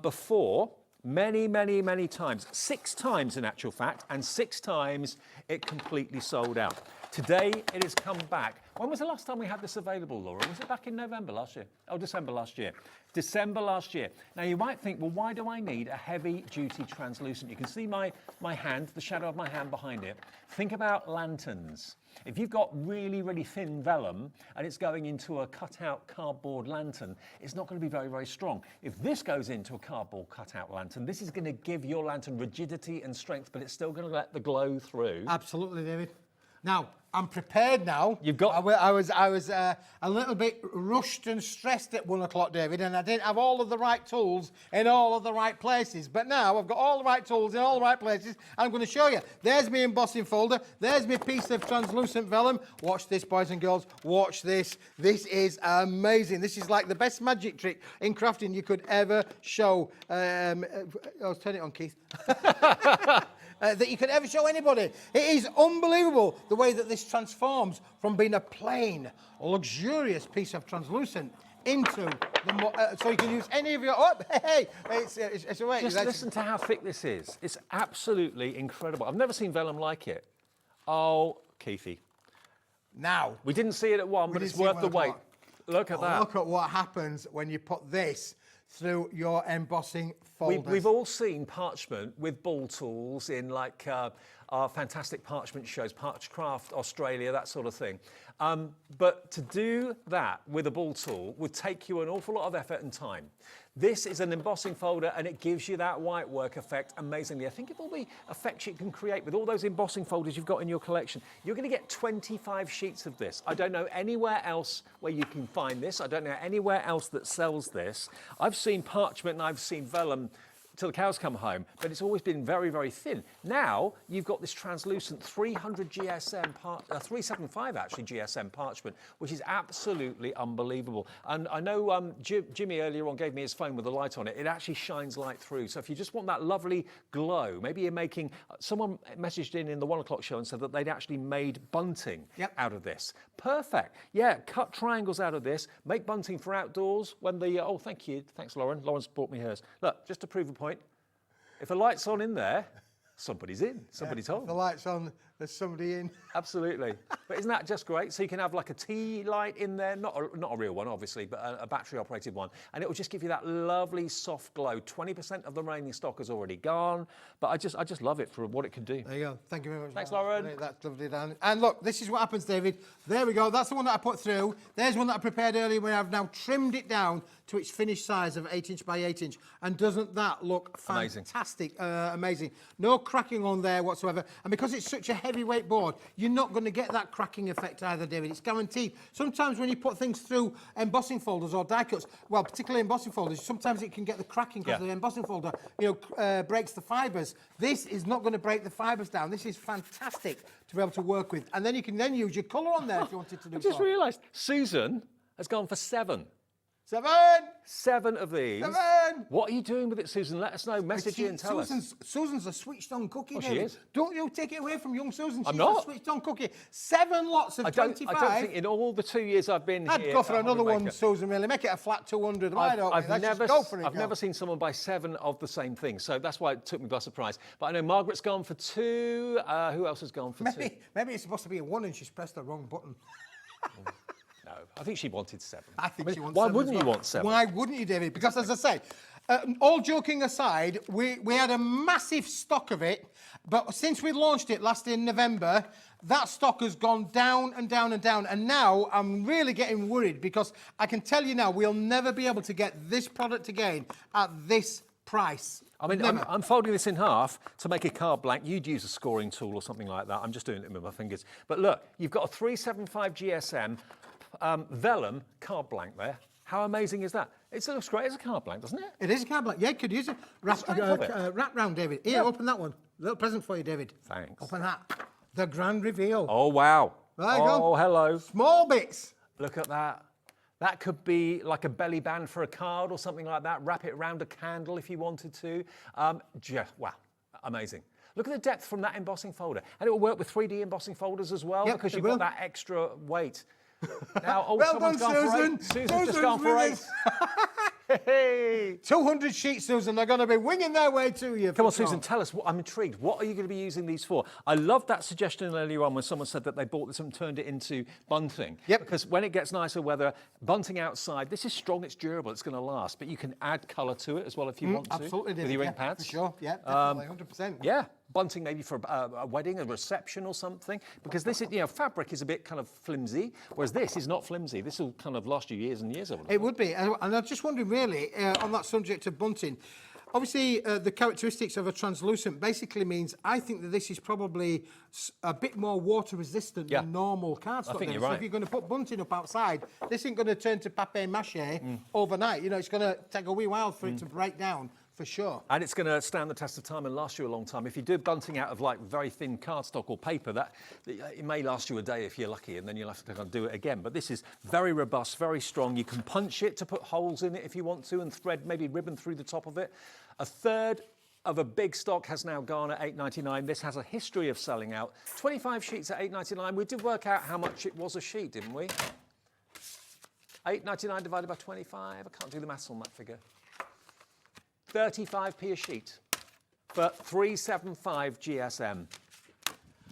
before many times. 6 times in actual fact, and 6 times it completely sold out. Today it has come back. When was the last time we had this available, Laura? Was it back in November last year? Oh, December last year. December last year. Now you might think, well, why do I need a heavy-duty translucent? You can see my hand, the shadow of my hand behind it. Think about lanterns. If you've got really thin vellum and it's going into a cut-out cardboard lantern, it's not going to be very strong. If this goes into a cardboard cut-out lantern, this is going to give your lantern rigidity and strength, but it's still going to let the glow through.
Absolutely, David. Now, I'm prepared now.
You've got...
I was a little bit rushed and stressed at 1 o'clock, David, and I didn't have all of the right tools in all of the right places. But now I've got all the right tools in all the right places, and I'm going to show you. There's my embossing folder. There's my piece of translucent vellum. Watch this, boys and girls. Watch this. This is amazing. This is like the best magic trick in crafting you could ever show. Turn it on, Keith. That you could ever show anybody. It is unbelievable the way that this transforms from being a plain, luxurious piece of translucent into the so you can use any of your. Oh, hey, it's away.
Just listen to how thick this is. It's absolutely incredible. I've never seen vellum like it. Oh, Keithy.
Now
we didn't see it at 1, but it's worth the wait. Look at that.
Look at what happens when you put this through your embossing folders.
We've all seen parchment with ball tools in like our fantastic parchment shows, Parchcraft Australia, that sort of thing. But to do that with a ball tool would take you an awful lot of effort and time. This is an embossing folder and it gives you that white work effect amazingly. I think of all the effects you can create with all those embossing folders you've got in your collection, you're going to get 25 sheets of this. I don't know anywhere else where you can find this. I don't know anywhere else that sells this. I've seen parchment and I've seen vellum till the cows come home, but it's always been very thin. Now you've got this translucent 300 GSM, 375 actually GSM parchment, which is absolutely unbelievable. And I know Jimmy earlier on gave me his phone with a light on it. It actually shines light through. So if you just want that lovely glow, maybe you're making, someone messaged in the 1 o'clock show and said that they'd actually made bunting out of this. Perfect. Yeah, cut triangles out of this, make bunting for outdoors when the, oh, thank you. Thanks, Lauren. Lauren's brought me hers. Look, just to prove a point. If a light's on in there, somebody's in. Somebody's home.
If the light's on, there's somebody in.
Absolutely. But isn't that just great? So you can have like a tea light in there, not a real one, obviously, but a battery-operated one. And it will just give you that lovely soft glow. 20% of the remaining stock is already gone. But I just love it for what it can do.
There you go. Thank you very much.
Thanks, Lauren.
That's lovely, Dan. And look, this is what happens, David. There we go. That's the one that I put through. There's one that I prepared earlier where I've now trimmed it down to its finished size of 8 inch by 8 inch. And doesn't that look fantastic? Amazing. No cracking on there whatsoever. And because it's such a heavyweight board, you're not going to get that cracking effect either, David. It's guaranteed. Sometimes when you put things through embossing folders or die cuts, well, particularly embossing folders, sometimes it can get the cracking because the embossing folder, breaks the fibres. This is not going to break the fibres down. This is fantastic to be able to work with. And then you can then use your colour on there if you wanted to do
I just realised Susan has gone for 7.
7.
7 of these.
7.
What are you doing with it, Susan? Let us know. Message you and tell us.
Susan's a switched-on cookie,
Oh, she
David.
is?
Don't you take it away from young Susan. She's
not.
a switched-on cookie. 7 lots of
I don't
25.
think in all the 2 years I've been
I'd
here...
go for
at
another
Hobby
one,
Maker,
Susan, really. Make it a flat 200. Why don't we?
I've
Let's
never,
just go for it,
I've
girl.
never seen someone buy 7 of the same thing, so that's why it took me by surprise. But I know Margaret's gone for 2. Who else has gone for 2?
Maybe it's supposed to be a 1 and she's pressed the wrong button.
No, I think she wanted 7.
I think she wants
why
7
wouldn't
as
you
well.
want 7?
Why wouldn't you, David? Because as I say, all joking aside, we had a massive stock of it, but since we launched it last in November, that stock has gone down and down and down. And now I'm really getting worried because I can tell you now, we'll never be able to get this product again at this price.
I mean, I'm folding this in half to make a card blank. You'd use a scoring tool or something like that. I'm just doing it with my fingers. But look, you've got a 375 GSM vellum card blank there. How amazing is that? It looks great as a card blank, doesn't it?
It is a card blank. Yeah, you could use it. Wrap round, David. Here, open that one. Little present for you, David.
Thanks.
Open that. The grand reveal.
Oh, wow.
There you go.
Oh, hello.
Small bits.
Look at that. That could be like a belly band for a card or something like that. Wrap it around a candle if you wanted to. Wow, amazing. Look at the depth from that embossing folder. And it will work with 3D embossing folders as well because you've got that extra weight. Now,
well
someone's
done,
gone
Susan.
for 8. Susan's just gone for 8. Hey.
200 sheets, Susan. They're going to be winging their way to you.
Come on, Susan, tell us. I'm intrigued. What are you going to be using these for? I loved that suggestion earlier on when someone said that they bought this and turned it into bunting.
Yep.
Because when it gets nicer weather, bunting outside, this is strong, it's durable, it's going to last. But you can add colour to it as well if you want to.
Absolutely,
with your ink pads.
For sure. Yeah, definitely, 100%.
Yeah. Bunting maybe for a wedding, a reception or something, because this is, fabric is a bit kind of flimsy, whereas this is not flimsy. This will kind of last you years and years.
It would be, and I'm just wondering really, on that subject of bunting, obviously the characteristics of a translucent basically means I think that this is probably a bit more water resistant than normal cardstock.
I think you're
so
right.
if you're going to put bunting up outside, this ain't going to turn to papier-mâché overnight. It's going to take a wee while for it to break down. For sure.
And it's going to stand the test of time and last you a long time. If you do bunting out of like very thin cardstock or paper, it may last you a day if you're lucky, and then you'll have to kind of do it again. But this is very robust, very strong. You can punch it to put holes in it if you want to and thread maybe ribbon through the top of it. A third of a big stock has now gone at $8.99. This has a history of selling out. 25 sheets at $8.99. We did work out how much it was a sheet, didn't we? $8.99 divided by 25. I can't do the maths on that figure. 35p a sheet for 375 GSM.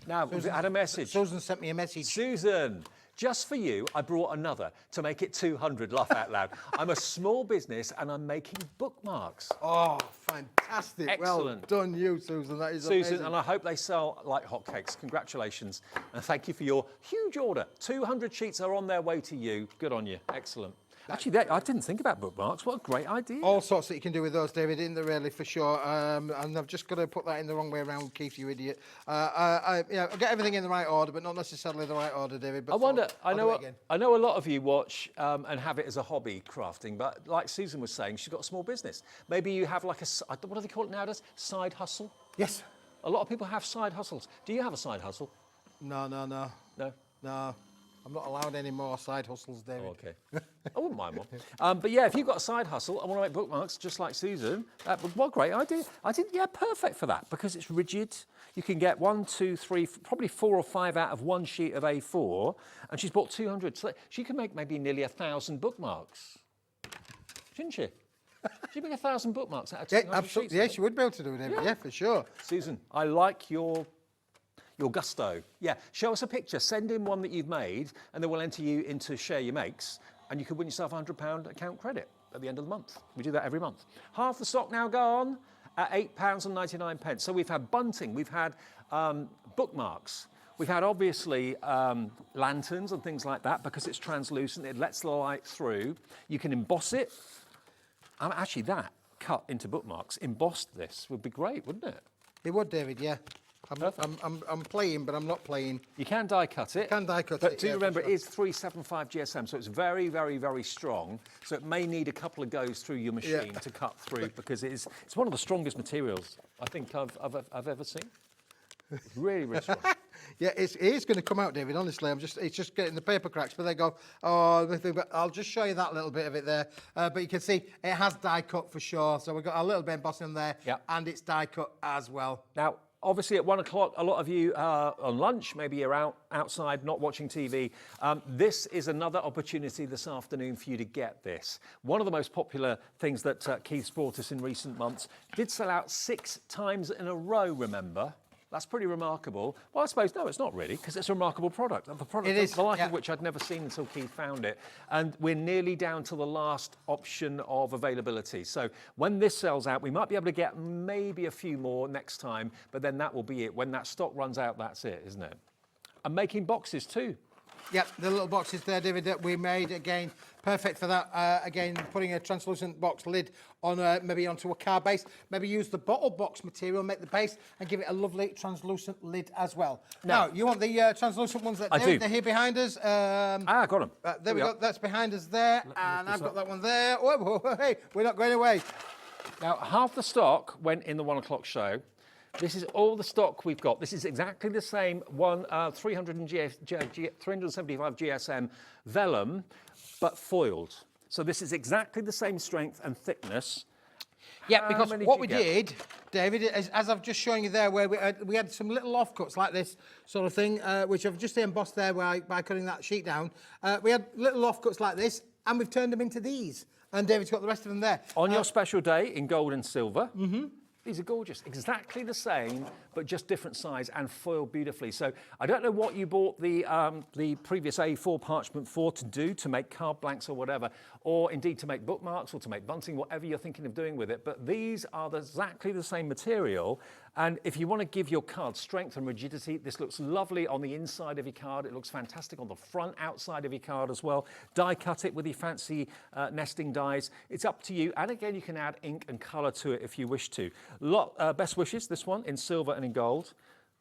Now, we've had a message.
Susan sent me a message.
Susan, just for you, I brought another to make it 200, laugh out loud. I'm a small business and I'm making bookmarks.
Oh, fantastic.
Excellent.
Well done you, Susan. That is
Susan,
amazing.
and I hope they sell like hotcakes. Congratulations. And thank you for your huge order. 200 sheets are on their way to you. Good on you. Excellent. Actually, I didn't think about bookmarks. What a great idea.
All sorts that you can do with those, David, isn't there, really, for sure. And I've just got to put that in the wrong way around, Keith, you idiot. I'll get everything in the right order, but not necessarily the right order, David. But
I wonder,
I'll do it again.
I know a lot of you watch and have it as a hobby, crafting, but like Susan was saying, she's got a small business. Maybe you have like what do they call it nowadays? Side hustle?
Yes.
A lot of people have side hustles. Do you have a side hustle?
No.
No?
No. I'm not allowed any more side hustles, David.
Oh, okay. I wouldn't mind one. But yeah, if you've got a side hustle and want to make bookmarks just like Susan, what a great idea. I think, yeah, perfect for that because it's rigid. You can get 1, 2, 3, probably 4 or 5 out of one sheet of A4, and she's bought 200. So she can make maybe nearly 1,000 bookmarks. Shouldn't she? She'd make 1,000 bookmarks out of 200
absolutely.
sheets.
Yeah, she would be able to do it, David. Yeah, for sure.
Susan, I like your gusto. Yeah, show us a picture. Send in one that you've made, and then we'll enter you into Share Your Makes, and you could win yourself £100 account credit at the end of the month. We do that every month. Half the stock now gone at £8.99. So we've had bunting, we've had bookmarks, we've had obviously lanterns and things like that because it's translucent. It lets the light through. You can emboss it. Actually, that cut into bookmarks, embossed this would be great, wouldn't it?
It would, David. Yeah. I'm playing, but I'm not playing.
You can die cut it.
Can die cut
but
it.
do remember, it is 375 GSM, so it's very, very, very strong. So it may need a couple of goes through your machine to cut through because it's one of the strongest materials I think I've ever seen. It's really, really strong.
Yeah, it is going to come out, David. Honestly, it's just getting the paper cracks. But they go, oh, I'll just show you that little bit of it there. But you can see it has die cut for sure. So we've got a little bit of embossing there, and it's die cut as well.
Now, obviously at 1 o'clock, a lot of you are on lunch, maybe you're outside not watching TV. This is another opportunity this afternoon for you to get this. One of the most popular things that Keith's brought us in recent months did sell out 6 times in a row, remember? That's pretty remarkable. Well, I suppose, no, it's not really, because it's a remarkable product. The product,
it is,
the like of which I'd never seen until Keith found it. And we're nearly down to the last option of availability. So when this sells out, we might be able to get maybe a few more next time, but then that will be it. When that stock runs out, that's it, isn't it? And making boxes too.
Yep, the little boxes there, David, that we made, again, perfect for that. Again, putting a translucent box lid on maybe onto a card base. Maybe use the bottle box material, make the base, and give it a lovely translucent lid as well. Now, you want the translucent ones that they're here behind us.
Got them.
There we go. That's behind us there, and I've got that one there. Oh, hey, we're not going away.
Now, half the stock went in the 1 o'clock show. This is all the stock we've got. This is exactly the same 375 GSM vellum, but foiled. So this is exactly the same strength and thickness.
Yeah, because what we did, David, is, as I've just shown you there, where we had some little offcuts like this sort of thing, which I've just embossed there by cutting that sheet down. We had little offcuts like this, and we've turned them into these. And David's got the rest of them there.
On your special day in gold and silver. Mm-hmm. These are gorgeous, exactly the same, but just different size and foiled beautifully. So I don't know what you bought the previous A4 parchment for to do, to make card blanks or whatever, or indeed to make bookmarks or to make bunting, whatever you're thinking of doing with it. But these are exactly the same material. And if you want to give your card strength and rigidity, this looks lovely on the inside of your card. It looks fantastic on the front, outside of your card as well. Die cut it with your fancy nesting dies. It's up to you. And again, you can add ink and colour to it if you wish to. Best wishes, this one, in silver and in gold.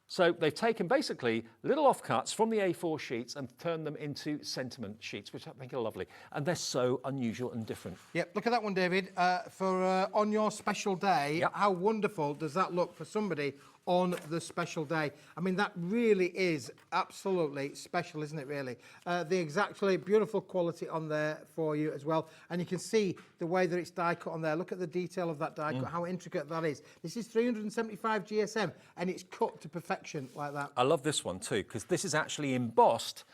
So they've taken basically little offcuts from the A4 sheets and turned them into sentiment sheets, which I think are lovely. And they're so unusual and different.
Yep, look at that one, David. For on your special day, how wonderful does that look for somebody on the special day? I mean, that really is absolutely special, isn't it, really? The exactly beautiful quality on there for you as well. And you can see the way that it's die cut on there. Look at the detail of that die cut, how intricate that is. This is 375 GSM, and it's cut to perfection like that.
I love this one too, because this is actually embossed.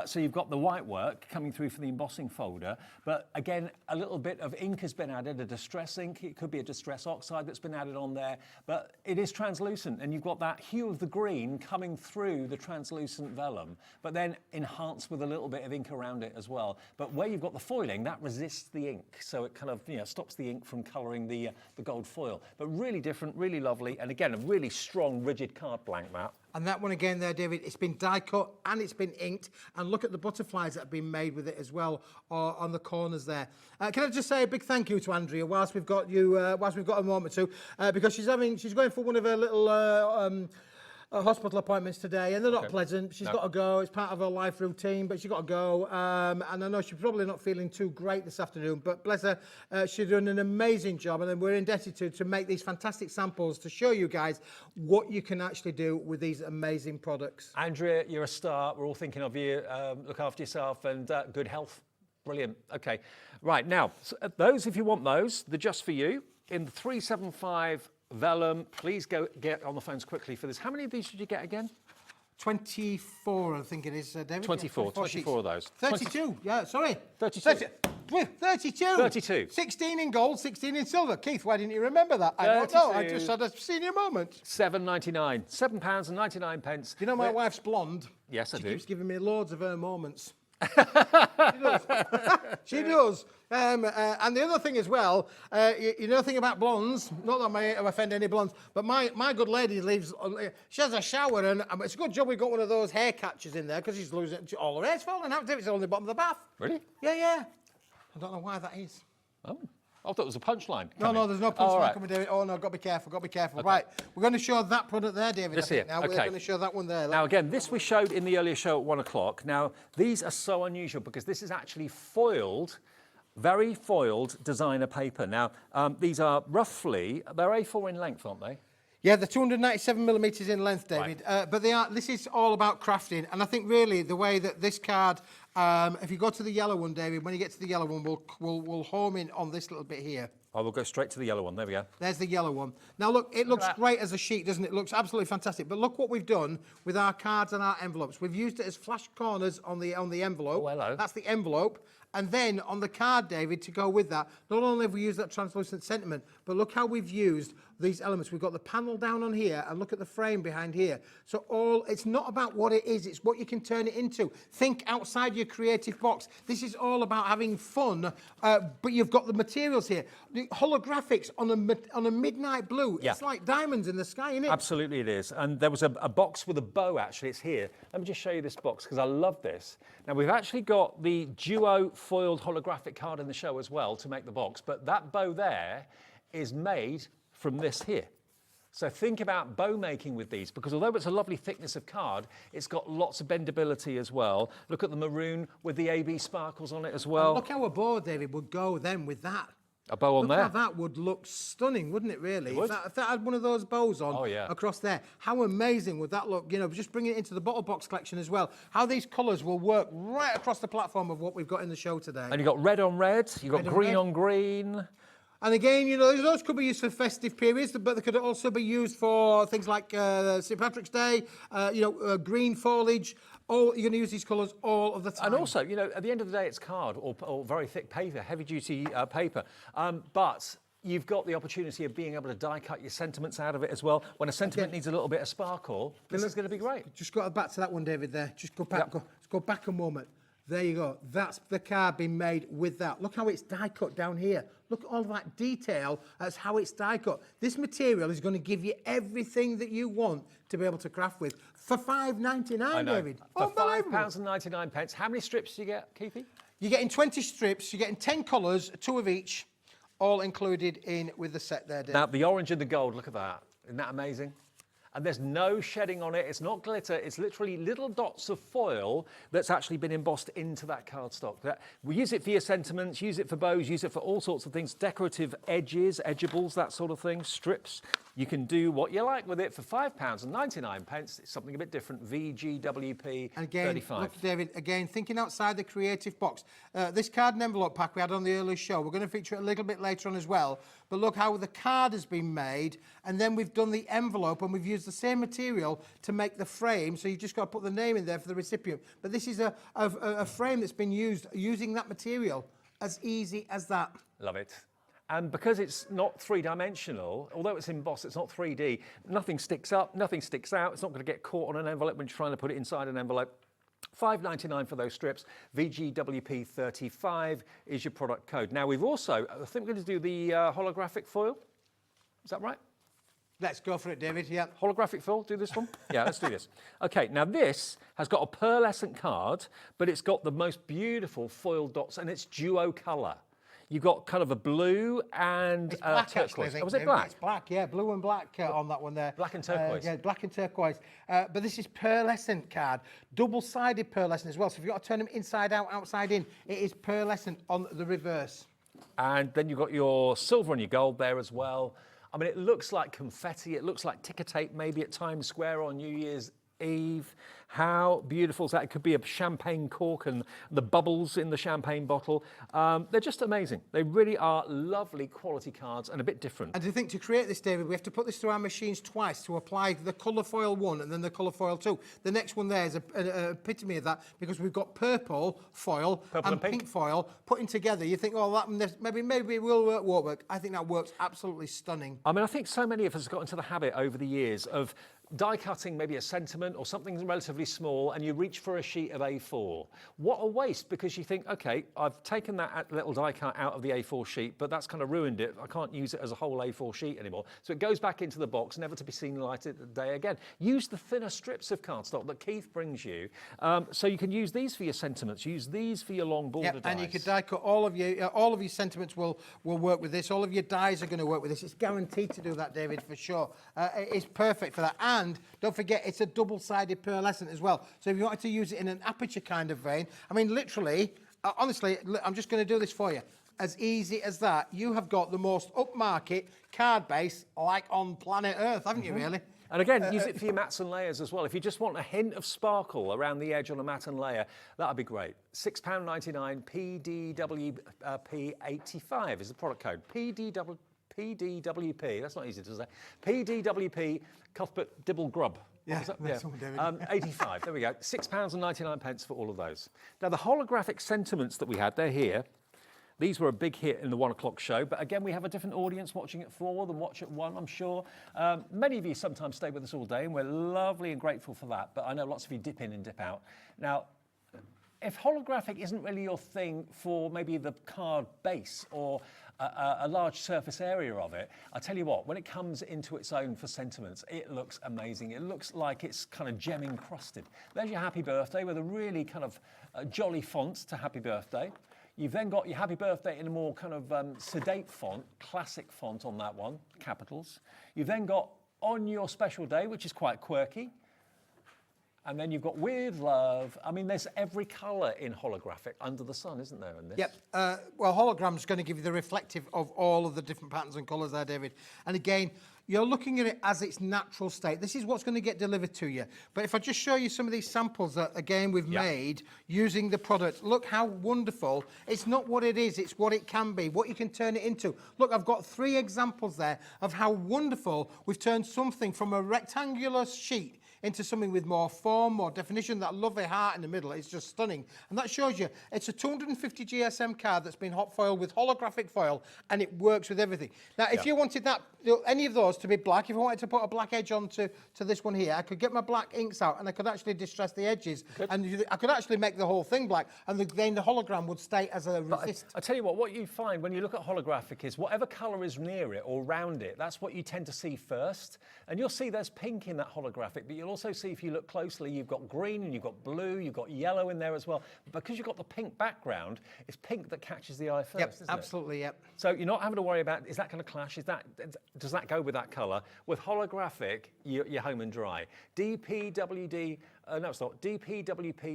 So you've got the white work coming through for the embossing folder, but again, a little bit of ink has been added, a distress ink. It could be a distress oxide that's been added on there, but it is translucent, and you've got that hue of the green coming through the translucent vellum, but then enhanced with a little bit of ink around it as well. But where you've got the foiling, that resists the ink, so it kind of stops the ink from colouring the gold foil. But really different, really lovely, and again, a really strong, rigid card blank, Matt.
And that one again there, David, it's been die cut and it's been inked. And look at the butterflies that have been made with it as well on the corners there. Can I just say a big thank you to Andrea whilst we've got you, whilst we've got a moment or two, because she's going for one of her little hospital appointments today, and they're not pleasant. She's got to go. It's part of her life routine, but she's got to go. And I know she's probably not feeling too great this afternoon, but bless her, she's done an amazing job, and then we're indebted to make these fantastic samples to show you guys what you can actually do with these amazing products.
Andrea, you're a star. We're all thinking of you. Look after yourself and good health. Brilliant. Okay. Right, now, so those, if you want those, they're just for you. In the 375 vellum, please go get on the phones quickly for this. How many of these did you get again?
24, I think it is, David.
24 of those.
32, yeah, sorry.
32.
32.
32.
16 in gold, 16 in silver. Keith, why didn't you remember that? I don't know, I just had a senior moment.
£7.99. £7.99.
You know my wife's blonde?
Yes, I do.
She keeps giving me loads of her moments. She does. And the other thing as well, you know the thing about blondes, not that I may offend any blondes, but my good lady leaves, she has a shower, and it's a good job we got one of those hair catchers in there, because she's losing all her hair's falling out. It's on the bottom of the bath.
Really?
Yeah. I don't know why that is.
Oh. I thought it was a punchline.
No, there's no punchline coming, David. Oh, no, got to be careful. Okay. Right, we're going to show that product there, David.
This here.
Now we're going to show that one there.
Now, again, this we showed in the earlier show at 1 o'clock. Now, these are so unusual because this is actually foiled, very foiled designer paper. Now, these are roughly, they're A4 in length, aren't they?
Yeah, they're 297 millimetres in length, David. But this is all about crafting. And I think really the way that this card, if you go to the yellow one, David, when you get to the yellow one, we'll home in on this little bit here.
I will go straight to the yellow one. There we go.
There's the yellow one. Now look, it looks great as a sheet, doesn't it? It looks absolutely fantastic. But look what we've done with our cards and our envelopes. We've used it as flash corners on the envelope.
Oh, hello.
That's the envelope. And then on the card, David, to go with that, not only have we used that translucent sentiment, but look how we've used these elements. We've got the panel down on here, and look at the frame behind here. So it's not about what it is, it's what you can turn it into. Think outside your creative box. This is all about having fun, but you've got the materials here. The holographics on a midnight blue.
Yeah.
It's like diamonds in the sky, isn't it?
Absolutely it is. And there was a box with a bow, actually. It's here. Let me just show you this box, because I love this. Now, we've actually got the duo foiled holographic card in the show as well to make the box, but that bow there is made from this here. So think about bow making with these, because although it's a lovely thickness of card, it's got lots of bendability as well. Look at the maroon with the AB sparkles on it as well.
And look how a bow, David, would go then with that.
A bow on
Look
there.
how that would look stunning, wouldn't it, really?
It would.
If that had one of those bows on across there, how amazing would that look? You know, just bringing it into the bottle box collection as well. How these colours will work right across the platform of what we've got in the show today.
And you've got red on red, you've got green on green.
And again, you know, those could be used for festive periods, but they could also be used for things like St. Patrick's Day, green foliage. You're going to use these colours all of the time.
And also, you know, at the end of the day, it's card or very thick paper, heavy-duty paper. But you've got the opportunity of being able to die cut your sentiments out of it as well. When a sentiment needs a little bit of sparkle, this is going to be great.
Just got back to that one, David, there. Just go back, go back a moment. There you go. That's the card being made with that. Look how it's die cut down here. Look at all that detail as how it's die cut. This material is going to give you everything that you want to be able to craft with for £5.99, David.
For £5.99. How many strips do you get, Keithy?
You're getting 20 strips. You're getting 10 colours, 2 of each, all included in with the set there, David.
Now, the orange and the gold, look at that. Isn't that amazing? And there's no shedding on it. It's not glitter. It's literally little dots of foil that's actually been embossed into that cardstock. We use it for your sentiments, use it for bows, use it for all sorts of things, decorative edges, edgeables, that sort of thing, strips. You can do what you like with it for £5.99. It's something a bit different. VGWP
and again,
35.
Look, David, again, thinking outside the creative box. This card and envelope pack we had on the earlier show, we're going to feature it a little bit later on as well. But look how the card has been made, and then we've done the envelope, and we've used the same material to make the frame. So you've just got to put the name in there for the recipient. But this is a frame that's been used using that material. As easy as that.
Love it. And because it's not three-dimensional, although it's embossed, it's not 3D, nothing sticks up, nothing sticks out. It's not going to get caught on an envelope when you're trying to put it inside an envelope. £5.99 for those strips. VGWP 35 is your product code. Now, we've also, I think we're going to do the holographic foil. Is that right?
Let's go for it, David. Yeah.
Holographic foil, do this one? Yeah, let's do this. Okay, now this has got a pearlescent card, but it's got the most beautiful foil dots, and it's duo colour. You've got kind of a blue and
black,
turquoise.
actually, I think,
was it
David.
black?
It's black, yeah, blue and black on that one there.
Black and turquoise.
Yeah, black and turquoise. But this is pearlescent card, double-sided pearlescent as well. So if you've got to turn them inside out, outside in, it is pearlescent on the reverse.
And then you've got your silver and your gold there as well. I mean, it looks like confetti. It looks like ticker tape maybe at Times Square on New Year's Eve. How beautiful is that? It could be a champagne cork and the bubbles in the champagne bottle. They're just amazing. They really are lovely quality cards and a bit different.
And I think to create this, David, we have to put this through our machines twice to apply the colour foil 1 and then the colour foil 2. The next one there is an epitome of that because we've got purple foil and pink foil putting together. You think, oh, that maybe it will work, won't work. I think that works absolutely stunning.
I mean, I think so many of us have got into the habit over the years of die cutting maybe a sentiment or something relatively small and you reach for a sheet of A4. What a waste, because you think, okay, I've taken that little die cut out of the A4 sheet, but that's kind of ruined it. I can't use it as a whole A4 sheet anymore. So it goes back into the box, never to be seen light of the day again. Use the thinner strips of cardstock that Keith brings you. So you can use these for your sentiments, use these for your long border dies.
And you could die cut all of your sentiments will work with this. All of your dies are going to work with this. It's guaranteed to do that, David, for sure. It's perfect for that. And don't forget, it's a double-sided pearlescent as well. So if you wanted to use it in an aperture kind of vein, I mean, literally, honestly, I'm just going to do this for you. as easy as that, you have got the most upmarket card base like on planet Earth, haven't you, really?
And again, use it for your mats and layers as well. If you just want a hint of sparkle around the edge on a mat and layer, that'd be great. £6.99, PDWP85 is the product code. PDWP, that's not easy to say. PDWP Cuthbert Dibble Grub.
Yeah,
yeah. 85, there we go. £6.99 for all of those. Now, the holographic sentiments that we had, they're here. These were a big hit in the 1 o'clock show, but again, we have a different audience watching at 4 than watch at 1, I'm sure. Many of you sometimes stay with us all day, and we're lovely and grateful for that, but I know lots of you dip in and dip out. Now, if holographic isn't really your thing for maybe the card base or a large surface area of it, I tell you what, when it comes into its own for sentiments, it looks amazing. It looks like it's kind of gem encrusted. There's your happy birthday with a really kind of jolly font to happy birthday. You've then got your happy birthday in a more kind of sedate font, classic font on that one, capitals. You've then got on your special day, which is quite quirky. And then you've got with love. I mean, there's every colour in holographic under the sun, isn't there, in this?
Yep. Well, hologram's going to give you the reflective of all of the different patterns and colours there, David. And again, you're looking at it as its natural state. This is what's going to get delivered to you. But if I just show you some of these samples that, again, we've made using the product, look how wonderful. It's not what it is, it's what it can be, what you can turn it into. Look, I've got 3 examples there of how wonderful we've turned something from a rectangular sheet into something with more form, more definition, that lovely heart in the middle. It's just stunning. And that shows you, it's a 250 GSM card that's been hot foiled with holographic foil, and it works with everything. Now, if you wanted that, any of those to be black, if I wanted to put a black edge onto this one here, I could get my black inks out and I could actually distress the edges. And I could actually make the whole thing black, and then the hologram would stay as a resist.
I tell you what you find when you look at holographic is whatever colour is near it or around it, that's what you tend to see first. And you'll see there's pink in that holographic, but you'll also see, if you look closely, you've got green and you've got blue, you've got yellow in there as well. Because you've got the pink background, it's pink that catches the eye first, isn't
absolutely,
it?
yep.
So you're not having to worry about, is that going to clash? Does that go with that colour? With holographic, you're home and dry. DPWP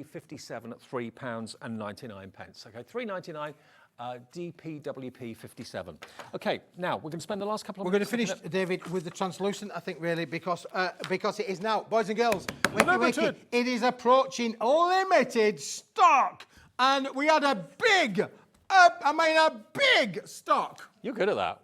57 at £3.99. Okay, £3.99. DPWP 57. Okay, now we're going to spend the last couple of minutes.
We're going to finish, David, with the translucent, I think, really, because it is now, boys and girls, wakey, it is approaching limited stock, and we had a big stock.
You're good at that.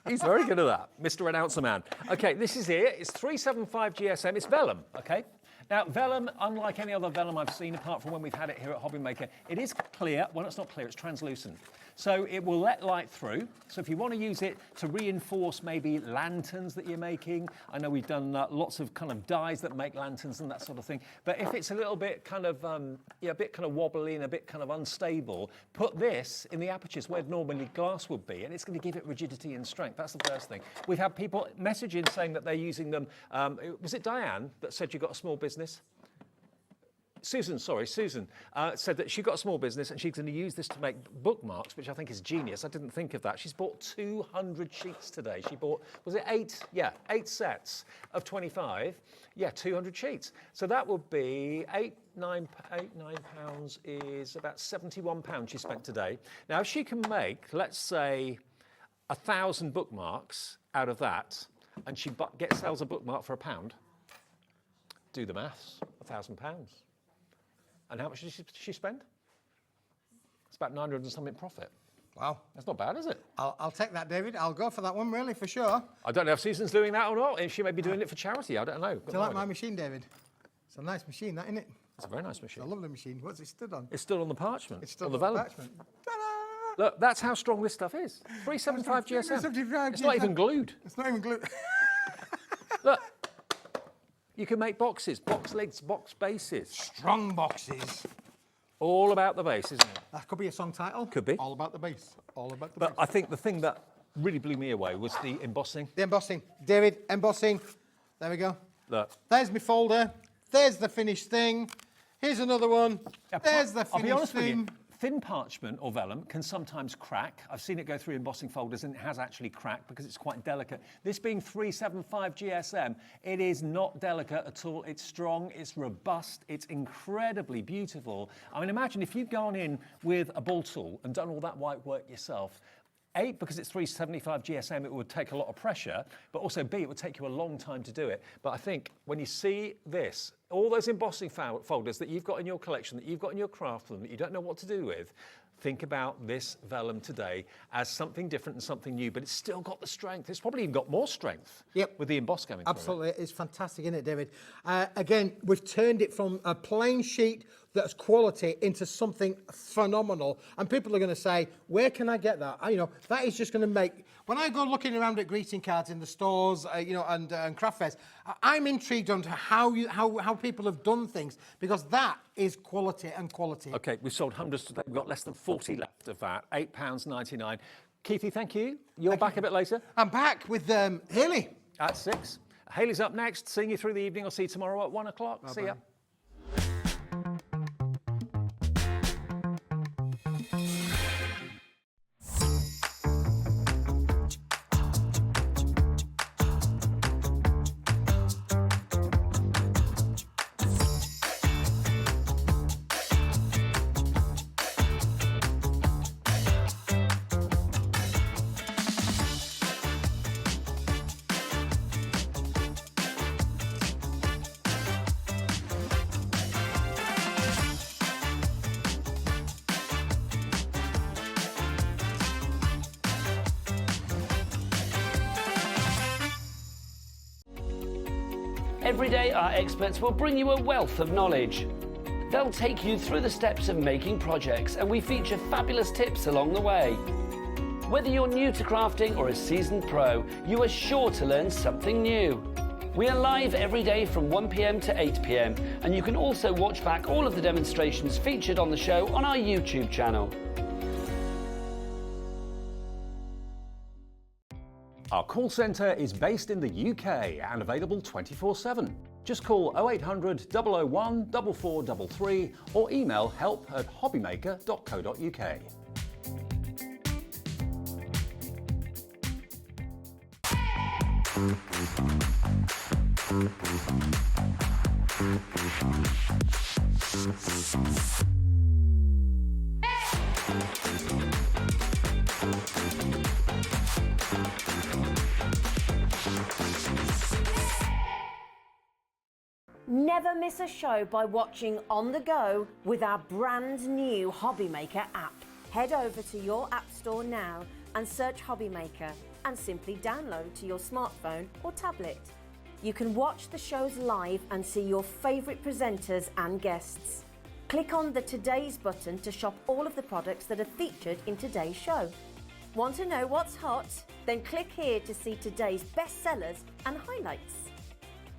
He's very good at that, Mr. Announcer Man. Okay, this is it. It's 375 GSM. It's vellum, okay? Now, vellum, unlike any other vellum I've seen, apart from when we've had it here at Hobby Maker, it is clear. Well, it's not clear, it's translucent. So it will let light through. So if you want to use it to reinforce maybe lanterns that you're making, I know we've done lots of kind of dyes that make lanterns and that sort of thing. But if it's a little bit kind of, a bit kind of wobbly and a bit kind of unstable, put this in the apertures where normally glass would be, and it's going to give it rigidity and strength. That's the first thing. We've had people message in saying that they're using them. Was it Diane that said you got a small business? Susan said that she got a small business and she's going to use this to make bookmarks, which I think is genius. I didn't think of that. She's bought 200 sheets today. She bought, was it 8? Yeah, 8 sets of 25. Yeah, 200 sheets. So that would be £9 is about £71 she spent today. Now, if she can make, let's say, 1,000 bookmarks out of that, and she sells a bookmark for £1, do the maths, £1,000. And how much did she spend? It's about 900 and something profit.
Wow.
That's not bad, is it?
I'll take that, David. I'll go for that one, really, for sure.
I don't know if Susan's doing that or not. She may be doing it for charity. I don't know.
Do you like my machine, David? It's a nice machine, that, isn't it?
It's a very nice machine.
It's a lovely machine. What's it stood on?
It's stood on the parchment.
It's stood
on the vellum.
parchment. Ta-da!
Look, that's how strong this stuff is. 375 GSM.
375
It's not even glued.
It's not even glued.
Look. You can make boxes, box lids, box bases.
Strong boxes.
All about the base, isn't it?
That could be a song title.
Could be.
All about the base. All about the base.
But I think the thing that really blew me away was the embossing.
The embossing. David, embossing. There we go.
Look.
There's my folder. There's the finished thing. Here's another one. There's the finished thing.
I'll be honest with you. thin parchment or vellum can sometimes crack. I've seen it go through embossing folders and it has actually cracked because it's quite delicate. This being 375 GSM, it is not delicate at all. It's strong, it's robust, it's incredibly beautiful. I mean, imagine if you'd gone in with a ball tool and done all that white work yourself. A, because it's 375 GSM, it would take a lot of pressure, but also B, it would take you a long time to do it. But I think when you see this, all those embossing folders that you've got in your collection, that you've got in your craft room, that you don't know what to do with, think about this vellum today as something different and something new, but it's still got the strength. It's probably even got more strength with the emboss going through it.
Absolutely, it's fantastic, isn't it, David? Again, we've turned it from a plain sheet that's quality into something phenomenal. And people are going to say, where can I get that? You know, that is just going to make... When I go looking around at greeting cards in the stores, you know, and craft fairs, I'm intrigued on how people have done things, because that is quality and quality.
OK, we've sold hundreds today. We've got less than 40 left of that, £8.99. Keithy, thank you. You're back a bit later.
I'm back with Hayley.
At 6. Hayley's up next. Seeing you through the evening. I'll see you tomorrow at 1 o'clock.
Bye-bye.
See ya.
Every day, our experts will bring you a wealth of knowledge. They'll take you through the steps of making projects, and we feature fabulous tips along the way. Whether you're new to crafting or a seasoned pro, you are sure to learn something new. We are live every day from 1 p.m. to 8 p.m, and you can also watch back all of the demonstrations featured on the show on our YouTube channel.
Our call centre is based in the UK and available 24/7. Just call 0800 001 4433 or email help@hobbymaker.co.uk.
Never miss a show by watching on the go with our brand new Hobby Maker app. Head over to your app store now and search Hobby Maker and simply download to your smartphone or tablet. You can watch the shows live and see your favourite presenters and guests. Click on the Today's button to shop all of the products that are featured in today's show. Want to know what's hot? Then click here to see today's bestsellers and highlights.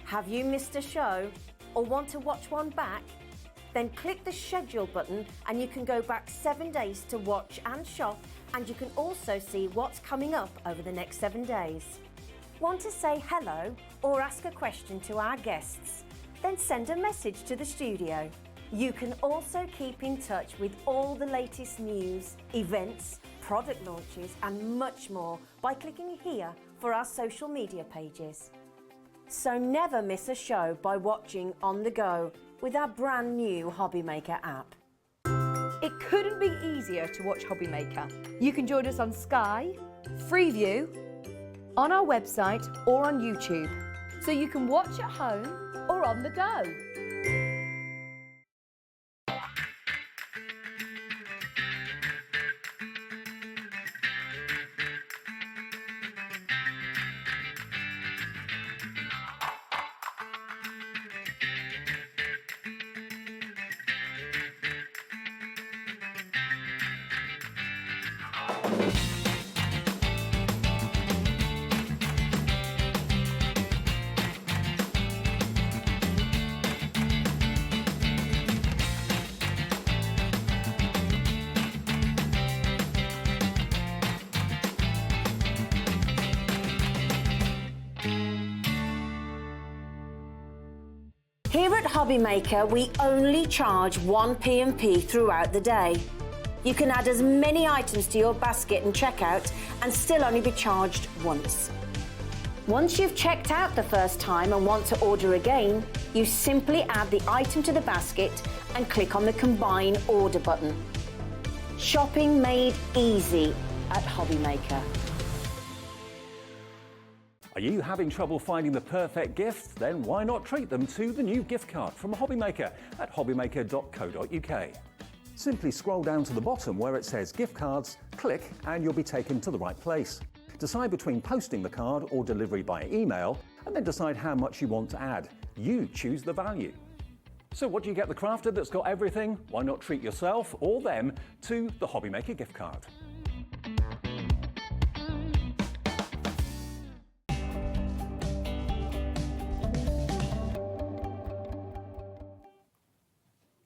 Have you missed a show or want to watch one back? Then click the schedule button and you can go back 7 days to watch and shop, and you can also see what's coming up over the next 7 days. Want to say hello or ask a question to our guests? Then send a message to the studio. You can also keep in touch with all the latest news, events, product launches and much more by clicking here for our social media pages. So never miss a show by watching on the go with our brand new Hobby Maker app.
It couldn't be easier to watch Hobby Maker. You can join us on Sky, Freeview, on our website or on YouTube. So you can watch at home or on the go.
Here at Hobby Maker, we only charge 1 P&P throughout the day. You can add as many items to your basket and checkout and still only be charged once. Once you've checked out the first time and want to order again, you simply add the item to the basket and click on the Combine Order button. Shopping made easy at Hobbymaker.
Are you having trouble finding the perfect gift? Then why not treat them to the new gift card from Hobbymaker at hobbymaker.co.uk. Simply scroll down to the bottom where it says gift cards, click and you'll be taken to the right place. Decide between posting the card or delivery by email and then decide how much you want to add. You choose the value. So what do you get the crafter that's got everything? Why not treat yourself or them to the Hobbymaker gift card?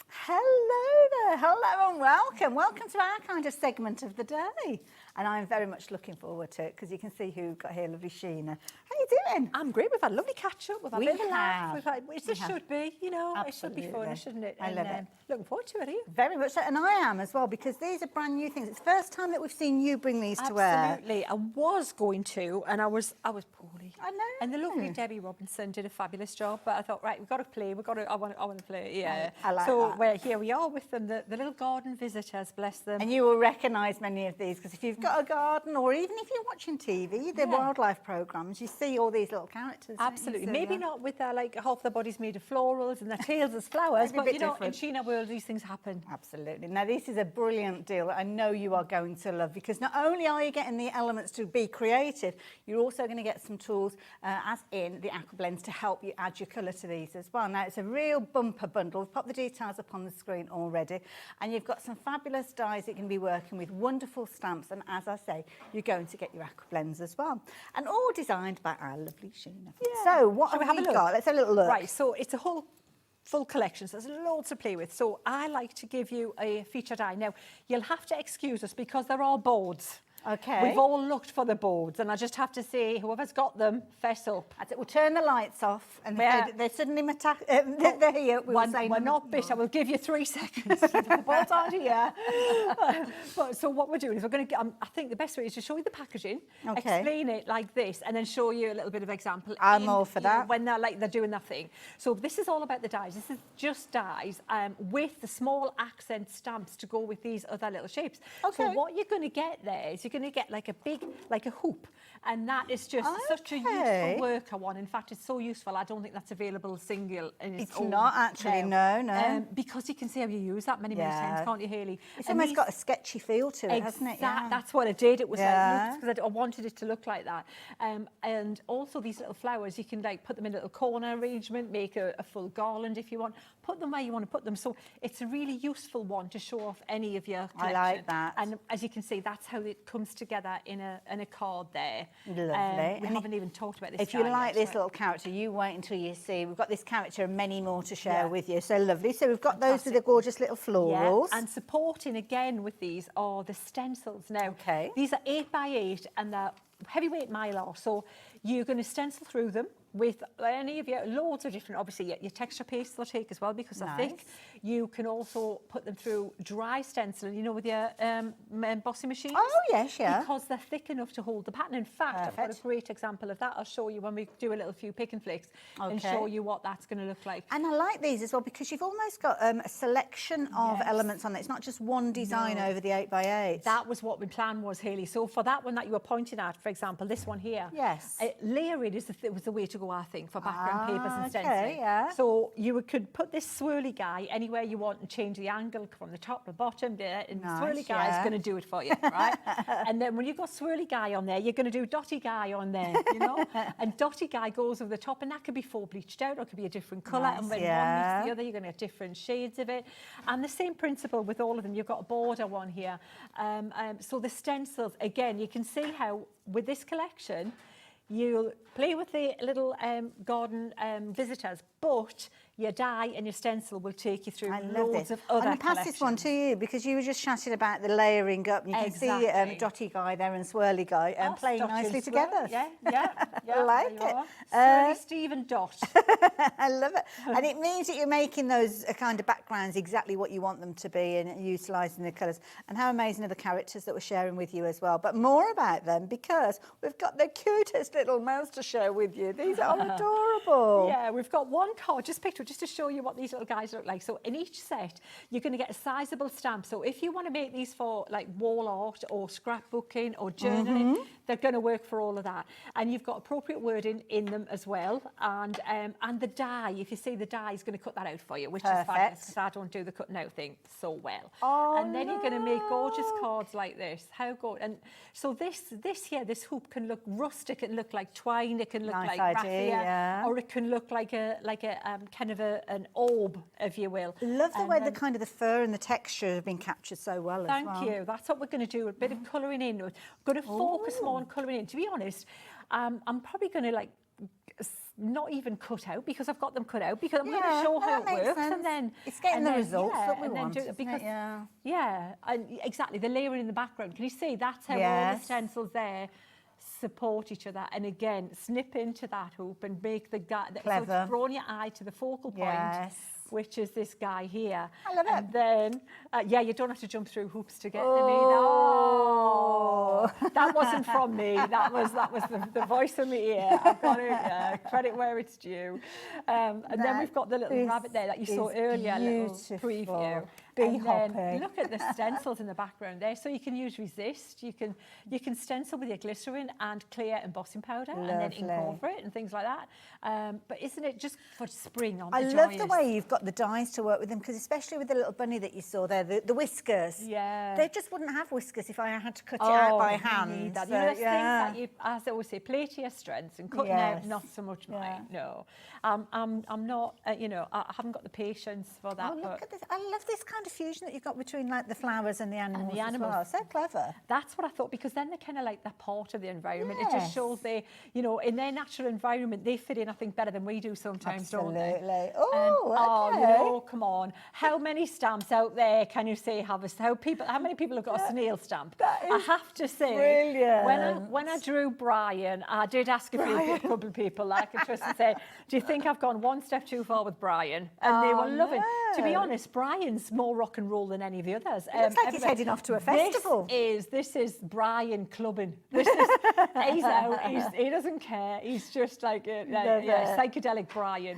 Hello there, hello and welcome. Welcome to our kind of segment of the day. And I'm very much looking forward to it because you can see who we've got here, lovely Sheena. How are you doing?
I'm great. We've had a lovely catch up. We've had a bit of a laugh. We've had, which this
have.
should be, you know,
Absolutely.
it should be fun, shouldn't it?
I love it.
Looking forward to it, are you?
Very much so, and I am as well because these are brand new things. It's the first time that we've seen you bring these to wear.
Absolutely. I was going to, and I was poorly.
I know.
And the lovely Debbie Robinson did a fabulous job, but I thought, right, we've got to play. I want to play. Yeah.
I like
so
that.
Well, here we are with them, the little garden visitors, bless them.
And you will recognise many of these because if you've got a garden or even if you're watching TV, the wildlife programmes, you see all these little characters.
Absolutely.
So,
Maybe not with their, like, half their body's made of florals and their tails as flowers,
Maybe a
but,
bit
you know,
different.
in Sheena world, these things happen.
Absolutely. Now, this is a brilliant deal that I know you are going to love because not only are you getting the elements to be creative, you're also going to get some tools, as in the aqua blends, to help you add your colour to these as well. Now, it's a real bumper bundle. We've popped the details up on the screen already. And you've got some fabulous dyes that you can be working with, wonderful stamps. And as I say, you're going to get your aqua blends as well. And all designed by our lovely Sheena.
Yeah.
So, what
Shall
have
we have
we
a look?
got? Let's have a little look.
Right, so it's a whole full collection, so there's loads to play with. So I like to give you a featured eye. Now, you'll have to excuse us because there are boards.
Okay.
We've all looked for the boards, and I just have to say, whoever's got them, fess up.
That's it. We'll turn the lights off, and
Yeah.
if they suddenly they're here. We'll say
we're not bit. I will give you 3 seconds. The boards aren't here. So what we're doing is we're going to get. I think the best way is to show you the packaging,
Okay.
explain it like this, and then show you a little bit of example.
I'm all for that.
When they're doing that thing. So this is all about the dies. This is just dies with the small accent stamps to go with these other little shapes.
Okay.
So what you're going to get there is you're going to get like a big, like a hoop, and that is just such a
Okay.
useful worker one. In fact, it's so useful. I don't think that's available single in its
It's
own.
not actually, no.
Because you can see how you use that many
Yeah.
times, can't you, Hayley?
It's
And
almost
these-
got a sketchy feel to it, hasn't it? Yeah.
That's what it did. It was
Yeah.
like, because I wanted it to look like that. And also these little flowers, you can like put them in a little corner arrangement, make a full garland if you want. Put them where you want to put them. So it's a really useful one to show off any of your collection.
I like that.
And as you can see, that's how it comes together in a card there.
Lovely.
We
And
haven't even talked about this.
If you
die
like
yet,
this
but-
little character, you wait until you see. We've got this character and many more to share
Yeah.
with you. So lovely. So we've got those with the
Fantastic.
gorgeous little florals.
Yeah, and supporting again with these are the stencils. Now,
Okay.
these are 8 by 8 and they're heavyweight mylar, so you're going to stencil through them with any of your loads of different, obviously your texture paste they'll take as well because they're thick. You can also put them through dry stenciling, you know, with your embossing machines.
Oh, yes, yeah.
Because they're thick enough to hold the pattern. In fact, I've got a
Perfect.
great example of that. I'll show you when we do a little few pick and flicks and
Okay.
show you what that's going to look like.
And I like these as well because you've almost got a selection of
Yes.
elements on it. It's not just one design over the 8 by 8.
That was what my plan was, Hayley. So for that one that you were pointing at, for example, this one here.
Yes.
Layering was the way to go, I think, for background papers and
okay,
stenciling.
yeah.
So you could put this swirly guy anywhere you want and change the angle from the top to the bottom there, and
Nice,
the swirly guy is
yeah.
going to do it for you, right? And then when you've got swirly guy on there, you're going to do dotty guy on there, you know? And dotty guy goes over the top, and that could be full bleached out or it could be a different colour.
Nice,
and when
yeah.
one meets the other, you're going to get different shades of it. And the same principle with all of them. You've got a border one here. So the stencils, again, you can see how with this collection, you'll play with the little garden visitors, but your die and your stencil will take you through
I love
loads
this.
of other
I'm going to pass this one to you because you were just chatting about the layering up. And you can see Dotty Guy there and Swirly Guy playing nicely together.
Yeah.
I like it.
Swirly Steve and Dot.
I love it. And it means that you're making those kind of backgrounds exactly what you want them to be and utilising the colours. And how amazing are the characters that we're sharing with you as well. But more about them because we've got the cutest little mouse to share with you. These are adorable.
Yeah, we've got one card just picked up just to show you what these little guys look like. So in each set, you're going to get a sizable stamp. So if you want to make these for like wall art or scrapbooking or journaling, they're going to work for all of that. And you've got appropriate wording in them as well. And the die, if you see the die, is going to cut that out for you, which is fabulous because I don't do the cutting out thing so well. And then you're going to make gorgeous cards like this. How good. And so this hoop can look rustic, it can look like twine, it can look like raffia, or it can look like a kind of an orb, if you will.
Love the way the kind of the fur and the texture have been captured so well as well.
Thank you. That's what we're going to do. A bit of colouring in. We're going to focus more on colouring in. To be honest, I'm probably going to not even cut out because I've got them cut out because I'm going to show how it works and then
it's getting the results that we want,
and exactly the layering in the background. Can you see that's how all the stencils there support each other, and again snip into that hoop and make the guy so it's drawn your eye to the focal point, which is this guy here.
I love it.
And then you don't have to jump through hoops to get them either. That wasn't from me. That was the voice in my ear. I've got it. Credit where it's due. And then we've got the little rabbit there that you saw earlier. Little preview.
Bee hopping.
Look at the stencils in the background there. So you can use resist. You can stencil with your glycerin and clear embossing powder, and then ink over it and things like that. But isn't it just for spring on the joyous?
I love the way you've got the dies to work with them, because especially with the little bunny that you saw there, the whiskers.
Yeah.
They just wouldn't have whiskers if I had to cut it out by hand.
You know, there's things that you, as I always say, play to your strengths, and cutting out not so much mine. No. I'm not, I haven't got the patience for that.
Oh, look at this. I love this kind of fusion that you've got between like the flowers and the animals. As well. So clever.
That's what I thought, because then they're kind of like they're part of the environment. It just shows they, in their natural environment, they fit in, I think, better than we do sometimes, don't they?
Absolutely.
Come on. How many stamps out there can you say have a, how many people have got a snail stamp? I have to say,
brilliant.
when I drew Brian, I did ask a couple of people, like I just said, do you think I've gone one step too far with Brian? And they were loving. To be honest, Brian's more rock and roll than any of the others.
It looks like he's heading off to a festival.
This is Brian clubbing. This is he's out. He doesn't care. He's just like psychedelic Brian,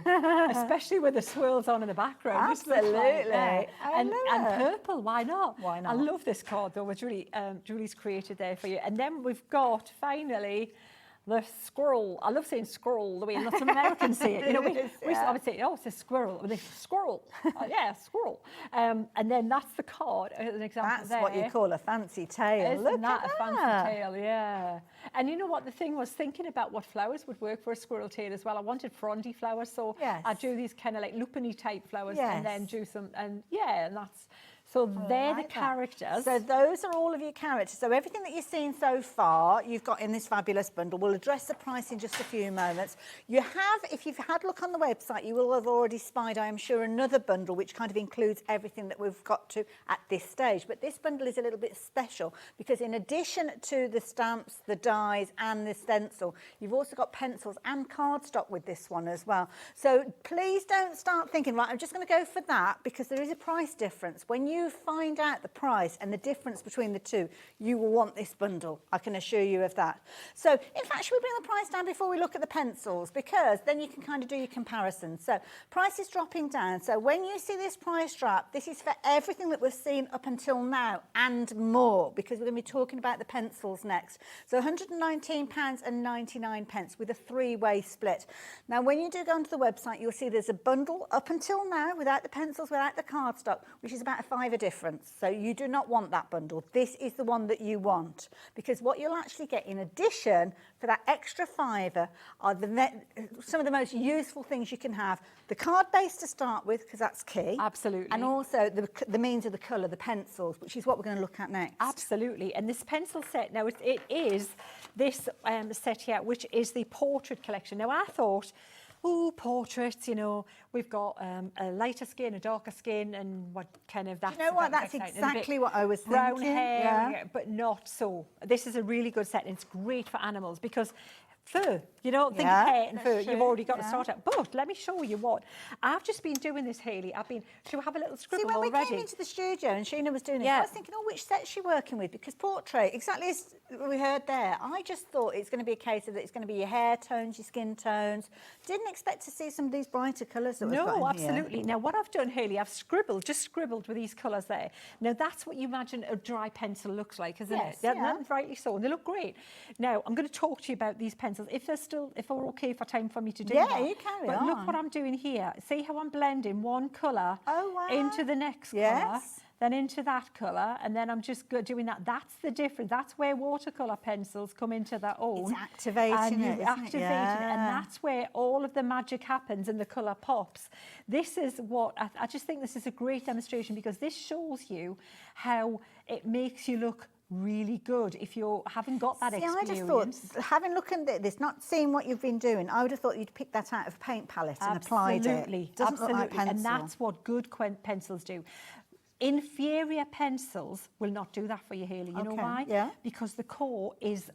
especially with the swirls on in the background.
Absolutely.
And purple. Why not? Why not? I love this card though. It's really Julie's created there for you. And then we've got finally the squirrel. I love saying squirrel the way lots of Americans say it. I would say, it's a squirrel. Squirrel. Squirrel. And then that's the card as an example.
That's
there.
what you call a fancy tail.
Isn't that a fancy tail? Yeah. And you know what? The thing was thinking about what flowers would work for a squirrel tail as well. I wanted frondy flowers, so I drew these kind of like lupiny type flowers, and then drew some, and that's. So they're the characters.
So those are all of your characters. So everything that you've seen so far, you've got in this fabulous bundle. We'll address the price in just a few moments. You have, if you've had a look on the website, you will have already spied, I am sure, another bundle which kind of includes everything that we've got to at this stage. But this bundle is a little bit special because in addition to the stamps, the dies and the stencil, you've also got pencils and cardstock with this one as well. So please don't start thinking, right, I'm just going to go for that, because there is a price difference. When you find out the price and the difference between the two, you will want this bundle. I can assure you of that. So, in fact, should we bring the price down before we look at the pencils? Because then you can kind of do your comparison. So, price is dropping down. So, when you see this price drop, this is for everything that we've seen up until now and more, because we're going to be talking about the pencils next. So, £119.99 with a three-way split. Now, when you do go onto the website, you'll see there's a bundle up until now without the pencils, without the cardstock, which is about a £5 difference. So you do not want that bundle. This is the one that you want, because what you'll actually get in addition for that extra £5 are some of the most useful things you can have. The card base to start with, because that's key.
Absolutely.
And also the means of the colour, the pencils, which is what we're going to look at next.
Absolutely. And this pencil set, now it is this set here, which is the portrait collection. Now I thought, portraits, you know, we've got a lighter skin, a darker skin, and what kind of that's.
You know what?
that's
That's
exciting. And a bit
exactly what I was
brown
thinking.
hair,
Yeah.
but not so. This is a really good set, and it's great for animals because fur, you don't think
Yeah,
of hair and
that's
fur,
true.
you've already got to
Yeah.
start out. But let me show you what. I've just been doing this, Hayley. Should we have a little
See,
scribble
when we
already?
came into the studio and Sheena was doing this,
Yeah.
I was thinking, oh, which set's she working with? Because portrait, exactly as we heard there, I just thought it's going to be a case of that it's going to be your hair tones, your skin tones. Didn't expect to see some of these brighter colours that we've got
No,
in here.
absolutely. Now, what I've done, Hayley, I've just scribbled with these colours there. Now, that's what you imagine a dry pencil looks like, isn't
Yes,
it? Yeah,
yeah.
and rightly so, and they look great. Now, I'm going to talk to you about these pencils. If we're okay for time for me to do
Yeah,
that.
you carry
But look
on.
what I'm doing here. See how I'm blending one colour
Oh, wow.
into the next colour,
Yes.
then into that colour, and then I'm just doing that. That's the difference. That's where watercolour pencils come into their own.
It's activating
and
it, isn't it?
activating it, and
Yeah.
that's where all of the magic happens and the colour pops. This is what, I just think this is a great demonstration because this shows you how it makes you look really good if you haven't got that
See,
experience.
I just thought, having looked at this, not seeing what you've been doing, I would have thought you'd pick that out of a paint palette and applied it.
Absolutely,
Doesn't
absolutely,
look like pencil.
and that's what good pencils do. Inferior pencils will not do that for you, Hayley. You know
Okay,
why?
yeah.
Because the core is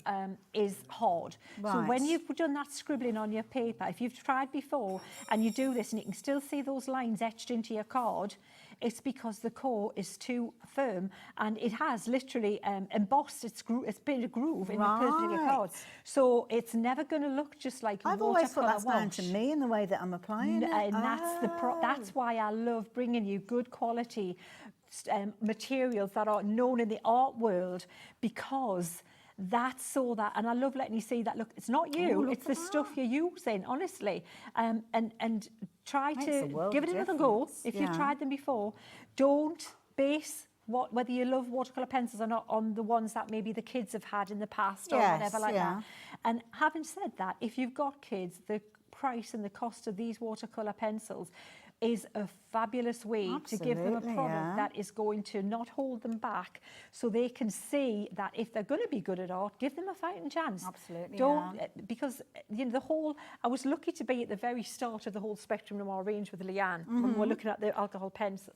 hard. So
Right.
when you've done that scribbling on your paper, if you've tried before and you do this and you can still see those lines etched into your card, it's because the core is too firm and it has literally embossed, it's been a groove in the person of your card. So it's never going to look just like
I've always thought
watercolour
that's down to
wash.
me and the way that I'm applying it.
And that's why I love bringing you good quality materials that are known in the art world because that's so that, and I love letting you see that, look, it's not you,
look
it's the
at
stuff you're using, honestly. And try
Makes
to
a world
give it
of
another go.
difference,
If
yeah.
you've tried them before, don't base whether you love watercolour pencils or not on the ones that maybe the kids have had in the past or
Yes,
whatever like
yeah.
that. And having said that, if you've got kids, the price and the cost of these watercolour pencils is a fabulous way to give them a
Absolutely,
product
yeah.
that is going to not hold them back so they can see that if they're going to be good at art, give them a fighting chance.
Absolutely,
Don't,
yeah.
because you know, I was lucky to be at the very start of the whole Spectrum Noir range with Leanne when we were looking at the alcohol pens,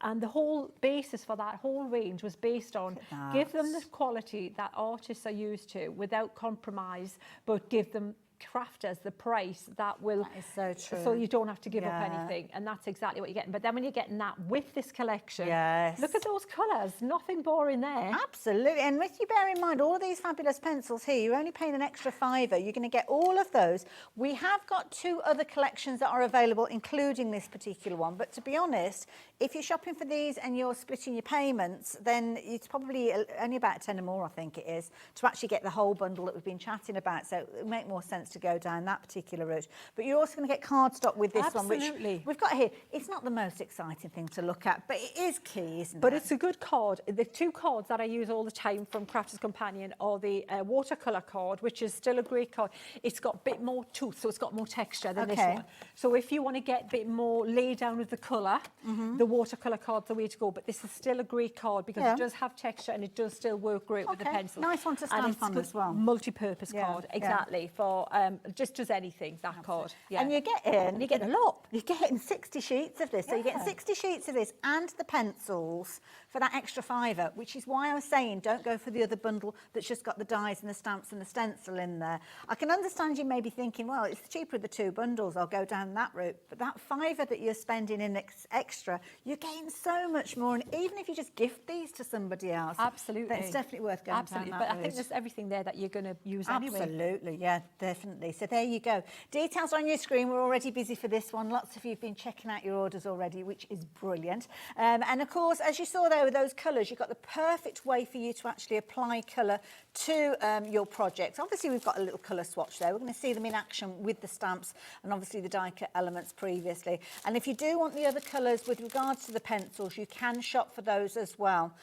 and the whole basis for that whole range was based on give them the quality that artists are used to without compromise, but give them crafters the price that will,
That is so true.
so you don't have to give up
Yeah.
anything, and that's exactly what you're getting. But then when you're getting that with this collection,
Yes.
look at those colours, nothing boring there.
Absolutely, and if you bear in mind all of these fabulous pencils here, you're only paying an extra £5. You're going to get all of those. We have got 2 other collections that are available, including this particular one. But to be honest, if you're shopping for these and you're splitting your payments, then it's probably only about 10 or more, I think it is, to actually get the whole bundle that we've been chatting about. So it would make more sense to go down that particular route. But you're also going to get cardstock with this one,
Absolutely.
which we've got here. It's not the most exciting thing to look at, but it is key, isn't
But
it?
it's a good card. The 2 cards that I use all the time from Crafter's Companion are the watercolour card, which is still a great card. It's got a bit more tooth, so it's got more texture than this
Okay.
one. So if you want to get a bit more lay down with the colour, the watercolour card's the way to go. But this is still a great card because
Yeah.
it does have texture and it does still work great with the
Okay.
pencil.
Nice one to
And
stamp
it's
on
good
as well.
Multi-purpose
Yeah,
card,
yeah.
exactly, for just does anything, that card. Yeah.
And you're getting
a lot.
You're getting 60 sheets of this. So you're getting 60 sheets of this and the pencils for that extra £5, which is why I was saying don't go for the other bundle that's just got the dies and the stamps and the stencil in there. I can understand you may be thinking, well, it's cheaper the 2 bundles, I'll go down that route. But that £5 that you're spending in extra, you're getting so much more. And even if you just gift these to somebody else,
Absolutely.
then it's definitely worth going
Absolutely.
down
But
that
I think
route.
there's everything there that you're going to use anyway.
Absolutely, yeah, definitely. So there you go. Details on your screen. We're already busy for this one. Lots of you have been checking out your orders already, which is brilliant. And of course, as you saw there with those colours, you've got the perfect way for you to actually apply colour to your projects. Obviously, we've got a little colour swatch there. We're going to see them in action with the stamps and obviously the die cut elements previously. And if you do want the other colours with regards to the pencils, you can shop for those as well.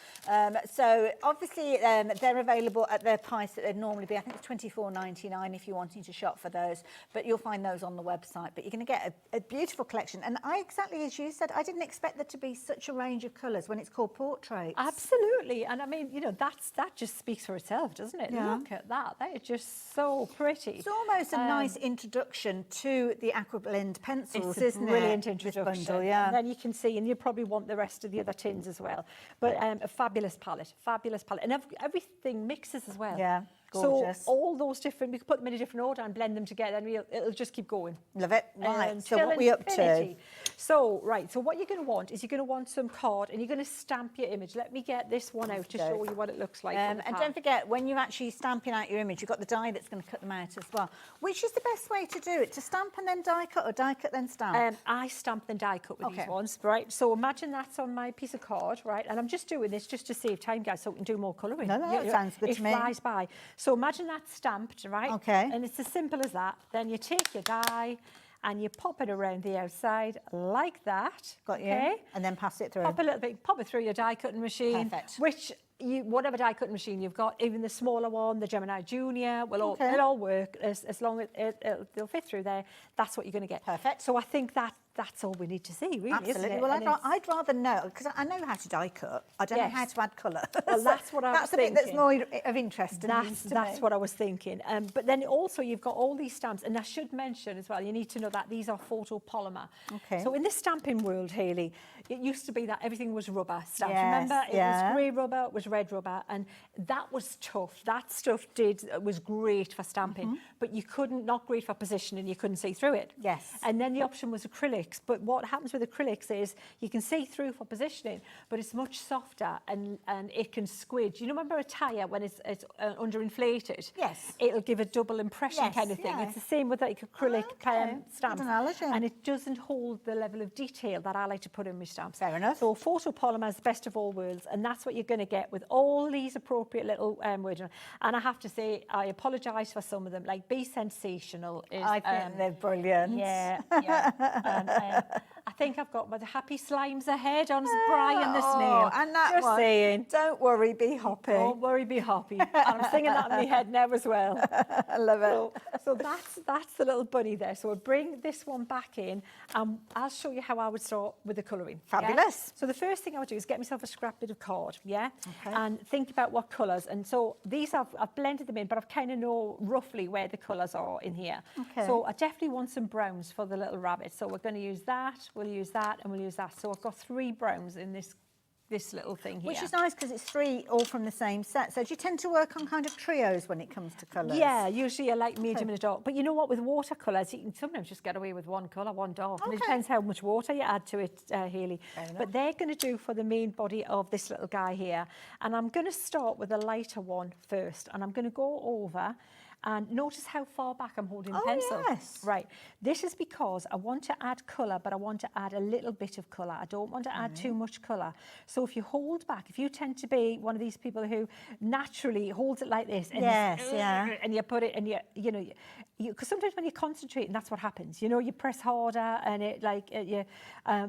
So obviously, they're available at their price that they'd normally be. I think it's £24.99 if you're wanting to shop for those, but you'll find those on the website. But you're going to get a beautiful collection. And exactly as you said, I didn't expect there to be such a range of colours when it's called portraits.
Absolutely. And I mean, you know, that just speaks for itself, doesn't it?
Yeah.
Look at that. They're just so pretty.
It's almost a nice introduction to the Aqua Blend pencils,
It's a
isn't
brilliant
it?
introduction.
Bundle, yeah.
And then you can see, and you probably want the rest of the other tins as well. But a fabulous palette. And everything mixes as well.
Yeah, gorgeous.
So all those different, we can put them in a different order and blend them together, and it'll just keep going.
Love it. Right, so
Until
what are we up to?
infinity. So what you're going to want is you're going to want some card, and you're going to stamp your image. Let me get this one out to show you what it looks like.
And don't forget, when you're actually stamping out your image, you've got the die that's going to cut them out as well. Which is the best way to do it? To stamp and then die cut, or die cut then stamp?
I stamp and die cut with these ones, right? So imagine that's on my piece of card, right? And I'm just doing this just to save time, guys, so we can do more colouring.
No, that sounds good to me.
It flies by. So imagine that's stamped, right?
Okay.
And it's as simple as that. Then you take your die and you pop it around the outside like that.
Got you.
Okay?
And then pass it through.
Pop it through your die cutting machine.
Perfect.
Whatever die cutting machine you've got, even the smaller one, the Gemini Junior, it'll all work as long as they'll fit through there. That's what you're going to get.
Perfect.
So I think that's all we need to see, really.
Absolutely.
Isn't it?
Well, I'd rather know, because I know how to die cut. I don't know how to add colour.
Well, that's what I was
That's the bit that's
thinking.
more of interest.
That's what I was thinking. But then also you've got all these stamps, and I should mention as well, you need to know that these are photopolymer.
Okay.
So in the stamping world, Hayley, it used to be that everything was rubber stamps.
Yes,
Remember, it
yeah.
was grey rubber, it was red rubber, and that was tough. That stuff was great for stamping, but you couldn't, not great for positioning, you couldn't see through it.
Yes.
And then the option was acrylics. But what happens with acrylics is you can see through for positioning, but it's much softer and it can squidge. You know, remember a tyre when it's underinflated?
Yes.
It'll give a double impression
Yes,
kind of thing.
yeah.
It's the same with like acrylic stamps.
Good analogy.
And it doesn't hold the level of detail that I like to put in my stamps.
Fair enough.
So photopolymer is the best of all worlds, and that's what you're going to get with all these appropriate little words. And I have to say, I apologise for some of them. Like Be Sensational is...
I think they're brilliant.
Yeah. And, I think I've got my happy slimes ahead on Brian the Snail.
And that
Just
one.
saying.
Don't worry, be happy.
Don't worry, be happy. And I'm singing that in my head now as well.
I love it.
So that's the little bunny there. So we'll bring this one back in, and I'll show you how I would start with the colouring. yeah?
Fabulous.
So the first thing I would do is get myself a scrap bit of card, yeah?
Okay.
And think about what colours. And so these I've blended them in, but I've kind of know roughly where the colours are in here.
Okay.
So I definitely want some browns for the little rabbit. So we're going to use that, we'll use that, and we'll use that. So I've got 3 browns in this little thing here.
Which is nice because it's 3 all from the same set. So do you tend to work on kind of trios when it comes to colours?
Yeah, usually I like medium and a dark. But you know what, with watercolours, you can sometimes just get away with one colour, one dark. And it depends how much water you add to it, Hayley. But they're going to do for the main body of this little guy here. And I'm going to start with a lighter one first. And I'm going to go over and notice how far back I'm holding the pencil.
Yes.
Right. This is because I want to add colour, but I want to add a little bit of colour. I don't want to add too much colour. So if you hold back, if you tend to be one of these people who naturally holds it like this, and and you put it, and you know, because sometimes when you concentrate, and that's what happens. You know, you press harder, and it like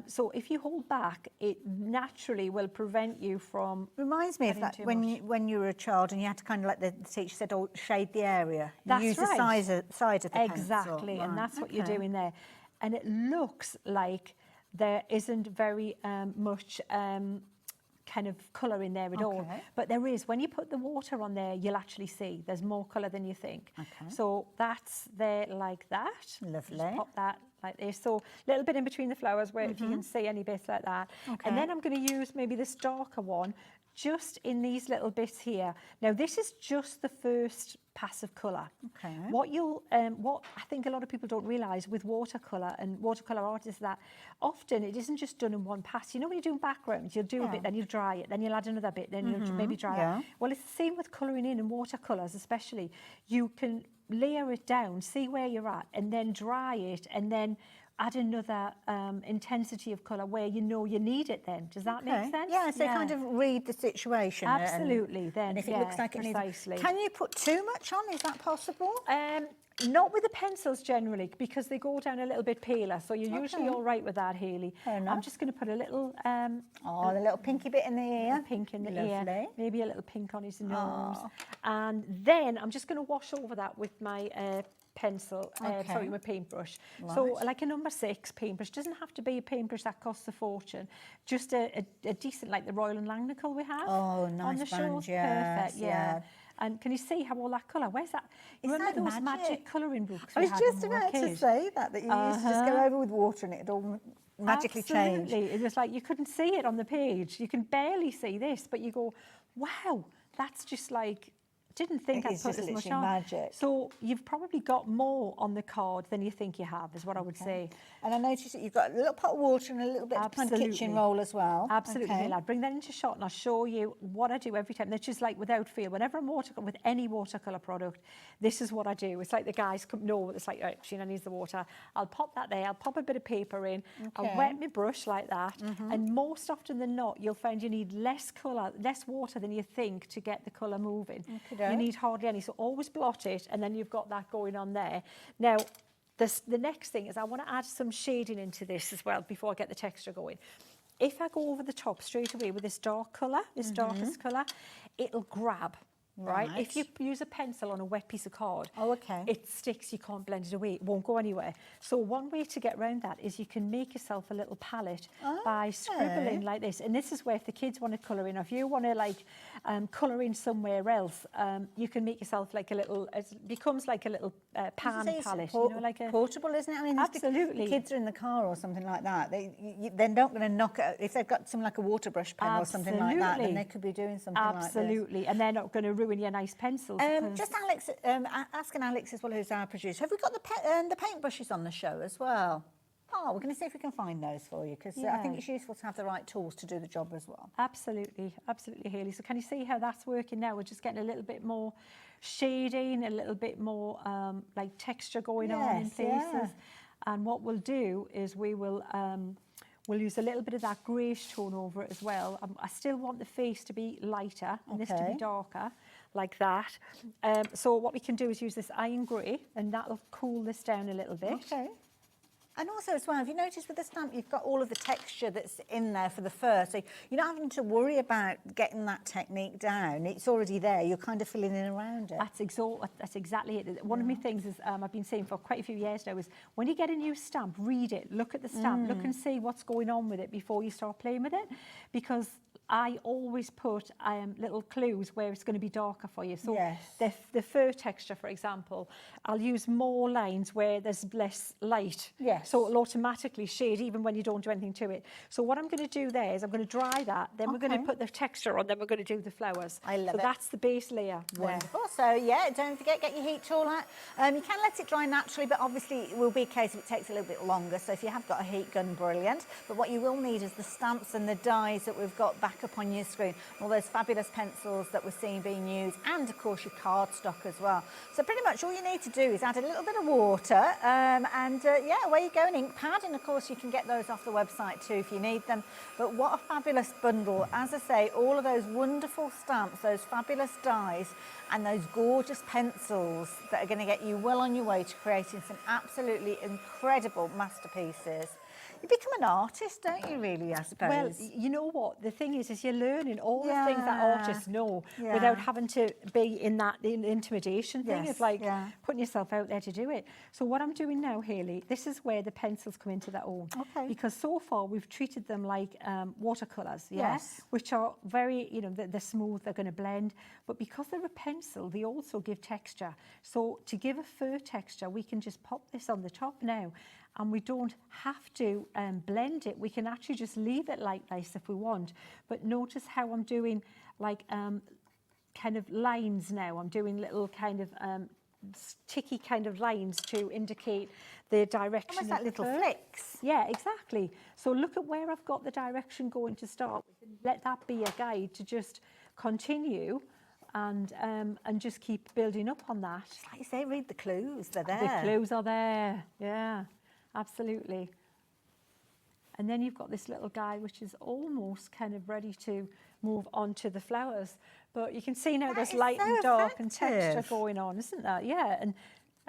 so if you hold back, it naturally will prevent you from.
Reminds me of that when you were a child and you had to kind of, like the teacher said, shade the area.
That's
use
right.
the side of the pencil.
Exactly, and that's what you're doing there. And it looks like there isn't very much kind of colour in there at all. But there is. When you put the water on there, you'll actually see there's more colour than you think. So that's there like that.
Lovely.
Just pop that like this. So a little bit in between the flowers where if you can see any bits like that. And then I'm going to use maybe this darker one just in these little bits here. Now this is just the first pass of colour. What I think a lot of people don't realise with watercolour and watercolour art is that often it isn't just done in one pass. You know, when you're doing backgrounds, you'll do a bit, then you'll dry it, then you'll add another bit, then you'll maybe dry it. Well, it's the same with colouring in and watercolours especially. You can layer it down, see where you're at, and then dry it, and then add another intensity of colour where you know you need it then. Does that make sense?
Yeah, so kind of read the situation.
Absolutely, then.
And if it looks like it
precisely.
needs... Can you put too much on? Is that possible?
Not with the pencils generally, because they go down a little bit paler. So you're usually all right with that, Hayley. I'm just going to put a little...
the little pinky bit in the ear.
Pink in the
Lovely.
ear. Maybe a little pink on his nose. And then I'm just going to wash over that with my pencil,
Okay.
sorry, my paintbrush. So like a number 6 paintbrush, doesn't have to be a paintbrush that costs a fortune, just a decent, like the Royal and Langnickel we have on
nice
the
brand,
shows.
yes,
Perfect, yeah. And can you see how all that colour, where's that?
It's
Remember
like
those magic colouring books
I
we
was
had
just
when we were
about to
kids?
say that you used to just go over with water and it'd all magically change.
Absolutely. It was like you couldn't see it on the page. You can barely see this, but you go, wow, that's just like, didn't think I'd
It's
put
just
this much
literally
on.
magic.
So you've probably got more on the card than you think you have, is what I would say.
And I noticed that you've got a little pot of water and a little bit of kind of kitchen roll as well.
Absolutely,
Okay.
I'll bring that into shot and I'll show you what I do every time. That's just like without fail. Whenever I'm with any watercolour product, this is what I do. It's like the guys know, it's like, right, Sheena needs the water. I'll pop that there, I'll pop a bit of paper in, I'll wet my brush like that. And most often than not, you'll find you need less colour, less water than you think to get the colour moving. You need hardly any. So always blot it, and then you've got that going on there. Now, the next thing is I want to add some shading into this as well before I get the texture going. If I go over the top straight away with this dark colour, this darkest colour, it'll grab. Right? If you use a pencil on a wet piece of card, it sticks, you can't blend it away, it won't go anywhere. So one way to get around that is you can make yourself a little palette by scribbling like this. And this is where if the kids want to colour in, or if you want to like colour in somewhere else, you can make yourself like a little, it becomes like a little pan palette. You know, like a
portable, isn't it? I mean,
absolutely.
The kids are in the car or something like that. They're not going to knock it, if they've got something like a water brush pen or something like that, then they could be doing something like this.
Absolutely, and they're not going to ruin your nice pencils.
Just Alex, asking Alex as well, who's our producer, have we got the paintbrushes on the show as well? Oh, we're going to see if we can find those for you, because I think it's useful to have the right tools to do the job as well.
Absolutely, absolutely, Hayley. So can you see how that's working now? We're just getting a little bit more shading, a little bit more like texture going on in places. And what we'll do is we'll use a little bit of that greyish tone over it as well. I still want the face to be lighter and this to be darker, like that. So what we can do is use this iron grey, and that'll cool this down a little bit.
Okay. And also as well, have you noticed with the stamp, you've got all of the texture that's in there for the fur, so you're not having to worry about getting that technique down. It's already there. You're kind of filling in around it.
That's exactly it. One of my things is I've been saying for quite a few years now is when you get a new stamp, read it, look at the stamp, look and see what's going on with it before you start playing with it, because I always put little clues where it's going to be darker for you. So the fur texture, for example, I'll use more lines where there's less light. So it'll automatically shade even when you don't do anything to it. So what I'm going to do there is I'm going to dry that, then we're going to put the texture on, then we're going to do the flowers.
I love it.
So that's the base layer.
Wonderful. So yeah, don't forget, get your heat tool out. You can let it dry naturally, but obviously it will be a case if it takes a little bit longer. So if you have got a heat gun, brilliant. But what you will need is the stamps and the dies that we've got back up on your screen, all those fabulous pencils that we're seeing being used, and of course your cardstock as well. So pretty much all you need to do is add a little bit of water, and yeah, away you go, an ink pad, and of course you can get those off the website too if you need them. But what a fabulous bundle. As I say, all of those wonderful stamps, those fabulous dies, and those gorgeous pencils that are going to get you well on your way to creating some absolutely incredible masterpieces. You become an artist, don't you, really, I suppose?
Well, you know what? The thing is you're learning all the things that artists know without having to be in that intimidation thing of like putting yourself out there to do it. So what I'm doing now, Hayley, this is where the pencils come into their own. Because so far we've treated them like watercolours, which are very, you know, they're smooth, they're going to blend. But because they're a pencil, they also give texture. So to give a fur texture, we can just pop this on the top now, and we don't have to blend it. We can actually just leave it like this if we want. But notice how I'm doing like kind of lines now. I'm doing little kind of sticky kind of lines to indicate the direction.
Almost like little
fur.
flicks.
Yeah, exactly. So look at where I've got the direction going to start. We can let that be a guide to just continue and just keep building up on that.
Just like you say, read the clues, they're there.
The clues are there, yeah. Absolutely. And then you've got this little guy which is almost kind of ready to move on to the flowers. But you can see now there's light and dark and texture going on, isn't there? Yeah,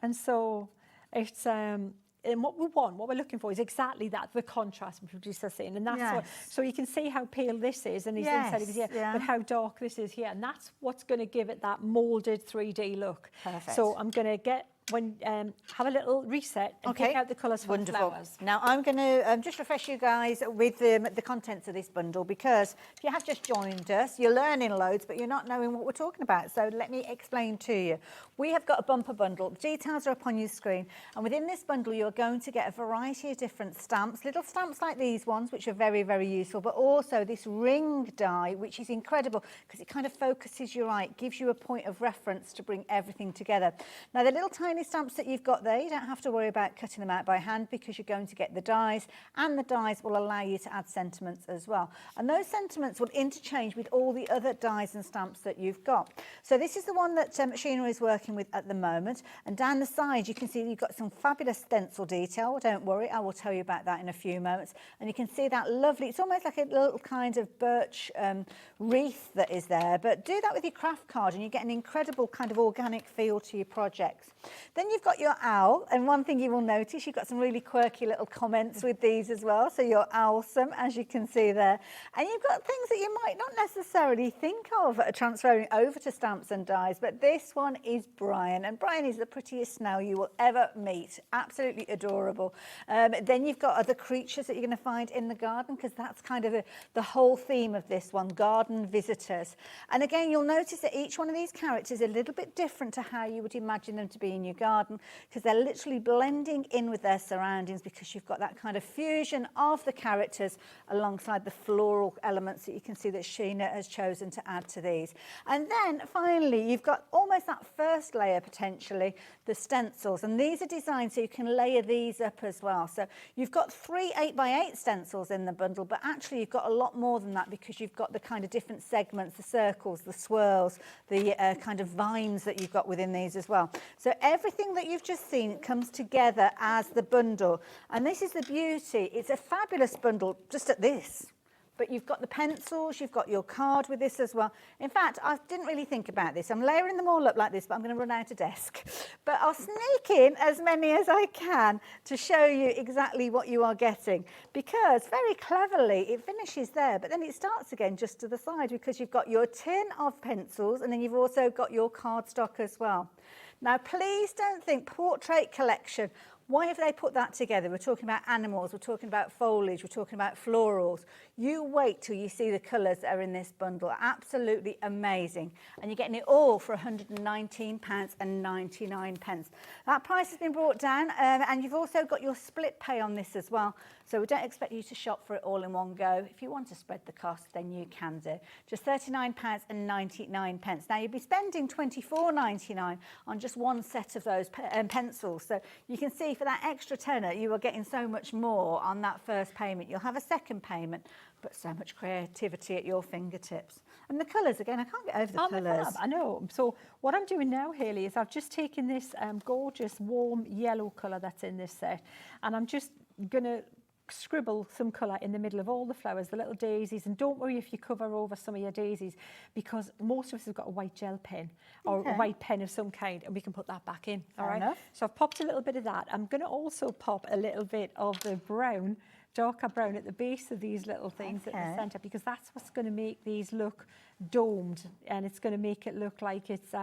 and so it's and what we're looking for is exactly that, the contrast, which we're just saying, and that's what. So you can see how pale this is, and he's inside of his ear, but how dark this is here, and that's what's going to give it that moulded 3D look.
Perfect.
So I'm going to get when have a little reset and pick out the colours for the flowers.
Now I'm going to just refresh you guys with the contents of this bundle, because if you have just joined us, you're learning loads, but you're not knowing what we're talking about. So let me explain to you. We have got a bumper bundle. The details are up on your screen, and within this bundle you're going to get a variety of different stamps, little stamps like these ones, which are very, very useful, but also this ring die, which is incredible because it kind of focuses your eye, gives you a point of reference to bring everything together. Now the little tiny stamps that you've got there, you don't have to worry about cutting them out by hand, because you're going to get the dies, and the dies will allow you to add sentiments as well. And those sentiments will interchange with all the other dies and stamps that you've got. So this is the one that Sheena is working with at the moment, and down the side you can see you've got some fabulous stencil detail. Don't worry, I will tell you about that in a few moments. And you can see that lovely, it's almost like a little kind of birch wreath that is there, but do that with your craft card and you get an incredible kind of organic feel to your projects. Then you've got your owl, and one thing you will notice, you've got some really quirky little comments with these as well, so you're owlsome, as you can see there. And you've got things that you might not necessarily think of transferring over to stamps and dies, but this one is Brian, and Brian is the prettiest snail you will ever meet. Absolutely adorable. Then you've got other creatures that you're going to find in the garden, because that's kind of the whole theme of this one, garden visitors. And again, you'll notice that each one of these characters is a little bit different to how you would imagine them to be in your garden, because they're literally blending in with their surroundings, because you've got that kind of fusion of the characters alongside the floral elements that you can see that Sheena has chosen to add to these. And then finally, you've got almost that first layer potentially, the stencils, and these are designed so you can layer these up as well. So you've got 3 8x8 stencils in the bundle, but actually you've got a lot more than that, because you've got the kind of different segments, the circles, the swirls, the kind of vines that you've got within these as well. So everything that you've just seen comes together as the bundle, and this is the beauty. It's a fabulous bundle just at this. But you've got the pencils, you've got your card with this as well. In fact, I didn't really think about this. I'm layering them all up like this, but I'm going to run out of desk. But I'll sneak in as many as I can to show you exactly what you are getting, because very cleverly it finishes there, but then it starts again just to the side, because you've got your tin of pencils, and then you've also got your cardstock as well. Now, please don't think portrait collection. Why have they put that together? We're talking about animals, we're talking about foliage, we're talking about florals. You wait till you see the colours that are in this bundle. Absolutely amazing. And you're getting it all for £119.99. That price has been brought down, and you've also got your split pay on this as well. So we don't expect you to shop for it all in one go. If you want to spread the cost, then you can do. Just £39.99. Now, you'll be spending £24.99 on just one set of those pencils. So you can see for that extra tenner, you are getting so much more on that first payment. You'll have a second payment, but so much creativity at your fingertips. And the colours, again, I can't get over the colours.
I know. So what I'm doing now, Hayley, is I've just taken this gorgeous warm yellow colour that's in this set, and I'm just going to scribble some colour in the middle of all the flowers, the little daisies. And don't worry if you cover over some of your daisies, because most of us have got a white gel pen or a white pen of some kind, and we can put that back in. All right.
Enough.
So I've popped a little bit of that. I'm going to also pop a little bit of the brown, darker brown at the base of these little things at the centre, because that's what's going to make these look domed, and it's going to make it look like it's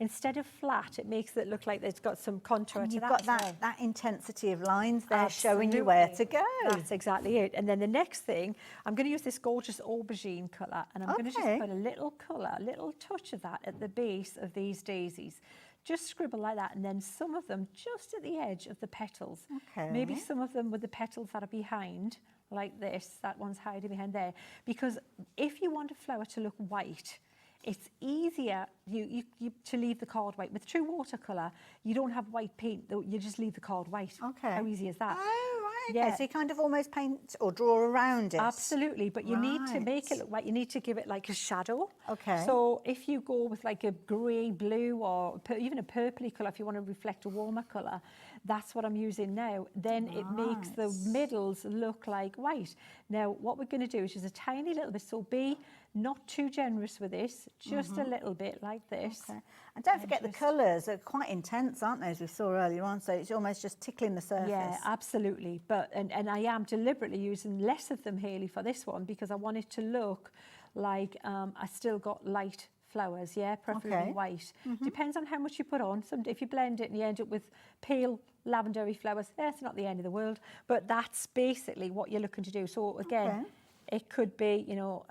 instead of flat, it makes it look like it's got some contour to that.
You've got that intensity of lines there showing you where to go.
That's exactly it. And then the next thing, I'm going to use this gorgeous aubergine colour, and I'm going to just put a little colour, a little touch of that at the base of these daisies. Just scribble like that, and then some of them just at the edge of the petals. Maybe some of them with the petals that are behind, like this. That one's hiding behind there. Because if you want a flower to look white, it's easier to leave the card white. With true watercolour, you don't have white paint, you just leave the card white. How easy is that?
Oh, right. Okay, so you kind of almost paint or draw around it.
Absolutely, but you need to make it look white. You need to give it like a shadow.
Okay.
So if you go with like a grey, blue, or even a purpley colour, if you want to reflect a warmer colour, that's what I'm using now. Then it makes the middles look like white. Now, what we're going to do is just a tiny little bit. So be not too generous with this, just a little bit like this.
And don't forget the colours are quite intense, aren't they, as we saw earlier on? So it's almost just tickling the surface.
Yeah, absolutely. But and I am deliberately using less of them, Hayley, for this one, because I want it to look like I still got light flowers, yeah, preferably
Okay.
white. Depends on how much you put on. If you blend it and you end up with pale lavendery flowers, it's not the end of the world, but that's basically what you're looking to do. So again, it could be, you know,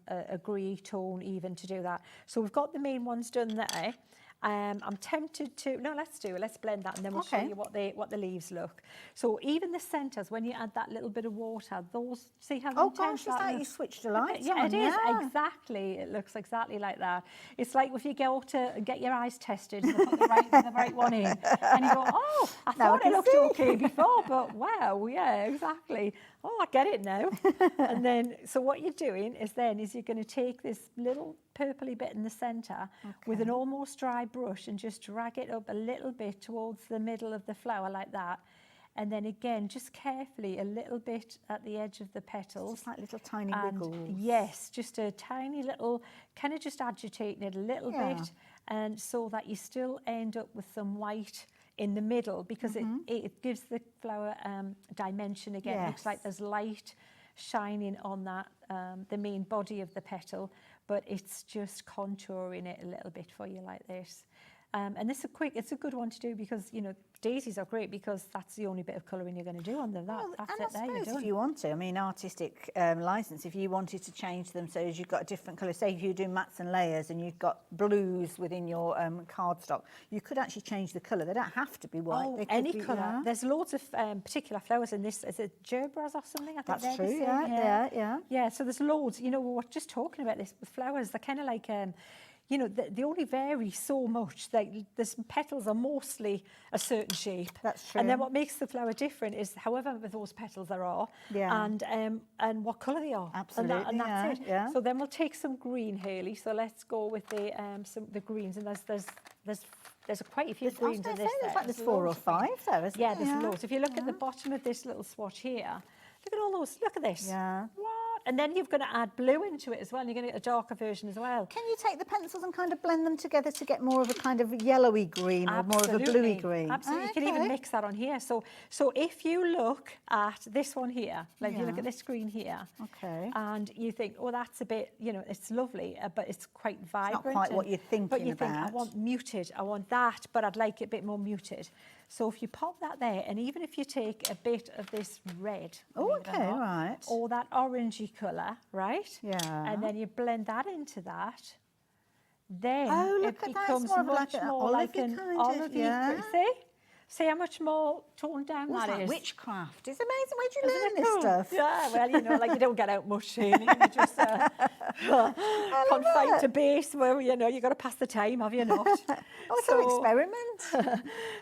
a grey tone even to do that. So we've got the main ones done there. I'm tempted to, no, let's blend that and then we'll show you what the leaves look. So even the centres, when you add that little bit of water, those, see how
Oh gosh, it's like you switched the lights
yeah,
on.
it is, exactly. It looks exactly like that. It's like if you go to get your eyes tested and they put the right one in and you go, oh, I thought it looked okay before, but wow, yeah, exactly. Oh, I get it now. And then, so what you're doing is you're going to take this little purpley bit in the centre with an almost dry brush and just drag it up a little bit towards the middle of the flower like that. And then again, just carefully a little bit at the edge of the petals.
Just like little tiny wiggles.
Yes, just a tiny little, kind of just agitating it a little bit, and so that you still end up with some white in the middle, because it gives the flower dimension again. It looks like there's light shining on that, the main body of the petal, but it's just contouring it a little bit for you like this. And this it's a good one to do because, you know, daisies are great because that's the only bit of colouring you're going to do on them. That's it there, you're done.
If you want to, I mean, artistic licence, if you wanted to change them so as you've got a different colour, say if you do mats and layers and you've got blues within your cardstock, you could actually change the colour. They don't have to be white.
Oh,
they could
any
be,
colour.
yeah.
There's loads of particular flowers in this. Is it gerbras or something? I think
That's
they're the
true,
same. Yeah, so there's loads. You know, we were just talking about this with flowers. They're kind of like... you know, they only vary so much. The petals are mostly a certain shape.
That's true.
And then what makes the flower different is however those petals there are, and what colour they are.
Absolutely,
and that's it.
yeah.
So then we'll take some green, Hayley. So let's go with the greens, and there's quite a few greens in this.
There's 4 or 5 there, isn't there?
Yeah, there's loads. If you look at the bottom of this little swatch here, look at all those. Look at this.
Yeah.
What? And then you've got to add blue into it as well. And you're going to get a darker version as well.
Can you take the pencils and kind of blend them together to get more of a kind of yellowy green or more of a bluey green?
Absolutely. You can even mix that on here. So if you look at this one here, like you look at this green here, and you think, oh, that's a bit, you know, it's lovely, but it's quite vibrant.
It's not quite what you're thinking
But you think,
about.
I want muted, I want that, but I'd like it a bit more muted. So if you pop that there, and even if you take a bit of this red,
right,
or that orangey colour, right?
Yeah.
And then you blend that into that, then
look
it
at that,
becomes
it's more
much
of
more like an
kind of,
olivey. See how much more toned down
It's
that
like
is.
witchcraft. It's amazing. Where'd you learn
Isn't it
this
cool?
stuff?
Yeah, well, you know, like you don't get out much, Shane. You just confined to base where, you know, you've got to pass the time, have you not?
Also experiment.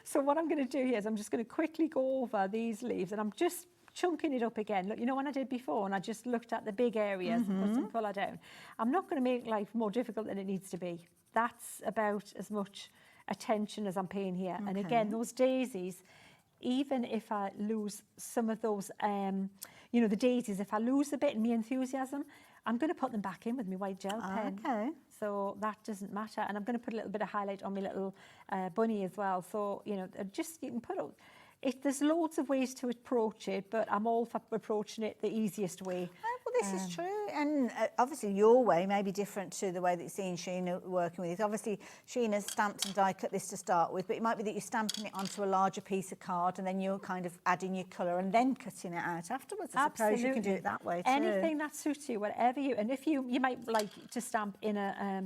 So what I'm going to do here is I'm just going to quickly go over these leaves, and I'm just chunking it up again. Look, you know when I did before and I just looked at the big areas and put some colour down. I'm not going to make life more difficult than it needs to be. That's about as much attention as I'm paying here. And again, those daisies, even if I lose some of those, you know, the daisies, if I lose a bit in my enthusiasm, I'm going to put them back in with my white gel pen.
Okay.
So that doesn't matter. And I'm going to put a little bit of highlight on my little bunny as well. So, you know, just you can put out. There's loads of ways to approach it, but I'm all for approaching it the easiest way.
Well, this is true. And obviously your way may be different to the way that you're seeing Sheena working with it. Obviously, Sheena's stamped and die cut this to start with, but it might be that you're stamping it onto a larger piece of card and then you're kind of adding your colour and then cutting it out afterwards. I suppose you can do it that way too.
Anything that suits you, whatever you... And if you might like to stamp in a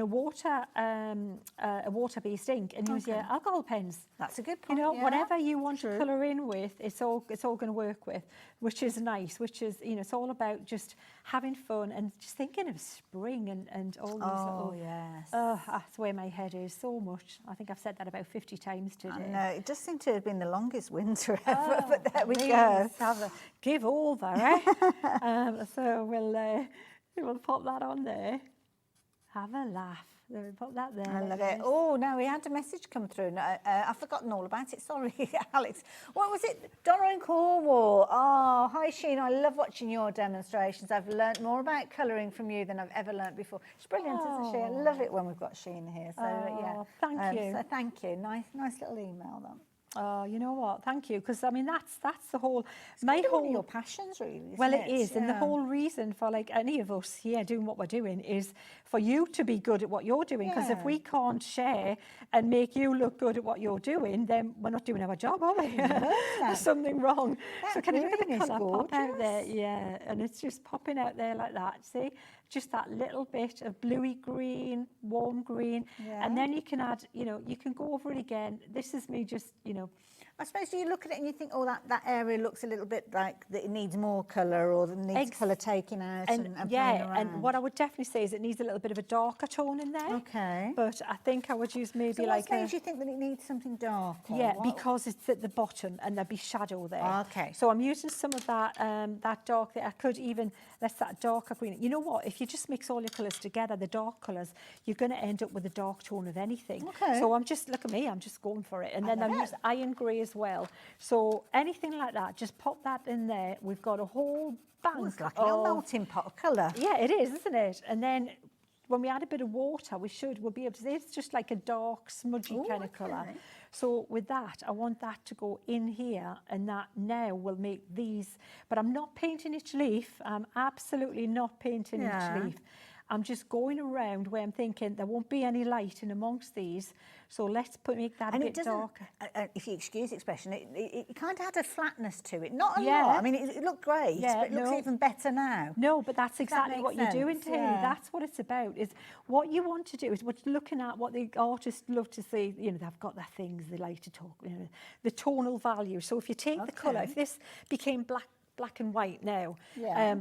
water-based ink and use your alcohol pens.
That's a good point.
You know, whatever you want to colour in with, it's all going to work with, which is nice. Which is, you know, it's all about just having fun and just thinking of spring and all these little.
Yes.
Oh, that's where my head is so much. I think I've said that about 50 times today.
I know, it does seem to have been the longest winter ever, but there we go.
Give over, eh? So we'll pop that on there. Have a laugh. Put that there.
I love it. Oh, no, we had a message come through. No, I've forgotten all about it. Sorry, Alex. What was it? Donna in Cornwall. Oh, hi, Sheena. I love watching your demonstrations. I've learnt more about colouring from you than I've ever learnt before. She's brilliant, isn't she? I love it when we've got Sheena here. So, yeah.
Thank you.
So, thank you. Nice little email, that.
Oh, you know what? Thank you, because I mean that's the whole
One of your passions, really.
Well,
isn't
it is, and the
Yeah.
whole reason for like any of us here doing what we're doing is for you to be good at what you're doing. Because if
Yeah.
we can't share and make you look good at what you're doing, then we're not doing our job, are we? There's something wrong.
That
So can you look at the
green is
colour pop out there?
gorgeous.
Yeah, and it's just popping out there like that. See, just that little bit of bluey green, warm green,
Yeah.
and then you can add. You know, you can go over it again. This is me just, you know.
I suppose you look at it and you think, oh, that area looks a little bit like that it needs more colour or that it needs colour taken out and playing
yeah,
around.
and what I would definitely say is it needs a little bit of a darker tone in there.
Okay.
But I think I would use maybe
So
like
what made you think that it needs something darker?
yeah,
What-
because it's at the bottom and there'd be shadow there.
Okay.
So I'm using some of that that dark there. I could even that's that darker green. You know what? If you just mix all your colours together, the dark colours, you're going to end up with a dark tone of anything.
Okay.
So I'm just look at me. I'm just going for it. And then I'll use iron grey as well. So anything like that, just pop that in there. We've got a whole bank.
Oh, it's like a little
of-
melting pot of colour.
Yeah, it is, isn't it? And then when we add a bit of water, we'll be able to see it's just like a dark, smudgy kind of colour.
okay.
So with that, I want that to go in here, and that now will make these. But I'm not painting each leaf. I'm absolutely not painting
Yeah.
each leaf. I'm just going around where I'm thinking there won't be any light in amongst these. So let's make that
And
a
it
bit
doesn't,
darker.
if you excuse the expression, it kind of had a flatness to it. Not a
Yeah.
lot. I mean, it looked great,
Yeah,
but it looks
no.
even better now.
No, but that's
that
exactly
make
what you're doing,
sense?
Tilly.
Yeah.
That's what it's about. Is what you want to do is what you're looking at, what the artists love to see. You know, they've got their things they like to talk. You know, the tonal value. So if you take the colour, if this became black and white now,
Yeah.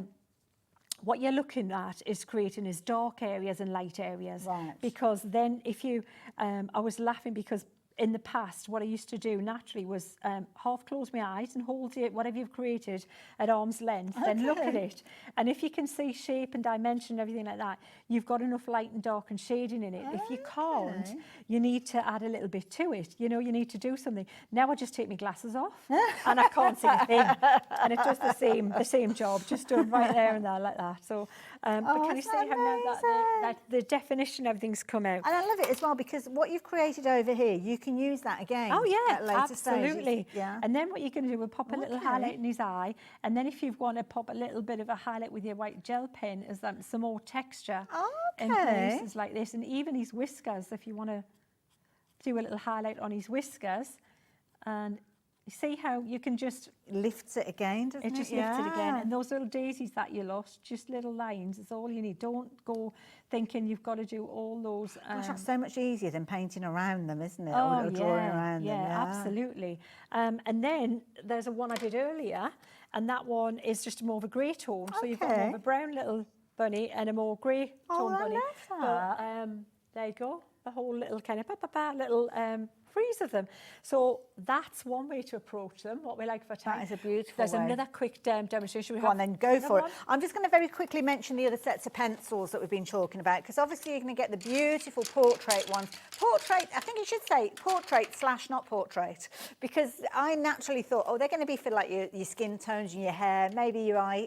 what you're looking at is creating is dark areas and light areas.
Right.
Because then if you, I was laughing because in the past, what I used to do naturally was half close my eyes and hold it, whatever you've created at arm's length, then look at it. And if you can see shape and dimension and everything like that, you've got enough light and dark and shading in it. If you can't, you need to add a little bit to it. You know, you need to do something. Now I just take my glasses off and I can't see a thing. And it does the same job, just done right there and there like that. So, but can you
isn't
see
that
how now
amazing?
that the definition, everything's come out?
And I love it as well because what you've created over here, you can use that again.
Oh yeah,
at later stages.
absolutely.
Yeah.
And then what you're going to do is pop a little
Okay.
highlight in his eye, and then if you want to pop a little bit of a highlight with your white gel pen, as some more texture in
Okay.
places like this, and even his whiskers. If you want to do a little highlight on his whiskers, and you see how you can just
Lifts it again, doesn't it?
it just lifts it again. And those little daisies that you lost, just little lines, is all you need. Don't go thinking you've got to do all those.
Gosh, that's so much easier than painting around them, isn't it?
Oh,
or drawing around them.
yeah, absolutely. And then there's a one I did earlier, and that one is just more of a grey tone. So you've got more of a brown little bunny and a more grey tone
I
bunny.
love that.
But there you go, the whole little kind of little freeze of them. So that's one way to approach them, what we like for time.
That is a beautiful
There's
way.
another quick demonstration. We
Go on
have
then, go
another
for it.
one?
I'm just going to very quickly mention the other sets of pencils that we've been talking about, because obviously you're going to get the beautiful portrait ones. Portrait, I think you should say portrait / not portrait, because I naturally thought, oh, they're going to be for like your skin tones and your hair, maybe your eye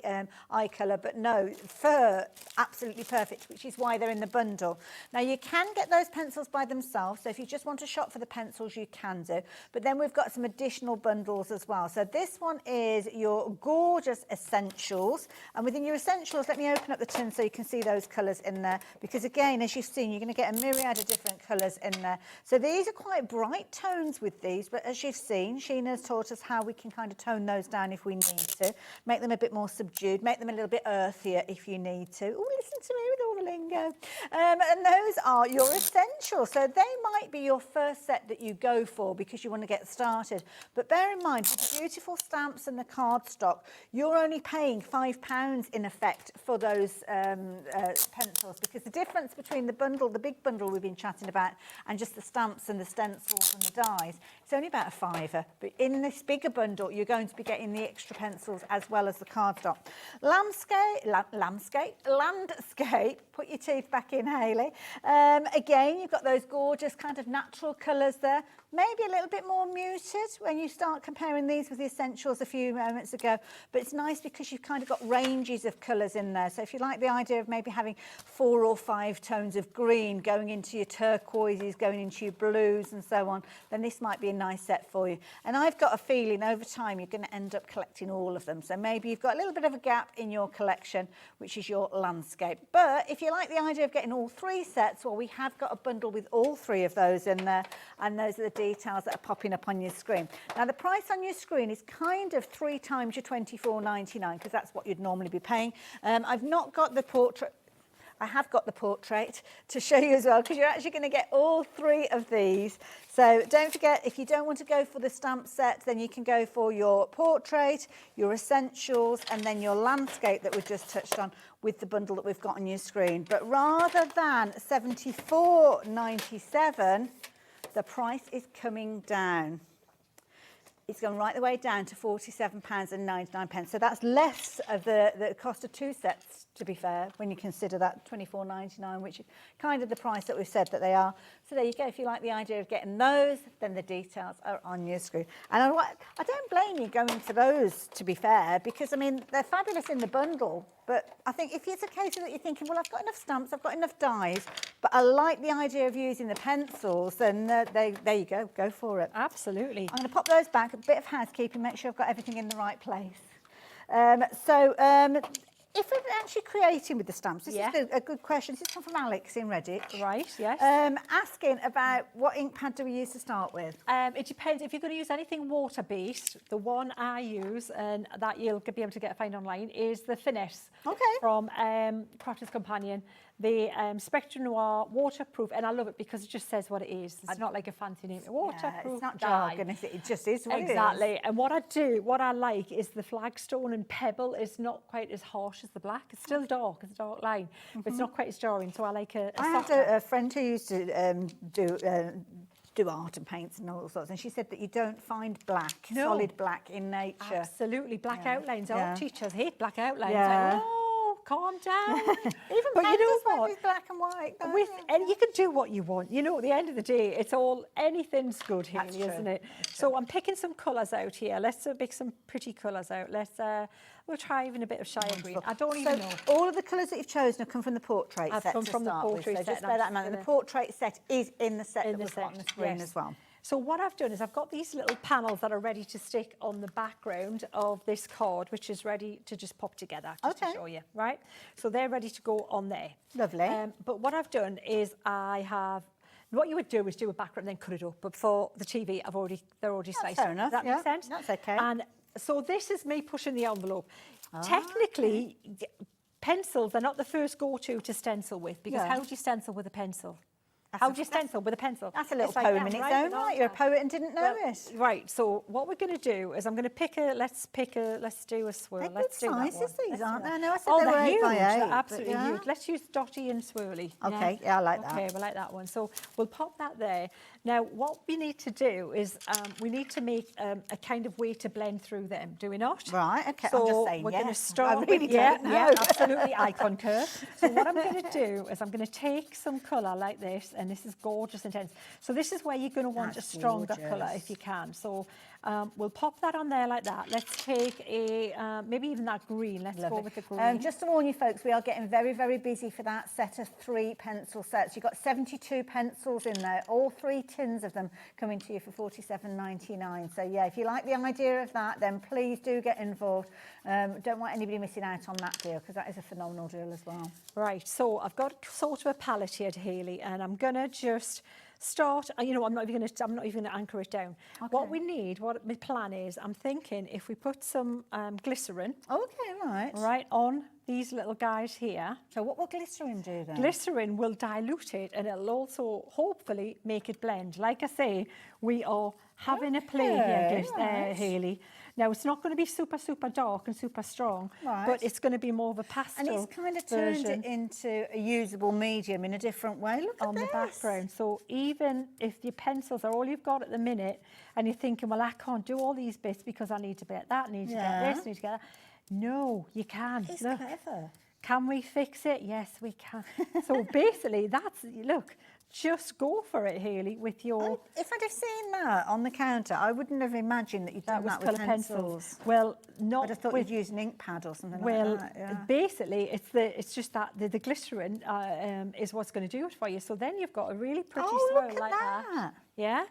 colour, but no, fur, absolutely perfect, which is why they're in the bundle. Now you can get those pencils by themselves, so if you just want to shop for the pencils, you can do. But then we've got some additional bundles as well. So this one is your gorgeous essentials. And within your essentials, let me open up the tin so you can see those colours in there. Because again, as you've seen, you're going to get a myriad of different colours in there. So these are quite bright tones with these. But as you've seen, Sheena's taught us how we can kind of tone those down if we need to. Make them a bit more subdued. Make them a little bit earthier if you need to. Oh, listen to me with all the lingo. And those are your essentials. So they might be your first set that you go for because you want to get started. But bear in mind, with the beautiful stamps and the cardstock, you're only paying £5 in effect for those pencils, because the difference between the bundle, the big bundle we've been chatting about, and just the stamps and the stencils and the dies, it's only about £5. But in this bigger bundle, you're going to be getting the extra pencils as well as the cardstock. Landscape, Put your teeth back in, Hayley. Again, you've got those gorgeous kind of natural colours there. Maybe a little bit more muted when you start comparing these with the essentials a few moments ago. But it's nice because you've kind of got ranges of colours in there. So if you like the idea of maybe having 4 or 5 tones of green going into your turquoises, going into your blues and so on, then this might be a nice set for you. And I've got a feeling over time you're going to end up collecting all of them. So maybe you've got a little bit of a gap in your collection, which is your landscape. But if you like the idea of getting all 3 sets, well, we have got a bundle with all 3 of those in there. And those are the details that are popping up on your screen. Now, the price on your screen is kind of 3 times your £24.99 because that's what you'd normally be paying. I've not got the portrait. I have got the portrait to show you as well because you're actually going to get all 3 of these. So don't forget, if you don't want to go for the stamp set, then you can go for your portrait, your essentials, and then your landscape that we've just touched on with the bundle that we've got on your screen. But rather than £74.97, the price is coming down. It's gone right the way down to £47.99. So that's less of the cost of 2 sets, to be fair, when you consider that £24.99, which is kind of the price that we've said that they are. So there you go. If you like the idea of getting those, then the details are on your screen. And I don't blame you going for those, to be fair, because, I mean, they're fabulous in the bundle. But I think if it's a case of that you're thinking, well, I've got enough stamps, I've got enough dies, but I like the idea of using the pencils, then there you go for it.
Absolutely.
I'm going to pop those back, a bit of housekeeping, make sure I've got everything in the right place. If we're actually creating with the stamps, this is a good question. This is one from Alex in Reddit.
Right, yes.
Asking about what ink pad do we use to start with?
It depends. If you're going to use anything water-based, the one I use, and that you'll be able to find online, is the Finesse from Crafter's Companion. The Spectre Noir waterproof, and I love it because it just says what it is. It's not like a fancy name. Waterproof.
It's not
dye.
jargon, is it? It just is what
Exactly.
it is.
And what I like is the flagstone and pebble is not quite as harsh as the black. It's still dark. It's a dark line, but it's not quite as jarring. So I like a
I had a friend who used to do art and paints and all sorts, and she said that you don't find black, solid black in nature.
Absolutely. Black outlines. Art teachers hate black outlines.
Yeah.
Like, calm down.
Even
but you know what?
With black and white.
And you can do what you want. You know, at the end of the day, it's all, anything's good here, isn't it? So I'm picking some colours out here. Let's pick some pretty colours out. We'll try even a bit of Shire Green. I don't even know.
All of the colours that you've chosen have come from the portrait set.
Come from the portrait set.
So just bear that in mind. And the portrait set is in the set that we've got on the screen as well.
So what I've done is I've got these little panels that are ready to stick on the background of this card, which is ready to just pop together, just to show you, right? So they're ready to go on there.
Lovely.
But what I've done is what you would do is do a background and then cut it up. But for the TV, they're already sliced.
Fair enough.
Does that make sense?
That's okay.
And so this is me pushing the envelope. Technically, pencils are not the first go-to to stencil with, because how do you stencil with a pencil? How do you stencil with a pencil?
That's a little poem in its own right. You're a poet and didn't know it.
Right, so what we're going to do is I'm going to let's do a swirl.
They're
let's
good
do
sizes,
that one.
these, aren't they? No, I said
they're huge.
they're
Absolutely huge. Let's use dotty and swirly.
Okay, yeah, I like that.
Okay, we like that one. So we'll pop that there. Now, what we need to do is we need to make a kind of way to blend through them, do we not?
Right, okay,
so
I'm just saying,
we're going to
yes.
start
I really
with,
don't know.
yeah, absolutely, I concur. So what I'm going to do is I'm going to take some colour like this, and this is gorgeous intense. So this is where you're going to want a stronger colour if you can. So we'll pop that on there like that. Let's take maybe even that green. Let's go with the green.
Just to warn you folks, we are getting very, very busy for that set of 3 pencil sets. You've got 72 pencils in there, all 3 tins of them coming to you for £47.99. So yeah, if you like the idea of that, then please do get involved. Don't want anybody missing out on that deal, because that is a phenomenal deal as well.
Right, so I've got sort of a palette here, Hayley, and I'm going to just start, I'm not even going to anchor it down. Okay. What we need, what my plan is, I'm thinking if we put some glycerin.
Okay,
right on these little guys here.
So what will glycerin do then?
Glycerin will dilute it, and it'll also hopefully make it blend. Like I say, we are having a play here, Hayley. Now, it's not going to be super, super dark and super strong, but it's going to be more of a pastel
And it's kind of turned it into a usable medium in a different way. Look at
on
this.
the background. So even if your pencils are all you've got at the minute, and you're thinking, well, I can't do all these bits because I need to get that, need to get this, need to get that. No, you can.
It's clever.
Can we fix it? Yes, we can. So basically, that's, look, just go for it, Hayley, with your...
If I'd have seen that on the counter, I wouldn't have imagined that you'd done that with
colour
pencils.
Well, not
I'd have thought you'd use an ink pad or something like that. Yeah.
Basically, it's just that the glycerin is what's going to do it for you. So then you've got a really pretty swirl
look at
like
that.
Yeah,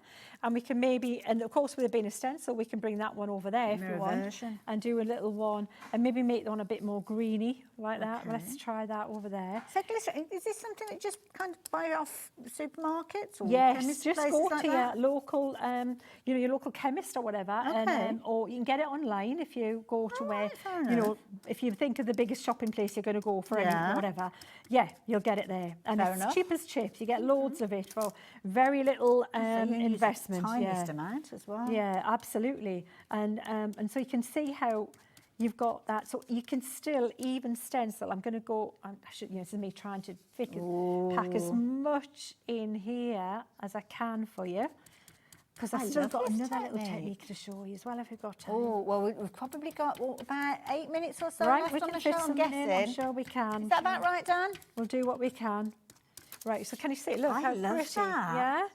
and we can maybe, and of course with it being a stencil, we can bring that one over there if we want, and do a little one, and maybe make the one a bit more greeny like that. Let's try that over there.
So glycerin, is this something that you just kind of buy off supermarkets or
yes, just go
like
to your local, you know, your local chemist or whatever, and or you can get it online if you go to where, you know, if you think of the biggest shopping place you're going to go for anything, whatever. Yeah, you'll get it there, and it's cheap as chips. You get loads of it for very little investment.
Tiniest amount as well.
Yeah, absolutely, and so you can see how you've got that. So you can still even stencil. I'm going to go. I should. You know, this is me trying to pack as much in here as I can for you. Because I've still got another little technique to show you as well, if you've got time.
Oh, well, we've probably got about 8 minutes or so
right,
left
we
on
can
the show,
fit
I'm
something
guessing.
in, I'm sure we can.
Is that about right, Dan?
We'll do what we can. Right, so can you see? Look how
love
pretty.
that.
Yeah?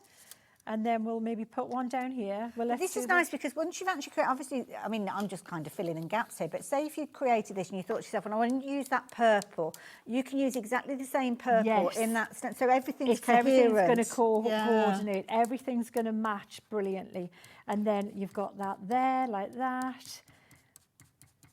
And then we'll maybe put one down here. Well, let's
This
do
is nice because once you've actually created, obviously, I mean, I'm just kind of filling in gaps here, but say if you created this and you thought to yourself, well, I want to use that purple, you can use exactly the same purple in that, so everything's coherent.
Everything's going to coordinate, everything's going to match brilliantly. And then you've got that there, like that.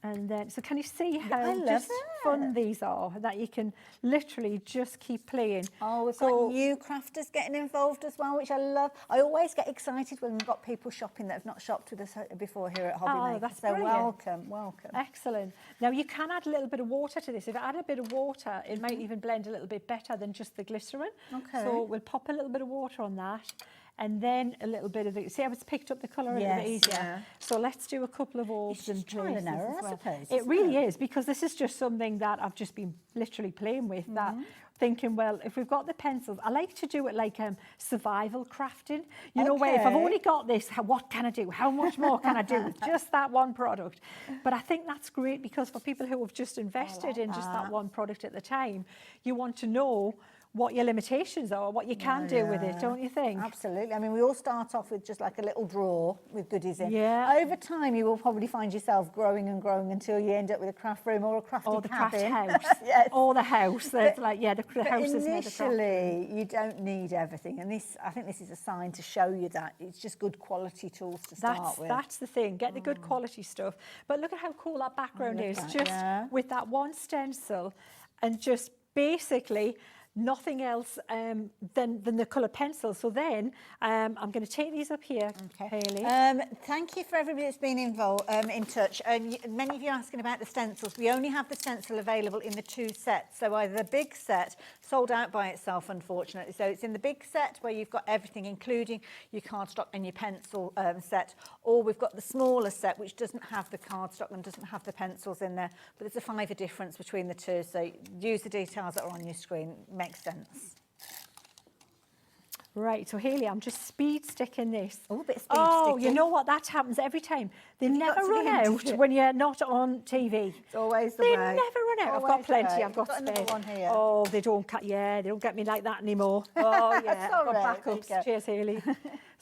And then, so can you see how just fun these are, that you can literally just keep playing?
Oh, we've got new crafters getting involved as well, which I love. I always get excited when we've got people shopping that have not shopped with us before here at Hobby Maker.
That's
so
brilliant.
welcome.
Excellent. Now you can add a little bit of water to this. If I add a bit of water, it might even blend a little bit better than just the glycerin.
Okay.
So we'll pop a little bit of water on that. And then a little bit of the, see how it's picked up the colour a little bit easier? Yeah. So let's do a couple of orbs and
trial and error,
as well.
I suppose.
It really is, because this is just something that I've just been literally playing with, that thinking, well, if we've got the pencils, I like to do it like survival crafting. You know, where if I've only got this, what can I do? How much more can I do with just that one product? But I think that's great, because for people who have just invested in just that one product at the time, you want to know what your limitations are, what you can do with it, don't you think?
Absolutely. I mean, we all start off with just like a little drawer with goodies in.
Yeah.
Over time, you will probably find yourself growing and growing until you end up with a craft room or a crafty
or the craft
cabin.
house.
Yes.
Or the house. That's like, yeah, the house is
initially, you don't need everything. And this, I think this is a sign to show you that. It's just good quality tools to start with.
That's the thing. Get the good quality stuff. But look at how cool that background is. Just with that one stencil, and just basically nothing else than the colour pencil. So then I'm going to take these up here, Hayley.
Thank you for everybody that's been involved, in touch. Many of you are asking about the stencils. We only have the stencil available in the 2 sets. So either the big set, sold out by itself, unfortunately. So it's in the big set where you've got everything, including your cardstock and your pencil set, or we've got the smaller set, which doesn't have the cardstock and doesn't have the pencils in there. But there's a £5 difference between the two. So use the details that are on your screen. Makes sense.
Right, so Hayley, I'm just speed sticking this.
Oh, a bit of speed
sticking. You
sticking.
know what? That happens every time. They never run out when you're not on TV.
It's always the
They
way.
never run out. I've got plenty. I've got spare.
Another one here.
Oh, they don't they don't get me like that anymore. Oh yeah, I've got
right.
backups. Cheers, Hayley.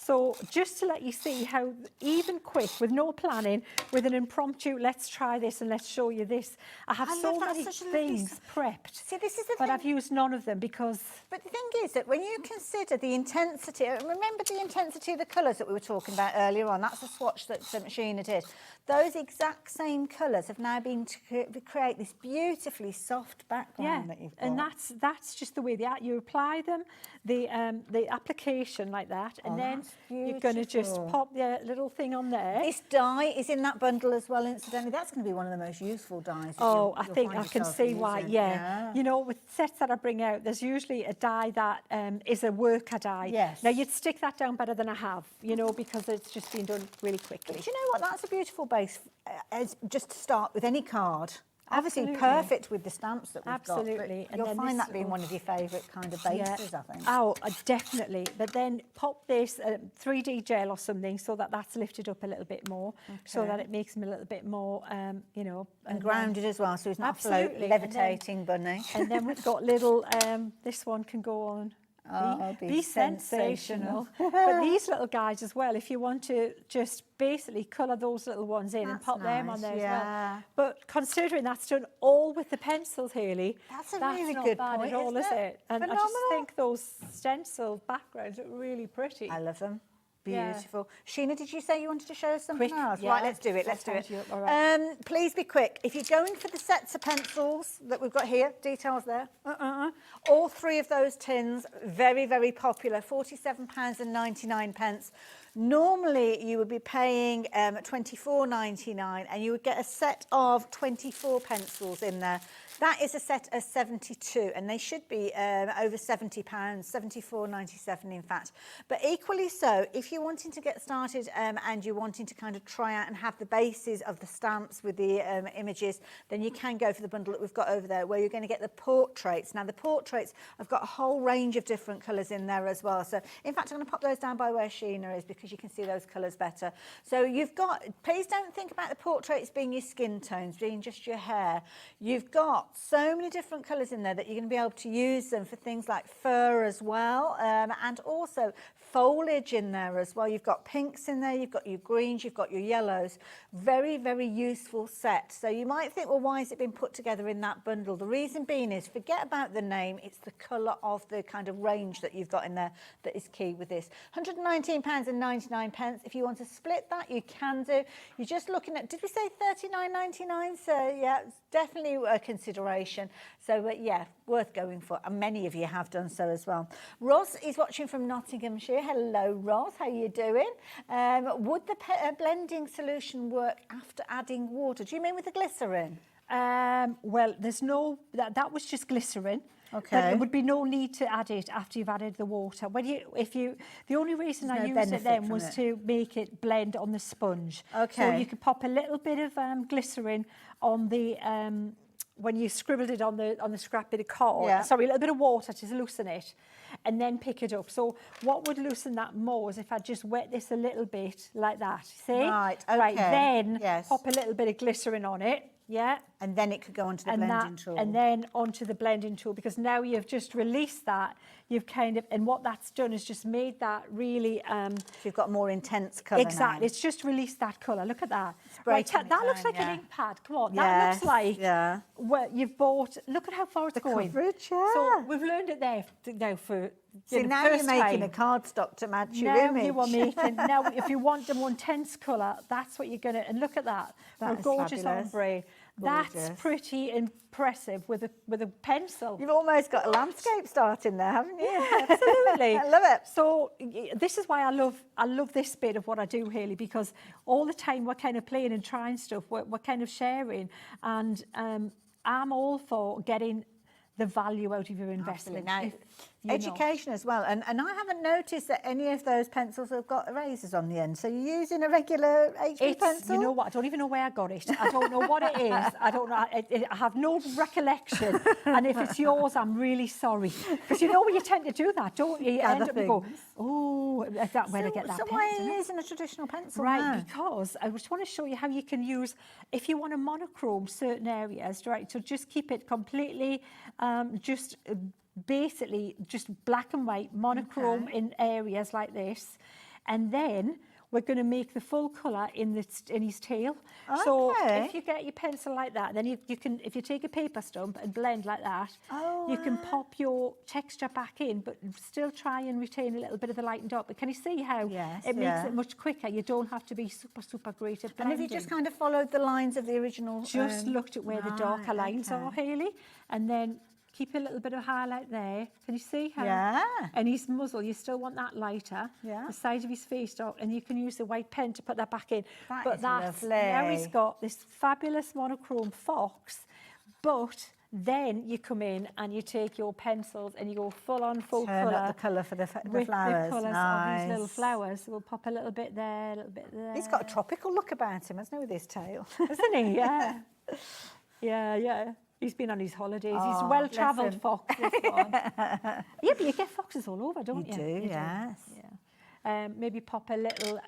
So just to let you see how even quick, with no planning, with an impromptu, let's try this and let's show you this. I have so many things prepped.
See, this is the
but
thing.
I've used none of them because.
But the thing is that when you consider the intensity, remember the intensity of the colours that we were talking about earlier on, that's a swatch that Sheena did. Those exact same colours have now been to create this beautifully soft background that you've got.
And that's just the way you apply them, the application like that, and then you're going to just pop the little thing on there.
This die is in that bundle as well, incidentally. That's going to be one of the most useful dies.
Oh, I think I can see why,
yeah.
You know, with sets that I bring out, there's usually a die that is a worker die.
Yes.
Now, you'd stick that down better than I have, you know, because it's just been done really quickly.
But you know what? That's a beautiful base, as just to start with any card. Obviously
Absolutely.
perfect with the stamps that we've
Absolutely.
got.
And
But you'll
then
find
this
that being
little-
one of your favourite kind of bases, I think.
Oh, definitely. But then pop this 3D gel or something so that that's lifted up a little bit more, so that it makes them a little bit more, you know.
And grounded as well, so he's not afloat,
Absolutely.
levitating bunny.
And then we've got little, this one can go on.
Oh,
Be sensational. But these little guys as well, if you want to just basically colour those little ones in and
That's
pop them on
nice,
there
yeah.
as well. But considering that's done all with the pencils, Hayley,
That's a really
not
good
bad
point,
at all, is
isn't
it?
it?
And I just
Phenomenal.
think those stencil backgrounds look really pretty.
I love them.
Yeah.
Beautiful. Sheena, did you say you wanted to show us something
Quick,
else?
yeah.
Right, let's do it.
I'll
Let's do it.
tidy you up, all right.
Please be quick. If you're going for the sets of pencils that we've got here, details there. All three of those tins, very, very popular. £47.99. Normally, you would be paying £24.99, and you would get a set of 24 pencils in there. That is a set of 72, and they should be over £70, £74.97 in fact. But equally so, if you're wanting to get started and you're wanting to kind of try out and have the bases of the stamps with the images, then you can go for the bundle that we've got over there, where you're going to get the portraits. Now, the portraits have got a whole range of different colours in there as well. So, in fact, I'm going to pop those down by where Sheena is, because you can see those colours better. So you've got, please don't think about the portraits being your skin tones, being just your hair. You've got so many different colours in there that you're going to be able to use them for things like fur as well, and also foliage in there as well. You've got pinks in there, you've got your greens, you've got your yellows. Very, very useful set. So you might think, well, why has it been put together in that bundle? The reason being is, forget about the name, it's the colour of the kind of range that you've got in there that is key with this. £119.99. If you want to split that, you can do. You're just looking at, did we say £39.99? So yeah, it's definitely a consideration. So yeah, worth going for, and many of you have done so as well. Ross is watching from Nottinghamshire. Hello, Ross. How are you doing? Would the blending solution work after adding water? Do you mean with the glycerin?
Well, there's no, that was just glycerin.
Okay.
But there would be no need to add it after you've added the water. When the only reason
There's
I
no
used it
benefit
then
from
was
it.
to make it blend on the sponge.
Okay.
So you could pop a little bit of glycerin on the when you scribbled it on the scrap bit of card.
Yeah.
Sorry, a little bit of water to loosen it, and then pick it up. So what would loosen that more is if I just wet this a little bit like that. See?
Right, okay.
Right. Then
Yes.
pop a little bit of glycerin on it. Yeah.
And then it could go onto the blending tool.
And then onto the blending tool, because now you've just released that, you've kind of, and what that's done is just made that really...
So you've got more intense colour
Exactly,
now.
it's just released that colour. Look at that.
breaking
Right,
it
that looks
down,
like
yeah.
an ink pad. Come on, that looks like
yeah.
well, you've bought... Look at how far it's
The
going.
coverage, yeah.
So we've learned it there now for...
See,
the
now
first
you're making
time.
a cardstock to match your
Now
image.
you are making, now if you want a more intense colour, that's what you're going to, and look at that,
That
for a
is
gorgeous
fabulous.
ombre. That's
Gorgeous.
pretty impressive with a pencil.
You've almost got a landscape starting there, haven't you?
Yeah, absolutely.
I love it.
So this is why I love this bit of what I do, Hayley, because all the time we're kind of playing and trying stuff, we're kind of sharing, and I'm all for getting the value out of your investment.
Now,
If, you know.
education as well. And I haven't noticed that any of those pencils have got erasers on the end. So you're using a regular HB pencil?
You know what? I don't even know where I got it. I don't know what it is. I don't know. I have no recollection. And if it's yours, I'm really sorry. Because you know when you tend to do that, don't you? You end up and go, oh, is that where to get that
So
pen?
why are you using a traditional pencil
Right,
now?
because I just want to show you how you can use, if you want to monochrome certain areas, right, so just keep it completely, basically just black and white, monochrome in areas like this, and then we're going to make the full colour in his tail. So
Okay.
if you get your pencil like that, then you can, if you take a paper stump and blend like that, you can pop your texture back in, but still try and retain a little bit of the lightened up. But can you see how
Yes,
it makes
yeah.
it much quicker? You don't have to be super great at
And
blending.
have you just kind of followed the lines of the original?
Just looked at where the darker
right,
lines
okay.
are, Hayley, and then keep a little bit of highlight there. Can you see how?
Yeah.
And his muzzle, you still want that lighter.
Yeah.
The side of his face dark, and you can use the white pen to put that back in.
That
but
is
that's,
lovely.
now he's got this fabulous monochrome fox, but then you come in and you take your pencils and you go full
Turn
colour.
up the colour for the
with
flowers.
the colours
Nice.
of these little flowers. So we'll pop a little bit there, a little bit there.
He's got a tropical look about him, hasn't he, with his tail?
Isn't he? Yeah. Yeah. He's been on his holidays. He's
Oh,
a well-travelled
bless him.
fox, this one. Yeah, but you get foxes all over, don't you?
You do, yes.
Yeah. Maybe pop a little,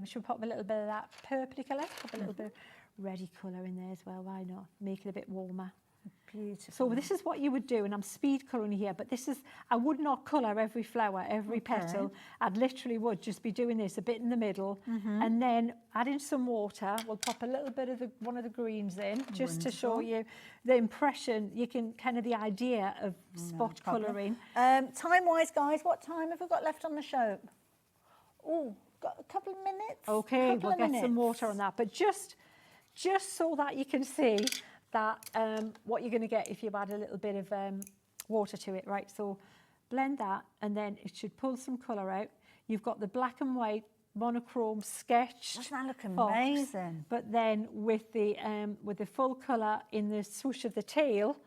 should we pop a little bit of that purpley colour? Pop a little bit of reddy colour in there as well, why not? Make it a bit warmer.
Beautiful.
So this is what you would do, and I'm speed colouring here, but this is, I would not colour every flower, every petal. I'd literally would just be doing this a bit in the middle, and then add in some water. We'll pop a little bit of one of the greens in, just to show you the impression, you can kind of the idea of spot colouring.
Time-wise, guys, what time have we got left on the show? Oh, got a couple of minutes?
Okay, we'll get some water on that, but just so that you can see that what you're going to get if you add a little bit of water to it, right? So blend that, and then it should pull some colour out. You've got the black and white monochrome sketched.
Doesn't that look
fox,
amazing?
but then with the full colour in the swoosh of the tail,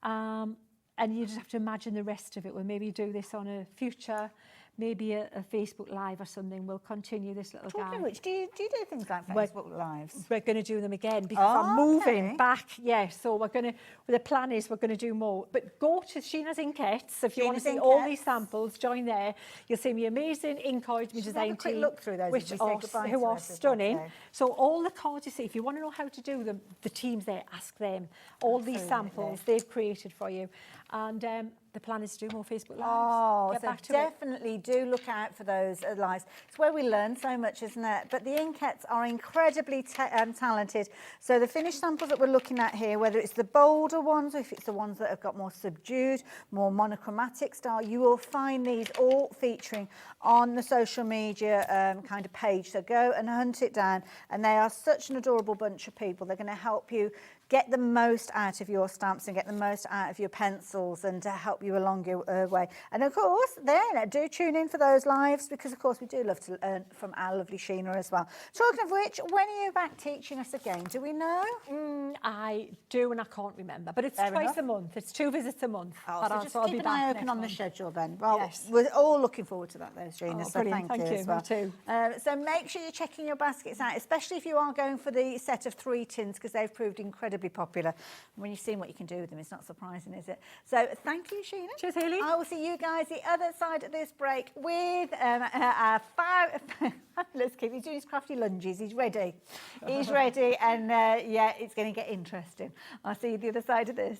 and you just have to imagine the rest of it. We'll maybe do this on a future, maybe a Facebook Live or something. We'll continue this little
Talking
guide.
of which, do you do things like Facebook Lives?
We're going to do them again because I'm moving
okay.
back. Yeah, so we're going to, the plan is we're going to do more. But go to Sheena's Inkettes if you want to see all these samples, join there. You'll see my amazing ink cards, my design
quick
team,
look through those
which
as we say
are,
goodbye
who
to
are
everybody.
stunning. So all the cards you see, if you want to know how to do them, the team's there, ask them. All these samples they've created for you. And the plan is to do more Facebook Lives.
Oh,
Get
so
back to
definitely do look out for those lives. It's where we learn so much, isn't it? But the Inkettes are incredibly talented. So the finished samples that we're looking at here, whether it's the bolder ones or if it's the ones that have got more subdued, more monochromatic style, you will find these all featuring on the social media kind of page. So go and hunt it down. And they are such an adorable bunch of people. They're going to help you get the most out of your stamps and get the most out of your pencils and to help you along your way. And of course, then do tune in for those lives because, of course, we do love to learn from our lovely Sheena as well. Talking of which, when are you back teaching us again? Do we know?
I do, and I can't remember. But it's twice a month. It's 2 visits a month.
Oh,
But
so
I'll-
just
so I'll
keep
be
an
back
eye open
next
on the
month.
schedule then. Well,
Yes.
we're all looking forward to that, though, Sheena.
Oh,
So
brilliant.
thank you
Thank
as
you.
well.
Me too.
So make sure you're checking your baskets out, especially if you are going for the set of 3 tins because they've proved incredibly popular. When you've seen what you can do with them, it's not surprising, is it? So thank you, Sheena.
Cheers, Hayley.
I will see you guys the other side of this break with our let's keep. He's doing his crafty lunges. He's ready. He's ready, and yeah, it's going to get interesting. I'll see you the other side of this.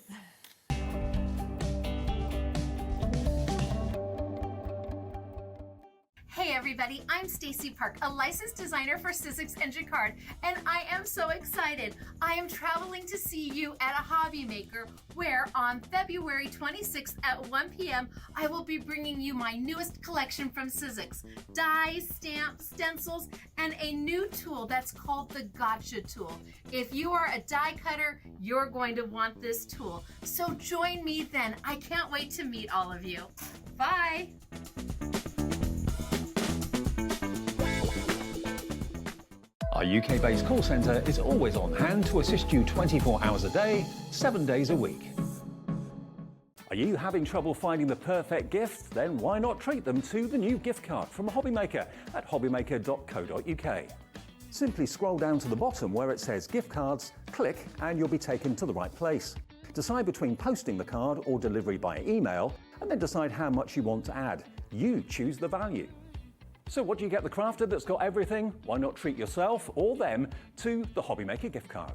Hey everybody, I'm Stacey Park, a licensed designer for Sizzix and Jacquard, and I am so excited. I am traveling to see you at a hobby maker where on February 26th at 1 p.m. I will be bringing you my newest collection from Sizzix, dies, stamps, stencils, and a new tool that's called the Gotcha tool. If you are a die cutter, you're going to want this tool. So join me then. I can't wait to meet all of you. Bye.
Our UK-based call centre is always on hand to assist you 24 hours a day, 7 days a week. Are you having trouble finding the perfect gift? Then why not treat them to the new gift card from a hobby maker at hobbymaker.co.uk. Simply scroll down to the bottom where it says gift cards, click and you'll be taken to the right place. Decide between posting the card or delivery by email and then decide how much you want to add. You choose the value. So what do you get the crafter that's got everything? Why not treat yourself or them to the Hobby Maker gift card?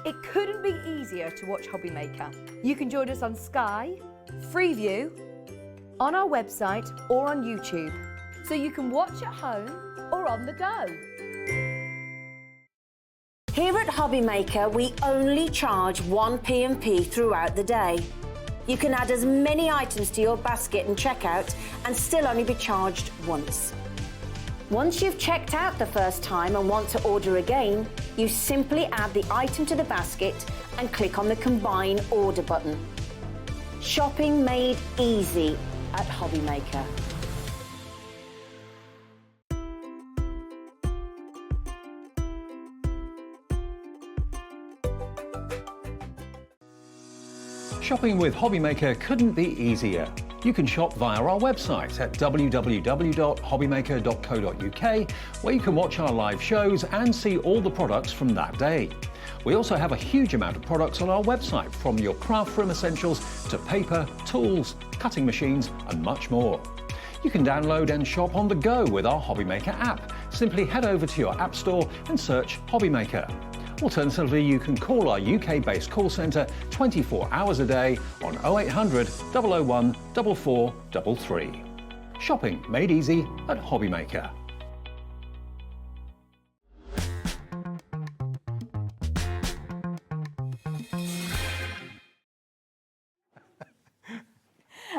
It couldn't be easier to watch Hobby Maker. You can join us on Sky, Freeview, on our website or on YouTube. So you can watch at home or on the go.
Here at Hobby Maker, we only charge 1p&p throughout the day. You can add as many items to your basket and checkout and still only be charged once. Once you've checked out the first time and want to order again, you simply add the item to the basket and click on the Combine Order button. Shopping made easy at Hobbymaker.
Shopping with Hobbymaker couldn't be easier. You can shop via our website at www.hobbymaker.co.uk, where you can watch our live shows and see all the products from that day. We also have a huge amount of products on our website, from your craft room essentials to paper, tools, cutting machines and much more. You can download and shop on the go with our Hobbymaker app. Simply head over to your app store and search Hobbymaker. Alternatively, you can call our UK-based call centre 24 hours a day on 0800 001 4433. Shopping made easy at Hobbymaker.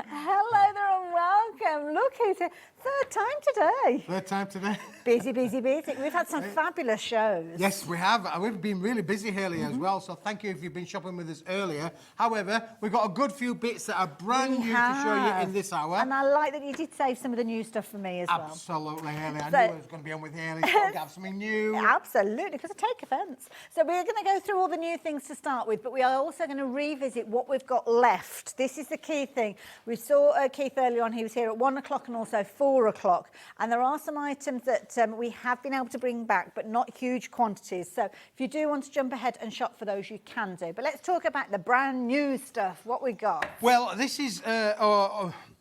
Hello there and welcome. Look who's here. Third time today.
Third time today.
Busy, busy, busy. We've had some fabulous shows.
Yes, we have. We've been really busy earlier as well, so thank you if you've been shopping with us earlier. However, we've got a good few bits that are brand new to show you in this hour.
And I like that you did save some of the new stuff for me as well.
Absolutely, Hayley. I knew I was going to be on with Hayley, so I'll have something new.
Absolutely, because I take offence. So we're going to go through all the new things to start with, but we are also going to revisit what we've got left. This is the key thing. We saw Keith earlier on. He was here at 1 o'clock and also 4 o'clock. And there are some items that we have been able to bring back, but not huge quantities. So if you do want to jump ahead and shop for those, you can do. But let's talk about the brand new stuff. What we got?
Well, this is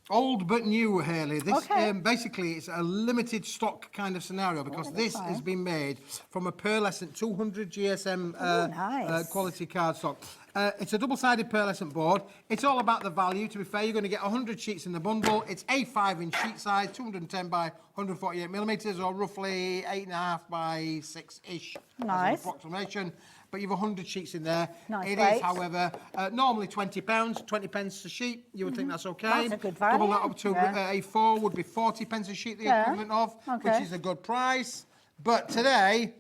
old but new, Hayley. This basically it's a limited stock kind of scenario, because this has been made from a pearlescent 200 GSM quality cardstock. It's a double-sided pearlescent board. It's all about the value. To be fair, you're going to get 100 sheets in the bundle. It's A5 in sheet size, 210 by 148 millimetres, or roughly 8.5 by 6-ish.
Nice.
As an approximation. But you've 100 sheets in there.
Nice
It
weight.
is, however, normally £20, 20 pence a sheet. You would think that's okay.
That's a good value.
Double that up to A4 would be 40 pence a sheet, the equivalent of, which is a good price. But today,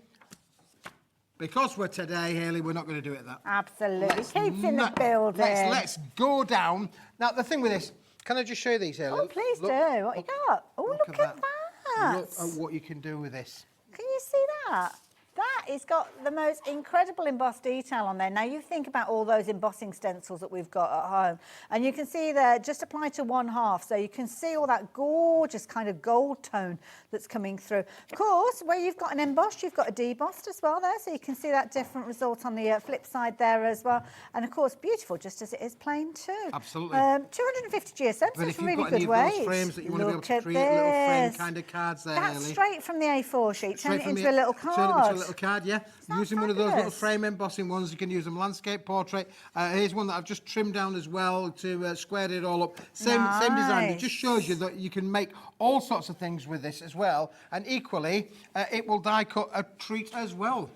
because we're today, Hayley, we're not going to do it that.
Absolutely. Keith's in the building.
Let's go down. Now, the thing with this, can I just show you these, Hayley?
Oh, please do. What you got? Oh, look at that.
Look at what you can do with this.
Can you see that? That has got the most incredible embossed detail on there. Now, you think about all those embossing stencils that we've got at home, and you can see there, just apply to 1/2, so you can see all that gorgeous kind of gold tone that's coming through. Of course, where you've got an embossed, you've got a debossed as well there, so you can see that different result on the flip side there as well. And, of course, beautiful, just as it is plain too.
Absolutely.
250 GSM, so it's really good weight.
Those frames that you want to be able to create little frame kind of cards there,
That's
Hayley.
straight from the A4 sheet, turn it into a little card.
Turn it into a little card, yeah. Using one of those little
fabulous?
frame embossing ones, you can use them landscape, portrait. Here's one that I've just trimmed down as well to square it all up. Same design. It just shows you that you can make all sorts of things with this as well. And equally, it will die cut a treat as well.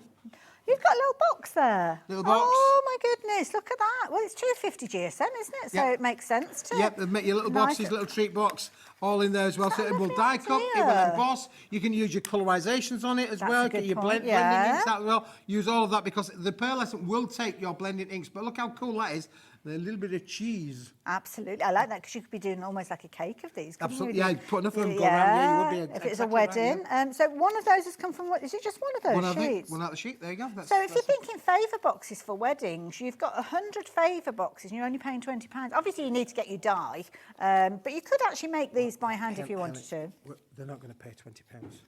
You've got a little box there.
Little box.
Oh, my goodness, look at that. Well, it's 250 GSM, isn't it? So it makes sense too.
Yep, make your little boxes, little treat box, all in there as well. So it will die cut, it will emboss. You can use your colorizations on it as well. Get your blending inks out as well. Use all of that, because the pearlescent will take your blending inks. But look how cool that is. A little bit of cheese.
Absolutely. I like that, because you could be doing almost like a cake of these.
Absolutely, yeah. Put enough of them go around, yeah, you would be.
If it's a wedding. So one of those has come from, what, is it just one of those sheets?
One out of the sheet, there you go.
So if you're thinking favour boxes for weddings, you've got 100 favour boxes and you're only paying £20. Obviously, you need to get your dye, but you could actually make these by hand if you wanted to.
They're not going to pay £20.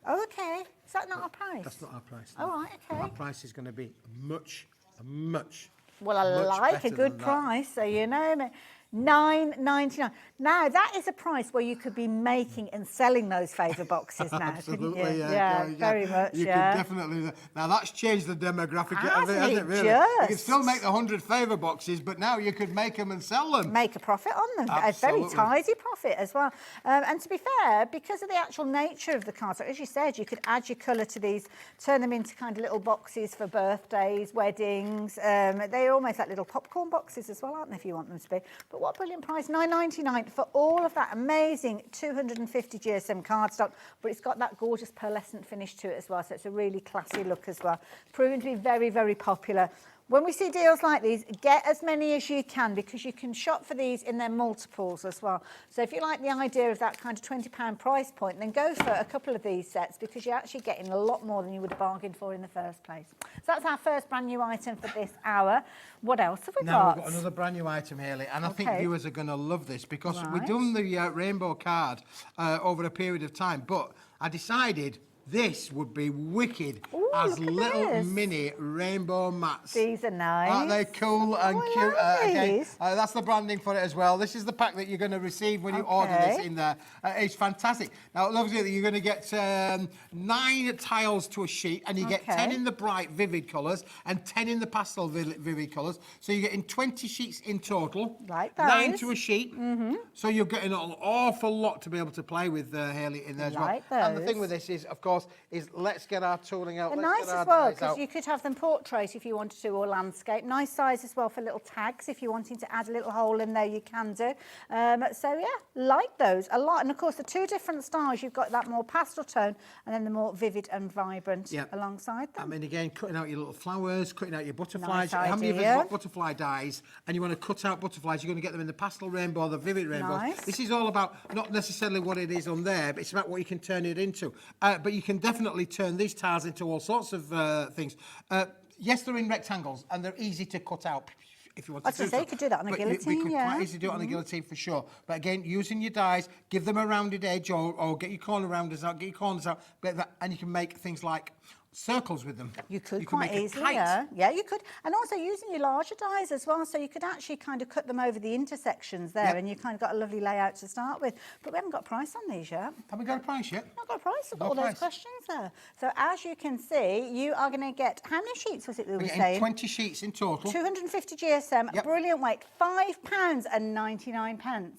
Oh, okay. Is that not our price?
That's not our price.
No. Oh, right, okay.
Our price is going to be much.
Well, I like a good price, so you know me. $9.99. Now, that is a price where you could be making and selling those favour boxes now.
Absolutely,
yeah, very much,
You could definitely. Now, that's changed the demographic of it, hasn't it, really? You can still make the 100 favour boxes, but now you could make them and sell them.
Make a profit on them.
Absolutely.
A very tidy profit as well. And to be fair, because of the actual nature of the cards, as you said, you could add your colour to these, turn them into kind of little boxes for birthdays, weddings. They're almost like little popcorn boxes as well, aren't they, if you want them to be. But what a brilliant price, £9.99 for all of that amazing 250 GSM cardstock, but it's got that gorgeous pearlescent finish to it as well, so it's a really classy look as well. Proving to be very, very popular. When we see deals like these, get as many as you can because you can shop for these in their multiples as well. So if you like the idea of that kind of £20 price point, then go for a couple of these sets because you're actually getting a lot more than you would have bargained for in the first place. So that's our first brand new item for this hour. What else have we got?
Now we've got another brand new item, Hayley, and I think viewers are going to love this because we've done the rainbow card over a period of time, but I decided this would be wicked as little mini rainbow mats.
These are nice.
Aren't they cool and cute?
Again,
that's the branding for it as well. This is the pack that you're going to receive when you order this in there. It's fantastic. Now, it loves it that you're going to get 9 tiles to a sheet, and you get 10 in the bright, vivid colours and 10 in the pastel vivid colours. So you're getting 20 sheets in total.
Like those.
9 to a sheet. So you're getting an awful lot to be able to play with, Hayley, in there as well. And the thing with this is, of course, let's get our tooling out.
They're nice as well because you could have them portrait if you wanted to, or landscape. Nice size as well for little tags. If you're wanting to add a little hole in there, you can do. So yeah, like those a lot. And of course, the 2 different styles, you've got that more pastel tone and then the more vivid and vibrant alongside them.
I mean, again, cutting out your little flowers, cutting out your butterflies.
Nice
How many of us have
idea.
got butterfly dies and you want to cut out butterflies? You're going to get them in the pastel rainbow, the vivid rainbow.
Nice.
This is all about not necessarily what it is on there, but it's about what you can turn it into. But you can definitely turn these tiles into all sorts of things. Yes, they're in rectangles and they're easy to cut out if you want to do so.
You could do that on a guillotine,
We could quite easily do it on a guillotine for sure. But again, using your dies, give them a rounded edge or get your corner rounders out, get your corners out, and you can make things like circles with them.
You could
can
quite
make a
easily,
kite.
yeah, you could. And also using your larger dies as well, so you could actually kind of cut them over the intersections there, and you kind of got a lovely layout to start with. But we haven't got a price on these yet.
Have we got a price yet?
Not got a price. I've got all those questions there. So as you can see, you are going to get, how many sheets was it we were saying?
20 sheets in total.
250 GSM, brilliant weight, £5.99.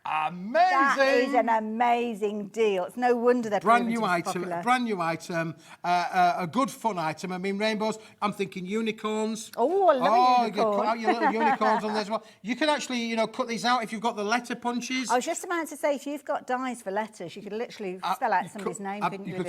Amazing!
That is an amazing deal. It's no wonder they're
brand new
popular.
Brand new item, a good fun item. I mean, rainbows. I'm thinking unicorns.
Oh, I love a unicorn.
You cut out your little unicorns on there as well. You can actually, you know, cut these out if you've got the letter punches.
I was just about to say, if you've got dies for letters, you could literally spell out somebody's name, couldn't you?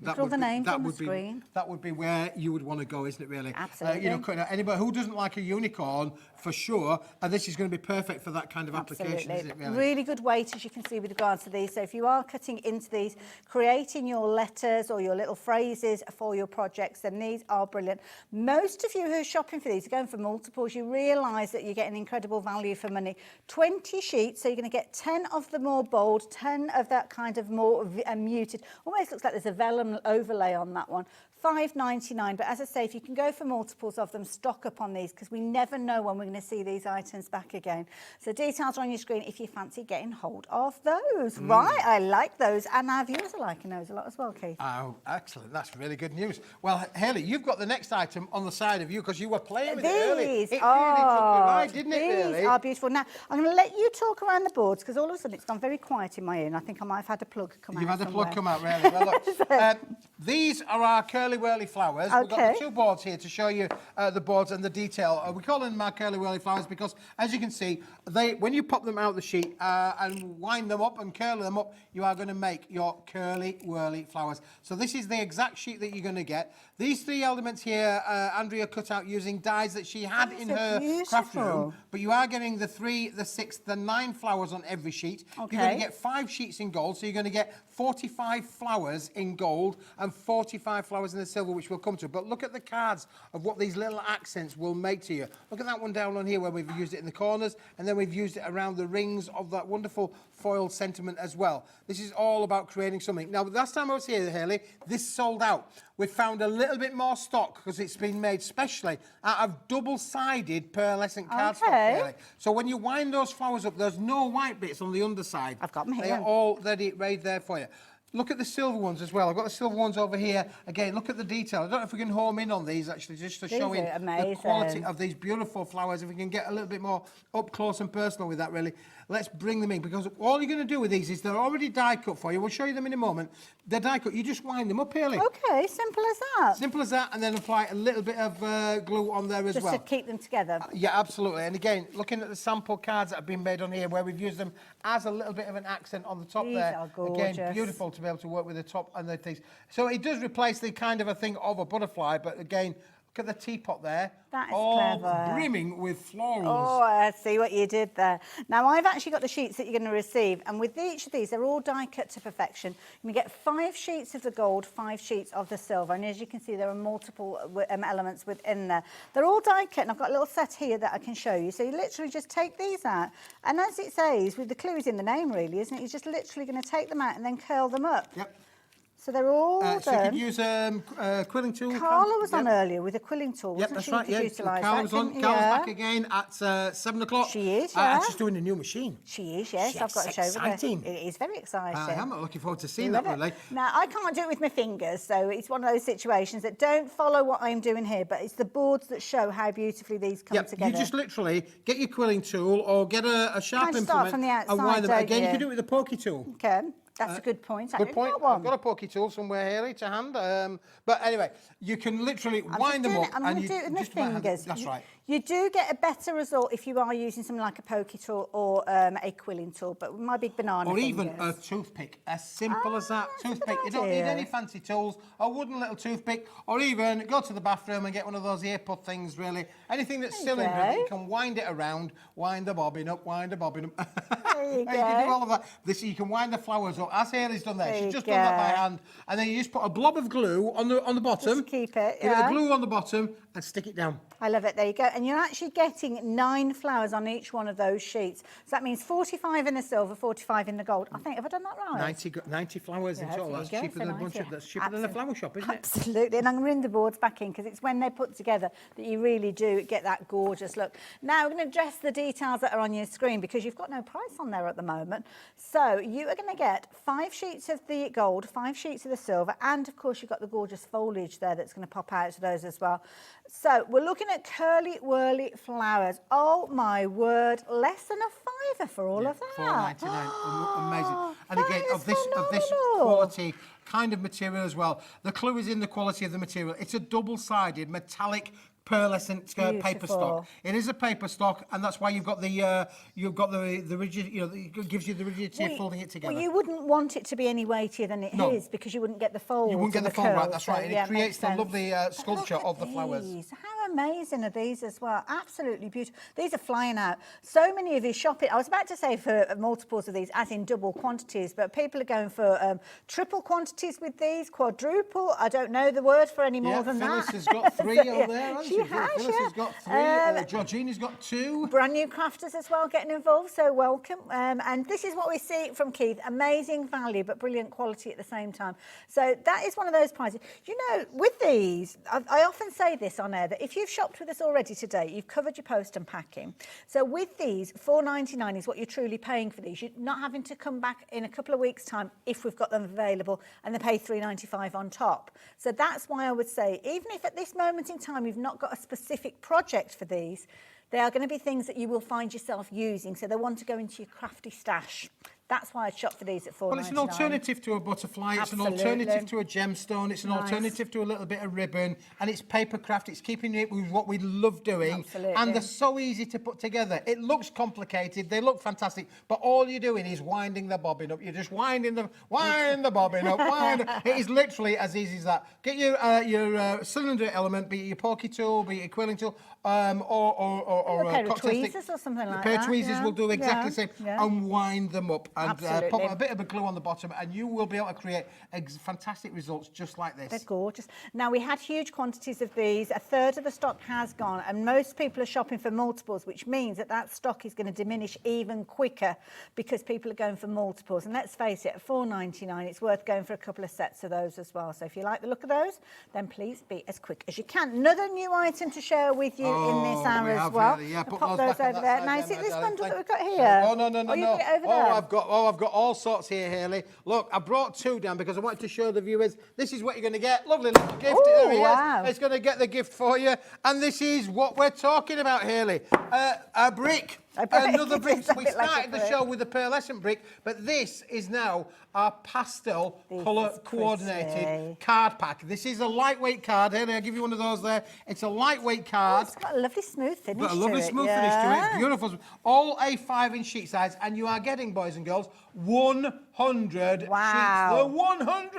That
all the names on the screen.
That would be where you would want to go, isn't it? Really?
Absolutely.
You know, cutting out anybody who doesn't like a unicorn for sure, and this is going to be perfect for that kind of application, isn't it?
Really good weight, as you can see with regards to these. So if you are cutting into these, creating your letters or your little phrases for your projects, then these are brilliant. Most of you who are shopping for these are going for multiples. You realise that you're getting incredible value for money. 20 sheets, so you're going to get 10 of the more bold, 10 of that kind of more muted. Almost looks like there's a vellum overlay on that one. £5.99, but as I say, if you can go for multiples of them, stock up on these because we never know when we're going to see these items back again. So details are on your screen if you fancy getting hold of those. Right, I like those, and our viewers are liking those a lot as well, Keith.
Oh, excellent. That's really good news. Well, Hayley, you've got the next item on the side of you because you were playing with it earlier. It really took you right, didn't it, really?
These are beautiful. Now, I'm going to let you talk around the boards because all of a sudden it's gone very quiet in my ear, and I think I might have had a plug come out.
You've had a plug come out, really. Well, look, these are our curly-whirly flowers. We've got the 2 boards here to show you the boards and the detail. We call them our curly-whirly flowers because, as you can see, when you pop them out of the sheet and wind them up and curl them up, you are going to make your curly-whirly flowers. So this is the exact sheet that you're going to get. These 3 elements here, Andrea cut out using dies that she had in her craft room, but you are getting the 3, the 6, the 9 flowers on every sheet. You're going to get 5 sheets in gold, so you're going to get 45 flowers in gold and 45 flowers in the silver, which we'll come to. But look at the cards of what these little accents will make to you. Look at that one down on here where we've used it in the corners, and then we've used it around the rings of that wonderful foiled sentiment as well. This is all about creating something. Now, last time I was here, Hayley, this sold out. We found a little bit more stock because it's been made specially out of double-sided pearlescent cardstock, Hayley. So when you wind those flowers up, there's no white bits on the underside.
I've got them here.
They're all ready right there for you. Look at the silver ones as well. I've got the silver ones over here. Again, look at the detail. I don't know if we can home in on these actually, just to show you the quality of these beautiful flowers. If we can get a little bit more up close and personal with that, really. Let's bring them in, because all you're going to do with these is they're already die cut for you. We'll show you them in a moment. They're die cut. You just wind them up, Hayley.
Okay, simple as that.
Simple as that, and then apply a little bit of glue on there as well.
Just to keep them together.
Yeah, absolutely. And again, looking at the sample cards that have been made on here, where we've used them as a little bit of an accent on the top
These
there.
are gorgeous.
Again, beautiful to be able to work with the top and the things. So it does replace the kind of a thing of a butterfly, but again, look at the teapot there.
That is
all
clever.
brimming with florals.
Oh, I see what you did there. Now, I've actually got the sheets that you're going to receive, and with each of these, they're all die cut to perfection. You get 5 sheets of the gold, 5 sheets of the silver, and as you can see, there are multiple elements within there. They're all die cut, and I've got a little set here that I can show you. So you literally just take these out, and as it says, with the clue is in the name, really, isn't it? You're just literally going to take them out and then curl them up.
Yep.
So they're all done.
So you could use a quilling tool.
Carla was on earlier with a quilling tool, wasn't
that's
she?
right, yeah. Carla was on. Carla's back again at 7 o'clock.
She is,
And she's doing a new machine.
She is, yes. I've got to show her.
Exciting.
It is very exciting.
I am looking forward to seeing that, really.
Now, I can't do it with my fingers, so it's one of those situations that don't follow what I'm doing here, but it's the boards that show how beautifully these come together.
You just literally get your quilling tool or get a sharp implement
start from the outside,
and wind them.
don't
Again,
you?
you can do it with a pokey tool.
Okay. That's a good point.
Good point. I've got a pokey tool somewhere, Hayley, to hand. But anyway, you can literally wind them up.
I'm going to do it with my fingers.
That's right.
You do get a better result if you are using something like a pokey tool or a quilling tool, but with my big banana
Or
fingers.
even a toothpick, as simple as that. Toothpick, you don't need any fancy tools, a wooden little toothpick, or even go to the bathroom and get one of those ear puff things, really. Anything that's cylinder, you can wind it around, wind the bobbin up, wind the bobbin up.
There you go.
You can do all of that. You can wind the flowers up, as Hayley's done there. She's just done that by hand. And then you just put a blob of glue on the bottom.
Just keep it,
Give it a glue on the bottom and stick it down.
I love it. There you go. And you're actually getting 9 flowers on each one of those sheets. So that means 45 in the silver, 45 in the gold. I think, have I done that right?
90 flowers in total. That's cheaper than a bunch of, that's cheaper than a flower shop, isn't it?
Absolutely. And I'm going to bring the boards back in because it's when they're put together that you really do get that gorgeous look. Now we're going to address the details that are on your screen because you've got no price on there at the moment. So you are going to get 5 sheets of the gold, 5 sheets of the silver, and of course you've got the gorgeous foliage there that's going to pop out to those as well. So we're looking at curly whirly flowers. Oh my word, less than a £5 for all of that.
£4.99, amazing. And again, of this
phenomenal.
quality kind of material as well. The clue is in the quality of the material. It's a double-sided metallic pearlescent paper stock. It is a paper stock, and that's why you've got the rigid. You know, it gives you the rigidity of folding it together.
Well, you wouldn't want it to be any weightier than it is because you wouldn't get the fold.
You wouldn't get the fold right. That's right, and
yeah,
it creates the lovely sculpture of the flowers.
How amazing are these as well? Absolutely beautiful. These are flying out. So many of you shopping. I was about to say for multiples of these, as in double quantities, but people are going for triple quantities with these, quadruple. I don't know the word for any more than
Phyllis
that.
has got 3 on there, hasn't she?
Phyllis
has got 3. Georgina's got 2.
Brand new crafters as well getting involved, so welcome. And this is what we see from Keith. Amazing value, but brilliant quality at the same time. So that is one of those prizes. You know, with these, I often say this on air, that if you've shopped with us already today, you've covered your post and packing. So with these, £4.99 is what you're truly paying for these. You're not having to come back in a couple of weeks' time if we've got them available and they pay £3.95 on top. So that's why I would say, even if at this moment in time you've not got a specific project for these, they are going to be things that you will find yourself using. So they want to go into your crafty stash. That's why I'd shop for these at £4.99.
Well, it's an alternative to a butterfly.
Absolutely.
It's an alternative to a gemstone. It's an alternative to a little bit of ribbon. And it's paper craft. It's keeping it with what we love doing.
Absolutely.
And they're so easy to put together. It looks complicated. They look fantastic. But all you're doing is winding the bobbin up. You're just winding the bobbin up. It is literally as easy as that. Get your cylinder element, be it your pokey tool, be it your quilling tool, or
a pair of tweezers or something like that.
A pair of tweezers will do exactly the same.
Yeah.
And wind them up. And
Absolutely.
pop a bit of a glue on the bottom, and you will be able to create fantastic results just like this.
They're gorgeous. Now, we had huge quantities of these. A third of the stock has gone, and most people are shopping for multiples, which means that stock is going to diminish even quicker because people are going for multiples. And let's face it, at £4.99, it's worth going for a couple of sets of those as well. So if you like the look of those, then please be as quick as you can. Another new item to share with you in this hour as well.
Really, yeah.
Pop those over there. Now, is it this bundle that we've got here?
No.
Oh, you've got it over there.
I've got I've got all sorts here, Hayley. Look, I brought 2 down because I wanted to show the viewers this is what you're going to get. Lovely little gift.
Ooh,
There he is.
wow.
It's going to get the gift for you. And this is what we're talking about, Hayley. A brick. Another brick.
It's a
We
bit like a
started the
brick.
show with a pearlescent brick, but this is now our pastel colour
is
coordinated
pretty.
card pack. This is a lightweight card. Hayley, I'll give you one of those there. It's a lightweight
Oh,
card.
it's got a lovely smooth finish
Got a lovely
to it.
smooth finish to it. Beautiful. All a 5-inch sheet size, and you are getting, boys and girls, 100
Wow.
sheets. The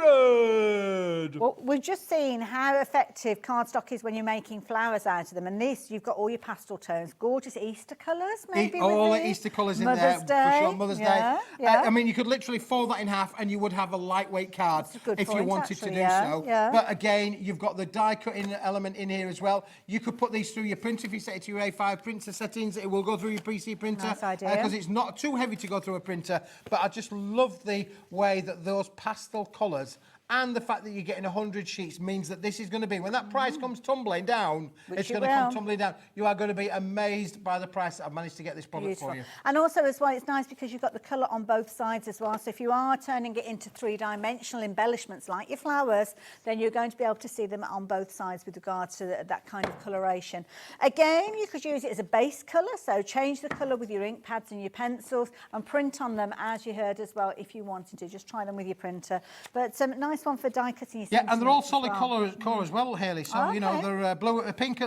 100.
Well, we've just seen how effective cardstock is when you're making flowers out of them. And this, you've got all your pastel tones, gorgeous Easter colours, maybe.
All
with
the
these.
Easter colours in
Mother's
there,
Day.
for sure. Mother's
Yeah,
Day.
yeah.
I mean, you could literally fold that in half, and you would have a lightweight card
That's a good
if you
point,
wanted
actually,
to do
yeah,
so.
yeah.
But again, you've got the die cutting element in here as well. You could put these through your printer if you set it to your A5 printer settings. It will go through your PC printer
Nice idea.
because it's not too heavy to go through a printer. But I just love the way that those pastel colours and the fact that you're getting 100 sheets means that this is going to be, when that price comes tumbling down,
Which
it's
it
going to come
will.
tumbling down. You are going to be amazed by the price that I've managed to get this product
Beautiful.
for you.
And also as well, it's nice because you've got the colour on both sides as well. So if you are turning it into 3-dimensional embellishments like your flowers, then you're going to be able to see them on both sides with regards to that kind of coloration. Again, you could use it as a base colour, so change the colour with your ink pads and your pencils and print on them as you heard as well if you wanted to. Just try them with your printer. But nice one for die cutting.
Yeah, and they're all
sentiments as
solid
well.
colour as well, Hayley. So, you know,
Okay.
they're blue, pink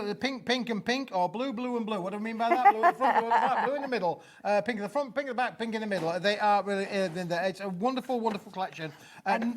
and pink, or blue and blue. What do I mean by that? Blue in the front, blue in the back, blue in the middle, pink in the front, pink in the back, pink in the middle. They are really, it's a wonderful, wonderful collection.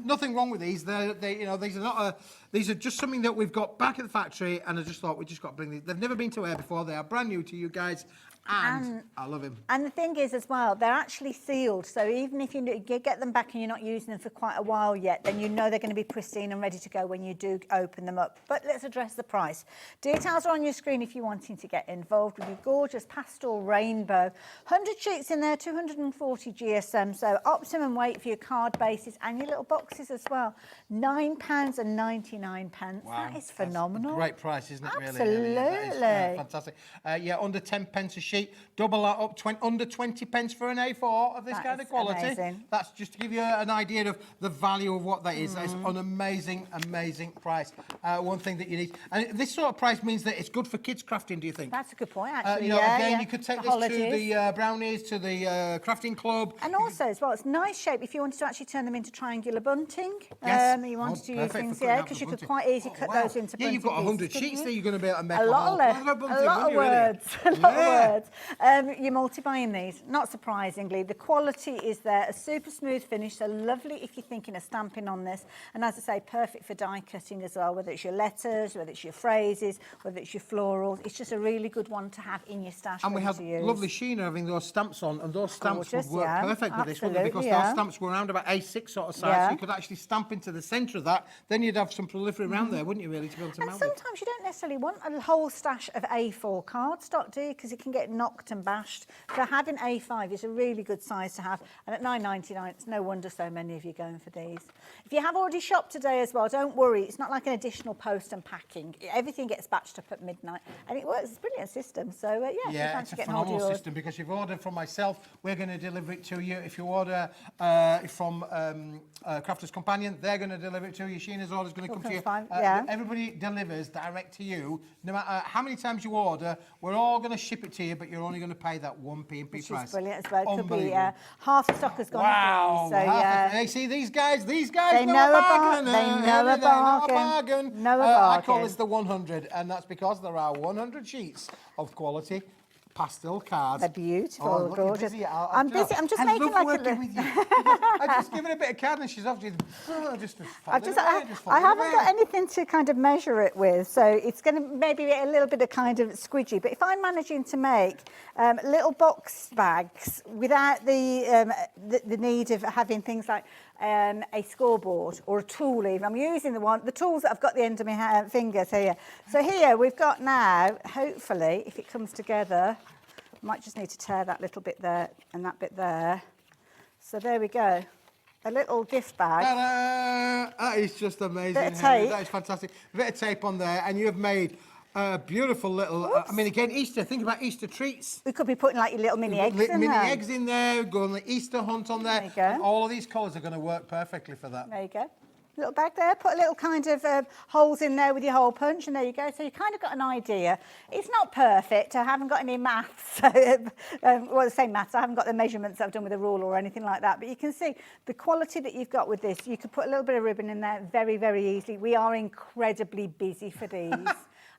Nothing wrong with these. These are not these are just something that we've got back at the factory, and I just thought we just got to bring these. They've never been to air before. They are brand new to you guys. And I love him.
And the thing is as well, they're actually sealed. So even if you get them back and you're not using them for quite a while yet, then you know they're going to be pristine and ready to go when you do open them up. But let's address the price. Details are on your screen if you're wanting to get involved with your gorgeous pastel rainbow. 100 sheets in there, 240 GSM. So optimum weight for your card bases and your little boxes as well. £9.99.
Wow,
That is phenomenal.
Great price, isn't it?
Absolutely.
Really? That is, fantastic. Yeah, under 10 pence a sheet. Double that up, under 20 pence for an A4 of this
That
kind
is
of quality.
amazing.
That's just to give you an idea of the value of what that is. That's an amazing, amazing price. One thing that you need. And this sort of price means that it's good for kids crafting, do you think?
That's a good point, actually.
You know,
yeah,
again,
yeah.
you could take
The
this to
holidays.
the brownies, to the crafting club.
And also, as well, it's nice shape if you wanted to actually turn them into triangular bunting.
Yes.
You wanted to use
Perfect
things,
for
yeah,
putting
because
out
you
the
could
bunting.
quite easily cut
wow.
those into
Yeah, you've
bunting
got 100
pieces,
sheets
couldn't
there.
you?
You're going to be able to make
A lot of
bunting,
words.
wouldn't you, really?
A lot of words. You're multi-buying these. Not surprisingly, the quality is there. A super smooth finish, so lovely if you're thinking of stamping on this. And as I say, perfect for die cutting as well. Whether it's your letters, whether it's your phrases, whether it's your florals, it's just a really good one to have in your stash.
And we
ready
have
to use.
lovely Sheena having those stamps on, and those stamps
Gorgeous,
would work
yeah,
perfect with this, wouldn't they? Because
absolutely,
those
yeah.
stamps were around about A6 sort of size,
Yeah.
so you could actually stamp into the centre of that. Then you'd have some proliferate around there, wouldn't you, really, to be able to
And
mount it?
sometimes you don't necessarily want a whole stash of A4 cardstock, do you? Because it can get knocked and bashed. So having A5 is a really good size to have. And at £9.99, it's no wonder so many of you are going for these. If you have already shopped today as well, don't worry. It's not like an additional post and packing. Everything gets batched up at midnight. And it works. It's a brilliant system. So, yeah, if you
Yeah,
fancy
it's a
getting hold of
phenomenal
yours.
system because you've ordered from myself, we're going to deliver it to you. If you order from Crafter's Companion, they're going to deliver it to you. Sheena's order's going to come to you.
Yeah.
Everybody delivers direct to you. No matter how many times you order, we're all going to ship it to you, but you're only going to pay that one P&P
Which
price.
is brilliant as well. It could be
Unbelievable.
half the stock has gone
Wow!
of these. So, yeah.
Hey, see these guys
They
know a bargain.
They know a bargain. Know a
I call
bargain.
this the 100, and that's because there are 100 sheets of quality pastel cards.
They're beautiful,
Oh, look, you're
gorgeous.
busy.
I'm busy. I'm just
I
making
love
like
working
a
with you. I just give it a bit of card and she's off.
I haven't got anything to kind of measure it with, so it's going to maybe be a little bit of kind of squidgy. But if I'm managing to make little box bags without the need of having things like a scoreboard or a tool even. I'm using the tools that I've got at the end of my fingers here. So here we've got now, hopefully, if it comes together, I might just need to tear that little bit there and that bit there. So there we go. A little gift bag.
Ta-da! That is just amazing.
Bit of
Henry.
tape.
That is fantastic. A bit of tape on there, and you have made Beautiful little, I mean, again, Easter, think about Easter treats.
We could be putting like your little mini eggs in
Mini
there.
eggs in there, go on the Easter hunt on there.
There you go.
And all of these colours are going to work perfectly for that.
There you go. Little bag there, put a little kind of holes in there with your hole punch, and there you go. So you kind of got an idea. It's not perfect. I haven't got any maths. Well, the same maths. I haven't got the measurements that I've done with a ruler or anything like that. But you can see the quality that you've got with this. You could put a little bit of ribbon in there very, very easily. We are incredibly busy for these.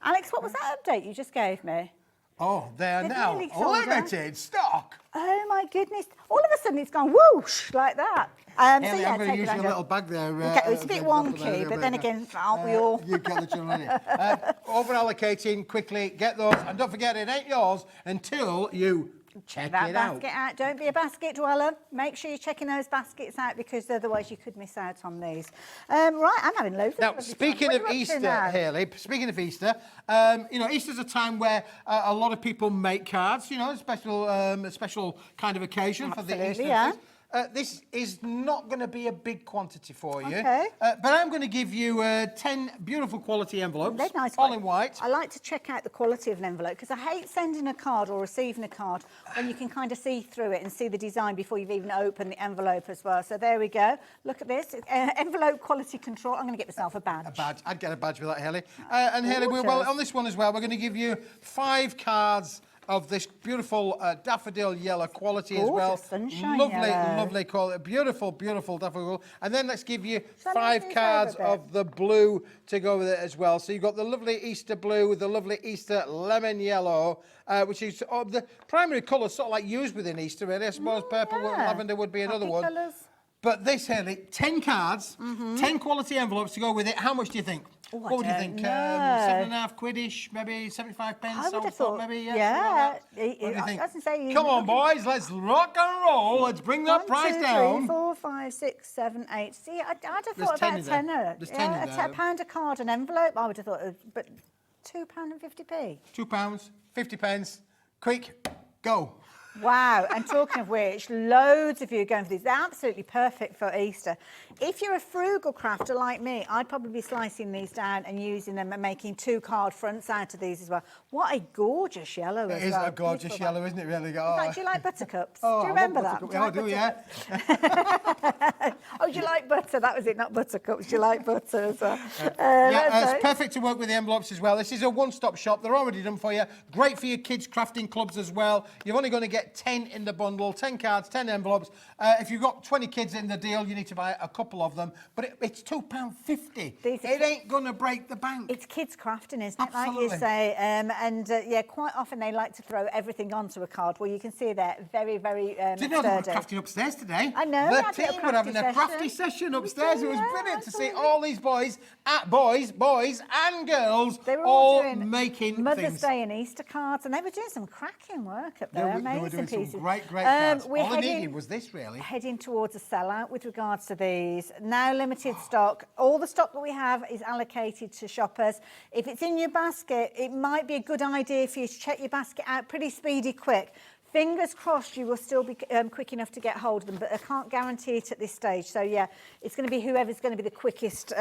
Alex, what was that update you just gave me?
Oh, they're
They've
now
nearly sold out.
limited stock.
Oh my goodness. All of a sudden it's gone whoosh like that.
Ellie,
so yeah,
I'm going to
take
use
it
your
out.
little bag there.
Okay, it's a bit wonky, but then again, aren't we all?
You've got the children in it. Over allocating quickly, get those, and don't forget it ain't yours until you check
that
it out.
basket out. Don't be a basket dweller. Make sure you're checking those baskets out because otherwise you could miss out on these. Right, I'm having loads of
Now,
lovely
speaking
fun.
of
What are you up to
Easter,
now?
Hayley, speaking of Easter, you know, Easter's a time where a lot of people make cards, you know, a special kind of occasion for the
Absolutely,
Easter.
yeah.
This is not going to be a big quantity for you,
Okay.
but I'm going to give you 10 beautiful quality envelopes,
They're nice.
all in white.
I like to check out the quality of an envelope because I hate sending a card or receiving a card when you can kind of see through it and see the design before you've even opened the envelope as well. So there we go. Look at this. Envelope quality control. I'm going to get myself a badge.
A badge. I'd get a badge with that, Hayley. And Hayley, well, on this one as well, we're going to give you 5 cards of this beautiful daffodil yellow quality as well.
Sunshine
lovely,
yellow.
lovely quality. Beautiful, beautiful daffodil. And then let's give you
Shall I
5
move these
cards
over a bit?
of the blue to go with it as well. So you've got the lovely Easter blue, the lovely Easter lemon yellow, which is the primary colours sort of like used within Easter, really. I suppose purple and lavender would be another
Happy
one.
colours.
But this, Hayley, 10 cards, 10 quality envelopes to go with it. How much do you think?
Oh, I
what would you
don't
think?
know.
7.5 quid-ish, maybe 75 pence?
I would have
old
thought,
maybe,
yeah.
something like that? What do you think?
I was gonna say,
Come on, boys, let's rock and roll. Let's bring that
1,
price
2, 3,
down.
4, 5, 6, 7, 8. See, I'd have
There's
thought
10
about
in
a
there.
tenner.
There's 10 in there.
A £1 a card, an envelope. I would have thought, but £2.50p.
£2, 50 pence. Quick, go.
Wow, and talking of which, loads of you are going for these. They're absolutely perfect for Easter. If you're a frugal crafter like me, I'd probably be slicing these down and using them and making 2 card fronts out of these as well. What a gorgeous yellow as
It is
well.
a gorgeous
Beautiful
yellow, isn't it, really?
In fact, do you like buttercups?
Oh,
do you
I love
remember that?
buttercup.
Do you
I
like
do, yeah.
Oh, do you like butter? That was it, not buttercups. Do you like butter as well?
It's perfect to work with the envelopes as well. This is a one-stop shop. They're already done for you. Great for your kids' crafting clubs as well. You're only going to get 10 in the bundle, 10 cards, 10 envelopes. If you've got 20 kids in the deal, you need to buy a couple of them. But it's £2.50. It ain't going to break the bank.
It's kids crafting, isn't it?
Absolutely.
Like you say. Yeah, quite often they like to throw everything onto a card. Well, you can see they're very, very
Do you know they were
sturdy.
crafting upstairs today?
I know,
The
we had a
team
little
were having a
crafty
crafty
session.
session upstairs. It was
Yeah,
brilliant to see
absolutely.
all these boys and girls
They were
all
doing
making
Mother's
things.
Day and Easter cards, and they were doing some cracking work up
They
there.
were
Amazing
doing
pieces.
some great cards.
We're
All they
heading-
needed was this, really.
Heading towards a sellout with regards to these. Now limited stock. All the stock that we have is allocated to shoppers. If it's in your basket, it might be a good idea for you to check your basket out pretty speedy quick. Fingers crossed you will still be quick enough to get hold of them, but I can't guarantee it at this stage. So, yeah, it's going to be whoever's going to be the quickest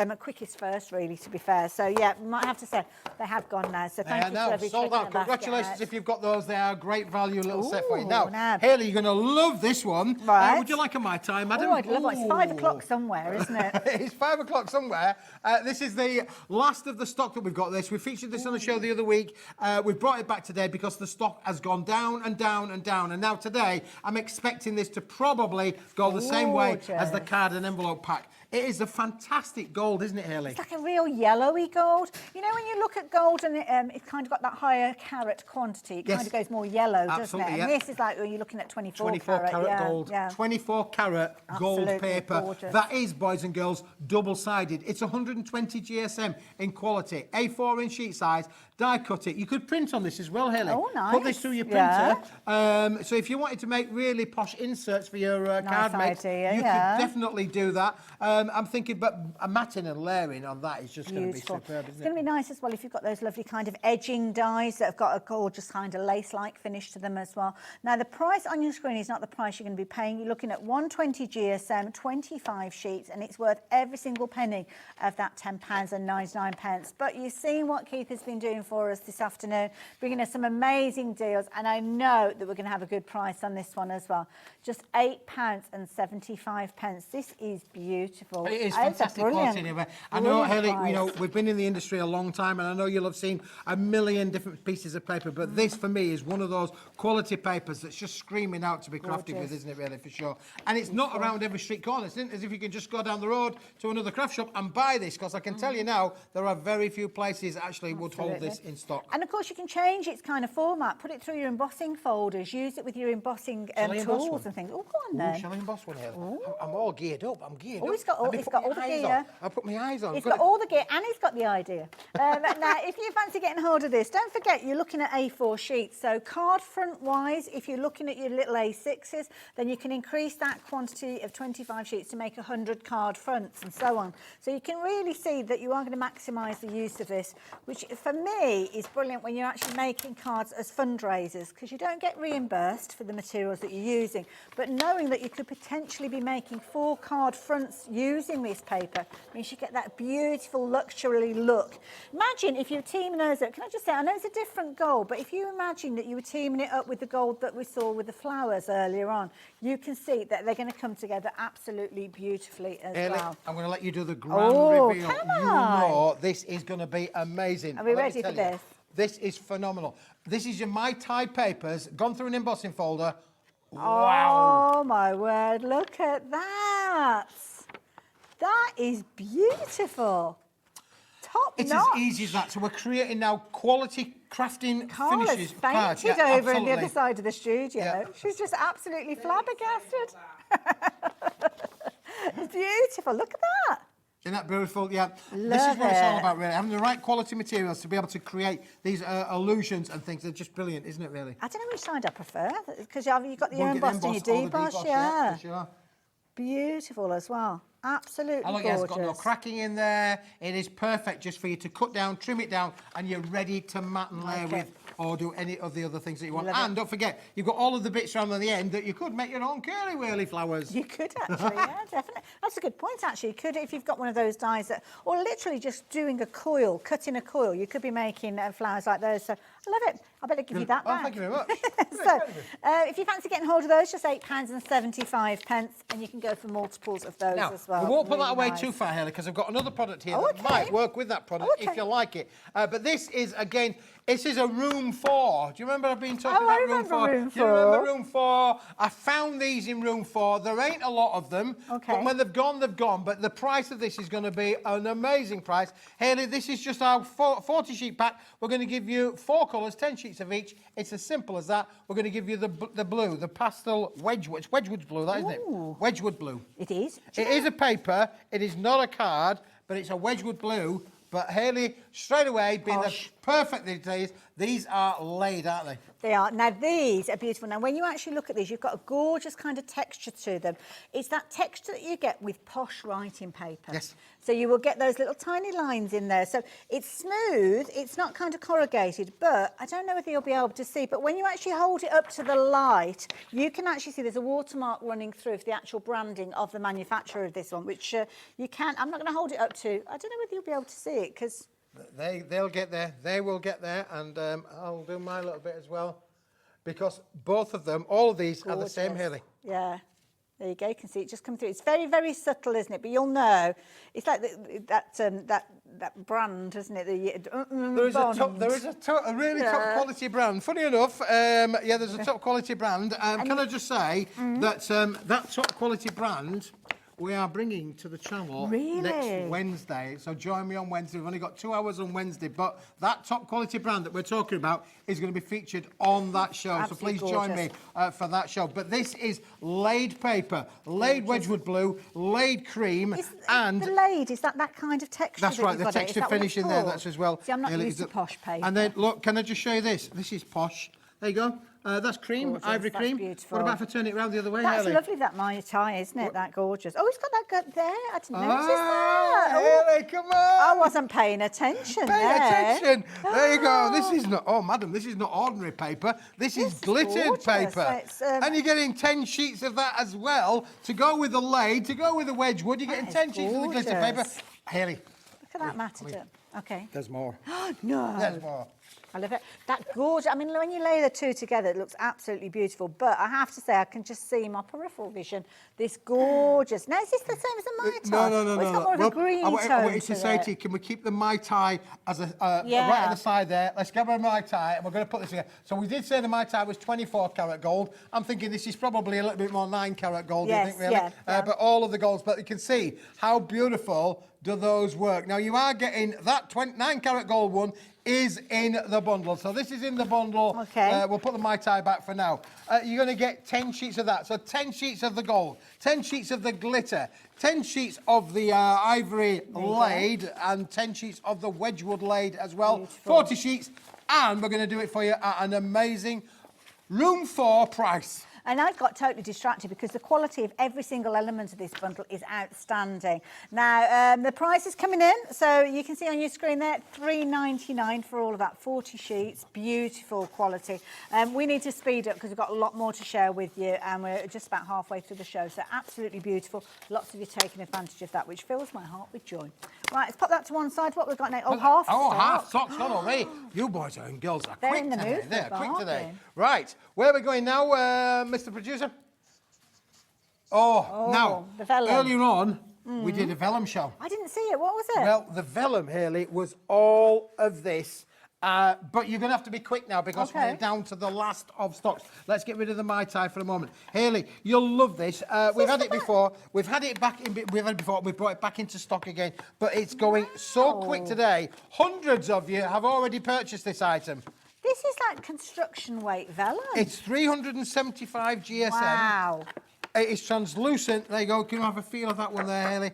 first, really, to be fair. So, yeah, might have to say they have gone now. So, thank you
now,
to everybody
sold
checking
out.
the basket
Congratulations
out.
if you've got those. They are a great value little set for you.
Ooh,
Now,
now-
Hayley, you're going to love this one.
Right.
Would you like a My Time, madam?
Oh, I'd love it. It's 5
Ooh.
o'clock somewhere, isn't it?
It's 5 o'clock somewhere. This is the last of the stock that we've got this. We featured this on the show the other week. We've brought it back today because the stock has gone down and down and down. And now today, I'm expecting this to probably go the same way as the card and envelope pack. It is a fantastic gold, isn't it, Hayley?
It's like a real yellowy gold. You know, when you look at gold and it's kind of got that higher carat quantity, it
Yes.
kind of goes more yellow, doesn't
Absolutely,
it?
yeah.
And this is like, when you're looking at 24
carat
yeah,
gold,
yeah.
24 carat gold
Absolutely
paper.
gorgeous.
That is, boys and girls, double-sided. It's 120 GSM in quality, A4 in sheet size, die cut it. You could print on this as well, Hayley.
Oh, nice.
Put this through your printer. So if you wanted to make really posh inserts for your card mix,
idea,
you
yeah.
could definitely do that. I'm thinking, but a matting and layering on that is just going to be superb, isn't
It's
it?
going to be nice as well if you've got those lovely kind of edging dies that have got a gorgeous kind of lace-like finish to them as well. Now, the price on your screen is not the price you're going to be paying. You're looking at 120 GSM, 25 sheets, and it's worth every single penny of that £10.99. But you've seen what Keith has been doing for us this afternoon, bringing us some amazing deals, and I know that we're going to have a good price on this one as well. Just £8.75. This is beautiful.
It is
It's a
fantastic quality anyway. I know, Haley, you know, we've been in the industry a long time, and I know you'll have seen a million different pieces of paper, but this for me is one of those quality papers that's just screaming out to be crafted with, isn't it, really, for sure? And it's not around every street corner. It's as if you can just go down the road to another craft shop and buy this, because I can tell you now, there are very few places that actually would hold this in stock.
And of course, you can change its kind of format, put it through your embossing folders, use it with your embossing tools and things. Oh, go on then.
Shall I emboss one here? I'm all geared up. I'm geared up.
He's got all, the gear.
I'll put my eyes on.
He's got all the gear and he's got the idea. Now, if you fancy getting hold of this, don't forget you're looking at A4 sheets. So card front wise, if you're looking at your little A6s, then you can increase that quantity of 25 sheets to make 100 card fronts and so on. So you can really see that you are going to maximise the use of this, which for me is brilliant when you're actually making cards as fundraisers, because you don't get reimbursed for the materials that you're using. But knowing that you could potentially be making 4 card fronts using this paper means you get that beautiful luxury look. Imagine if you're teaming those up. Can I just say, I know it's a different gold, but if you imagine that you were teaming it up with the gold that we saw with the flowers earlier on, you can see that they're going to come together absolutely beautifully as well.
I'm going to let you do the grand reveal.
Can
you
I?
know this is going to be amazing.
Are we ready for this?
This is phenomenal. This is your My Tide papers, gone through an embossing folder. Wow.
Oh my word, look at that. That is beautiful. Top
It's
notch.
as easy as that. So we're creating now quality crafting
Carla's
finishes.
fainted
Yeah,
over on the
absolutely.
other side of the studio.
Yeah.
She's just absolutely flabbergasted. It's beautiful. Look at that.
Isn't that beautiful? Yeah. This
Love
is what it's all
it.
about, really. Having the right quality materials to be able to create these illusions and things. They're just brilliant, isn't it, really?
I don't know which side I prefer, because you've got the
We'll get
embossed and your
embossed, all the
debossed, yeah.
for sure.
Beautiful as well. Absolutely
And look,
gorgeous.
it's got no cracking in there. It is perfect just for you to cut down, trim it down, and you're ready to mat and layer with or do any of the other things that you want.
Love
And
it.
don't forget, you've got all of the bits around on the end that you could make your own curly-whirly flowers.
You could actually, yeah, definitely. That's a good point, actually. You could, if you've got one of those dies that, or literally just doing a coil, cutting a coil, you could be making flowers like those. So I love it. I better give you that back.
Thank you very much.
So, if you fancy getting hold of those, just £8.75, and you can go for multiples of those
Now,
as well.
we won't put that
Really
away
nice.
too far, Haley, because I've got another product here
Oh,
that
okay.
might work with that product
Oh, okay.
if you like it. But this is, again, this is a room 4. Do you remember I've been talking
Oh, I
about room
remember
4?
room
Do you remember
4?
room 4? I found these in room 4. There ain't a lot of them.
Okay.
But when they've gone, they've gone. But the price of this is going to be an amazing price. Haley, this is just our 40-sheet pack. We're going to give you 4 colours, 10 sheets of each. It's as simple as that. We're going to give you the blue, the pastel Wedgwood. It's Wedgwood blue, that, isn't it? Wedgwood blue.
It is.
It is a paper. It is not a card, but it's a Wedgwood blue. But Haley, straight away, being the perfect these are laid, aren't they?
They are. Now, these are beautiful. Now, when you actually look at these, you've got a gorgeous kind of texture to them. It's that texture that you get with posh writing paper.
Yes.
So you will get those little tiny lines in there. So it's smooth. It's not kind of corrugated, but I don't know whether you'll be able to see, but when you actually hold it up to the light, you can actually see there's a watermark running through for the actual branding of the manufacturer of this one, which you can. I'm not going to hold it up to. I don't know whether you'll be able to see it, because...
They'll get there. They will get there. And I'll do my little bit as well. Because both of them, all of these are the same,
Gorgeous.
Haley.
Yeah. There you go. You can see it just come through. It's very, very subtle, isn't it? But you'll know. It's like that brand, isn't it?
There is a really top quality brand. Funny enough, there's a top quality brand. Can I just say that that top quality brand we are bringing to the channel next Wednesday. So join me on Wednesday. We've only got 2 hours on Wednesday, but that top quality brand that we're talking about is going to be featured on that show.
Absolutely
so please join me for that show. But this is laid paper, laid Wedgwood blue, laid cream, and
the laid, is that kind of texture?
that's right,
you've
the
got it? Is
texture
that what
finish
it's
in there.
called?
That's as well.
See, I'm not
Haley,
used to posh paper.
And then look, can I just show you this? This is posh. There you go. That's cream,
Gorgeous,
ivory
that's
cream.
beautiful.
What about if I turn it around the other way,
That's
Haley?
lovely, that Mai Tai, isn't it? That gorgeous. Oh, it's got that gut there. I didn't notice
Ah,
that. Oh,
Haley, come on.
I wasn't paying attention
Pay
there.
attention. There you go. This is not, oh, madam, this is not ordinary paper. This is glittered
gorgeous.
paper.
It's,
and you're getting 10 sheets of that as well to go with the laid, to go with the Wedgwood. You're getting 10 sheets of the glitter paper.
gorgeous.
Haley,
Look at that matted up. Okay.
there's more.
No.
There's more.
I love it. That gorgeous. I mean, when you lay the two together, it looks absolutely beautiful. But I have to say, I can just see in my peripheral vision this gorgeous. Now, is this the same as a Mai Tai?
No.
It's got more of a greeny
I
tone
wanted to say
it.
to you, can we keep the Mai Tai as a right
Yeah.
at the side there? Let's grab a Mai Tai and we're going to put this together. So we did say the Mai Tai was 24 karat gold. I'm thinking this is probably a little bit more 9 karat gold,
Yes,
I think, really.
yeah.
But all of the golds, but you can see how beautiful do those work. Now, you are getting that 9 karat gold one is in the bundle. So this is in the bundle.
Okay.
We'll put the Mai Tai back for now. You're going to get 10 sheets of that. So 10 sheets of the gold, 10 sheets of the glitter, 10 sheets of the ivory laid, and 10 sheets of the Wedgwood laid as well.
Beautiful.
40 sheets, and we're going to do it for you at an amazing room 4 price.
And I got totally distracted because the quality of every single element of this bundle is outstanding. Now, the price is coming in, so you can see on your screen there, $3.99 for all of that, 40 sheets, beautiful quality. We need to speed up because we've got a lot more to share with you, and we're just about halfway through the show, so absolutely beautiful. Lots of you taking advantage of that, which fills my heart with joy. Right, let's pop that to one side. What we've got now? Oh, half
Oh,
stock.
half stock's gone already. You boys and girls are
They're
quick
in the
today.
mood for
They're
a
quick today.
bargain.
Right, where are we going now, Mr. Producer? Oh, now,
the vellum.
earlier on, we did a vellum show.
I didn't see it. What was it?
Well, the vellum, Haley, was all of this. But you're going to have to be quick now because
Okay.
we're down to the last of stocks. Let's get rid of the Mai Tai for a moment. Haley, you'll love this. We've had it before. We've had it back. We've had it before. We've brought it back into stock again. But it's going so quick today. Hundreds of you have already purchased this item.
This is like construction weight vellum.
It's 375 GSM.
Wow.
It is translucent. There you go. Can you have a feel of that one there, Haley?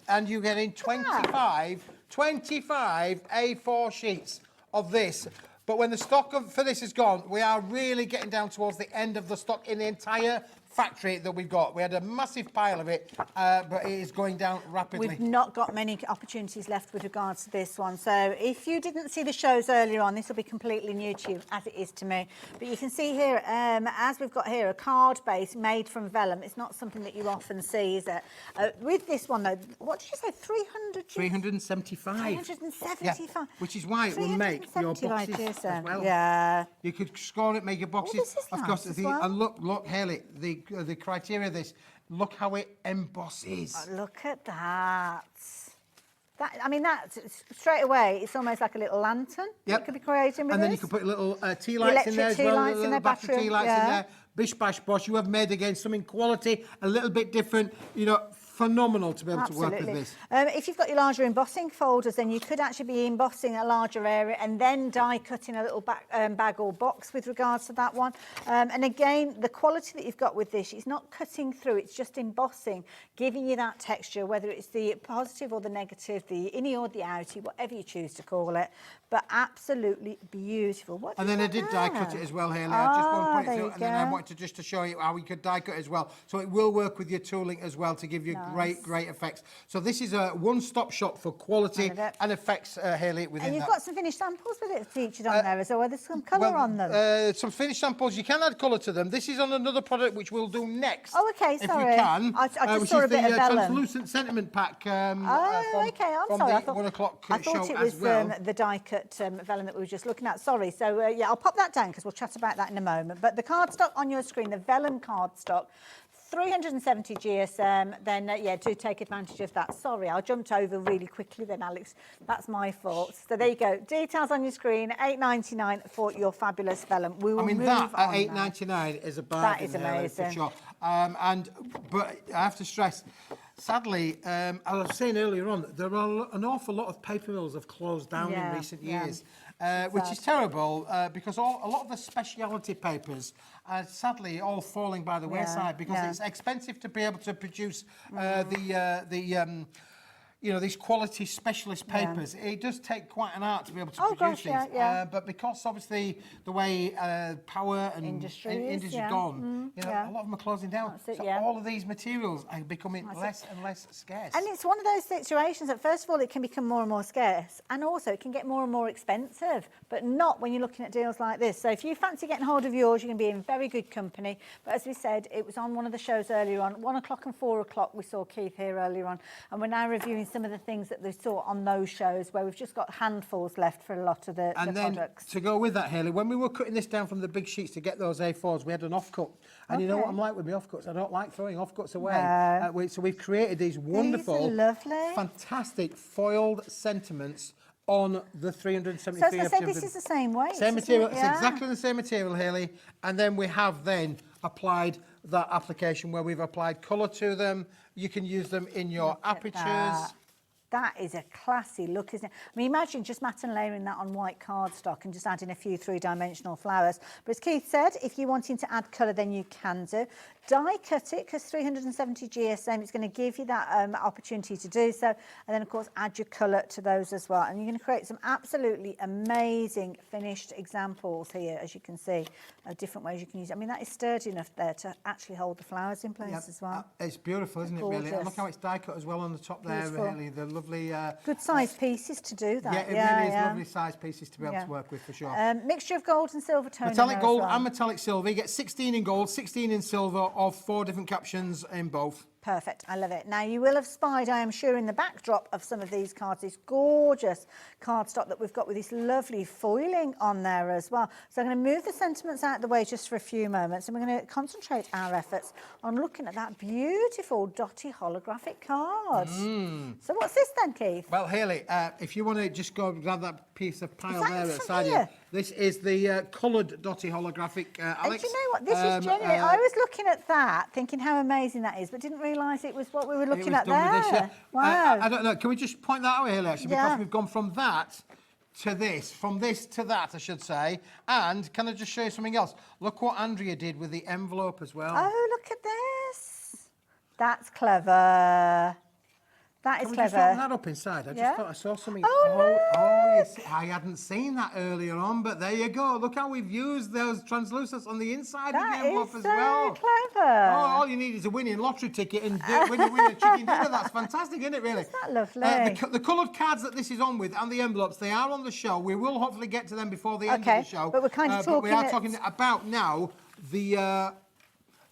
And you're getting 25 A4 sheets of this. But when the stock for this is gone, we are really getting down towards the end of the stock in the entire factory that we've got. We had a massive pile of it, but it is going down rapidly.
We've not got many opportunities left with regards to this one. So if you didn't see the shows earlier on, this will be completely new to you, as it is to me. But you can see here, as we've got here, a card base made from vellum. It's not something that you often see, is it? With this one, though, what did you say, 300?
375.
375.
Yeah, which is why it will make your
375
boxes
GSM.
as well.
Yeah.
You could score it, make your boxes.
this is
of
nice
course,
as well.
and look, Haley, the criteria of this, look how it embosses.
Oh, look at that. I mean, that straight away, it's almost like a little lantern.
Yep.
You could be creating with
And then you
this.
could put little tea lights in there as
Electric tea
well.
lights in
little
there,
battery
battery,
tea lights in
yeah.
there. Bish bash bosh. You have made again something quality, a little bit different. You know, phenomenal to be able to work with this.
If you've got your larger embossing folders, then you could actually be embossing a larger area and then die cutting a little bag or box with regards to that one. And again, the quality that you've got with this, it's not cutting through, it's just embossing, giving you that texture, whether it's the positive or the negative, the innie or the outie, whatever you choose to call it. But absolutely beautiful. What
And then I did die cut it as well, Haley. I just want to put it through, and then I wanted to show you how we could die cut as well. So it will work with your tooling as well to give you great effects. So this is a one-stop shop for quality and effects, Haley, within
And you've
that.
got some finished samples with it featured on there as well. There's some colour on them.
Some finished samples, you can add colour to them. This is on another product which we'll do next.
Oh, okay, sorry.
If we can.
I just
which
saw
is
a bit
the
of vellum.
translucent sentiment pack
Okay, I'm
from
sorry.
the 1 o'clock
I
show
thought it
as
was
well.
the die-cut vellum that we were just looking at. Sorry. So, yeah, I'll pop that down because we'll chat about that in a moment. But the cardstock on your screen, the vellum cardstock, 370 GSM, then, yeah, do take advantage of that. Sorry, I jumped over really quickly then, Alex. That's my fault. So there you go. Details on your screen, $8.99 for your fabulous vellum. We will
I mean,
move
that
on
at
now.
$8.99 is a bargain.
That is
Haley, for
amazing.
sure. But I have to stress, sadly, as I was saying earlier on, there are an awful lot of paper mills have closed down in recent years. Which is terrible because a lot of the speciality papers are sadly all falling by the wayside because it's expensive to be able to produce you know, these quality specialist papers, it does take quite an art to be able to produce
gosh,
these.
yeah.
But because obviously the way power and industry's gone, you know, a lot of them are closing down. So all of these materials are becoming less and less scarce.
And it's one of those situations that, first of all, it can become more and more scarce, and also it can get more and more expensive, but not when you're looking at deals like this. So if you fancy getting hold of yours, you're going to be in very good company. But as we said, it was on one of the shows earlier on, 1 o'clock and 4 o'clock. We saw Keith here earlier on, and we're now reviewing some of the things that they saw on those shows where we've just got handfuls left for a lot of the products.
To go with that, Hayley, when we were cutting this down from the big sheets to get those A4s, we had an offcut. And you know what I'm like with my offcuts? I don't like throwing offcuts away.
No.
So we've created these wonderful, fantastic foiled sentiments on the 373.
So as I said, this is the same weight.
Same material. It's exactly the same material, Hayley. And then we have then applied that application where we've applied colour to them. You can use them in your apertures.
That is a classy look, isn't it? I mean, imagine just matte and layering that on white cardstock and just adding a few three-dimensional flowers. But as Keith said, if you're wanting to add colour, then you can do. Die cut it, because 370 GSM is going to give you that opportunity to do so. And then, of course, add your colour to those as well. And you're going to create some absolutely amazing finished examples here, as you can see, of different ways you can use it. I mean, that is sturdy enough there to actually hold the flowers in place as well.
It's beautiful, isn't it, really? And look how it's die cut as well on the top there, really. The lovely...
good sized pieces to do that.
Yeah, it really is lovely sized pieces to be able to work with, for sure.
Mixture of gold and silver tone.
Metallic gold and metallic silver. You get 16 in gold, 16 in silver, of 4 different captions in both.
Perfect, I love it. Now you will have spied, I am sure, in the backdrop of some of these cards, this gorgeous cardstock that we've got with this lovely foiling on there as well. So I'm going to move the sentiments out of the way just for a few moments, and we're going to concentrate our efforts on looking at that beautiful dotty holographic card. So what's this then, Keith?
Well, Hayley, if you want to just go grab that piece of pile there beside you. This is the coloured dotty holographic, Alex.
And do you know what? This is genuine. I was looking at that, thinking how amazing that is, but didn't realise it was what we were looking at there.
This,
wow.
I don't know. Can we just point that out, Hayley, actually? Because we've gone from that to this, from this to that, I should say. And can I just show you something else? Look what Andrea did with the envelope as well.
Oh, look at this. That's clever. That is
Can we
clever.
just open that up inside? I just thought I saw something. I hadn't seen that earlier on, but there you go. Look how we've used those translucents on the inside of the envelope as well.
That is so clever.
All you need is a winning lottery ticket and win a chicken dinner. That's fantastic, isn't it, really?
Isn't that lovely?
The coloured cards that this is on with and the envelopes, they are on the show. We will hopefully get to them before the end of the show.
But we're kind of talking...
But we are talking about now the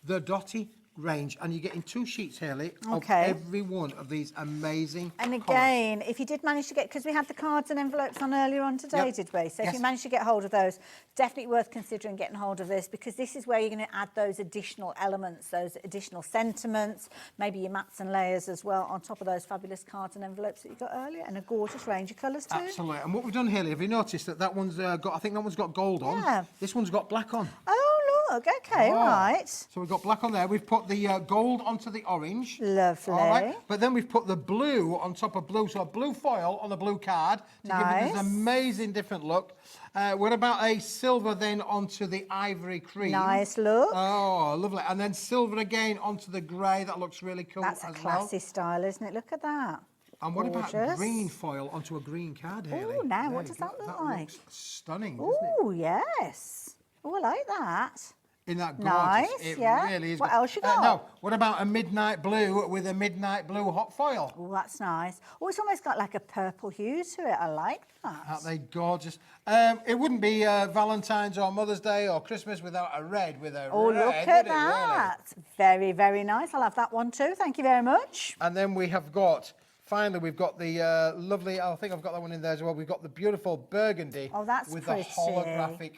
dotty range, and you're getting 2 sheets, Hayley, of every one of these amazing
And again, if you did manage to get, because we had the cards and envelopes on earlier on today, did we? So if you managed to get hold of those, definitely worth considering getting hold of this, because this is where you're going to add those additional elements, those additional sentiments, maybe your mats and layers as well, on top of those fabulous cards and envelopes that you got earlier, and a gorgeous range of colours too.
Absolutely. And what we've done, Hayley, have you noticed that one's got, I think that one's got gold on.
Yeah.
This one's got black on.
Oh, look, okay, right.
So we've got black on there. We've put the gold onto the orange.
Lovely.
All right. But then we've put the blue on top of blue. So a blue foil on a blue card to give it this amazing different look. What about a silver then onto the ivory cream?
Nice look.
Oh, lovely. And then silver again onto the grey. That looks really cool as well.
That's a classy style, isn't it? Look at that.
And what about green foil onto a green card, Hayley?
Oh, now what does that look like?
Looks stunning, doesn't it?
Oh, yes. Oh, I like that.
In that gorgeous.
Nice,
it really is.
What else you got?
No, what about a midnight blue with a midnight blue hot foil?
Oh, that's nice. Oh, it's almost got like a purple hue to it. I like that.
Aren't they gorgeous? It wouldn't be Valentine's or Mother's Day or Christmas without a red with a
Oh,
red,
look at
would
that.
It, really?
Very, very nice. I'll have that one too. Thank you very much.
And then we have got... Finally, we've got the lovely, I think I've got that one in there as well. We've got the beautiful burgundy.
Oh, that's
with
pretty.
The holographic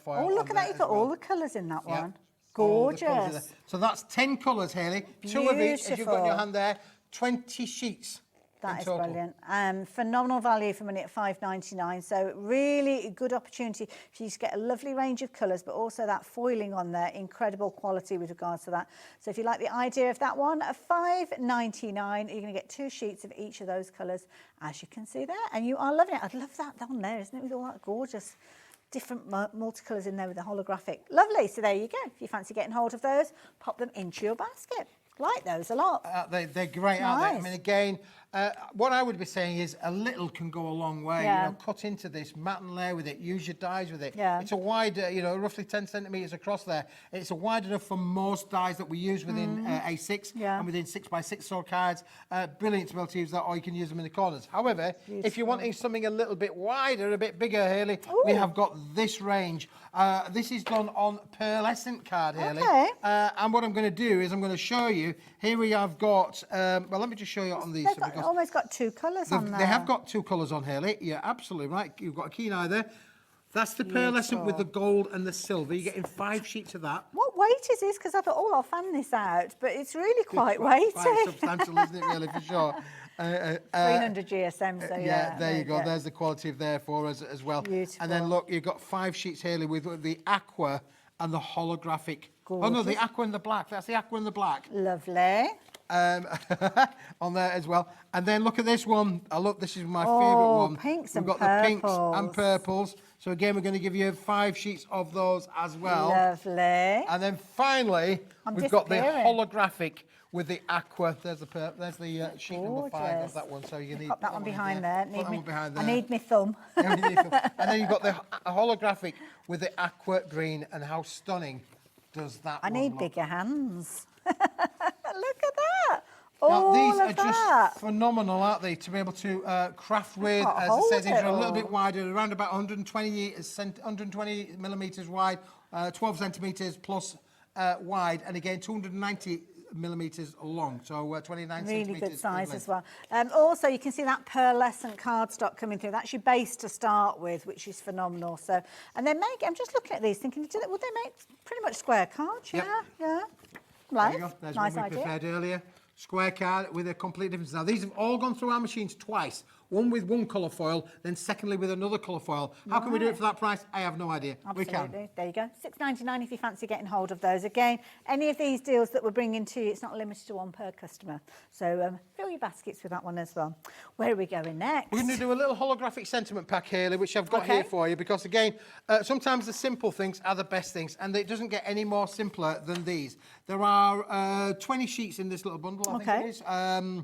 foil.
Oh, look at that. You've got all the colours in that one. Gorgeous.
So that's 10 colours, Hayley. 2 of each, as you've got in your hand there. 20 sheets.
That is brilliant. Phenomenal value for money at $5.99. So really good opportunity for you to get a lovely range of colours, but also that foiling on there, incredible quality with regards to that. So if you like the idea of that one, at $5.99, you're going to get 2 sheets of each of those colours, as you can see there. And you are loving it. I'd love that on there, isn't it, with all that gorgeous different multicolours in there with the holographic. Lovely. So there you go. If you fancy getting hold of those, pop them into your basket. Like those a lot.
They're great, aren't they? I mean, again, What I would be saying is a little can go a long way.
Yeah.
You know, cut into this matten layer with it, use your dies with it.
Yeah.
It's a wide, you know, roughly 10 centimetres across there. It's a wide enough for most dies that we use within A6
Yeah.
and within 6x6 sword cards. Brilliant to be able to use that, or you can use them in the corners. However, if you're wanting something a little bit wider, a bit bigger, Hayley, we have got this range. This is done on pearlescent card, Hayley.
Okay.
And what I'm going to do is I'm going to show you. Here we have got. Well, let me just show you on these.
They've got, almost got two colours on there.
They have got two colours on, Hayley. You're absolutely right. You've got a keen eye there. That's the pearlescent with the gold and the silver. You're getting 5 sheets of that.
What weight is this? Because I thought, oh, I'll fan this out, but it's really quite weighty.
Quite substantial, isn't it, really, for sure?
300 GSM, so yeah.
There you go. There's the quality of there for us as well.
Beautiful.
And then look, you've got 5 sheets, Hayley, with the aqua and the holographic.
Gorgeous.
Oh no, the aqua and the black. That's the aqua and the black.
Lovely.
On there as well. And then look at this one. Look, this is my favourite one.
Pinks
We've
and
got the pinks and purples. So again, we're going to give you 5 sheets of those as well.
Lovely.
And then finally, we've got the
disappearing.
holographic with the aqua. There's the sheet number 5 of that one. So you need
Pop that one behind there.
Put that one behind there.
I need my thumb.
And then you've got the holographic with the aqua green. And how stunning does that
I
one
need
look?
bigger hands. Look at that.
Now,
All
these
of
are
that.
just phenomenal, aren't they, to be able to craft with.
can't
As I
hold
said, these
it
are a little
all.
bit wider, around about 120 millimetres wide, 12 centimetres plus wide, and again 290 millimetres long, so 29
Really
centimetres.
good size
in
as
length.
well. Also, you can see that pearlescent cardstock coming through. That's your base to start with, which is phenomenal. So, and they make. I'm just looking at these, thinking, would they make pretty much square cards?
Yep.
Yeah.
There
Right.
you go. There's
Nice
one we
idea.
prepared earlier. Square card with a complete difference. Now, these have all gone through our machines twice. One with one colour foil, then secondly with another colour foil. How can we do it for that price? I have no idea. We can.
Absolutely. There you go. £6.99 if you fancy getting hold of those. Again, any of these deals that we're bringing to you, it's not limited to one per customer. So fill your baskets with that one as well. Where are we going next?
We're going to do a little holographic sentiment pack, Hayley, which I've got
Okay.
here for you, because again, sometimes the simple things are the best things, and it doesn't get any more simpler than these. There are 20 sheets in this little bundle, I think it is.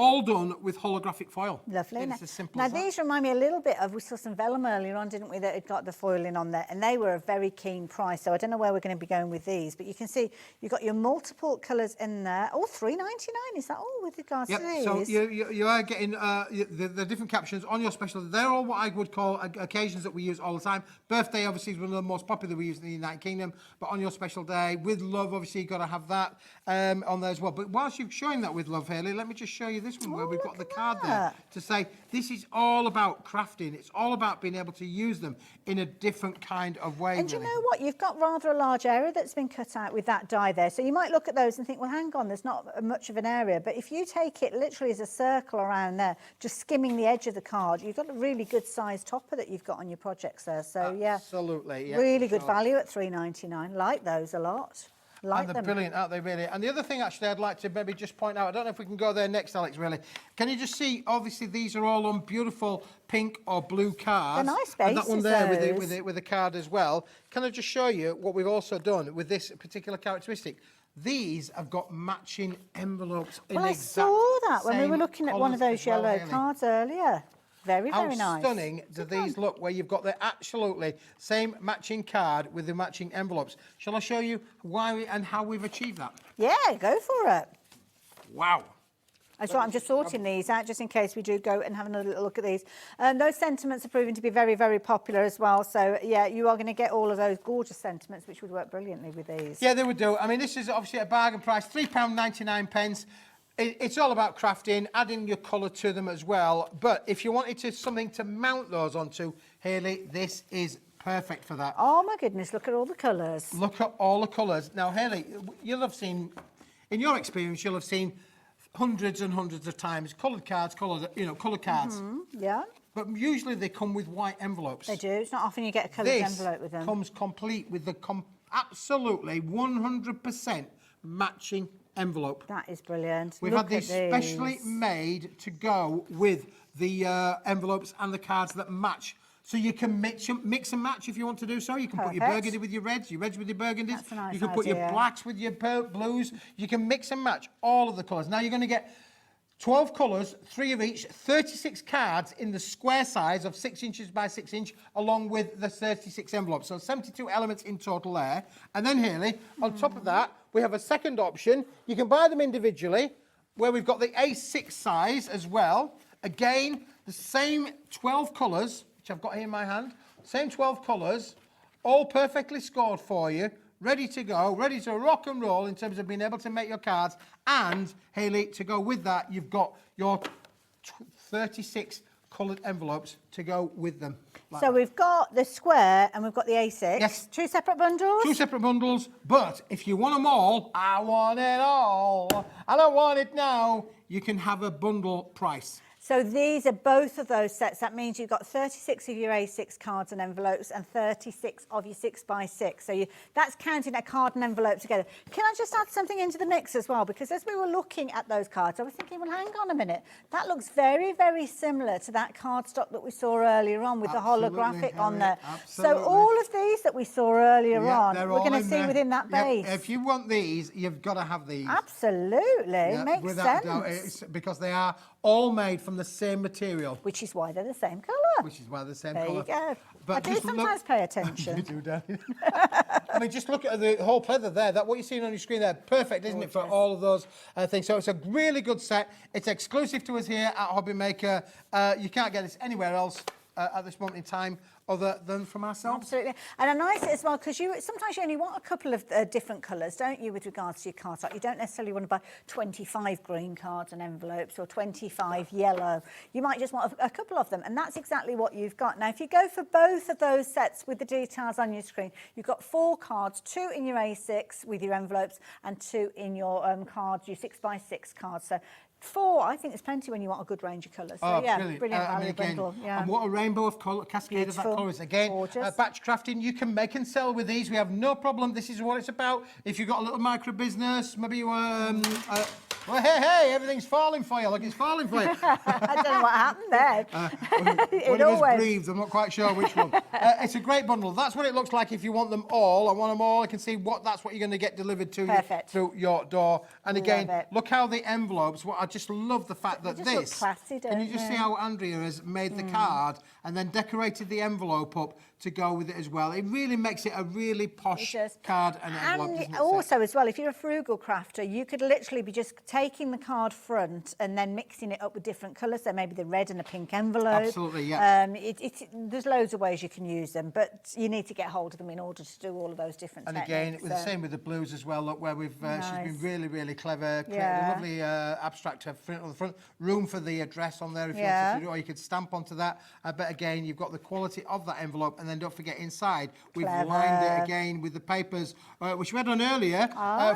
All done with holographic foil.
Lovely.
It's as simple
Now,
as that.
these remind me a little bit of, we saw some vellum earlier on, didn't we, that had got the foiling on there, and they were a very keen price, so I don't know where we're going to be going with these, but you can see you've got your multiple colours in there. Oh, $3.99, is that all with regards to these?
So you are getting the different captions on your special. They're all what I would call occasions that we use all the time. Birthday, obviously, is one of the most popular we use in the United Kingdom, but on your special day, with love, obviously, you've got to have that on there as well. But whilst you're showing that with love, Hayley, let me just show you this one where we've got the card there to say this is all about crafting. It's all about being able to use them in a different kind of way.
And you know what? You've got rather a large area that's been cut out with that die there. So you might look at those and think, well, hang on, there's not much of an area. But if you take it literally as a circle around there, just skimming the edge of the card, you've got a really good sized topper that you've got on your projects there. So
Absolutely. Yeah,
really good value at $3.99. Like those a lot. Like
and they're
them.
brilliant, aren't they, really? And the other thing, actually, I'd like to maybe just point out, I don't know if we can go there next, Alex, really. Can you just see, obviously, these are all on beautiful pink or blue cards.
They're nice
And that one there
bases,
with the card as well. Can I just show you what we've also done with this particular characteristic? These have got matching envelopes in
Well, I
exact
saw that when we
same
were looking at one of
colours
those
as well,
yellow
Hayley.
cards earlier. Very,
How
very nice.
stunning do these look, where you've got the absolutely same matching card with the matching envelopes. Shall I show you why and how we've achieved that?
Yeah, go for it.
Wow.
That's right, I'm just sorting these out just in case we do go and have another little look at these. Those sentiments are proving to be very, very popular as well. So, yeah, you are going to get all of those gorgeous sentiments, which would work brilliantly with these.
Yeah, they would do. I mean, this is obviously a bargain price, £3.99. It's all about crafting, adding your colour to them as well. But if you wanted something to mount those onto, Hayley, this is perfect for that.
Oh, my goodness, look at all the colours.
Look at all the colours. Now, Hayley, you'll have seen, in your experience, you'll have seen hundreds and hundreds of times coloured cards, coloured cards.
Yeah,
But usually they come with white envelopes.
they do. It's not often you get a coloured envelope with them.
This comes complete with the absolutely 100% matching envelope.
That is brilliant.
We've
Look
had these
at
specially made to go with the envelopes and the cards that match. So you can mix and match if you want to do so. You can put your
Perfect.
burgundy with your reds with your burgundies.
That's a nice
you can put your
idea.
blacks with your blues. You can mix and match all of the colours. Now you're going to get 12 colours, 3 of each, 36 cards in the square size of 6 inches by 6 inch, along with the 36 envelopes. So 72 elements in total there. And then, Hayley, on top of that, we have a second option. You can buy them individually, where we've got the A6 size as well. Again, the same 12 colours, which I've got here in my hand. Same 12 colours, all perfectly scored for you. Ready to go, ready to rock and roll in terms of being able to make your cards. And, Hayley, to go with that, you've got your 36 coloured envelopes to go with them. Like
So
that.
we've got the square and we've got the A6.
Yes.
2 separate bundles?
2 separate bundles, but if you want them all, I want it all. I don't want it now. You can have a bundle price.
So these are both of those sets. That means you've got 36 of your A6 cards and envelopes and 36 of your 6x6. So that's counting a card and envelope together. Can I just add something into the mix as well? Because as we were looking at those cards, I was thinking, well, hang on a minute. That looks very, very similar to that cardstock that we saw earlier on with
Absolutely,
the holographic on
Harriet,
there.
absolutely.
So all of these that we saw earlier
Yeah,
on,
they're
we're
all
going to
in
see
there.
within that
Yep,
base.
if you want these, you've got to have these.
Absolutely.
Yeah,
Makes
without
sense.
doubt. It's because they are all made from the same material.
Which is why they're the same colour.
Which is why they're the same
There
colour.
you go.
But
I do
just
sometimes pay attention.
You do, don't you? I mean, just look at the whole pleather there. That what you're seeing on your screen there, perfect, isn't it, for all of those things? So it's a really good set. It's exclusive to us here at Hobby Maker. You can't get this anywhere else at this moment in time, other than from ourselves.
Absolutely. And I like it as well because sometimes you only want a couple of different colours, don't you, with regards to your cards. Like you don't necessarily want to buy 25 green cards and envelopes or 25 yellow. You might just want a couple of them, and that's exactly what you've got. Now, if you go for both of those sets with the details on your screen, you've got 4 cards, 2 in your A6 with your envelopes and 2 in your cards, your 6x6 cards. So 4, I think there's plenty when you want a good range of colours. So, yeah, brilliant value bundle. Yeah.
And what a rainbow of colour, cascade of that colours. Again, batch crafting, you can make and sell with these. We have no problem. This is what it's about. If you've got a little micro business, maybe you well, hey, everything's falling for you. Look, it's falling for you.
I don't know what happened there.
One of us breathed. I'm not quite sure which one. It's a great bundle. That's what it looks like if you want them all. I want them all. I can see that's what you're going to get delivered to you through your door. And again, look how the envelopes. I just love the fact that this.
Look classy,
Can you just see how Andrea has made the card and then decorated the envelope up to go with it as well? It really makes it a really posh card and envelope.
And also as well, if you're a frugal crafter, you could literally be just taking the card front and then mixing it up with different colours. So maybe the red and a pink envelope.
Absolutely, yeah.
There's loads of ways you can use them, but you need to get hold of them in order to do all of those different techniques.
And again, with the same with the blues as well. Look where we've she's been really, really clever. Created a lovely abstract on the front. Room for the address on there if you wanted to do, or you could stamp onto that. But again, you've got the quality of that envelope, and then don't forget inside we've lined it again with the papers which we had on earlier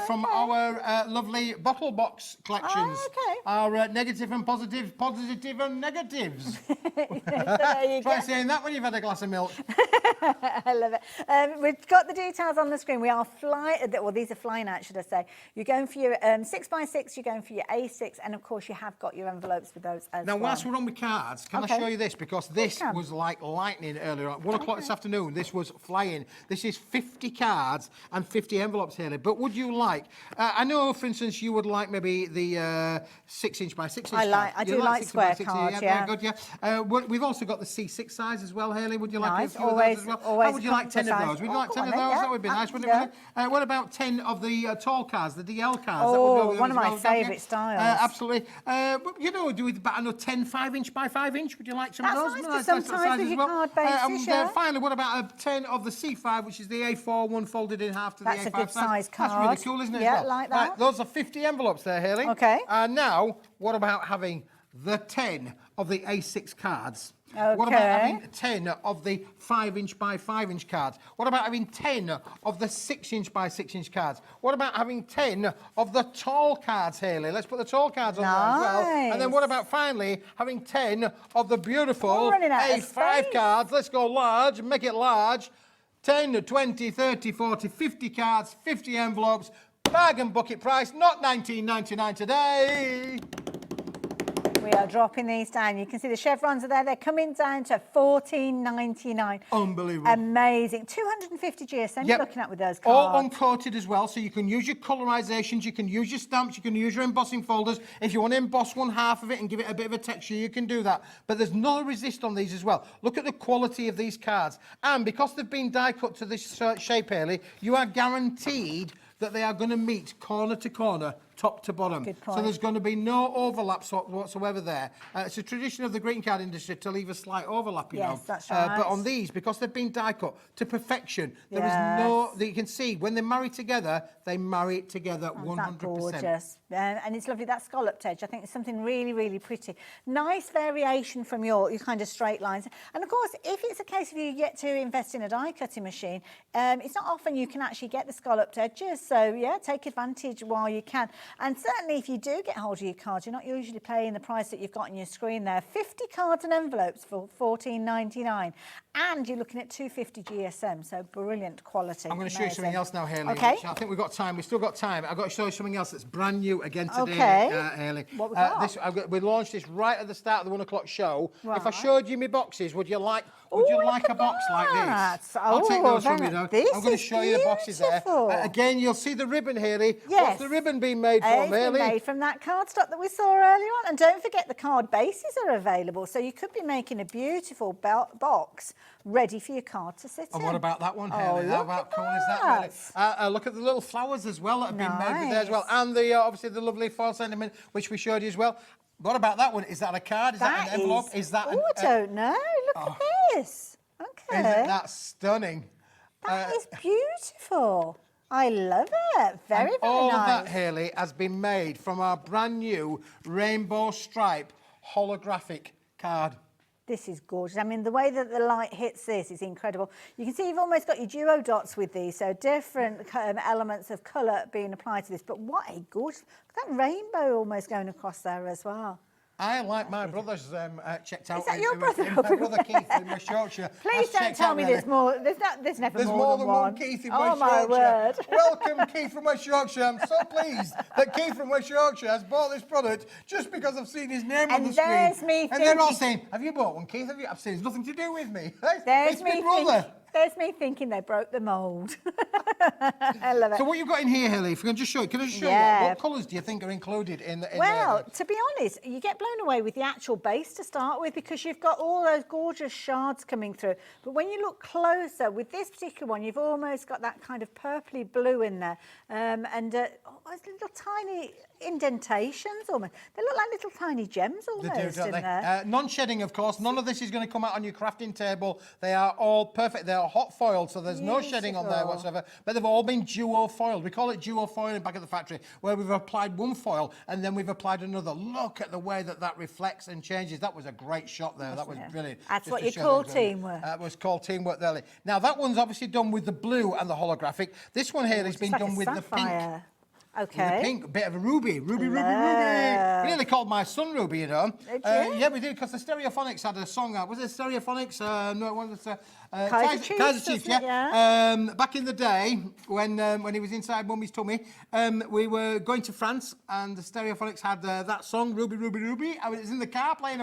from our lovely bottle box collections. Our negative and positive and negatives. Try saying that when you've had a glass of milk.
I love it. We've got the details on the screen. We are these are flying out, should I say. You're going for your 6x6, you're going for your A6, and of course you have got your envelopes with those as well.
Now, whilst we're on with cards, can I show you this? Because this was like lightning earlier on. 1 o'clock this afternoon, this was flying. This is 50 cards and 50 envelopes here. But would you like, I know, for instance, you would like maybe the 6 inch by 6 inch
I do like square cards,
yeah. Very good, yeah. We've also got the C6 size as well, Hayley. Would you like a few of those as well?
Always.
How would you like 10 of those? Would you like 10 of those? That would be nice, wouldn't it? What about 10 of the tall cards, the DL cards?
Oh, one of my favourite styles.
Absolutely. But, you know, do with 10 5-inch by 5-inch? Would you like some of those?
That's nice, because sometimes with your card bases,
finally, what about a 10 of the C5, which is the A4, one folded in half to the A5
That's a good size card.
That's really cool, isn't it?
Yeah, like that.
Right, those are 50 envelopes there, Hayley.
Okay.
And now, what about having the 10 of the A6 cards?
Okay.
What about having 10 of the 5-inch by 5-inch cards? What about having 10 of the 6-inch by 6-inch cards? What about having 10 of the tall cards, Hayley? Let's put the tall cards on there as well. And then what about finally having 10 of the beautiful A5 cards? Let's go large, make it large. 10, 20, 30, 40, 50 cards, 50 envelopes, bag and bucket price, not $19.99 today.
We are dropping these down. You can see the chevrons are there. They're coming down to $14.99.
Unbelievable.
Amazing. 250 GSM you're looking at with those cards.
All uncoated as well, so you can use your colorizations, you can use your stamps, you can use your embossing folders. If you want to emboss one half of it and give it a bit of a texture, you can do that. But there's no resist on these as well. Look at the quality of these cards. And because they've been die cut to this shape, Hayley, you are guaranteed that they are going to meet corner to corner, top to bottom.
Good point.
So there's going to be no overlaps whatsoever there. It's a tradition of the greeting card industry to leave a slight overlap, you know.
That's right.
But on these, because they've been die cut to perfection, there is no, you can see when they marry together, they marry it together 100%.
That's gorgeous. And it's lovely, that scalloped edge. I think it's something really, really pretty. Nice variation from your kind of straight lines. And of course, if it's a case of you get to invest in a die cutting machine, it's not often you can actually get the scalloped edges. So yeah, take advantage while you can. And certainly if you do get hold of your cards, you're not usually paying the price that you've got on your screen there. 50 cards and envelopes for $14.99. And you're looking at 250 GSM, so brilliant quality.
I'm going to show you something else now, Hayley.
Okay.
I think we've got time. We've still got time. I've got to show you something else that's brand new again today, Hayley.
What we got?
We launched this right at the start of the 1 o'clock show.
Right.
If I showed you my boxes, would you like a box like this? I'll take those from you now. I'm going to show you the boxes there. Again, you'll see the ribbon, Hayley.
Yes.
What's the ribbon being made from, Hayley?
It's made from that cardstock that we saw earlier on. And don't forget the card bases are available. So you could be making a beautiful box ready for your card to sit in.
And what about that one, Hayley? How about cool is that, Hayley? Look at the little flowers as well that have been made with there as well. And the obviously the lovely foil sentiment, which we showed you as well. What about that one? Is that a card? Is that an envelope? Is that
I don't know. Look at this. Okay.
Isn't that stunning?
That is beautiful. I love it. Very, very
all
nice.
All of that, Hayley, has been made from our brand new rainbow stripe holographic card.
This is gorgeous. I mean, the way that the light hits this is incredible. You can see you've almost got your duo dots with these, so different elements of colour being applied to this. But what a gorgeous... That rainbow almost going across there as well.
I like my brother's checked out.
Is that your brother?
My brother Keith in West Yorkshire.
Please don't tell me there's more. There's never more than one.
Keith in West Yorkshire.
Oh my word!
Welcome, Keith from West Yorkshire. I'm so pleased that Keith from West Yorkshire has bought this product just because I've seen his name on the screen.
Me
and they're all saying, "Have you bought one, Keith? Have you?" I've said, "It's nothing to do with me."
There's my brother. There's me thinking they broke the mould. I love it.
So what you've got in here, Hayley, if you can just show it, can I just show you what colours do you think are included in
Well, to be honest, you get blown away with the actual base to start with because you've got all those gorgeous shards coming through. But when you look closer, with this particular one, you've almost got that kind of purpley blue in there. Little tiny indentations almost. They look like little tiny gems almost
they do, don't
in
they?
there.
Non-shedding, of course. None of this is going to come out on your crafting table. They are all perfect. They are hot foiled, so there's no shedding on there whatsoever. But they've all been duo foiled. We call it duo foiling back at the factory, where we've applied one foil and then we've applied another. Look at the way that reflects and changes. That was a great shot there. That was brilliant.
That's what you call teamwork.
That was called teamwork there. Now, that one's obviously done with the blue and the holographic. This one here has been done with the pink.
Okay.
The pink, a bit of a ruby. Ruby. We nearly called my son Ruby, you know.
Did you?
Yeah, we did, because the Stereophonics had a song out. Was it Stereophonics? No, it wasn't.
Kaiser
Chiefs, yeah. Back in the day, when he was inside Mummy's tummy, we were going to France, and the Stereophonics had that song, Ruby, Ruby, Ruby. I was in the car playing.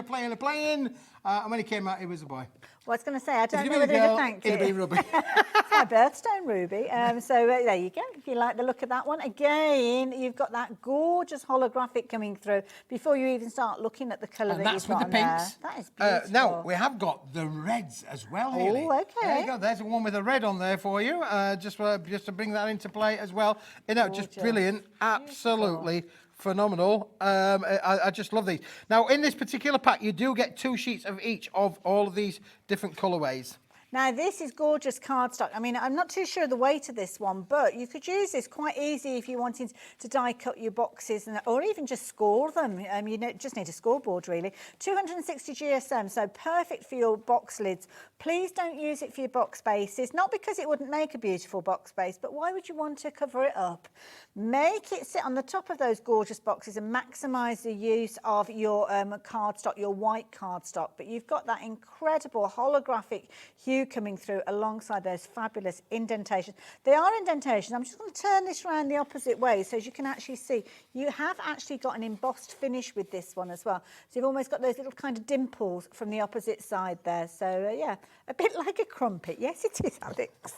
And when he came out, he was a boy.
Well, I was going to say, I don't know whether to thank you.
It'll be Ruby.
It's my birthstone, Ruby. So there you go. If you like the look of that one. Again, you've got that gorgeous holographic coming through before you even start looking at the colour that you've got on there.
That's with the pinks.
That is beautiful.
Now, we have got the reds as well, Hayley.
Oh, okay.
There you go. There's the one with the red on there for you, just to bring that into play as well. You know, just brilliant. Absolutely phenomenal. I just love these. Now, in this particular pack, you do get 2 sheets of each of all of these different colourways.
Now, this is gorgeous cardstock. I mean, I'm not too sure the weight of this one, but you could use this quite easy if you're wanting to die cut your boxes or even just score them. You just need a scoreboard, really. 260 GSM, so perfect for your box lids. Please don't use it for your box bases, not because it wouldn't make a beautiful box base, but why would you want to cover it up? Make it sit on the top of those gorgeous boxes and maximise the use of your cardstock, your white cardstock. But you've got that incredible holographic hue hue coming through alongside those fabulous indentations. They are indentations. I'm just going to turn this around the opposite way so as you can actually see, you have actually got an embossed finish with this one as well. So you've almost got those little kind of dimples from the opposite side there. So yeah, a bit like a crumpet. Yes, it is, Alex.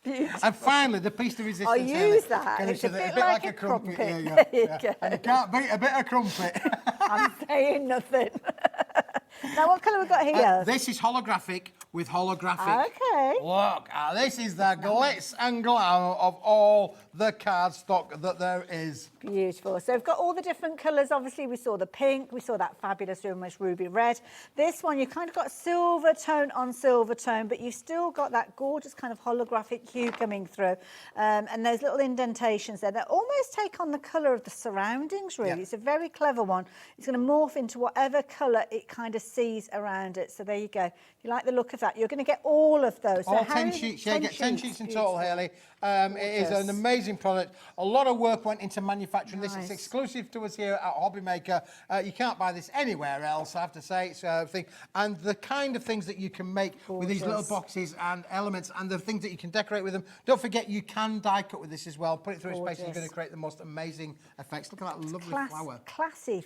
Beautiful.
And finally, the piece of resistance.
I use that.
Can
It's
you
a
see
bit
that?
like a crumpet.
Yeah, yeah,
There you
yeah.
go.
And you can't beat a bit of crumpet.
I'm saying nothing. Now, what colour we got here?
This is holographic with holographic.
Okay.
Look, this is the glitz and glamour of all the cardstock that there is.
Beautiful. So we've got all the different colours. Obviously, we saw the pink. We saw that fabulous almost ruby red. This one, you kind of got silver tone on silver tone, but you've still got that gorgeous kind of holographic hue coming through. And those little indentations there, they almost take on the colour of the surroundings, really.
Yeah.
It's a very clever one. It's going to morph into whatever colour it kind of sees around it. So there you go. If you like the look of that, you're going to get all of those.
All
So
10 sheets, yeah, get 10 sheets in total, Hayley. It is an amazing product. A lot of work went into manufacturing this. It's exclusive to us here at Hobby Maker. You can't buy this anywhere else, I have to say. And the kind of things that you can make with these little boxes and elements and the things that you can decorate with them. Don't forget, you can die cut with this as well. Put it through a space and you're going to create the most amazing effects. Look at that lovely flower.
Classy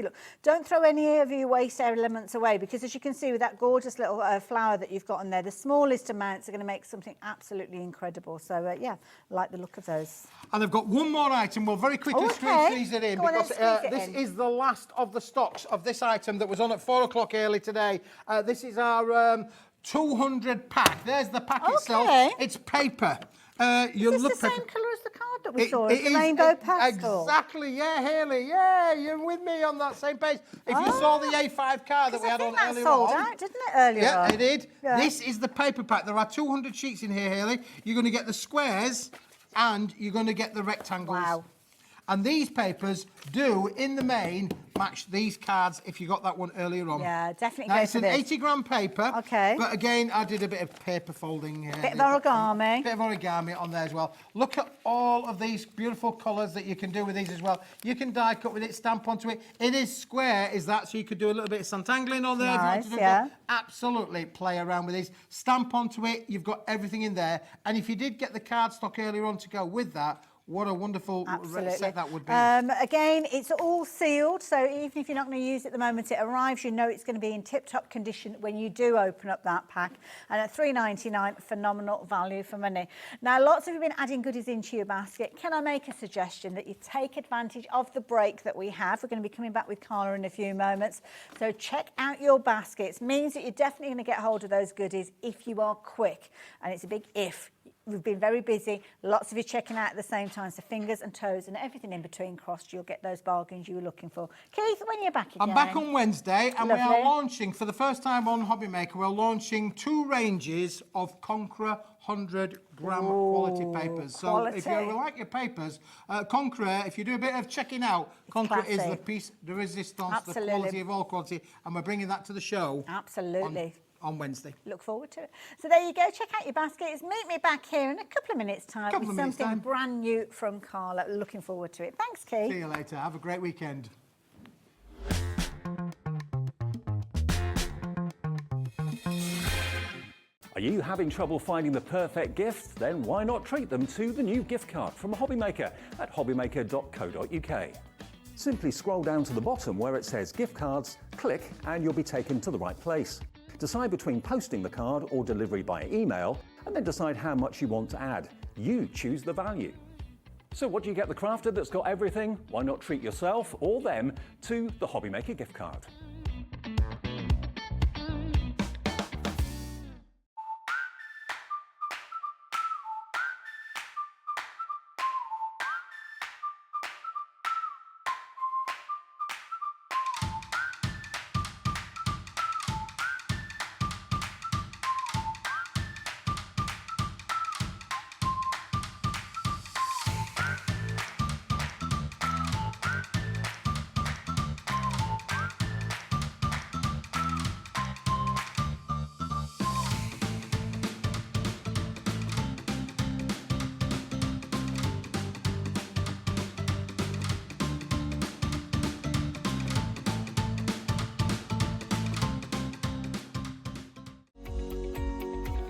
look. Don't throw any of your waste elements away, because as you can see with that gorgeous little flower that you've got on there, the smallest amounts are going to make something absolutely incredible. So yeah, I like the look of those.
And I've got one more item. We'll very quickly squeeze it in because this is the last of the stocks of this item that was on at 4 o'clock early today. This is our 200 pack. There's the pack itself. It's paper.
Is this the same colour as the card that we saw? It's the
is,
rainbow pastel.
Exactly, yeah, Hayley. Yeah, you're with me on that same page. If you saw the A5 card that we had on earlier on.
That sold out, didn't it, earlier on?
Yeah, it did.
Yeah.
This is the paper pack. There are 200 sheets in here, Hayley. You're going to get the squares and you're going to get the rectangles.
Wow.
And these papers do, in the main, match these cards if you got that one earlier on.
Yeah, definitely
now,
go
it's
for
an
this.
80-gram paper.
Okay.
But again, I did a bit of paper folding here.
Bit of origami.
Bit of origami on there as well. Look at all of these beautiful colours that you can do with these as well. You can die cut with it, stamp onto it. It is square, is that, so you could do a little bit of santangling on there.
Nice,
if you want to do
yeah.
that. Absolutely play around with these. Stamp onto it, you've got everything in there. And if you did get the cardstock earlier on to go with that, what a wonderful set that would be.
Again, it's all sealed, so even if you're not going to use it at the moment it arrives, you know it's going to be in tip-top condition when you do open up that pack. And at $3.99, phenomenal value for money. Now, lots of you have been adding goodies into your basket. Can I make a suggestion that you take advantage of the break that we have? We're going to be coming back with Carla in a few moments. So check out your baskets. Means that you're definitely going to get hold of those goodies if you are quick. And it's a big if. We've been very busy, lots of you checking out at the same time, so fingers and toes and everything in between crossed, you'll get those bargains you were looking for. Keith, when are you back again?
I'm back on Wednesday, and
Lovely.
we are launching, for the first time on Hobby Maker, we're launching 2 ranges of Conqueror 100-gram quality papers. So
quality.
if you like your papers, Conqueror, if you do a bit of checking out, Conqueror is the piece de resistance, the quality of all quality, and we're bringing that to the show.
Absolutely.
On Wednesday.
Look forward to it. So there you go, check out your baskets. Meet me back here in a couple of minutes' time with something brand new from Carla. Looking forward to it. Thanks, Keith.
See you later. Have a great weekend.
Are you having trouble finding the perfect gift? Then why not treat them to the new gift card from Hobby Maker at hobbymaker.co.uk. Simply scroll down to the bottom where it says gift cards, click and you'll be taken to the right place. Decide between posting the card or delivery by email, and then decide how much you want to add. You choose the value. So what do you get the crafter that's got everything? Why not treat yourself or them to the Hobby Maker gift card?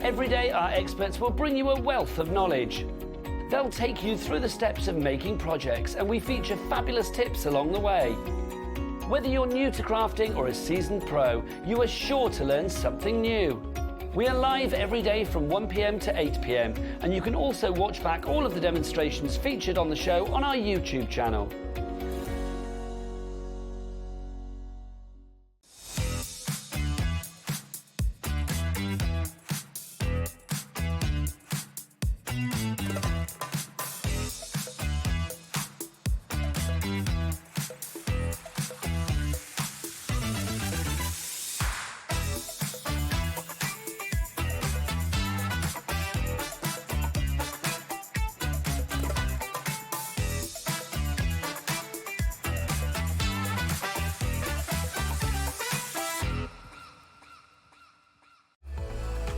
Every day, our experts will bring you a wealth of knowledge. They'll take you through the steps of making projects, and we feature fabulous tips along the way. Whether you're new to crafting or a seasoned pro, you are sure to learn something new. We are live every day from 1 p.m. to 8 p.m, and you can also watch back all of the demonstrations featured on the show on our YouTube channel.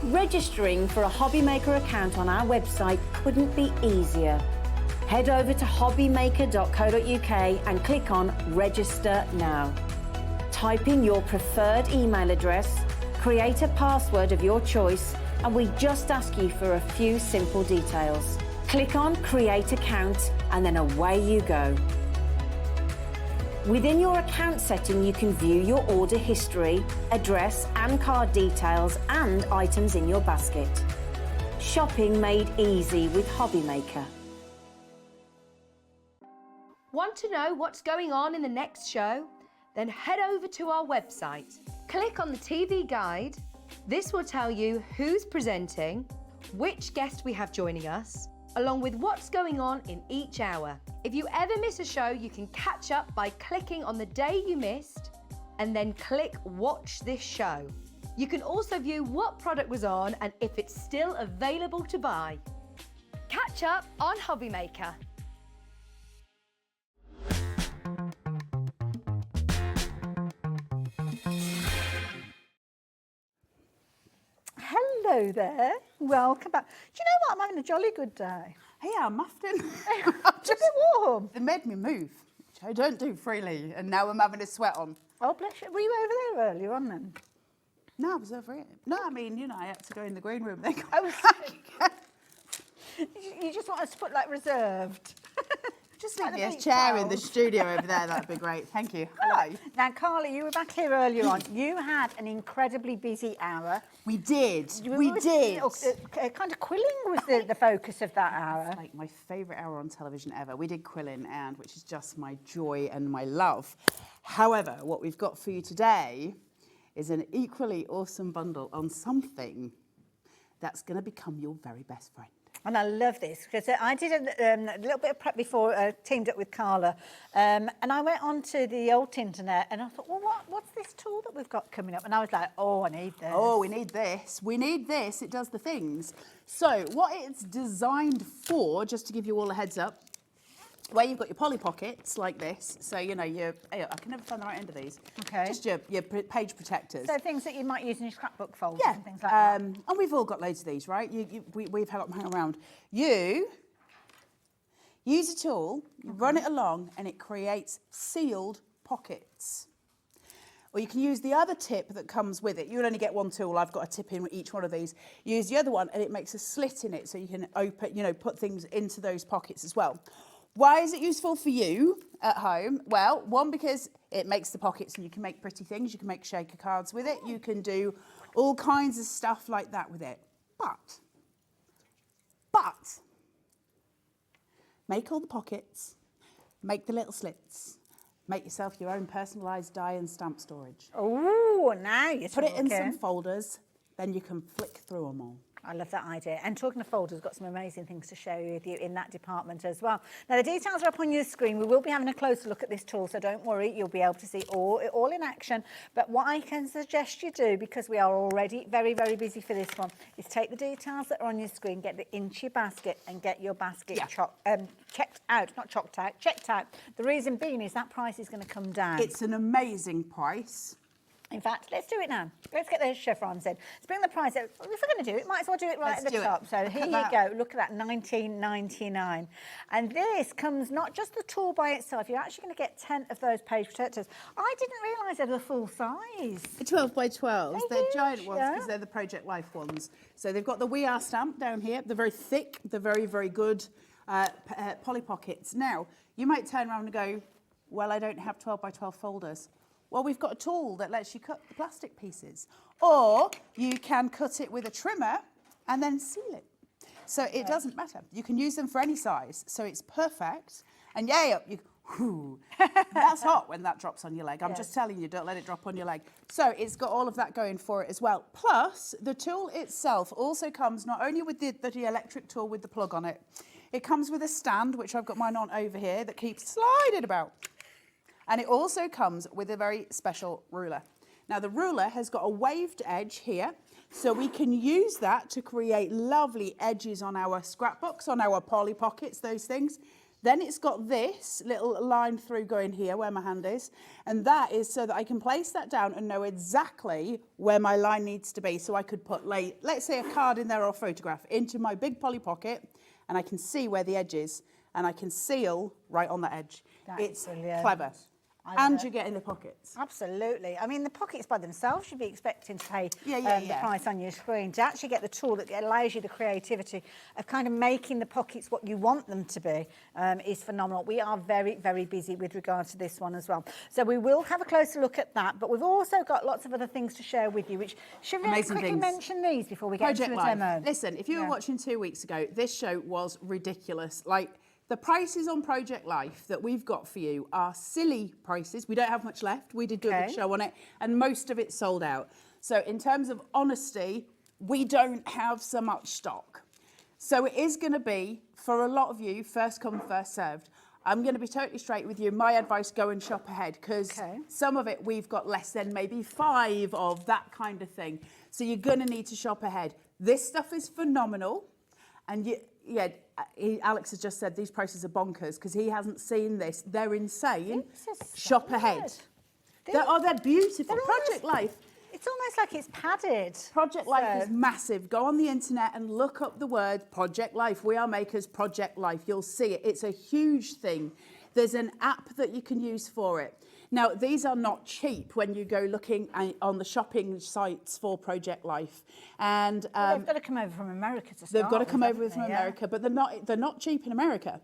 Registering for a Hobbymaker account on our website couldn't be easier. Head over to hobbymaker.co.uk and click on Register Now. Type in your preferred email address, create a password of your choice, and we just ask you for a few simple details. Click on Create Account and then away you go. Within your account setting, you can view your order history, address and card details and items in your basket. Shopping made easy with Hobbymaker.
Want to know what's going on in the next show? Then head over to our website. Click on the TV guide. This will tell you who's presenting, which guest we have joining us, along with what's going on in each hour. If you ever miss a show, you can catch up by clicking on the day you missed and then click Watch This Show. You can also view what product was on and if it's still available to buy. Catch up on Hobbymaker.
Hello there, welcome back. Do you know what? I'm having a jolly good day.
Yeah, I'm muffed in.
It's a bit warm.
They made me move, which I don't do freely, and now I'm having a sweat on.
Oh, bless you. Were you over there earlier on then?
No, I was over here. No, I mean, you know, I had to go in the green room. Then
I was. You just want us to put like reserved.
just leave
Like
me
the
a
beach
chair in
towels.
the studio over there. That'd be great. Thank you. Hello.
Now, Carly, you were back here earlier on. You had an incredibly busy hour.
We did. We did.
Kind of quilling was the focus of that hour.
It's like my favourite hour on television ever. We did quilling, and which is just my joy and my love. However, what we've got for you today is an equally awesome bundle on something that's going to become your very best friend.
And I love this because I did a little bit of prep before I teamed up with Carla, and I went onto the old internet and I thought, well, what's this tool that we've got coming up? And I was like, oh, I need this.
Oh, we need this. We need this. It does the things. So what it's designed for, just to give you all a heads up, where you've got your poly pockets like this, so you know I can never find the right end of these.
Okay.
Just your page protectors.
So things that you might use in your scrapbook folders
Yeah.
and things like that.
And we've all got loads of these, right? We've had them hang around. You use a tool, you run it along, and it creates sealed pockets. Or you can use the other tip that comes with it. You'll only get one tool. I've got a tip in each one of these. Use the other one, and it makes a slit in it, so you can open, put things into those pockets as well. Why is it useful for you at home? Well, one, because it makes the pockets and you can make pretty things. You can make shaker cards with it. You can do all kinds of stuff like that with it. But, make all the pockets, make the little slits, make yourself your own personalised die and stamp storage.
Oh, now you're
Put it in
talking.
some folders, then you can flick through them all.
I love that idea. And talking of folders, got some amazing things to share with you in that department as well. Now, the details are up on your screen. We will be having a closer look at this tool, so don't worry. You'll be able to see all in action. But what I can suggest you do, because we are already very, very busy for this one, is take the details that are on your screen, get it into your basket, and get your basket checked out. Not chocked out, checked out. The reason being is that price is going to come down.
It's an amazing price.
In fact, let's do it now. Let's get those chevrons in. Let's bring the price up. If we're going to do it, might as well do it right at the top. So here you go. Look at that, $19.99. And this comes not just the tool by itself. You're actually going to get 10 of those page protectors. I didn't realise they were full size.
12 by 12s. They're giant ones
yeah.
because they're the Project Life ones. So they've got the We Are stamp down here. They're very thick. They're very, very good poly pockets. Now, you might turn around and go, well, I don't have 12 by 12 folders. Well, we've got a tool that lets you cut the plastic pieces. Or you can cut it with a trimmer and then seal it. So it doesn't matter. You can use them for any size. So it's perfect. And that's hot when that drops on your leg. I'm just telling you, don't let it drop on your leg. So it's got all of that going for it as well. Plus, the tool itself also comes not only with the electric tool with the plug on it, it comes with a stand, which I've got mine on over here, that keeps sliding about. And it also comes with a very special ruler. Now the ruler has got a waved edge here, so we can use that to create lovely edges on our scrapbooks, on our Polly Pockets, those things. Then it's got this little line through going here where my hand is, and that is so that I can place that down and know exactly where my line needs to be. So I could put, like, let's say a card in there or a photograph into my big Polly Pocket, and I can see where the edge is, and I can seal right on the edge. It's clever. And you get in the pockets.
Absolutely. I mean, the pockets by themselves should be expecting to pay the price on your screen. To actually get the tool that allows you the creativity of kind of making the pockets what you want them to be is phenomenal. We are very, very busy with regard to this one as well. So we will have a closer look at that, but we've also got lots of other things to share with you, which should we quickly mention these before we get into the demo?
Listen, if you were watching 2 weeks ago, this show was ridiculous. Like, the prices on Project Life that we've got for you are silly prices. We don't have much left. We did do a big show on it, and most of it's sold out. So in terms of honesty, we don't have so much stock. So it is going to be, for a lot of you, first come, first served. I'm going to be totally straight with you. My advice, go and shop ahead, because some of it we've got less than maybe 5 of, that kind of thing. So you're going to need to shop ahead. This stuff is phenomenal. And Alex has just said these prices are bonkers because he hasn't seen this. They're insane. Shop ahead. They're beautiful. Project Life.
It's almost like it's padded.
Project Life is massive. Go on the internet and look up the word Project Life. We Are Makers Project Life. You'll see it. It's a huge thing. There's an app that you can use for it. Now, these are not cheap when you go looking on the shopping sites for Project Life. And
they've got to come over from America to start.
They've got to come over from America, but they're not cheap in America.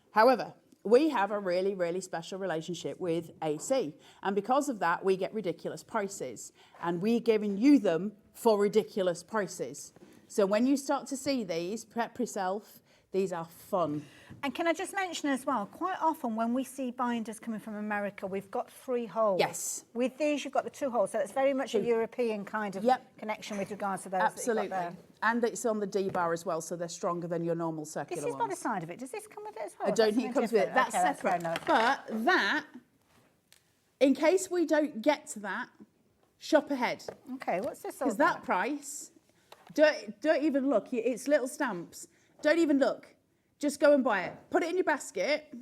However, we have a really, really special relationship with AC. And because of that, we get ridiculous prices. And we're giving you them for ridiculous prices. So when you start to see these, prep yourself. These are fun.
And can I just mention as well, quite often when we see binders coming from America, we've got 3 holes.
Yes.
With these, you've got the 2 holes. So it's very much a European kind of connection with regards to those.
Absolutely.
That you've got there.
And it's on the D-bar as well, so they're stronger than your normal circular
ones. This is
ones.
by the side of it. Does this come with it as well?
I don't think it comes with it. That's separate. But that, in case we don't get to that, shop ahead.
Okay, what's this all
Because that price, don't even look. It's little stamps. Don't even look. Just go and buy it. Put it in your basket.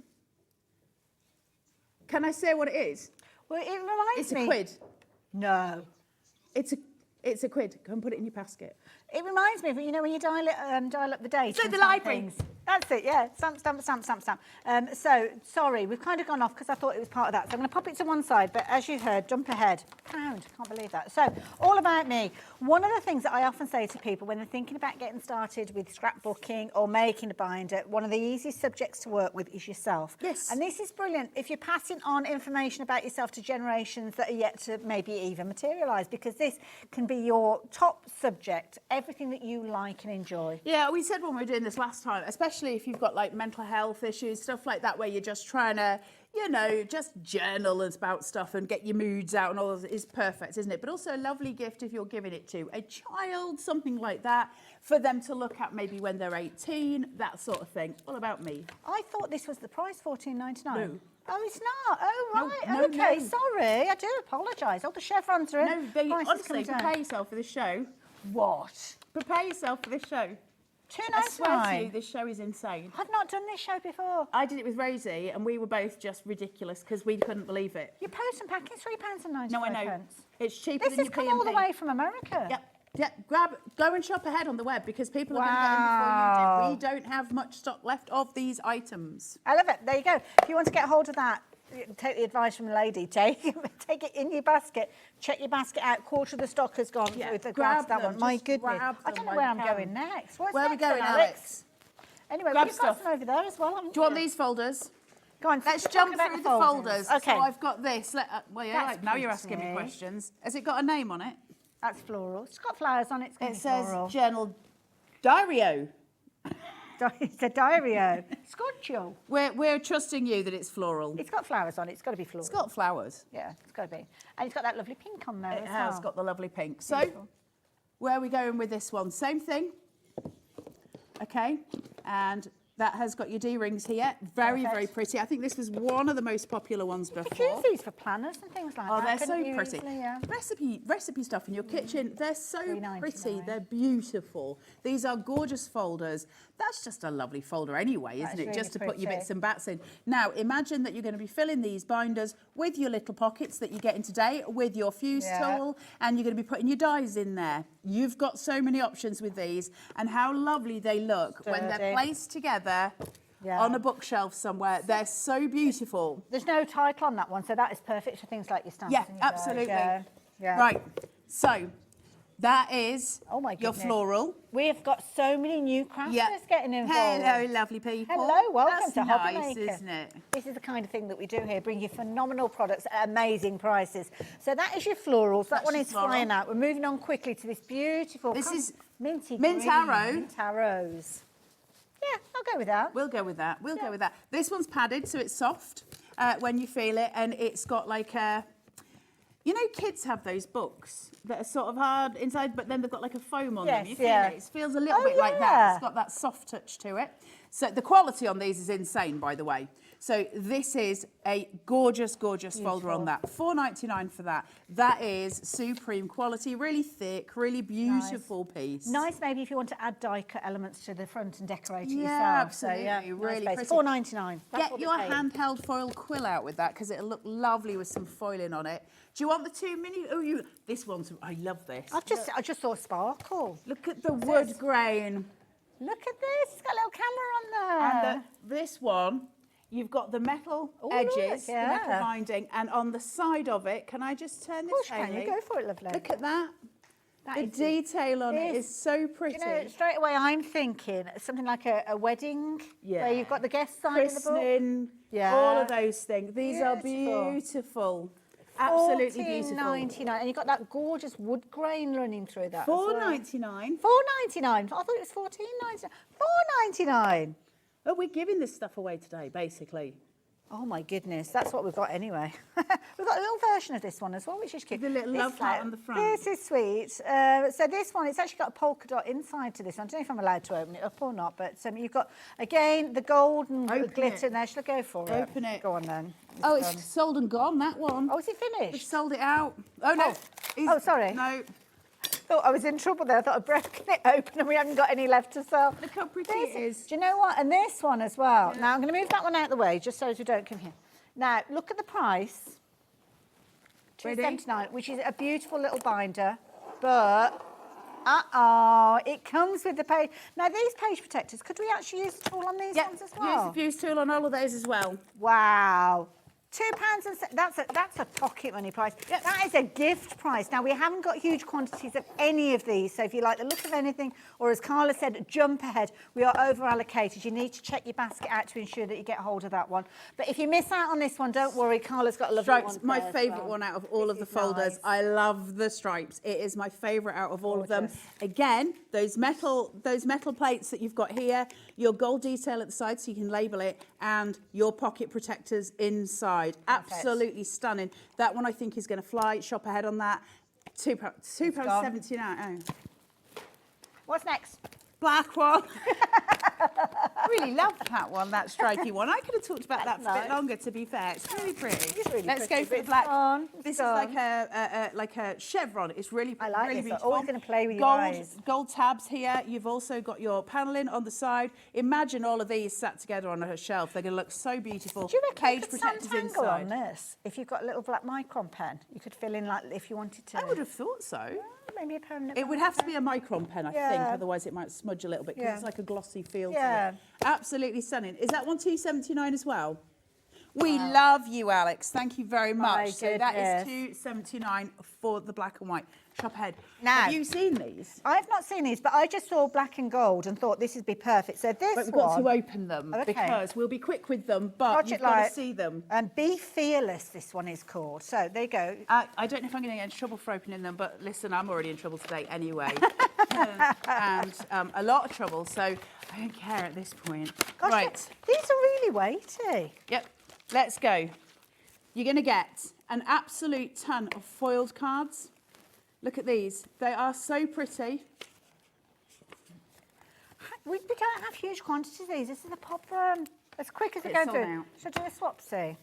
Can I say what it is?
Well, it reminds me.
It's a quid.
No.
It's a quid. Go and put it in your basket.
It reminds me of, you know, when you dial up the dates.
So the library.
That's it, yeah. Stamp. So, sorry, we've kind of gone off because I thought it was part of that. So I'm going to pop it to one side, but as you heard, jump ahead. Pound, can't believe that. So, all about me. One of the things that I often say to people when they're thinking about getting started with scrapbooking or making a binder, one of the easiest subjects to work with is yourself.
Yes.
And this is brilliant if you're passing on information about yourself to generations that are yet to maybe even materialise, because this can be your top subject, everything that you like and enjoy.
Yeah, we said when we were doing this last time, especially if you've got like mental health issues, stuff like that, where you're just trying to, you know, just journal about stuff and get your moods out and all of it is perfect, isn't it? But also a lovely gift if you're giving it to a child, something like that, for them to look at maybe when they're 18, that sort of thing. All about me.
I thought this was the price, $14.99.
No.
Oh, it's not. Oh, right.
No,
okay,
no.
sorry. I do apologise. Oh, the chevrons are in.
No, honestly, prepare yourself for this show.
What?
Prepare yourself for this show. I swear to you, this show is insane.
I've not done this show before.
I did it with Rosie, and we were both just ridiculous because we couldn't believe it.
Your post and packing's £3.95.
No, I know. It's cheaper
This
than
has
your
come all the
P&P.
way from America.
Yep. Yeah, go and shop ahead on the web because people are going to get in before you do. We don't have much stock left of these items.
I love it. There you go. If you want to get hold of that, take the advice from the lady. Take it in your basket. Check your basket out. Quarter of the stock has gone through the
grab
that
them,
one. My
just
goodness.
grab
I don't know
them
where I'm
when you
going
can.
next. Where's
Where are we
next
going,
then,
Alex?
Anyway,
Grab
you've got
stuff.
some over there as well, haven't
Do you want these folders?
Go on.
Let's
talk
jump
about
through the folders.
Okay.
So I've got this. Well, yeah,
That's
now you're asking me
pretty.
questions. Has it got a name on it?
That's floral. It's got flowers on it. It's gonna
It
be
says
floral.
Journal Diario.
It's a diario. Scotcho.
We're trusting you that it's floral.
It's got flowers on it. It's got to be floral.
It's got flowers.
Yeah, it's got to be. And it's got that lovely pink on there
It
as
has
well.
got the lovely pink. So,
Beautiful.
where are we going with this one? Same thing. Okay, and that has got your D-rings here. Very,
Perfect.
very pretty. I think this was one of the most popular ones
You could
before.
use these for planners and things like
Oh,
that.
they're
couldn't
so
you,
pretty.
easily, yeah.
Recipe stuff in your kitchen. They're so
$3.99.
pretty. They're beautiful. These are gorgeous folders. That's just a lovely folder anyway, isn't
That's
it?
really
Just to put your
pretty.
bits and bats in. Now, imagine that you're going to be filling these binders with your little pockets that you get in today, with your fuse
Yeah.
tool, and you're going to be putting your dies in there. You've got so many options with these, and how lovely they look when they're
Sturdy.
placed together.
Yeah.
On a bookshelf somewhere. They're so beautiful.
There's no title on that one, so that is perfect for things like your stamps.
Yeah,
and your dies.
absolutely.
Yeah.
Right, so that is
Oh my
your
goodness.
floral.
We've got so many new crafters getting involved.
Hello, lovely people.
Hello, welcome
That's
to Hobby
nice,
Maker.
isn't it?
This is the kind of thing that we do here, bring you phenomenal products at amazing prices. So that is your florals. That
That's
one
your
is
floral.
flying out. We're moving on quickly to this beautiful...
This is
minty
mint
green.
arrow.
Mint arrows. Yeah, I'll go with that.
We'll go with that. We'll go with that. This one's padded, so it's soft when you feel it, and it's got like a... You know, kids have those books that are sort of hard inside, but then they've got like a foam on them.
Yes,
You feel
yeah.
it. It feels a little
Oh,
bit like that.
yeah.
It's got that soft touch to it. So the quality on these is insane, by the way. So this is a gorgeous, gorgeous folder on that. $4.99 for that. That is supreme quality, really thick, really beautiful piece.
Nice, maybe if you want to add die cut elements to the front and decorate it
Yeah,
yourself.
absolutely,
So, yeah,
really
nice
pretty.
$4.99. That's
Get
what
your
we paid.
handheld foil quill out with that because it'll look lovely with some foiling on it. Do you want the two mini? Oh, this one's. I love this.
I just saw sparkle.
Look at the wood grain.
Look at this. It's got a little camera on there.
And this one, you've got the metal
Oh,
edges,
look,
the metal
yeah.
binding, and on the side of it, can I just turn
Of
this?
course you can. You
Hayley?
go for it, lovely.
Look at that.
That
The
is-
detail on it is so pretty.
You know, straight away I'm thinking something like a wedding where you've got the guest sign in the book.
Christening,
Yeah.
all of those things. These are
Beautiful.
beautiful. Absolutely beautiful.
$14.99, and you've got that gorgeous wood grain running through that. as well.
$4.99.
$4.99. I thought it was $14.99. $4.99.
Oh, we're giving this stuff away today, basically.
Oh my goodness, that's what we've got anyway. We've got a little version of this one as well, which is cute.
The little
This
love heart
one-
on the front.
This is sweet. So this one, it's actually got a polka dot inside to this one. I don't know if I'm allowed to open it up or not, but you've got, again, the golden
Open
glitter
it.
there. Shall I go for it?
Open it.
Go on then.
Oh, it's sold and gone, that one.
Oh, is it
We've
finished?
sold it out. Oh, no.
Oh, sorry.
No.
Thought I was in trouble there. I thought I'd broken it open and we haven't got any left to sell.
Look how pretty
This-
it is.
Do you know what? And this one as well. Now, I'm going to move that one out of the way just so as we don't come here. Now, look at the price.
Ready?
$2.79, which is a beautiful little binder, but it comes with the page. Now, these page protectors, could we actually use the tool on these ones as well?
Use the fuse tool on all of those as well.
Wow. £2 that's a pocket money price.
Yep.
That is a gift price. Now, we haven't got huge quantities of any of these, so if you like the look of anything, or as Carla said, jump ahead, we are over allocated. You need to check your basket out to ensure that you get hold of that one. But if you miss out on this one, don't worry, Carla's got a lovely
Stripes,
one.
my
there as
favourite
well.
one out of all of the
This is
folders.
nice.
I love the stripes. It is my favourite out of all of them.
Gorgeous.
Again, those metal plates that you've got here, your gold detail at the side so you can label it, and your pocket protectors inside.
Perfect.
Absolutely stunning. That one I think is going to fly. Shop ahead on that. £2.79. Oh.
What's next?
Black one. really love that one, that stripy one. I could have talked about that for a bit longer, to be fair. It's really pretty.
It's really
Let's
pretty,
go for the
but
black.
it's gone.
This
It's
is like a chevron. It's really,
I like
really
this. I'm
beautiful.
always going to play with your eyes.
Gold tabs here. You've also got your paneling on the side. Imagine all of these sat together on a shelf. They're going to look so beautiful.
Do you reckon you
Page
could
protectors
Santangle on
inside.
this? If you've got a little black micron pen, you could fill in like if you wanted to.
I would have thought so.
Maybe a permanent.
It would have to be a micron pen, I think,
Yeah.
otherwise it might smudge a little bit because
Yeah.
it's like a glossy feel
Yeah.
to it. Absolutely stunning. Is that one £2.79 as well? We love you, Alex. Thank you very much.
My
So that is
goodness.
£2.79 for the black and white. Shop ahead.
Now-
Have you seen these?
I've not seen these, but I just saw black and gold and thought this would be perfect. So this
But we've
one,
got to open them
Okay.
because we'll be quick with them, but
Project
you've got to
Light.
see them.
and Be Fearless, this one is called. So there you go.
I don't know if I'm going to get in trouble for opening them, but listen, I'm already in trouble today anyway. and a lot of trouble, so I don't care at this point.
Gosh,
Right.
these are really weighty.
Yep, let's go. You're going to get an absolute ton of foiled cards. Look at these. They are so pretty.
We don't have huge quantities of these. This is a pop as quick as it
It's
goes
sold
through.
out.
Should I do a swapsy?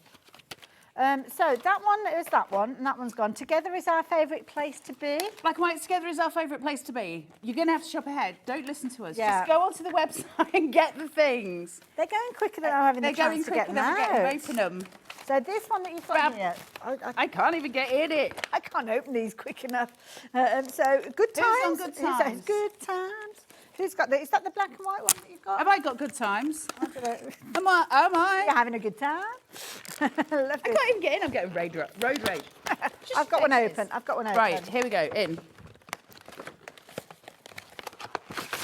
So that one is that one, and that one's gone. Together is our favourite place to be.
Black and white together is our favourite place to be. You're going to have to shop ahead. Don't listen to us.
Yeah.
Just go onto the website and get the things.
They're going quicker than I'm having
They're
the
going
chance to get
quicker
them
than we're getting
out.
to open them.
So this one that you've got
Grab.
here,
I can't even get in it.
I can't open these quick enough. So good
Who's on
times.
Good
Who says
Times?
good times? Who's got the? Is that the black and white one that you've got?
Have I got good times?
I've got a-
Am I?
You're having a good time. Love
I
this.
can't even get in. I'm getting road rage. Just
I've got one
fix
open.
this.
I've got one open.
Right, here we go. In.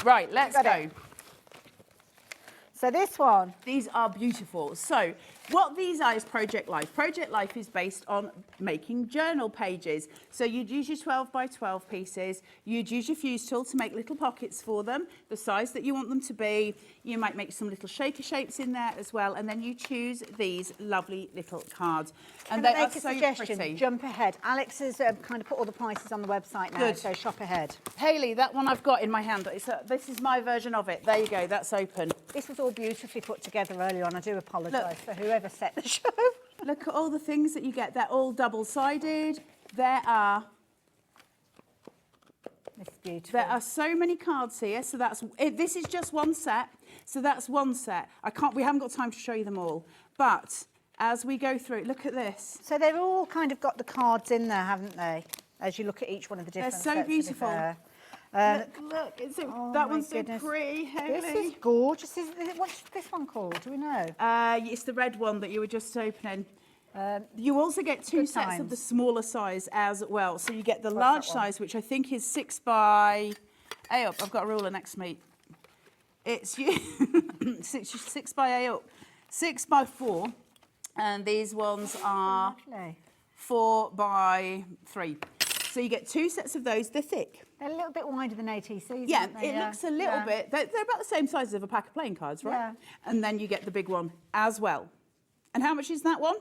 Right, let's
Got
go.
it. So this one,
These are beautiful. So what these are is Project Life. Project Life is based on making journal pages. So you'd use your 12 by 12 pieces. You'd use your fuse tool to make little pockets for them, the size that you want them to be. You might make some little shaker shapes in there as well. And then you choose these lovely little cards. And
can
they
I
are
make a
so
suggestion?
pretty.
Jump ahead. Alex has kind of put all the prices on the website now,
Good.
so shop ahead.
Hayley, that one I've got in my hand. This is my version of it. There you go. That's open.
This was all beautifully put together earlier on. I do apologise
Look.
for whoever set the show.
Look at all the things that you get. They're all double-sided. There are
It's beautiful.
There are so many cards here, so this is just one set. So that's one set. We haven't got time to show you them all. But as we go through, look at this.
So they've all kind of got the cards in there, haven't they? As you look at each one of the different
so
sets, to be
beautiful.
fair.
Look, it's so,
Oh
that
my
one's
goodness.
so pretty,
This
Hayley.
is gorgeous. What's this one called? Do we know?
It's the red one that you were just opening. You also get two
Good
sets of the
times.
smaller size as well. So you get the
What's
large
that one?
size, which I think is 6 by... Hey up, I've got a ruler next to me. It's 6 by 8 up, 6 by 4. And these ones are
Lovely.
4 by 3. So you get two sets of those. They're thick.
They're a little bit wider than ATCs,
Yeah,
aren't they?
it looks a little bit. They're about the same size as a pack of playing cards, right?
Yeah.
And then you get the big one as well. And how much is that one?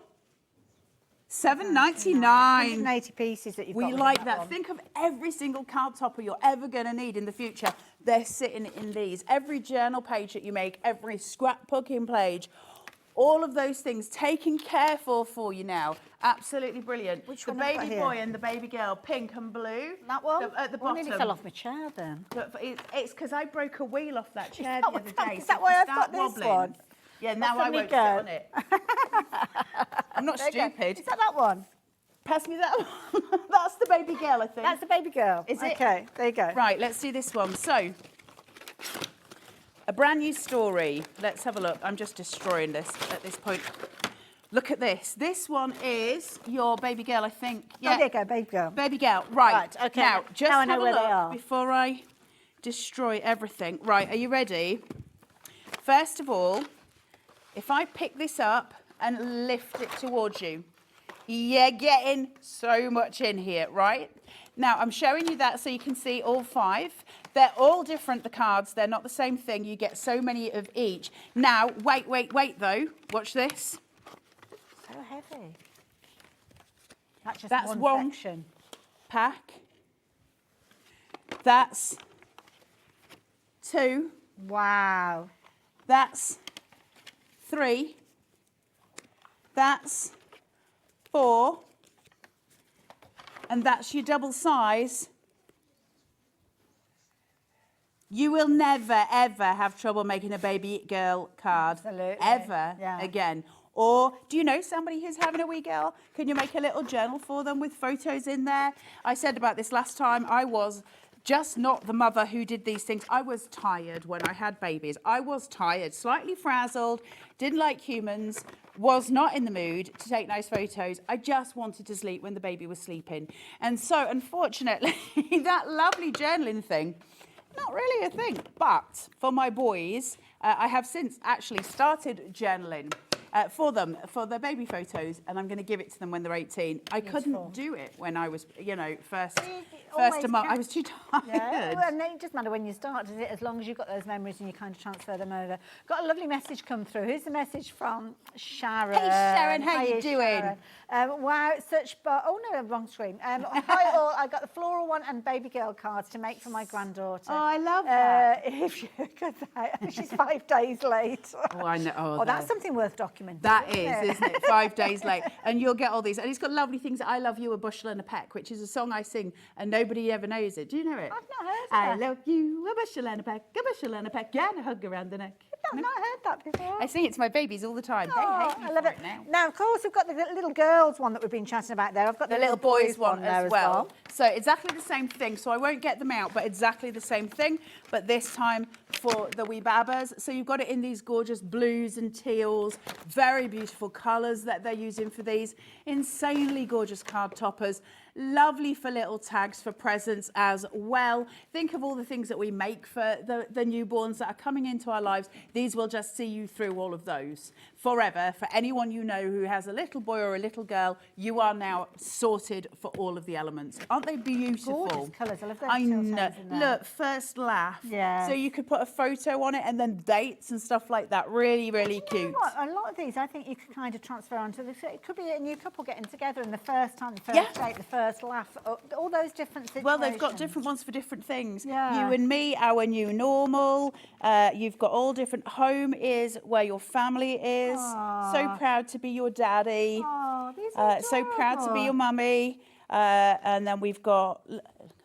$7.99.
180 pieces that you've got.
We
within
like that.
one.
Think of every single card topper you're ever going to need in the future. They're sitting in these. Every journal page that you make, every scrapbooking page, all of those things taken care for you now. Absolutely brilliant.
Which
the
one have I got
baby
here?
boy and the baby girl, pink and blue.
That one?
At the
Well,
bottom.
nearly fell off my chair then.
But it's because I broke a wheel off that chair
that
the
what-
other day.
is
so
that
if
why
you
I've
start
got this
wobbling-
one?
Yeah, now
Let's
I
let me
won't sit
go.
on it. I'm not
There you go.
stupid.
Is that one?
Pass me that one. That's the baby girl, I think.
That's the baby girl.
Is it?
Okay, there you go.
Right, let's do this one. So, a brand new story. Let's have a look. I'm just destroying this at this point. Look at this. This one is your baby girl, I think.
Oh, there you go, baby girl.
Baby girl. Right.
Right, okay.
Now, just
Now I
have
know
a
where they
look
are.
before I destroy everything. Right, are you ready? First of all, if I pick this up and lift it towards you, you're getting so much in here, right? Now, I'm showing you that so you can see all 5. They're all different, the cards. They're not the same thing. You get so many of each. Now, wait, though. Watch this.
So heavy. That's just
That's
one
one.
section.
Pack. That's 2.
Wow.
That's 3. That's 4. And that's your double size. You will never, ever have trouble making a baby girl card.
Absolutely.
Ever
Yeah.
again. Or do you know somebody who's having a wee girl? Can you make a little journal for them with photos in there? I said about this last time, I was just not the mother who did these things. I was tired when I had babies. I was tired, slightly frazzled, didn't like humans, was not in the mood to take nice photos. I just wanted to sleep when the baby was sleeping. And so, unfortunately, that lovely journaling thing, not really a thing. But for my boys, I have since actually started journaling for them, for their baby photos, and I'm going to give it to them when they're 18. I couldn't do it when I was, you know, first a month. I was too tired.
Yeah, well, and it doesn't matter when you start, does it? As long as you've got those memories and you kind of transfer them over. Got a lovely message come through. Here's the message from Sharon.
Hey Sharon, how you doing?
Wow, such oh no, wrong screen. Hi all, I got the floral one and baby girl cards to make for my granddaughter.
Oh, I love that.
If you look at that, she's 5 days late.
Oh, I know.
Oh, that's something worth documenting.
That is, isn't it? 5 days late. And you'll get all these. And it's got lovely things. I Love You, A Bushel and a Peck, which is a song I sing and nobody ever knows it. Do you know it?
I've not heard
I
that.
love you, a bushel and a peck, a bushel and a peck, and a hug around the neck.
I've not heard that before.
I sing it to my babies all the time.
Oh,
They hate me
I love
for
it.
now.
Now, of course, we've got the little girls one that we've been chatting about there. I've got
The little boys one
there
as well. So exactly the same thing. So I won't get them out, but exactly the same thing. But this time for the wee babbas. So you've got it in these gorgeous blues and teals, very beautiful colours that they're using for these. Insanely gorgeous card toppers. Lovely for little tags for presents as well. Think of all the things that we make for the newborns that are coming into our lives. These will just see you through all of those forever. For anyone you know who has a little boy or a little girl, you are now sorted for all of the elements. Aren't they beautiful?
Gorgeous colours. I love those
I
teal
know.
tones in there.
Look, first laugh.
Yeah.
So you could put a photo on it and then dates and stuff like that. Really, really
You know
cute.
what? A lot of these, I think you could kind of transfer onto this. It could be a new couple getting together in the first time, the first
Yeah.
date, the first laugh, all those different situations.
Well, they've got different ones for different things.
Yeah.
You and me, our new normal. You've got all different. Home is where your family is. So proud to be your daddy.
Oh, these are
So proud to be your mummy. And then we've got.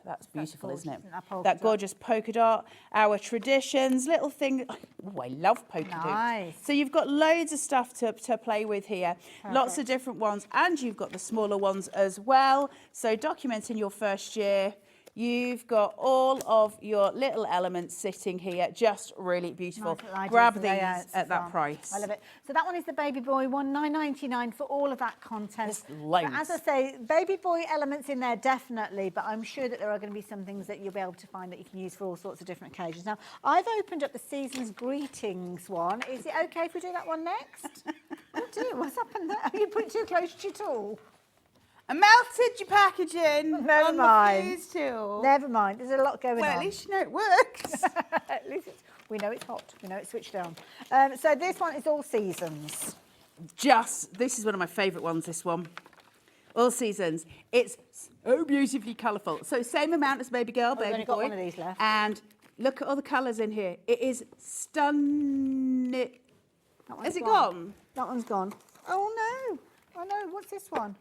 That's beautiful, isn't it? That gorgeous polka dot. Our traditions, little thing. Oh, I love polka
Nice.
dots. So you've got loads of stuff to play with here. Lots of different ones. And you've got the smaller ones as well. So documenting your first year. You've got all of your little elements sitting here, just really beautiful.
Nice
Grab
ideas,
these
layouts,
at that
fun.
price.
I love it. So that one is the baby boy one, $9.99 for all of that content.
There's loads.
But as I say, baby boy elements in there definitely, but I'm sure that there are going to be some things that you'll be able to find that you can use for all sorts of different occasions. Now, I've opened up the season's greetings one. Is it okay if we do that one next? Oh dear, what's happened there? You put it too close to your tool.
I melted your packaging
Never
on
mind.
the fuse tool.
Never mind, there's a lot going
Well,
on.
at least you know it works.
At least we know it's hot. We know it's switched on. So this one is all seasons.
This is one of my favourite ones, this one. All seasons. It's so beautifully colourful. So same amount as baby girl,
We've
baby
only
boy.
got one of these left.
And look at all the colours in here. It is stunning. Has it gone?
That one's gone. Oh no. Oh no, what's this one?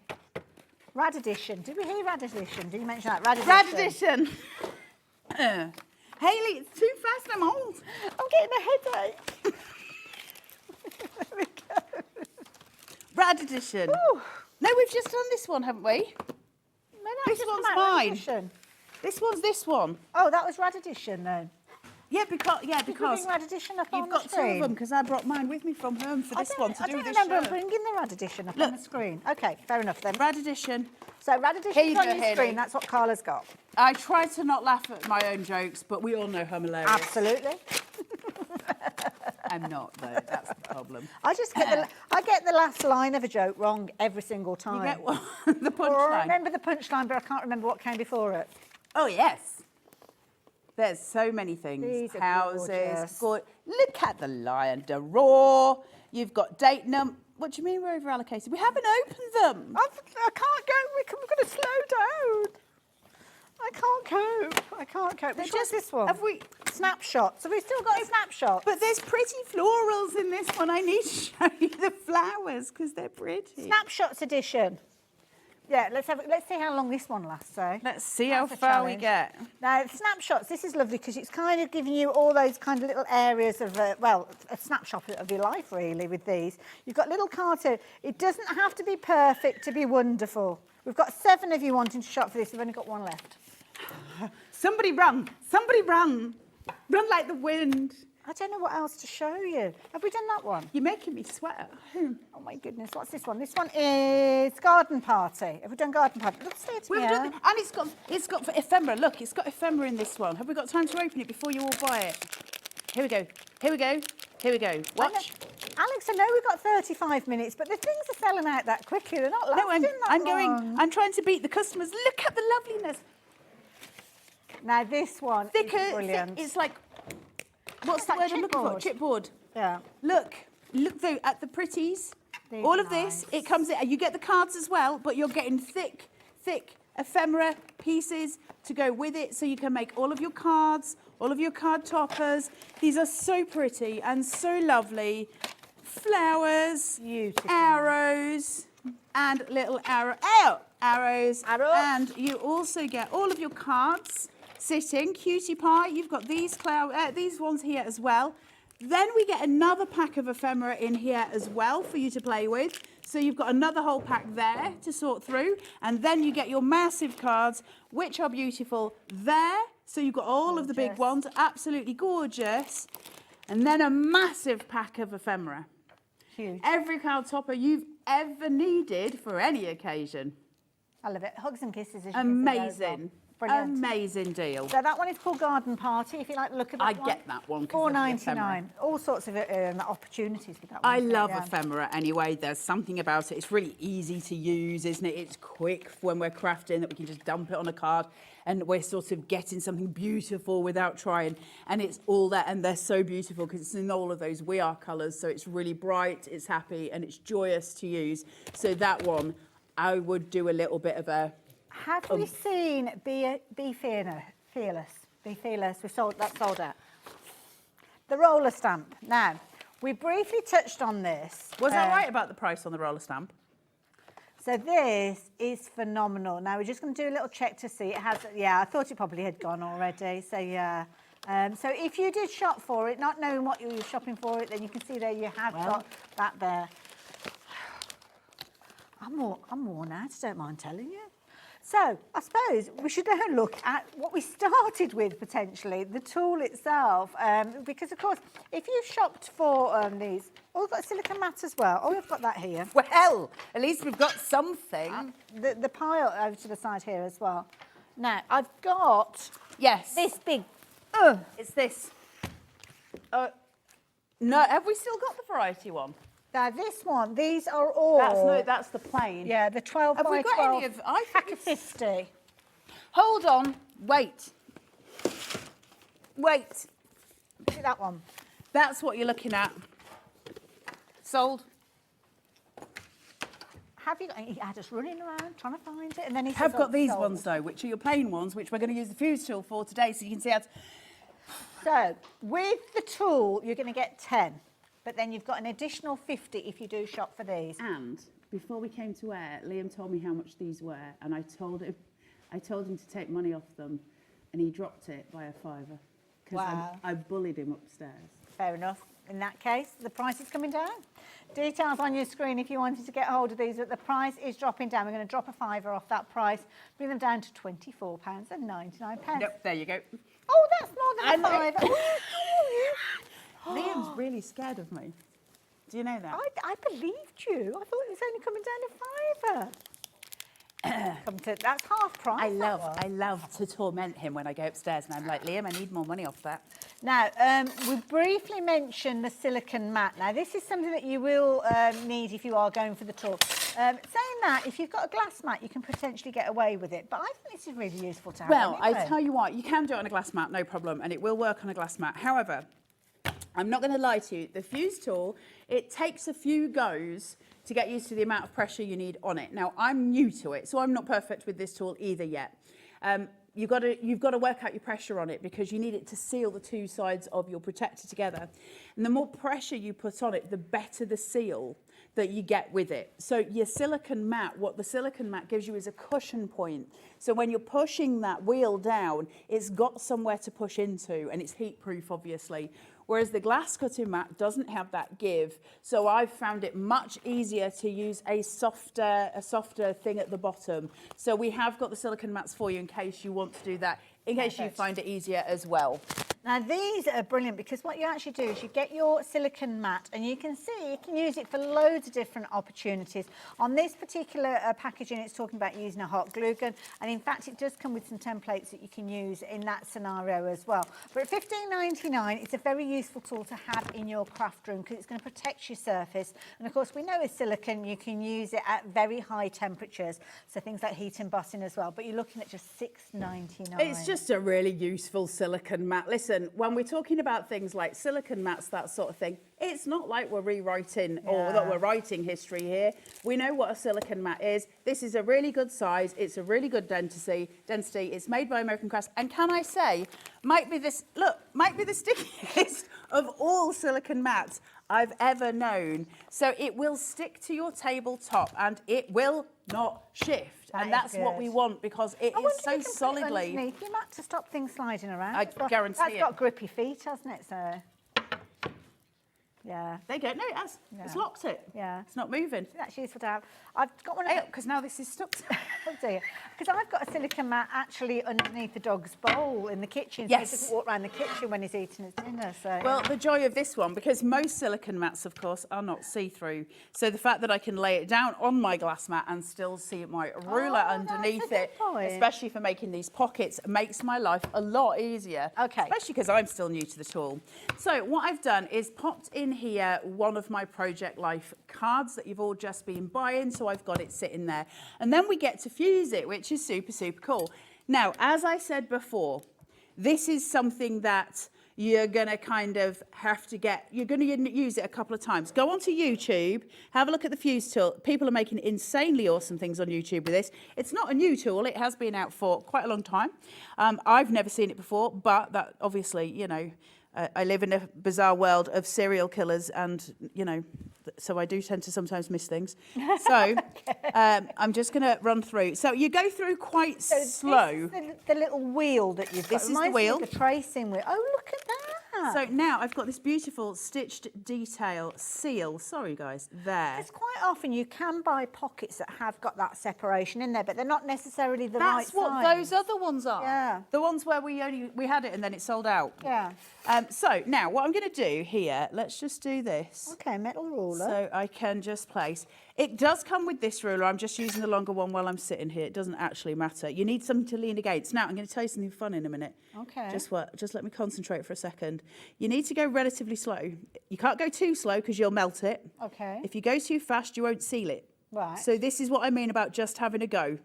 Rad Edition. Did we hear Rad Edition? Did you mention that? Rad Edition.
Rad Edition. Hayley, it's too fast, I'm old.
I'm getting a headache. There we go.
Rad Edition.
Ooh.
No, we've just done this one, haven't we?
No,
This
just
one's
come out, Rad
mine.
Edition.
This one's this one.
Oh, that was Rad Edition then.
Because
Did we bring Rad Edition up on
you've
the
got two
screen?
of them because I brought mine with me from home for this one to do
I
with
don't
this
remember
show.
bringing the Rad Edition up
Look.
on the screen. Okay, fair enough then.
Rad Edition.
So Rad
Here
Edition's
you
on
go,
your
Hayley.
screen. That's what Carla's got.
I try to not laugh at my own jokes, but we all know I'm hilarious.
Absolutely.
I'm not, though. That's the problem.
I get the last line of a joke wrong every single time.
You get what? The
Or I
punchline.
remember the punchline, but I can't remember what came before it.
Oh, yes. There's so many things.
These are
Houses.
gorgeous.
Look at the lion, the roar. You've got date num. What do you mean we're over allocated? We haven't opened them.
I can't go. We're going to slow down. I can't cope. I can't cope. Which one's this one?
Have we?
Snapshots. Have we still got snapshots?
But there's pretty florals in this one. I need to show you the flowers because they're pretty.
Snapshots edition. Yeah, let's see how long this one lasts, though.
Let's see
That's
how
a
far we
challenge.
get.
Now, snapshots, this is lovely because it's kind of giving you all those kind of little areas of, well, a snapshot of your life, really, with these. You've got little cards here. It doesn't have to be perfect to be wonderful. We've got 7 of you wanting to shop for this. We've only got 1 left.
Somebody run. Somebody run. Run like the wind.
I don't know what else to show you. Have we done that one?
You're making me sweat.
Oh, my goodness. What's this one? This one is Garden Party. Have we done Garden Party? Look, say it to me.
We've done, and it's got ephemera. Look, it's got ephemera in this one. Have we got time to open it before you all buy it? Here we go. Here we go. Here we go. Watch.
Alex, I know we've got 35 minutes, but the things are selling out that quickly. They're not lasting that long.
I'm trying to beat the customers. Look at the loveliness.
Now, this one is brilliant.
It's like, what's the word I'm looking for? Chipboard.
Yeah.
Look though at the pretties.
These
All
are
of this,
nice.
it comes in, and you get the cards as well, but you're getting thick ephemera pieces to go with it, so you can make all of your cards, all of your card toppers. These are so pretty and so lovely. Flowers,
Beautiful.
arrows, and little arrows.
Arrow.
And you also get all of your cards sitting. Cutie pie. You've got these ones here as well. Then we get another pack of ephemera in here as well for you to play with. So you've got another whole pack there to sort through. And then you get your massive cards, which are beautiful there. So you've got all of the big ones, absolutely gorgeous. And then a massive pack of ephemera.
Huge.
Every card topper you've ever needed for any occasion.
I love it. Hugs and kisses. As you can see there as well.
Amazing.
Brilliant.
Amazing deal.
So that one is called Garden Party. If you like the look at that
I
one.
get that one. 'Cause of the ephemera.
$4.99. All sorts of opportunities with that one.
I love
Yeah.
ephemera anyway. There's something about it. It's really easy to use, isn't it? It's quick when we're crafting that we can just dump it on a card and we're sort of getting something beautiful without trying. And it's all that, and they're so beautiful because it's in all of those We Are colours. So it's really bright, it's happy, and it's joyous to use. So that one, I would do a little bit of a...
Have we seen Be Fearless? Be Fearless. Sold out. The roller stamp. Now, we briefly touched on this.
Was I right about the price on the roller stamp?
So this is phenomenal. Now, we're just going to do a little check to see. It has, yeah, I thought it probably had gone already. So, yeah. So if you did shop for it, not knowing what you were shopping for it, then you can see there you have got that there. I'm worn out, I don't mind telling you. So I suppose we should now look at what we started with, potentially, the tool itself. Because, of course, if you've shopped for these, oh, we've got a silicone mat as well. Oh, we've got that here.
Well, at least we've got something.
The pile over to the side here as well. Now, I've got this big...
It's this. No, have we still got the variety one?
Now, this one, these are all...
That's the plain.
Yeah, the 12
Have
by
we got
12
any of... I
pack
think
of 50.
Hold on. Wait.
Look at that one.
That's what you're looking at. Sold.
Have you got... He had us running around trying to find it, and then he
Have
says,
got
"Oh,
these
sold."
ones, though, which are your plain ones, which we're going to use the fuse tool for today, so you can see how...
So, with the tool, you're going to get 10. But then you've got an additional 50 if you do shop for these.
And before we came to air, Liam told me how much these were, and I told him to take money off them, and he dropped it by a £5.
Wow.
I bullied him upstairs.
Fair enough. In that case, the price is coming down. Details on your screen if you wanted to get hold of these, but the price is dropping down. We're going to drop a £5 off that price, bring them down to £24.99.
Yep, there you go.
Oh, that's more than a £5.
Liam's really scared of me. Do you know that?
I believed you. I thought it was only coming down to £5. That's half price.
I love to torment him when I go upstairs, and I'm like, Liam, I need more money off that.
Now, we briefly mentioned the silicone mat. Now, this is something that you will need if you are going for the tour. Saying that, if you've got a glass mat, you can potentially get away with it. But I think this is really useful to have.
Well,
anyway.
I tell you what, you can do it on a glass mat, no problem, and it will work on a glass mat. However, I'm not going to lie to you, the fuse tool, it takes a few goes to get used to the amount of pressure you need on it. Now, I'm new to it, so I'm not perfect with this tool either yet. you've got to work out your pressure on it because you need it to seal the two sides of your protector together. And the more pressure you put on it, the better the seal that you get with it. So your silicone mat, what the silicone mat gives you is a cushion point. So when you're pushing that wheel down, it's got somewhere to push into, and it's heat proof, obviously. Whereas the glass cutting mat doesn't have that give. So I've found it much easier to use a softer thing at the bottom. So we have got the silicone mats for you in case you want to do that, in case you find it easier as well.
Now these are brilliant because what you actually do is you get your silicone mat and you can see you can use it for loads of different opportunities. On this particular packaging it's talking about using a hot glue gun, and in fact it does come with some templates that you can use in that scenario as well. But at $15.99 it's a very useful tool to have in your craft room because it's going to protect your surface, and of course we know with silicone you can use it at very high temperatures, so things like heat embossing as well, but you're looking at just $6.99.
It's just a really useful silicone mat. Listen, when we're talking about things like silicone mats, that sort of thing, it's not like we're rewriting or that we're writing history here. We know what a silicone mat is. This is a really good size. It's a really good density. It's made by American Crafts. And can I say, might be the stickiest of all silicone mats I've ever known. So it will stick to your tabletop and it will not shift. And that's what we want because it is so solidly.
Underneath your mat to stop things sliding around.
I guarantee it.
That's got grippy feet, hasn't it? So. Yeah.
There you go. No, it has.
Yeah.
It's locked it.
Yeah.
It's not moving.
That's useful to have. I've got one of
because now this is stuck.
Oh dear. Because I've got a silicone mat actually underneath the dog's bowl in the kitchen.
Yes.
So he doesn't walk around the kitchen when he's eating his dinner. So.
Well, the joy of this one, because most silicone mats, of course, are not see-through. So the fact that I can lay it down on my glass mat and still see my ruler underneath it, especially for making these pockets, makes my life a lot easier.
Okay.
Especially because I'm still new to the tool. So what I've done is popped in here one of my Project Life cards that you've all just been buying. So I've got it sitting there. And then we get to fuse it, which is super, super cool. Now, as I said before, this is something that you're going to kind of have to get, you're going to use it a couple of times. Go onto YouTube, have a look at the fuse tool. People are making insanely awesome things on YouTube with this. It's not a new tool. It has been out for quite a long time. I've never seen it before, but that obviously, you know, I live in a bizarre world of serial killers and, you know, so I do tend to sometimes miss things. So I'm just going to run through. So you go through quite slow.
This is the little wheel that you've got.
This is the wheel.
The tracing wheel. Oh, look at that.
So now I've got this beautiful stitched detail seal. Sorry, guys, there.
It's quite often you can buy pockets that have got that separation in there, but they're not necessarily the right size.
That's what those other ones are.
Yeah.
The ones where we had it and then it sold out.
Yeah.
So now what I'm going to do here, let's just do this.
Okay, metal ruler.
So I can just place. It does come with this ruler. I'm just using the longer one while I'm sitting here. It doesn't actually matter. You need something to lean against. Now, I'm going to tell you something fun in a minute.
Okay.
Just let me concentrate for a second. You need to go relatively slow. You can't go too slow because you'll melt it.
Okay.
If you go too fast, you won't seal it.
Right.
So this is what I mean about just having a go.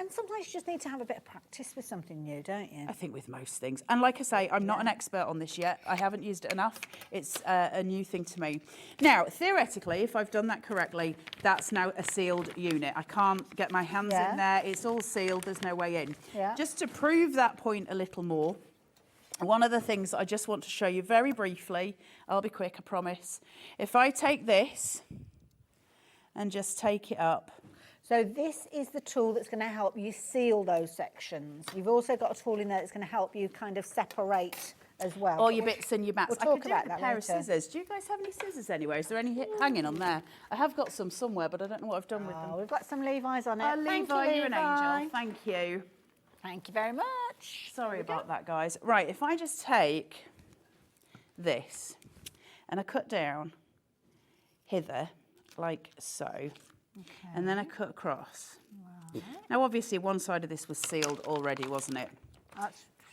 And sometimes you just need to have a bit of practice with something new, don't you?
I think with most things. And like I say, I'm not an expert on this yet. I haven't used it enough. It's a new thing to me. Now, theoretically, if I've done that correctly, that's now a sealed unit. I can't get my hands in there. It's all sealed. There's no way in.
Yeah.
Just to prove that point a little more, one of the things that I just want to show you very briefly, I'll be quick, I promise. If I take this and just take it up,
so this is the tool that's going to help you seal those sections. You've also got a tool in there that's going to help you kind of separate as well.
all your bits and your mats.
We'll talk
I could
about
do with
that
a pair of
later.
scissors. Do you guys have any scissors anywhere? Is there any hanging on there? I have got some somewhere, but I don't know what I've done with them.
We've got some Levi's on it.
Oh,
Thank
Levi,
you,
you're an
Levi.
angel. Thank you.
Thank you very much.
Sorry about that, guys. Right, if I just take this and I cut down hither, like so, and then I cut across. Wow. Now, obviously, one side of this was sealed already, wasn't it?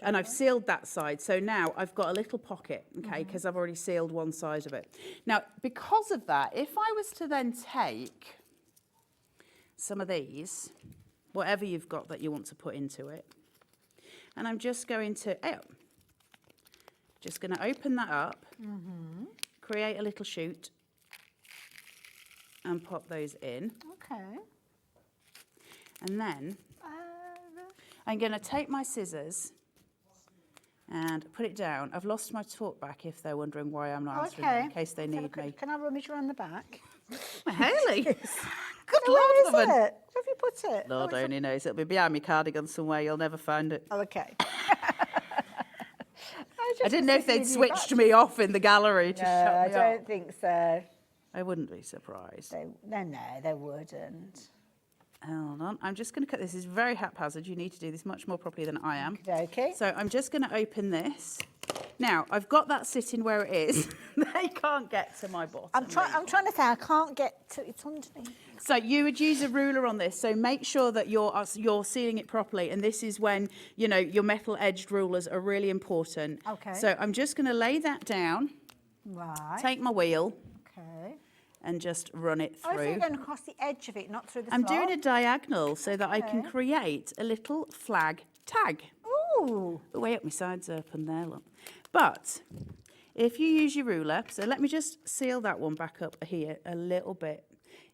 And I've sealed that side, so now I've got a little pocket, okay, because I've already sealed one side of it. Now, because of that, if I was to then take some of these, whatever you've got that you want to put into it, and I'm just going to, just going to open that up, create a little chute, and pop those in.
Okay.
And then I'm going to take my scissors and put it down. I've lost my talk back if they're wondering why I'm not answering them, in case they need me.
Can I rummage around the back?
Haley! Good
Where
Lord,
is
woman.
it? Where have you put it?
Lord only knows. It'll be behind my cardigan somewhere. You'll never find it.
Oh, okay.
I didn't know if they'd switched me off in the gallery to shut
I
me
don't
up.
think so.
I wouldn't be surprised.
No, they wouldn't.
Hold on. I'm just going to cut this. This is very haphazard. You need to do this much more properly than I am.
Okay.
So I'm just going to open this. Now, I've got that sitting where it is. They can't get to my bottom.
I'm trying to say I can't get to it's underneath.
So you would use a ruler on this. So make sure that you're sealing it properly. And this is when, you know, your metal edged rulers are really important.
Okay.
So I'm just going to lay that down.
Right.
Take my wheel.
Okay.
And just run it through.
Oh, so you're going across the edge of it, not through the
I'm
slot?
doing a diagonal so that I can
Okay.
create a little flag tag.
Ooh.
The way up my sides open there, look. But if you use your ruler, so let me just seal that one back up here a little bit.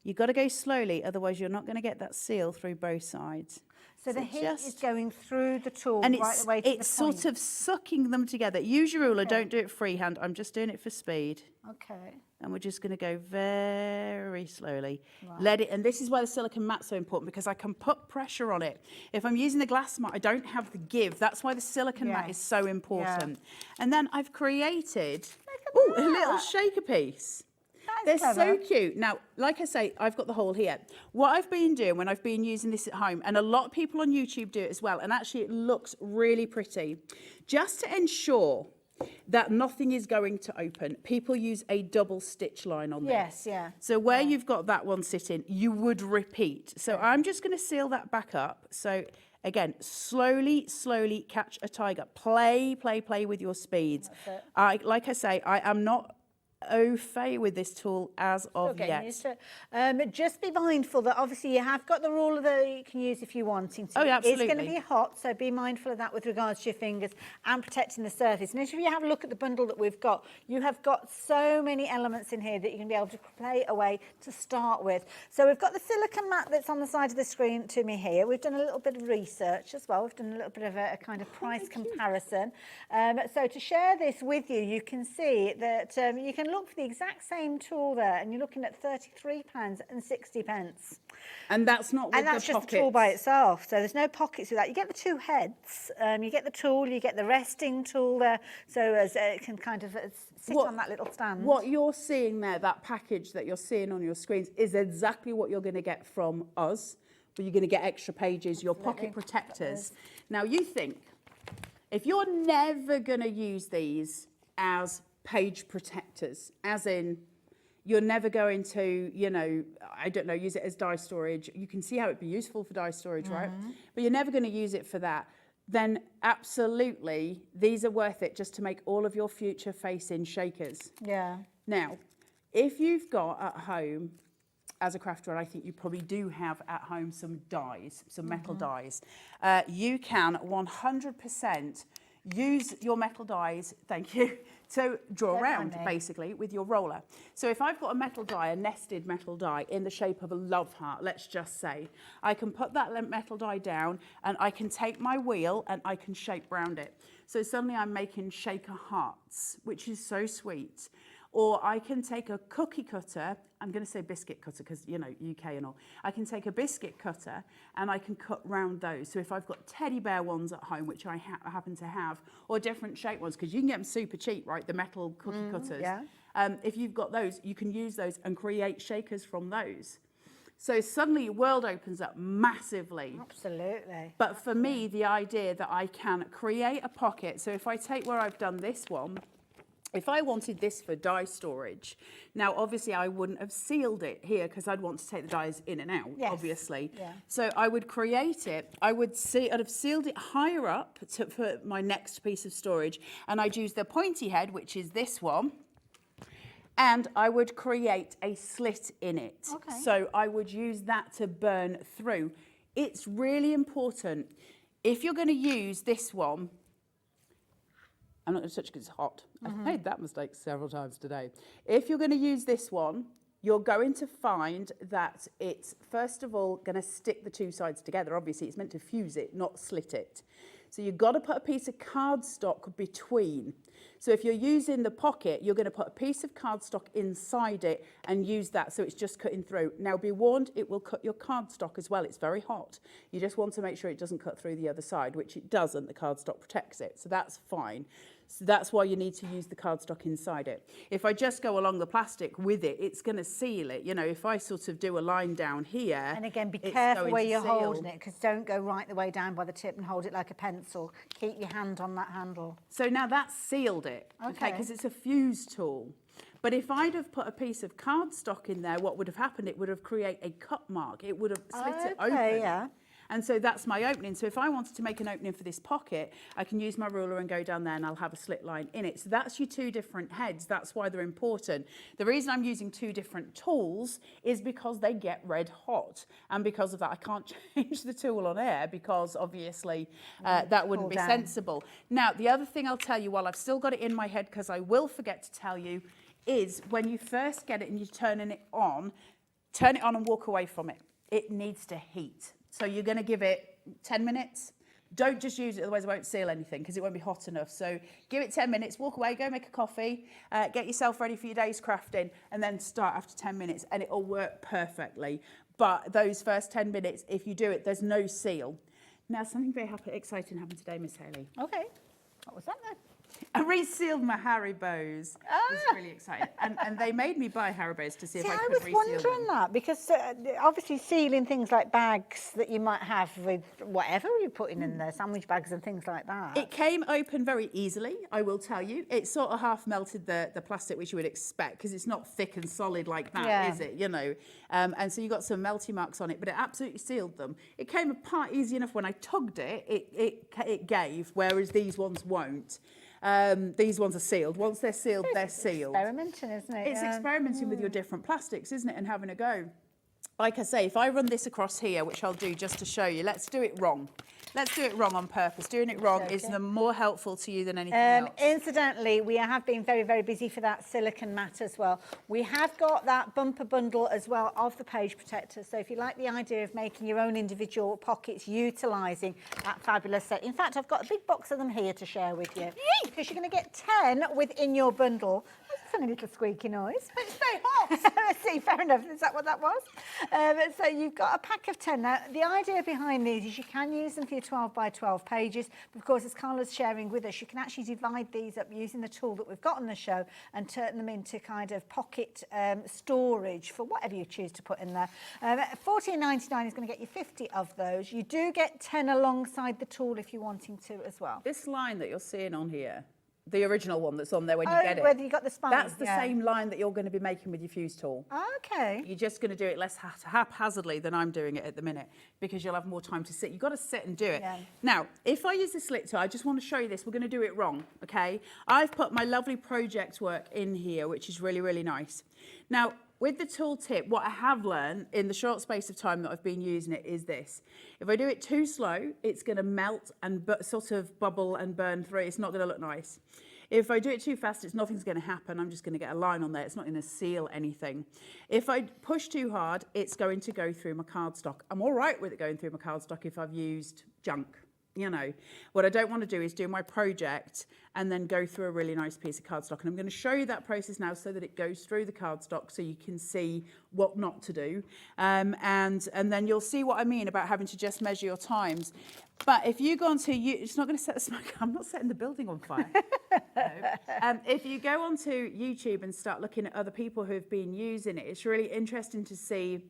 You've got to go slowly, otherwise you're not going to get that seal through both sides.
So the heat is going through the tool
And
right away to the
it's sort
point.
of sucking them together. Use your ruler,
Okay.
don't do it freehand. I'm just doing it for speed.
Okay.
And we're just going to go very slowly.
Right.
Let it, and this is why the silicone mat's so important, because I can put pressure on it. If I'm using the glass mat, I don't have the give. That's why the silicone mat is so important. And then I've created a little shaker piece. They're so cute. Now, like I say, I've got the hole here. What I've been doing when I've been using this at home, and a lot of people on YouTube do it as well, and actually it looks really pretty, just to ensure that nothing is going to open, people use a double stitch line on this.
Yes, yeah.
So where you've got that one sitting, you would repeat. So I'm just going to seal that back up. So again, slowly, slowly catch a tiger. Play with your speeds. Like I say, I am not au fait with this tool as of yet.
Just be mindful that obviously you have got the ruler that you can use if you're wanting to.
Oh, yeah, absolutely.
It's going to be hot, so be mindful of that with regards to your fingers and protecting the surface. And if you have a look at the bundle that we've got, you have got so many elements in here that you're going to be able to play away to start with. So we've got the silicone mat that's on the side of the screen to me here. We've done a little bit of research as well. We've done a little bit of a kind of price comparison. So to share this with you, you can see that you can look for the exact same tool there, and you're looking at £33.60.
And that's not with
and that's
the
just the tool by itself. So there's no pockets with that. You get the two heads. You get the tool. You get the resting tool there, so as it can kind of sit on that little stand.
What you're seeing there, that package that you're seeing on your screens, is exactly what you're going to get from us. But you're going to get extra pages, your pocket protectors. Now you think, if you're never going to use these as page protectors, as in you're never going to, you know, I don't know, use it as die storage. You can see how it'd be useful for die storage, right? But you're never going to use it for that. Then absolutely, these are worth it just to make all of your future facing shakers.
Yeah.
Now, if you've got at home, as a crafter, and I think you probably do have at home some dies, some metal dies, you can 100% use your metal dies, thank you, to draw around basically with your roller. So if I've got a metal die, a nested metal die in the shape of a love heart, let's just say, I can put that metal die down and I can take my wheel and I can shape round it. So suddenly I'm making shaker hearts, which is so sweet. Or I can take a cookie cutter, I'm going to say biscuit cutter because, you know, UK and all. I can take a biscuit cutter and I can cut round those. So if I've got teddy bear ones at home, which I happen to have, or different shape ones, because you can get them super cheap, right, the metal cookie cutters.
Yeah.
If you've got those, you can use those and create shakers from those. So suddenly your world opens up massively.
Absolutely.
But for me, the idea that I can create a pocket, so if I take where I've done this one, if I wanted this for die storage, now obviously I wouldn't have sealed it here because I'd want to take the dies in and out, obviously.
Yeah.
So I would create it, I'd have sealed it higher up for my next piece of storage, and I'd use the pointy head, which is this one, and I would create a slit in it.
Okay.
So I would use that to burn through. It's really important. If you're going to use this one, I'm not going to touch it because it's hot. I've made that mistake several times today. If you're going to use this one, you're going to find that it's, first of all, going to stick the two sides together. Obviously, it's meant to fuse it, not slit it. So you've got to put a piece of cardstock between. So if you're using the pocket, you're going to put a piece of cardstock inside it and use that so it's just cutting through. Now be warned, it will cut your cardstock as well. It's very hot. You just want to make sure it doesn't cut through the other side, which it doesn't. The cardstock protects it, so that's fine. So that's why you need to use the cardstock inside it. If I just go along the plastic with it, it's going to seal it. You know, if I sort of do a line down here...
And again, be careful where you're holding it, because don't go right the way down by the tip and hold it like a pencil. Keep your hand on that handle.
So now that's sealed it, okay, because it's a fuse tool. But if I'd have put a piece of cardstock in there, what would have happened? It would have created a cut mark. It would have slit it open.
Yeah.
And so that's my opening. So if I wanted to make an opening for this pocket, I can use my ruler and go down there and I'll have a slit line in it. So that's your two different heads. That's why they're important. The reason I'm using two different tools is because they get red hot. And because of that, I can't change the tool on air because obviously that wouldn't be sensible. Now, the other thing I'll tell you while I've still got it in my head, because I will forget to tell you, is when you first get it and you're turning it on and walk away from it. It needs to heat. So you're going to give it 10 minutes. Don't just use it, otherwise it won't seal anything because it won't be hot enough. So give it 10 minutes, walk away, go make a coffee, get yourself ready for your day's crafting, and then start after 10 minutes, and it'll work perfectly. But those first 10 minutes, if you do it, there's no seal. Now, something very exciting happened today, Miss Hayley.
Okay. What was that then?
I resealed my Haribos. I was really excited. And they made me buy Haribos to see if I could reseal them.
I was wondering that, because obviously sealing things like bags that you might have with whatever you're putting in there, sandwich bags and things like that.
It came open very easily, I will tell you. It sort of half melted the plastic, which you would expect, because it's not thick and solid like that, is it? You know, and so you got some melty marks on it, but it absolutely sealed them. It came apart easy enough. When I tugged it, it gave, whereas these ones won't. These ones are sealed. Once they're sealed, they're sealed.
Experimenting, isn't it?
It's experimenting with your different plastics, isn't it, and having a go. Like I say, if I run this across here, which I'll do just to show you, let's do it wrong. Let's do it wrong on purpose. Doing it wrong is more helpful to you than anything else.
Incidentally, we have been very, very busy for that silicone mat as well. We have got that bumper bundle as well of the page protector. So if you like the idea of making your own individual pockets, utilising that fabulous set. In fact, I've got a big box of them here to share with you. Because you're going to get 10 within your bundle. That's a funny little squeaky noise.
It's very hot.
See, fair enough. Is that what that was? So you've got a pack of 10. Now, the idea behind these is you can use them for your 12 by 12 pages. But of course, as Carla's sharing with us, you can actually divide these up using the tool that we've got on the show and turn them into kind of pocket storage for whatever you choose to put in there. $14.99 is going to get you 50 of those. You do get 10 alongside the tool if you're wanting to as well.
This line that you're seeing on here, the original one that's on there when you get it.
Whether you got the spine.
That's the same line that you're going to be making with your fuse tool.
Okay.
You're just going to do it less haphazardly than I'm doing it at the minute because you'll have more time to sit. You've got to sit and do it.
Yeah.
Now, if I use the slit tool, I just want to show you this. We're going to do it wrong, okay? I've put my lovely project work in here, which is really, really nice. Now, with the tool tip, what I have learned in the short space of time that I've been using it is this. If I do it too slow, it's going to melt and sort of bubble and burn through. It's not going to look nice. If I do it too fast, nothing's going to happen. I'm just going to get a line on there. It's not going to seal anything. If I push too hard, it's going to go through my cardstock. I'm all right with it going through my cardstock if I've used junk. You know, what I don't want to do is do my project and then go through a really nice piece of cardstock. And I'm going to show you that process now so that it goes through the cardstock so you can see what not to do. And then you'll see what I mean about having to just measure your times. But if you go onto it's not going to set the smoke. I'm not setting the building on fire. No. If you go onto YouTube and start looking at other people who've been using it, it's really interesting to see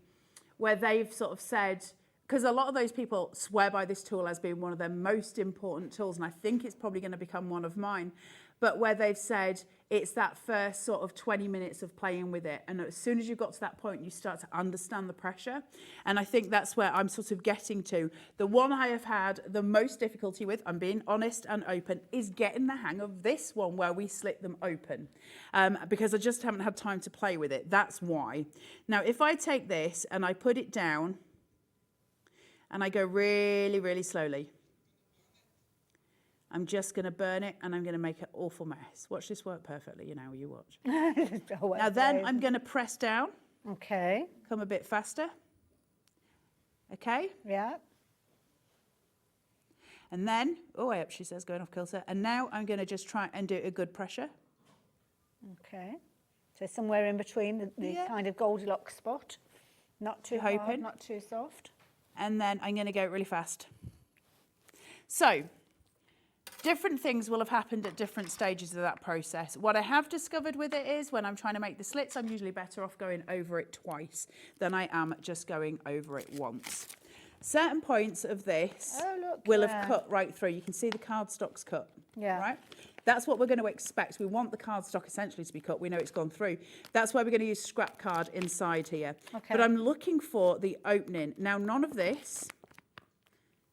where they've sort of said, because a lot of those people swear by this tool as being one of their most important tools, and I think it's probably going to become one of mine, but where they've said it's that first sort of 20 minutes of playing with it, and as soon as you got to that point, you start to understand the pressure, and I think that's where I'm sort of getting to. The one I have had the most difficulty with, I'm being honest and open, is getting the hang of this one where we slit them open, because I just haven't had time to play with it. That's why. Now, if I take this and I put it down, and I go really, really slowly, I'm just going to burn it and I'm going to make an awful mess. Watch this work perfectly, you know, you watch. Now then I'm going to press down
Okay.
Come a bit faster. Okay.
Yeah.
And then, oh, way up, she says, going off kilter. And now I'm going to just try and do a good pressure.
Okay. So somewhere in between the kind of Goldilocks spot. Not too hard, not too soft.
And then I'm going to go really fast. So, different things will have happened at different stages of that process. What I have discovered with it is when I'm trying to make the slits, I'm usually better off going over it twice than I am just going over it once. Certain points of this will have cut right through. You can see the cardstock's cut, right? That's what we're going to expect. We want the cardstock essentially to be cut. We know it's gone through. That's why we're going to use scrap card inside here. Okay. But I'm looking for the opening. Now, none of this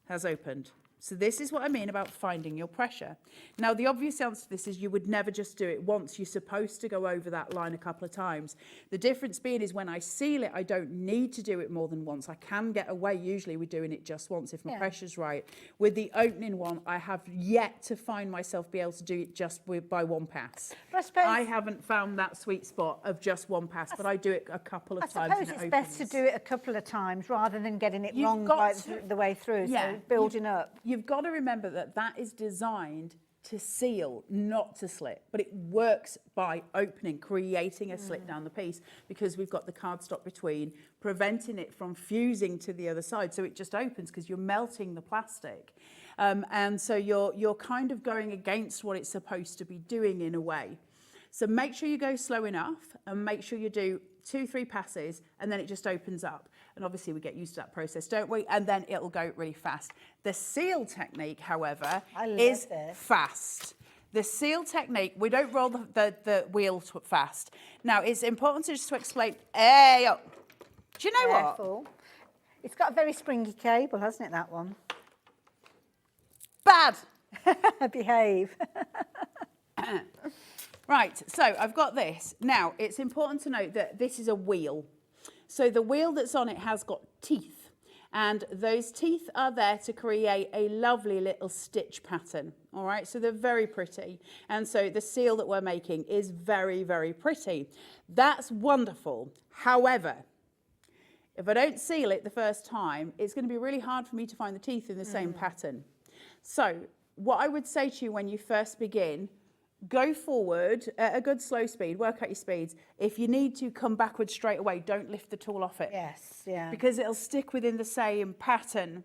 has opened. So this is what I mean about finding your pressure. Now, the obvious answer to this is you would never just do it once. You're supposed to go over that line a couple of times. The difference being is when I seal it, I don't need to do it more than once. I can get away usually with doing it just once if my pressure's right. With the opening one, I have yet to find myself be able to do it just by one pass.
But I
haven't found that sweet spot of just one pass, but I do it a couple of times.
I suppose it's best to do it a couple of times rather than getting it wrong right the way through, so building up.
You've got to remember that that is designed to seal, not to slit, but it works by opening, creating a slit down the piece because we've got the cardstock between, preventing it from fusing to the other side. So it just opens because you're melting the plastic. And so you're kind of going against what it's supposed to be doing in a way. So make sure you go slow enough and make sure you do 2-3 passes and then it just opens up. And obviously we get used to that process, don't we? And then it'll go really fast. The seal technique, however, is fast. The seal technique, we don't roll the wheel fast. Now, it's important just to explain, do you know what?
It's got a very springy cable, hasn't it, that one?
Bad.
Behave.
Right, so I've got this. Now, it's important to note that this is a wheel. So the wheel that's on it has got teeth, and those teeth are there to create a lovely little stitch pattern, all right? So they're very pretty, and so the seal that we're making is very, very pretty. That's wonderful. However, if I don't seal it the first time, it's going to be really hard for me to find the teeth in the same pattern. So what I would say to you when you first begin, go forward at a good slow speed, work out your speeds. If you need to come backwards straight away, don't lift the tool off it.
Yes, yeah.
Because it'll stick within the same pattern.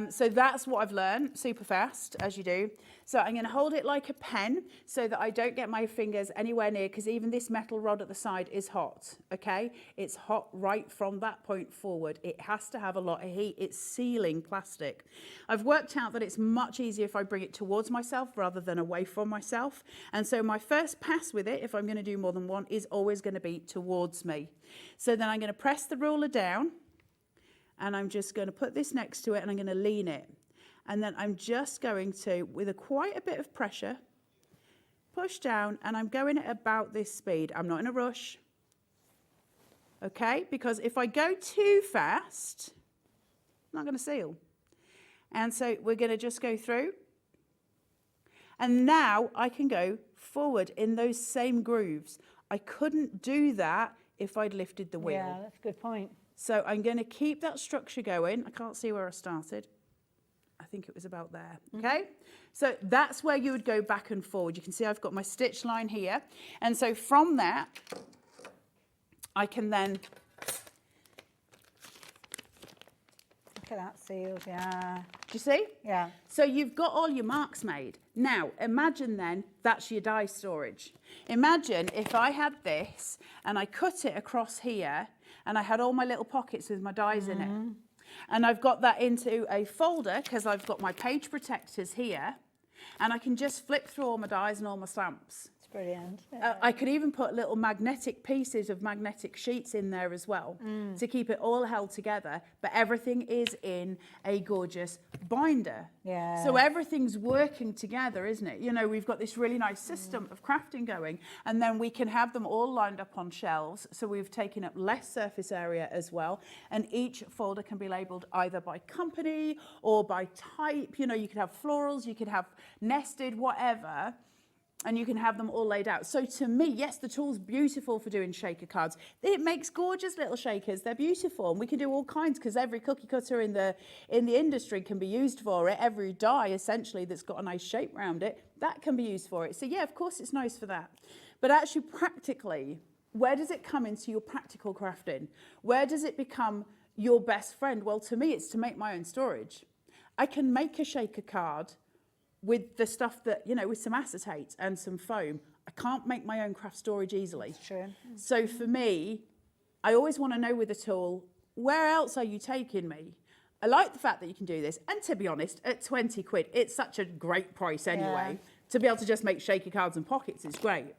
So that's what I've learned, super fast, as you do. So I'm going to hold it like a pen so that I don't get my fingers anywhere near, because even this metal rod at the side is hot, okay? It's hot right from that point forward. It has to have a lot of heat. It's sealing plastic. I've worked out that it's much easier if I bring it towards myself rather than away from myself. And so my first pass with it, if I'm going to do more than one, is always going to be towards me. So then I'm going to press the ruler down, and I'm just going to put this next to it and I'm going to lean it. And then I'm just going to, with quite a bit of pressure, push down, and I'm going at about this speed. I'm not in a rush, okay? Because if I go too fast, I'm not going to seal. And so we're going to just go through. And now I can go forward in those same grooves. I couldn't do that if I'd lifted the wheel.
Yeah, that's a good point.
So I'm going to keep that structure going. I can't see where I started. I think it was about there, okay? So that's where you would go back and forward. You can see I've got my stitch line here. And so from that, I can then...
Look at that sealed, yeah.
Do you see?
Yeah.
So you've got all your marks made. Now, imagine then that's your die storage. Imagine if I had this and I cut it across here and I had all my little pockets with my dies in it. And I've got that into a folder because I've got my page protectors here, and I can just flip through all my dies and all my stamps.
It's brilliant.
I could even put little magnetic pieces of magnetic sheets in there as well to keep it all held together, but everything is in a gorgeous binder.
Yeah.
So everything's working together, isn't it? You know, we've got this really nice system of crafting going, and then we can have them all lined up on shelves, so we've taken up less surface area as well, and each folder can be labelled either by company or by type. You know, you could have florals, you could have nested, whatever. and you can have them all laid out. So to me, yes, the tool's beautiful for doing shaker cards. It makes gorgeous little shakers. They're beautiful, and we can do all kinds because every cookie cutter in the industry can be used for it. Every die, essentially, that's got a nice shape around it, that can be used for it. So yeah, of course it's nice for that. But actually, practically, where does it come into your practical crafting? Where does it become your best friend? Well, to me, it's to make my own storage. I can make a shaker card with the stuff that, you know, with some acetate and some foam. I can't make my own craft storage easily.
That's true.
So for me, I always want to know with a tool, where else are you taking me? I like the fact that you can do this. And to be honest, at 20 quid, it's such a great price anyway.
Yeah.
To be able to just make shaker cards and pockets is great.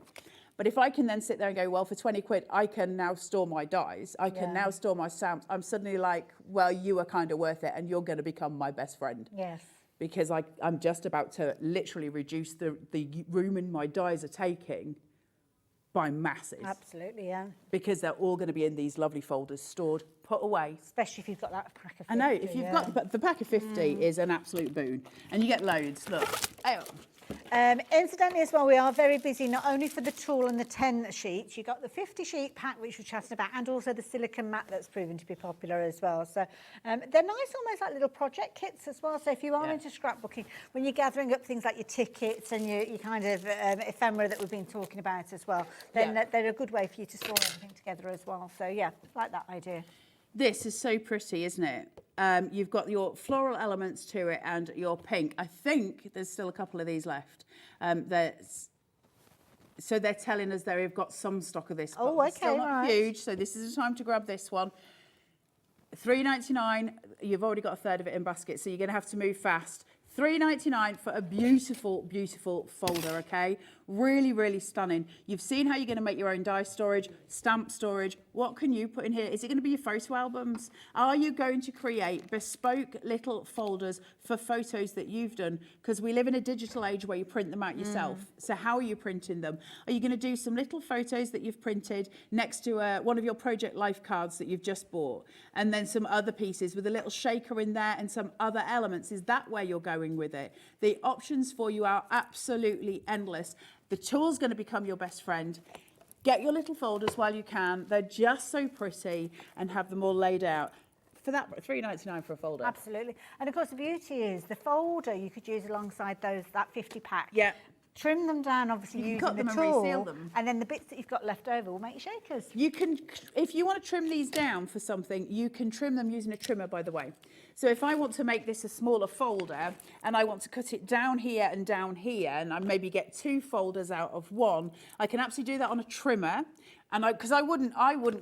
But if I can then sit there and go, well, for 20 quid, I can now store my dies. I can now store my stamps. I'm suddenly like, well, you are kind of worth it, and you're going to become my best friend.
Yes.
Because I'm just about to literally reduce the room in my dies are taking by masses.
Absolutely, yeah.
Because they're all going to be in these lovely folders, stored, put away.
Especially if you've got that pack of 50.
I know, if you've got, but the pack of 50 is an absolute boon. And you get loads, look. Oh.
Incidentally as well, we are very busy not only for the tool and the 10 sheets. You've got the 50 sheet pack which we're chatting about, and also the silicone mat that's proven to be popular as well. So they're nice, almost like little project kits as well. So if you are into scrapbooking, when you're gathering up things like your tickets and your kind of ephemera that we've been talking about as well, then they're a good way for you to store everything together as well. So yeah, like that idea.
This is so pretty, isn't it? You've got your floral elements to it and your pink. I think there's still a couple of these left. So they're telling us they've got some stock of this.
Oh,
but
okay,
still not
right.
huge. So this is the time to grab this one. $3.99. You've already got a third of it in basket, so you're going to have to move fast. $3.99 for a beautiful, beautiful folder, okay? Really, really stunning. You've seen how you're going to make your own die storage, stamp storage. What can you put in here? Is it going to be your photo albums? Are you going to create bespoke little folders for photos that you've done? Because we live in a digital age where you print them out yourself. So how are you printing them? Are you going to do some little photos that you've printed next to one of your Project Life cards that you've just bought? And then some other pieces with a little shaker in there and some other elements. Is that where you're going with it? The options for you are absolutely endless. The tool's going to become your best friend. Get your little folders while you can. They're just so pretty, and have them all laid out. For that, $3.99 for a folder.
Absolutely. And of course the beauty is the folder you could use alongside that 50 pack.
Yeah.
Trim them down, obviously,
You can
using
cut them
the
and
tool,
reseal them.
and then the bits that you've got left over will make shakers.
You can, if you want to trim these down for something, you can trim them using a trimmer, by the way. So if I want to make this a smaller folder, and I want to cut it down here, and I maybe get 2 folders out of one, I can absolutely do that on a trimmer. And because I wouldn't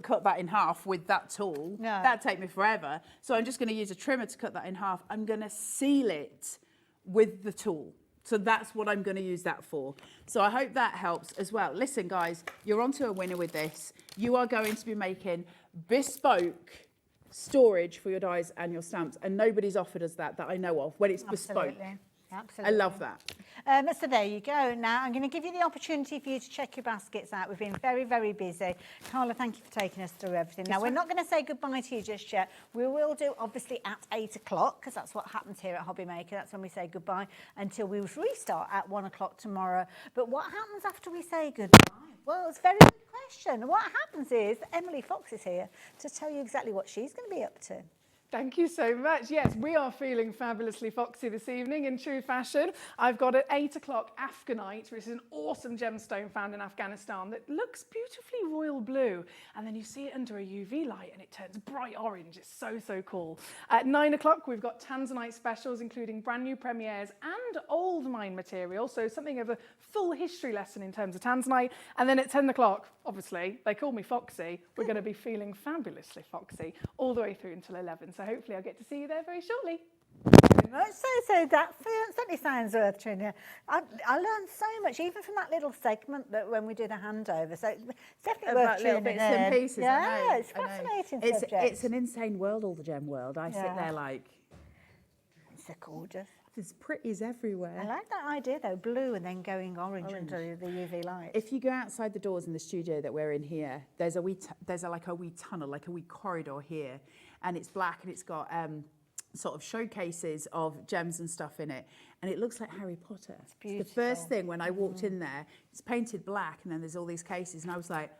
cut that in half with that tool.
No.
That'd take me forever. So I'm just going to use a trimmer to cut that in half. I'm going to seal it with the tool. So that's what I'm going to use that for. So I hope that helps as well. Listen, guys, you're onto a winner with this. You are going to be making bespoke storage for your dies and your stamps, and nobody's offered us that I know of, when it's bespoke.
Absolutely.
I love that.
So there you go. Now I'm going to give you the opportunity for you to check your baskets out. We've been very, very busy. Carla, thank you for taking us through everything. Now, we're not going to say goodbye to you just yet. We will do, obviously, at 8 o'clock, because that's what happens here at Hobby Maker. That's when we say goodbye until we restart at 1 o'clock tomorrow. But what happens after we say goodbye? Well, it's a very good question. What happens is Emily Fox is here to tell you exactly what she's going to be up to.
Thank you so much. Yes, we are feeling fabulously foxy this evening in true fashion. I've got at 8 o'clock Afghanite, which is an awesome gemstone found in Afghanistan that looks beautifully royal blue. And then you see it under a UV light and it turns bright orange. It's so, so cool. At 9 o'clock, we've got Tanzanite specials, including brand new premieres and old mine material. So something of a full history lesson in terms of Tanzanite. And then at 10 o'clock, obviously, they call me Foxy. We're going to be feeling fabulously foxy all the way through until 11. So hopefully I'll get to see you there very shortly.
So that certainly sounds worth tuning in. I learned so much, even from that little segment that when we did a handover. So it's definitely worth tuning in.
Little bits and pieces.
Yeah, it's fascinating subject.
It's an insane world, all the gem world. I sit there like,
it's so gorgeous.
There's pretties everywhere.
I like that idea though, blue and then going orange under the UV light.
If you go outside the doors in the studio that we're in here, there's a wee tunnel, like a wee corridor here, and it's black and it's got sort of showcases of gems and stuff in it, and it looks like Harry Potter. It's
beautiful.
The first thing when I walked in there, it's painted black, and then there's all these cases, and I was like,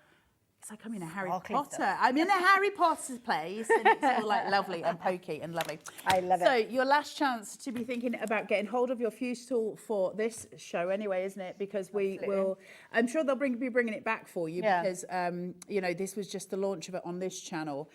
it's like I'm in a Harry Potter. I'm in a Harry Potter place, and it's all like lovely and pokey and lovely.
I love it.
So your last chance to be thinking about getting hold of your fuse tool for this show anyway, isn't it? Because we will, I'm sure they'll be bringing it back for you because, you know, this was just the launch of it on this channel.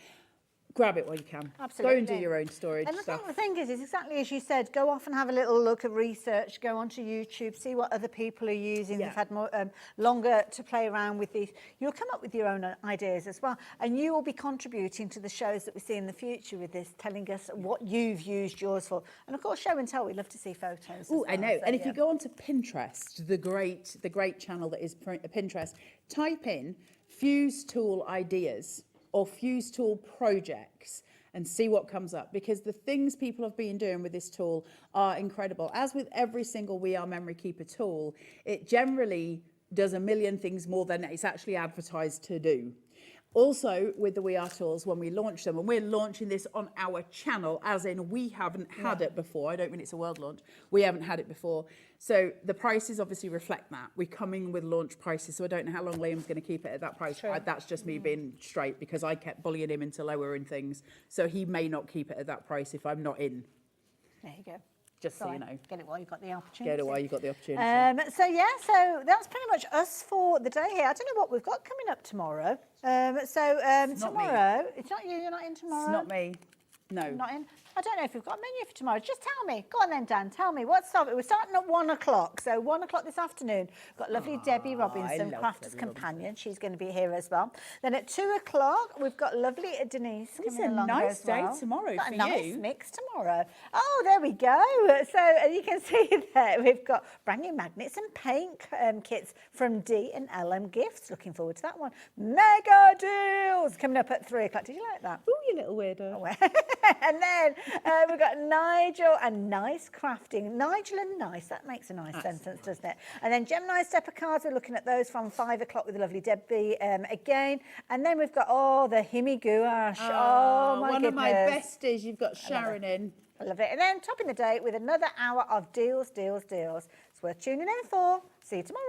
Grab it while you can.
Absolutely.
Go and do your own storage
and
stuff.
the thing is exactly as you said, go off and have a little look at research, go onto YouTube, see what other people are using. They've had more, longer to play around with these. You'll come up with your own ideas as well. And you will be contributing to the shows that we see in the future with this, telling us what you've used yours for. And of course, show and tell, we'd love to see photos.
Oh, I know.
So,
and if you go onto Pinterest, the great channel that is Pinterest, type in fuse tool ideas or fuse tool projects and see what comes up, because the things people have been doing with this tool are incredible. As with every single We Are Memory Keeper tool, it generally does a million things more than it's actually advertised to do. Also, with the We Are tools, when we launch them, and we're launching this on our channel, as in we haven't had it before. I don't mean it's a world launch. We haven't had it before. So the prices obviously reflect that. We're coming with launch prices, so I don't know how long Liam's going to keep it at that price. That's just me being straight, because I kept bullying him into lowering things. So he may not keep it at that price if I'm not in.
There you go.
Just so you know.
Get it while you've got the opportunity.
Get it while you've got the opportunity.
So that's pretty much us for the day here. I don't know what we've got coming up tomorrow. Tomorrow, it's not you, you're not in tomorrow?
It's not me. No.
Not in? I don't know if we've got a menu for tomorrow. Just tell me. Go on then, Dan. Tell me. We're starting at 1 o'clock. So 1 o'clock this afternoon. We've got lovely Debbie Robinson, Crafters Companion. She's going to be here as well. Then at 2 o'clock, we've got lovely Denise coming along
nice
as well.
day tomorrow
got
for
a nice
you.
mix tomorrow. Oh, there we go. So as you can see there, we've got brand new magnets and paint kits from D and LM Gifts. Looking forward to that one. Mega deals coming up at 3 o'clock. Did you like that?
Oh, you little weirdo.
And then we've got Nigel and Nice Crafting. Nigel and Nice, that makes a nice sentence, doesn't it? And then Gemini Stepper cards, we're looking at those from 5 o'clock with the lovely Debbie again. And then we've got, the Himi Gouache. Oh, my
one
goodness.
of my besties. You've got Sharon in.
I love it. And then topping the day with another hour of deals, deals, deals. It's worth tuning in for. See you tomorrow.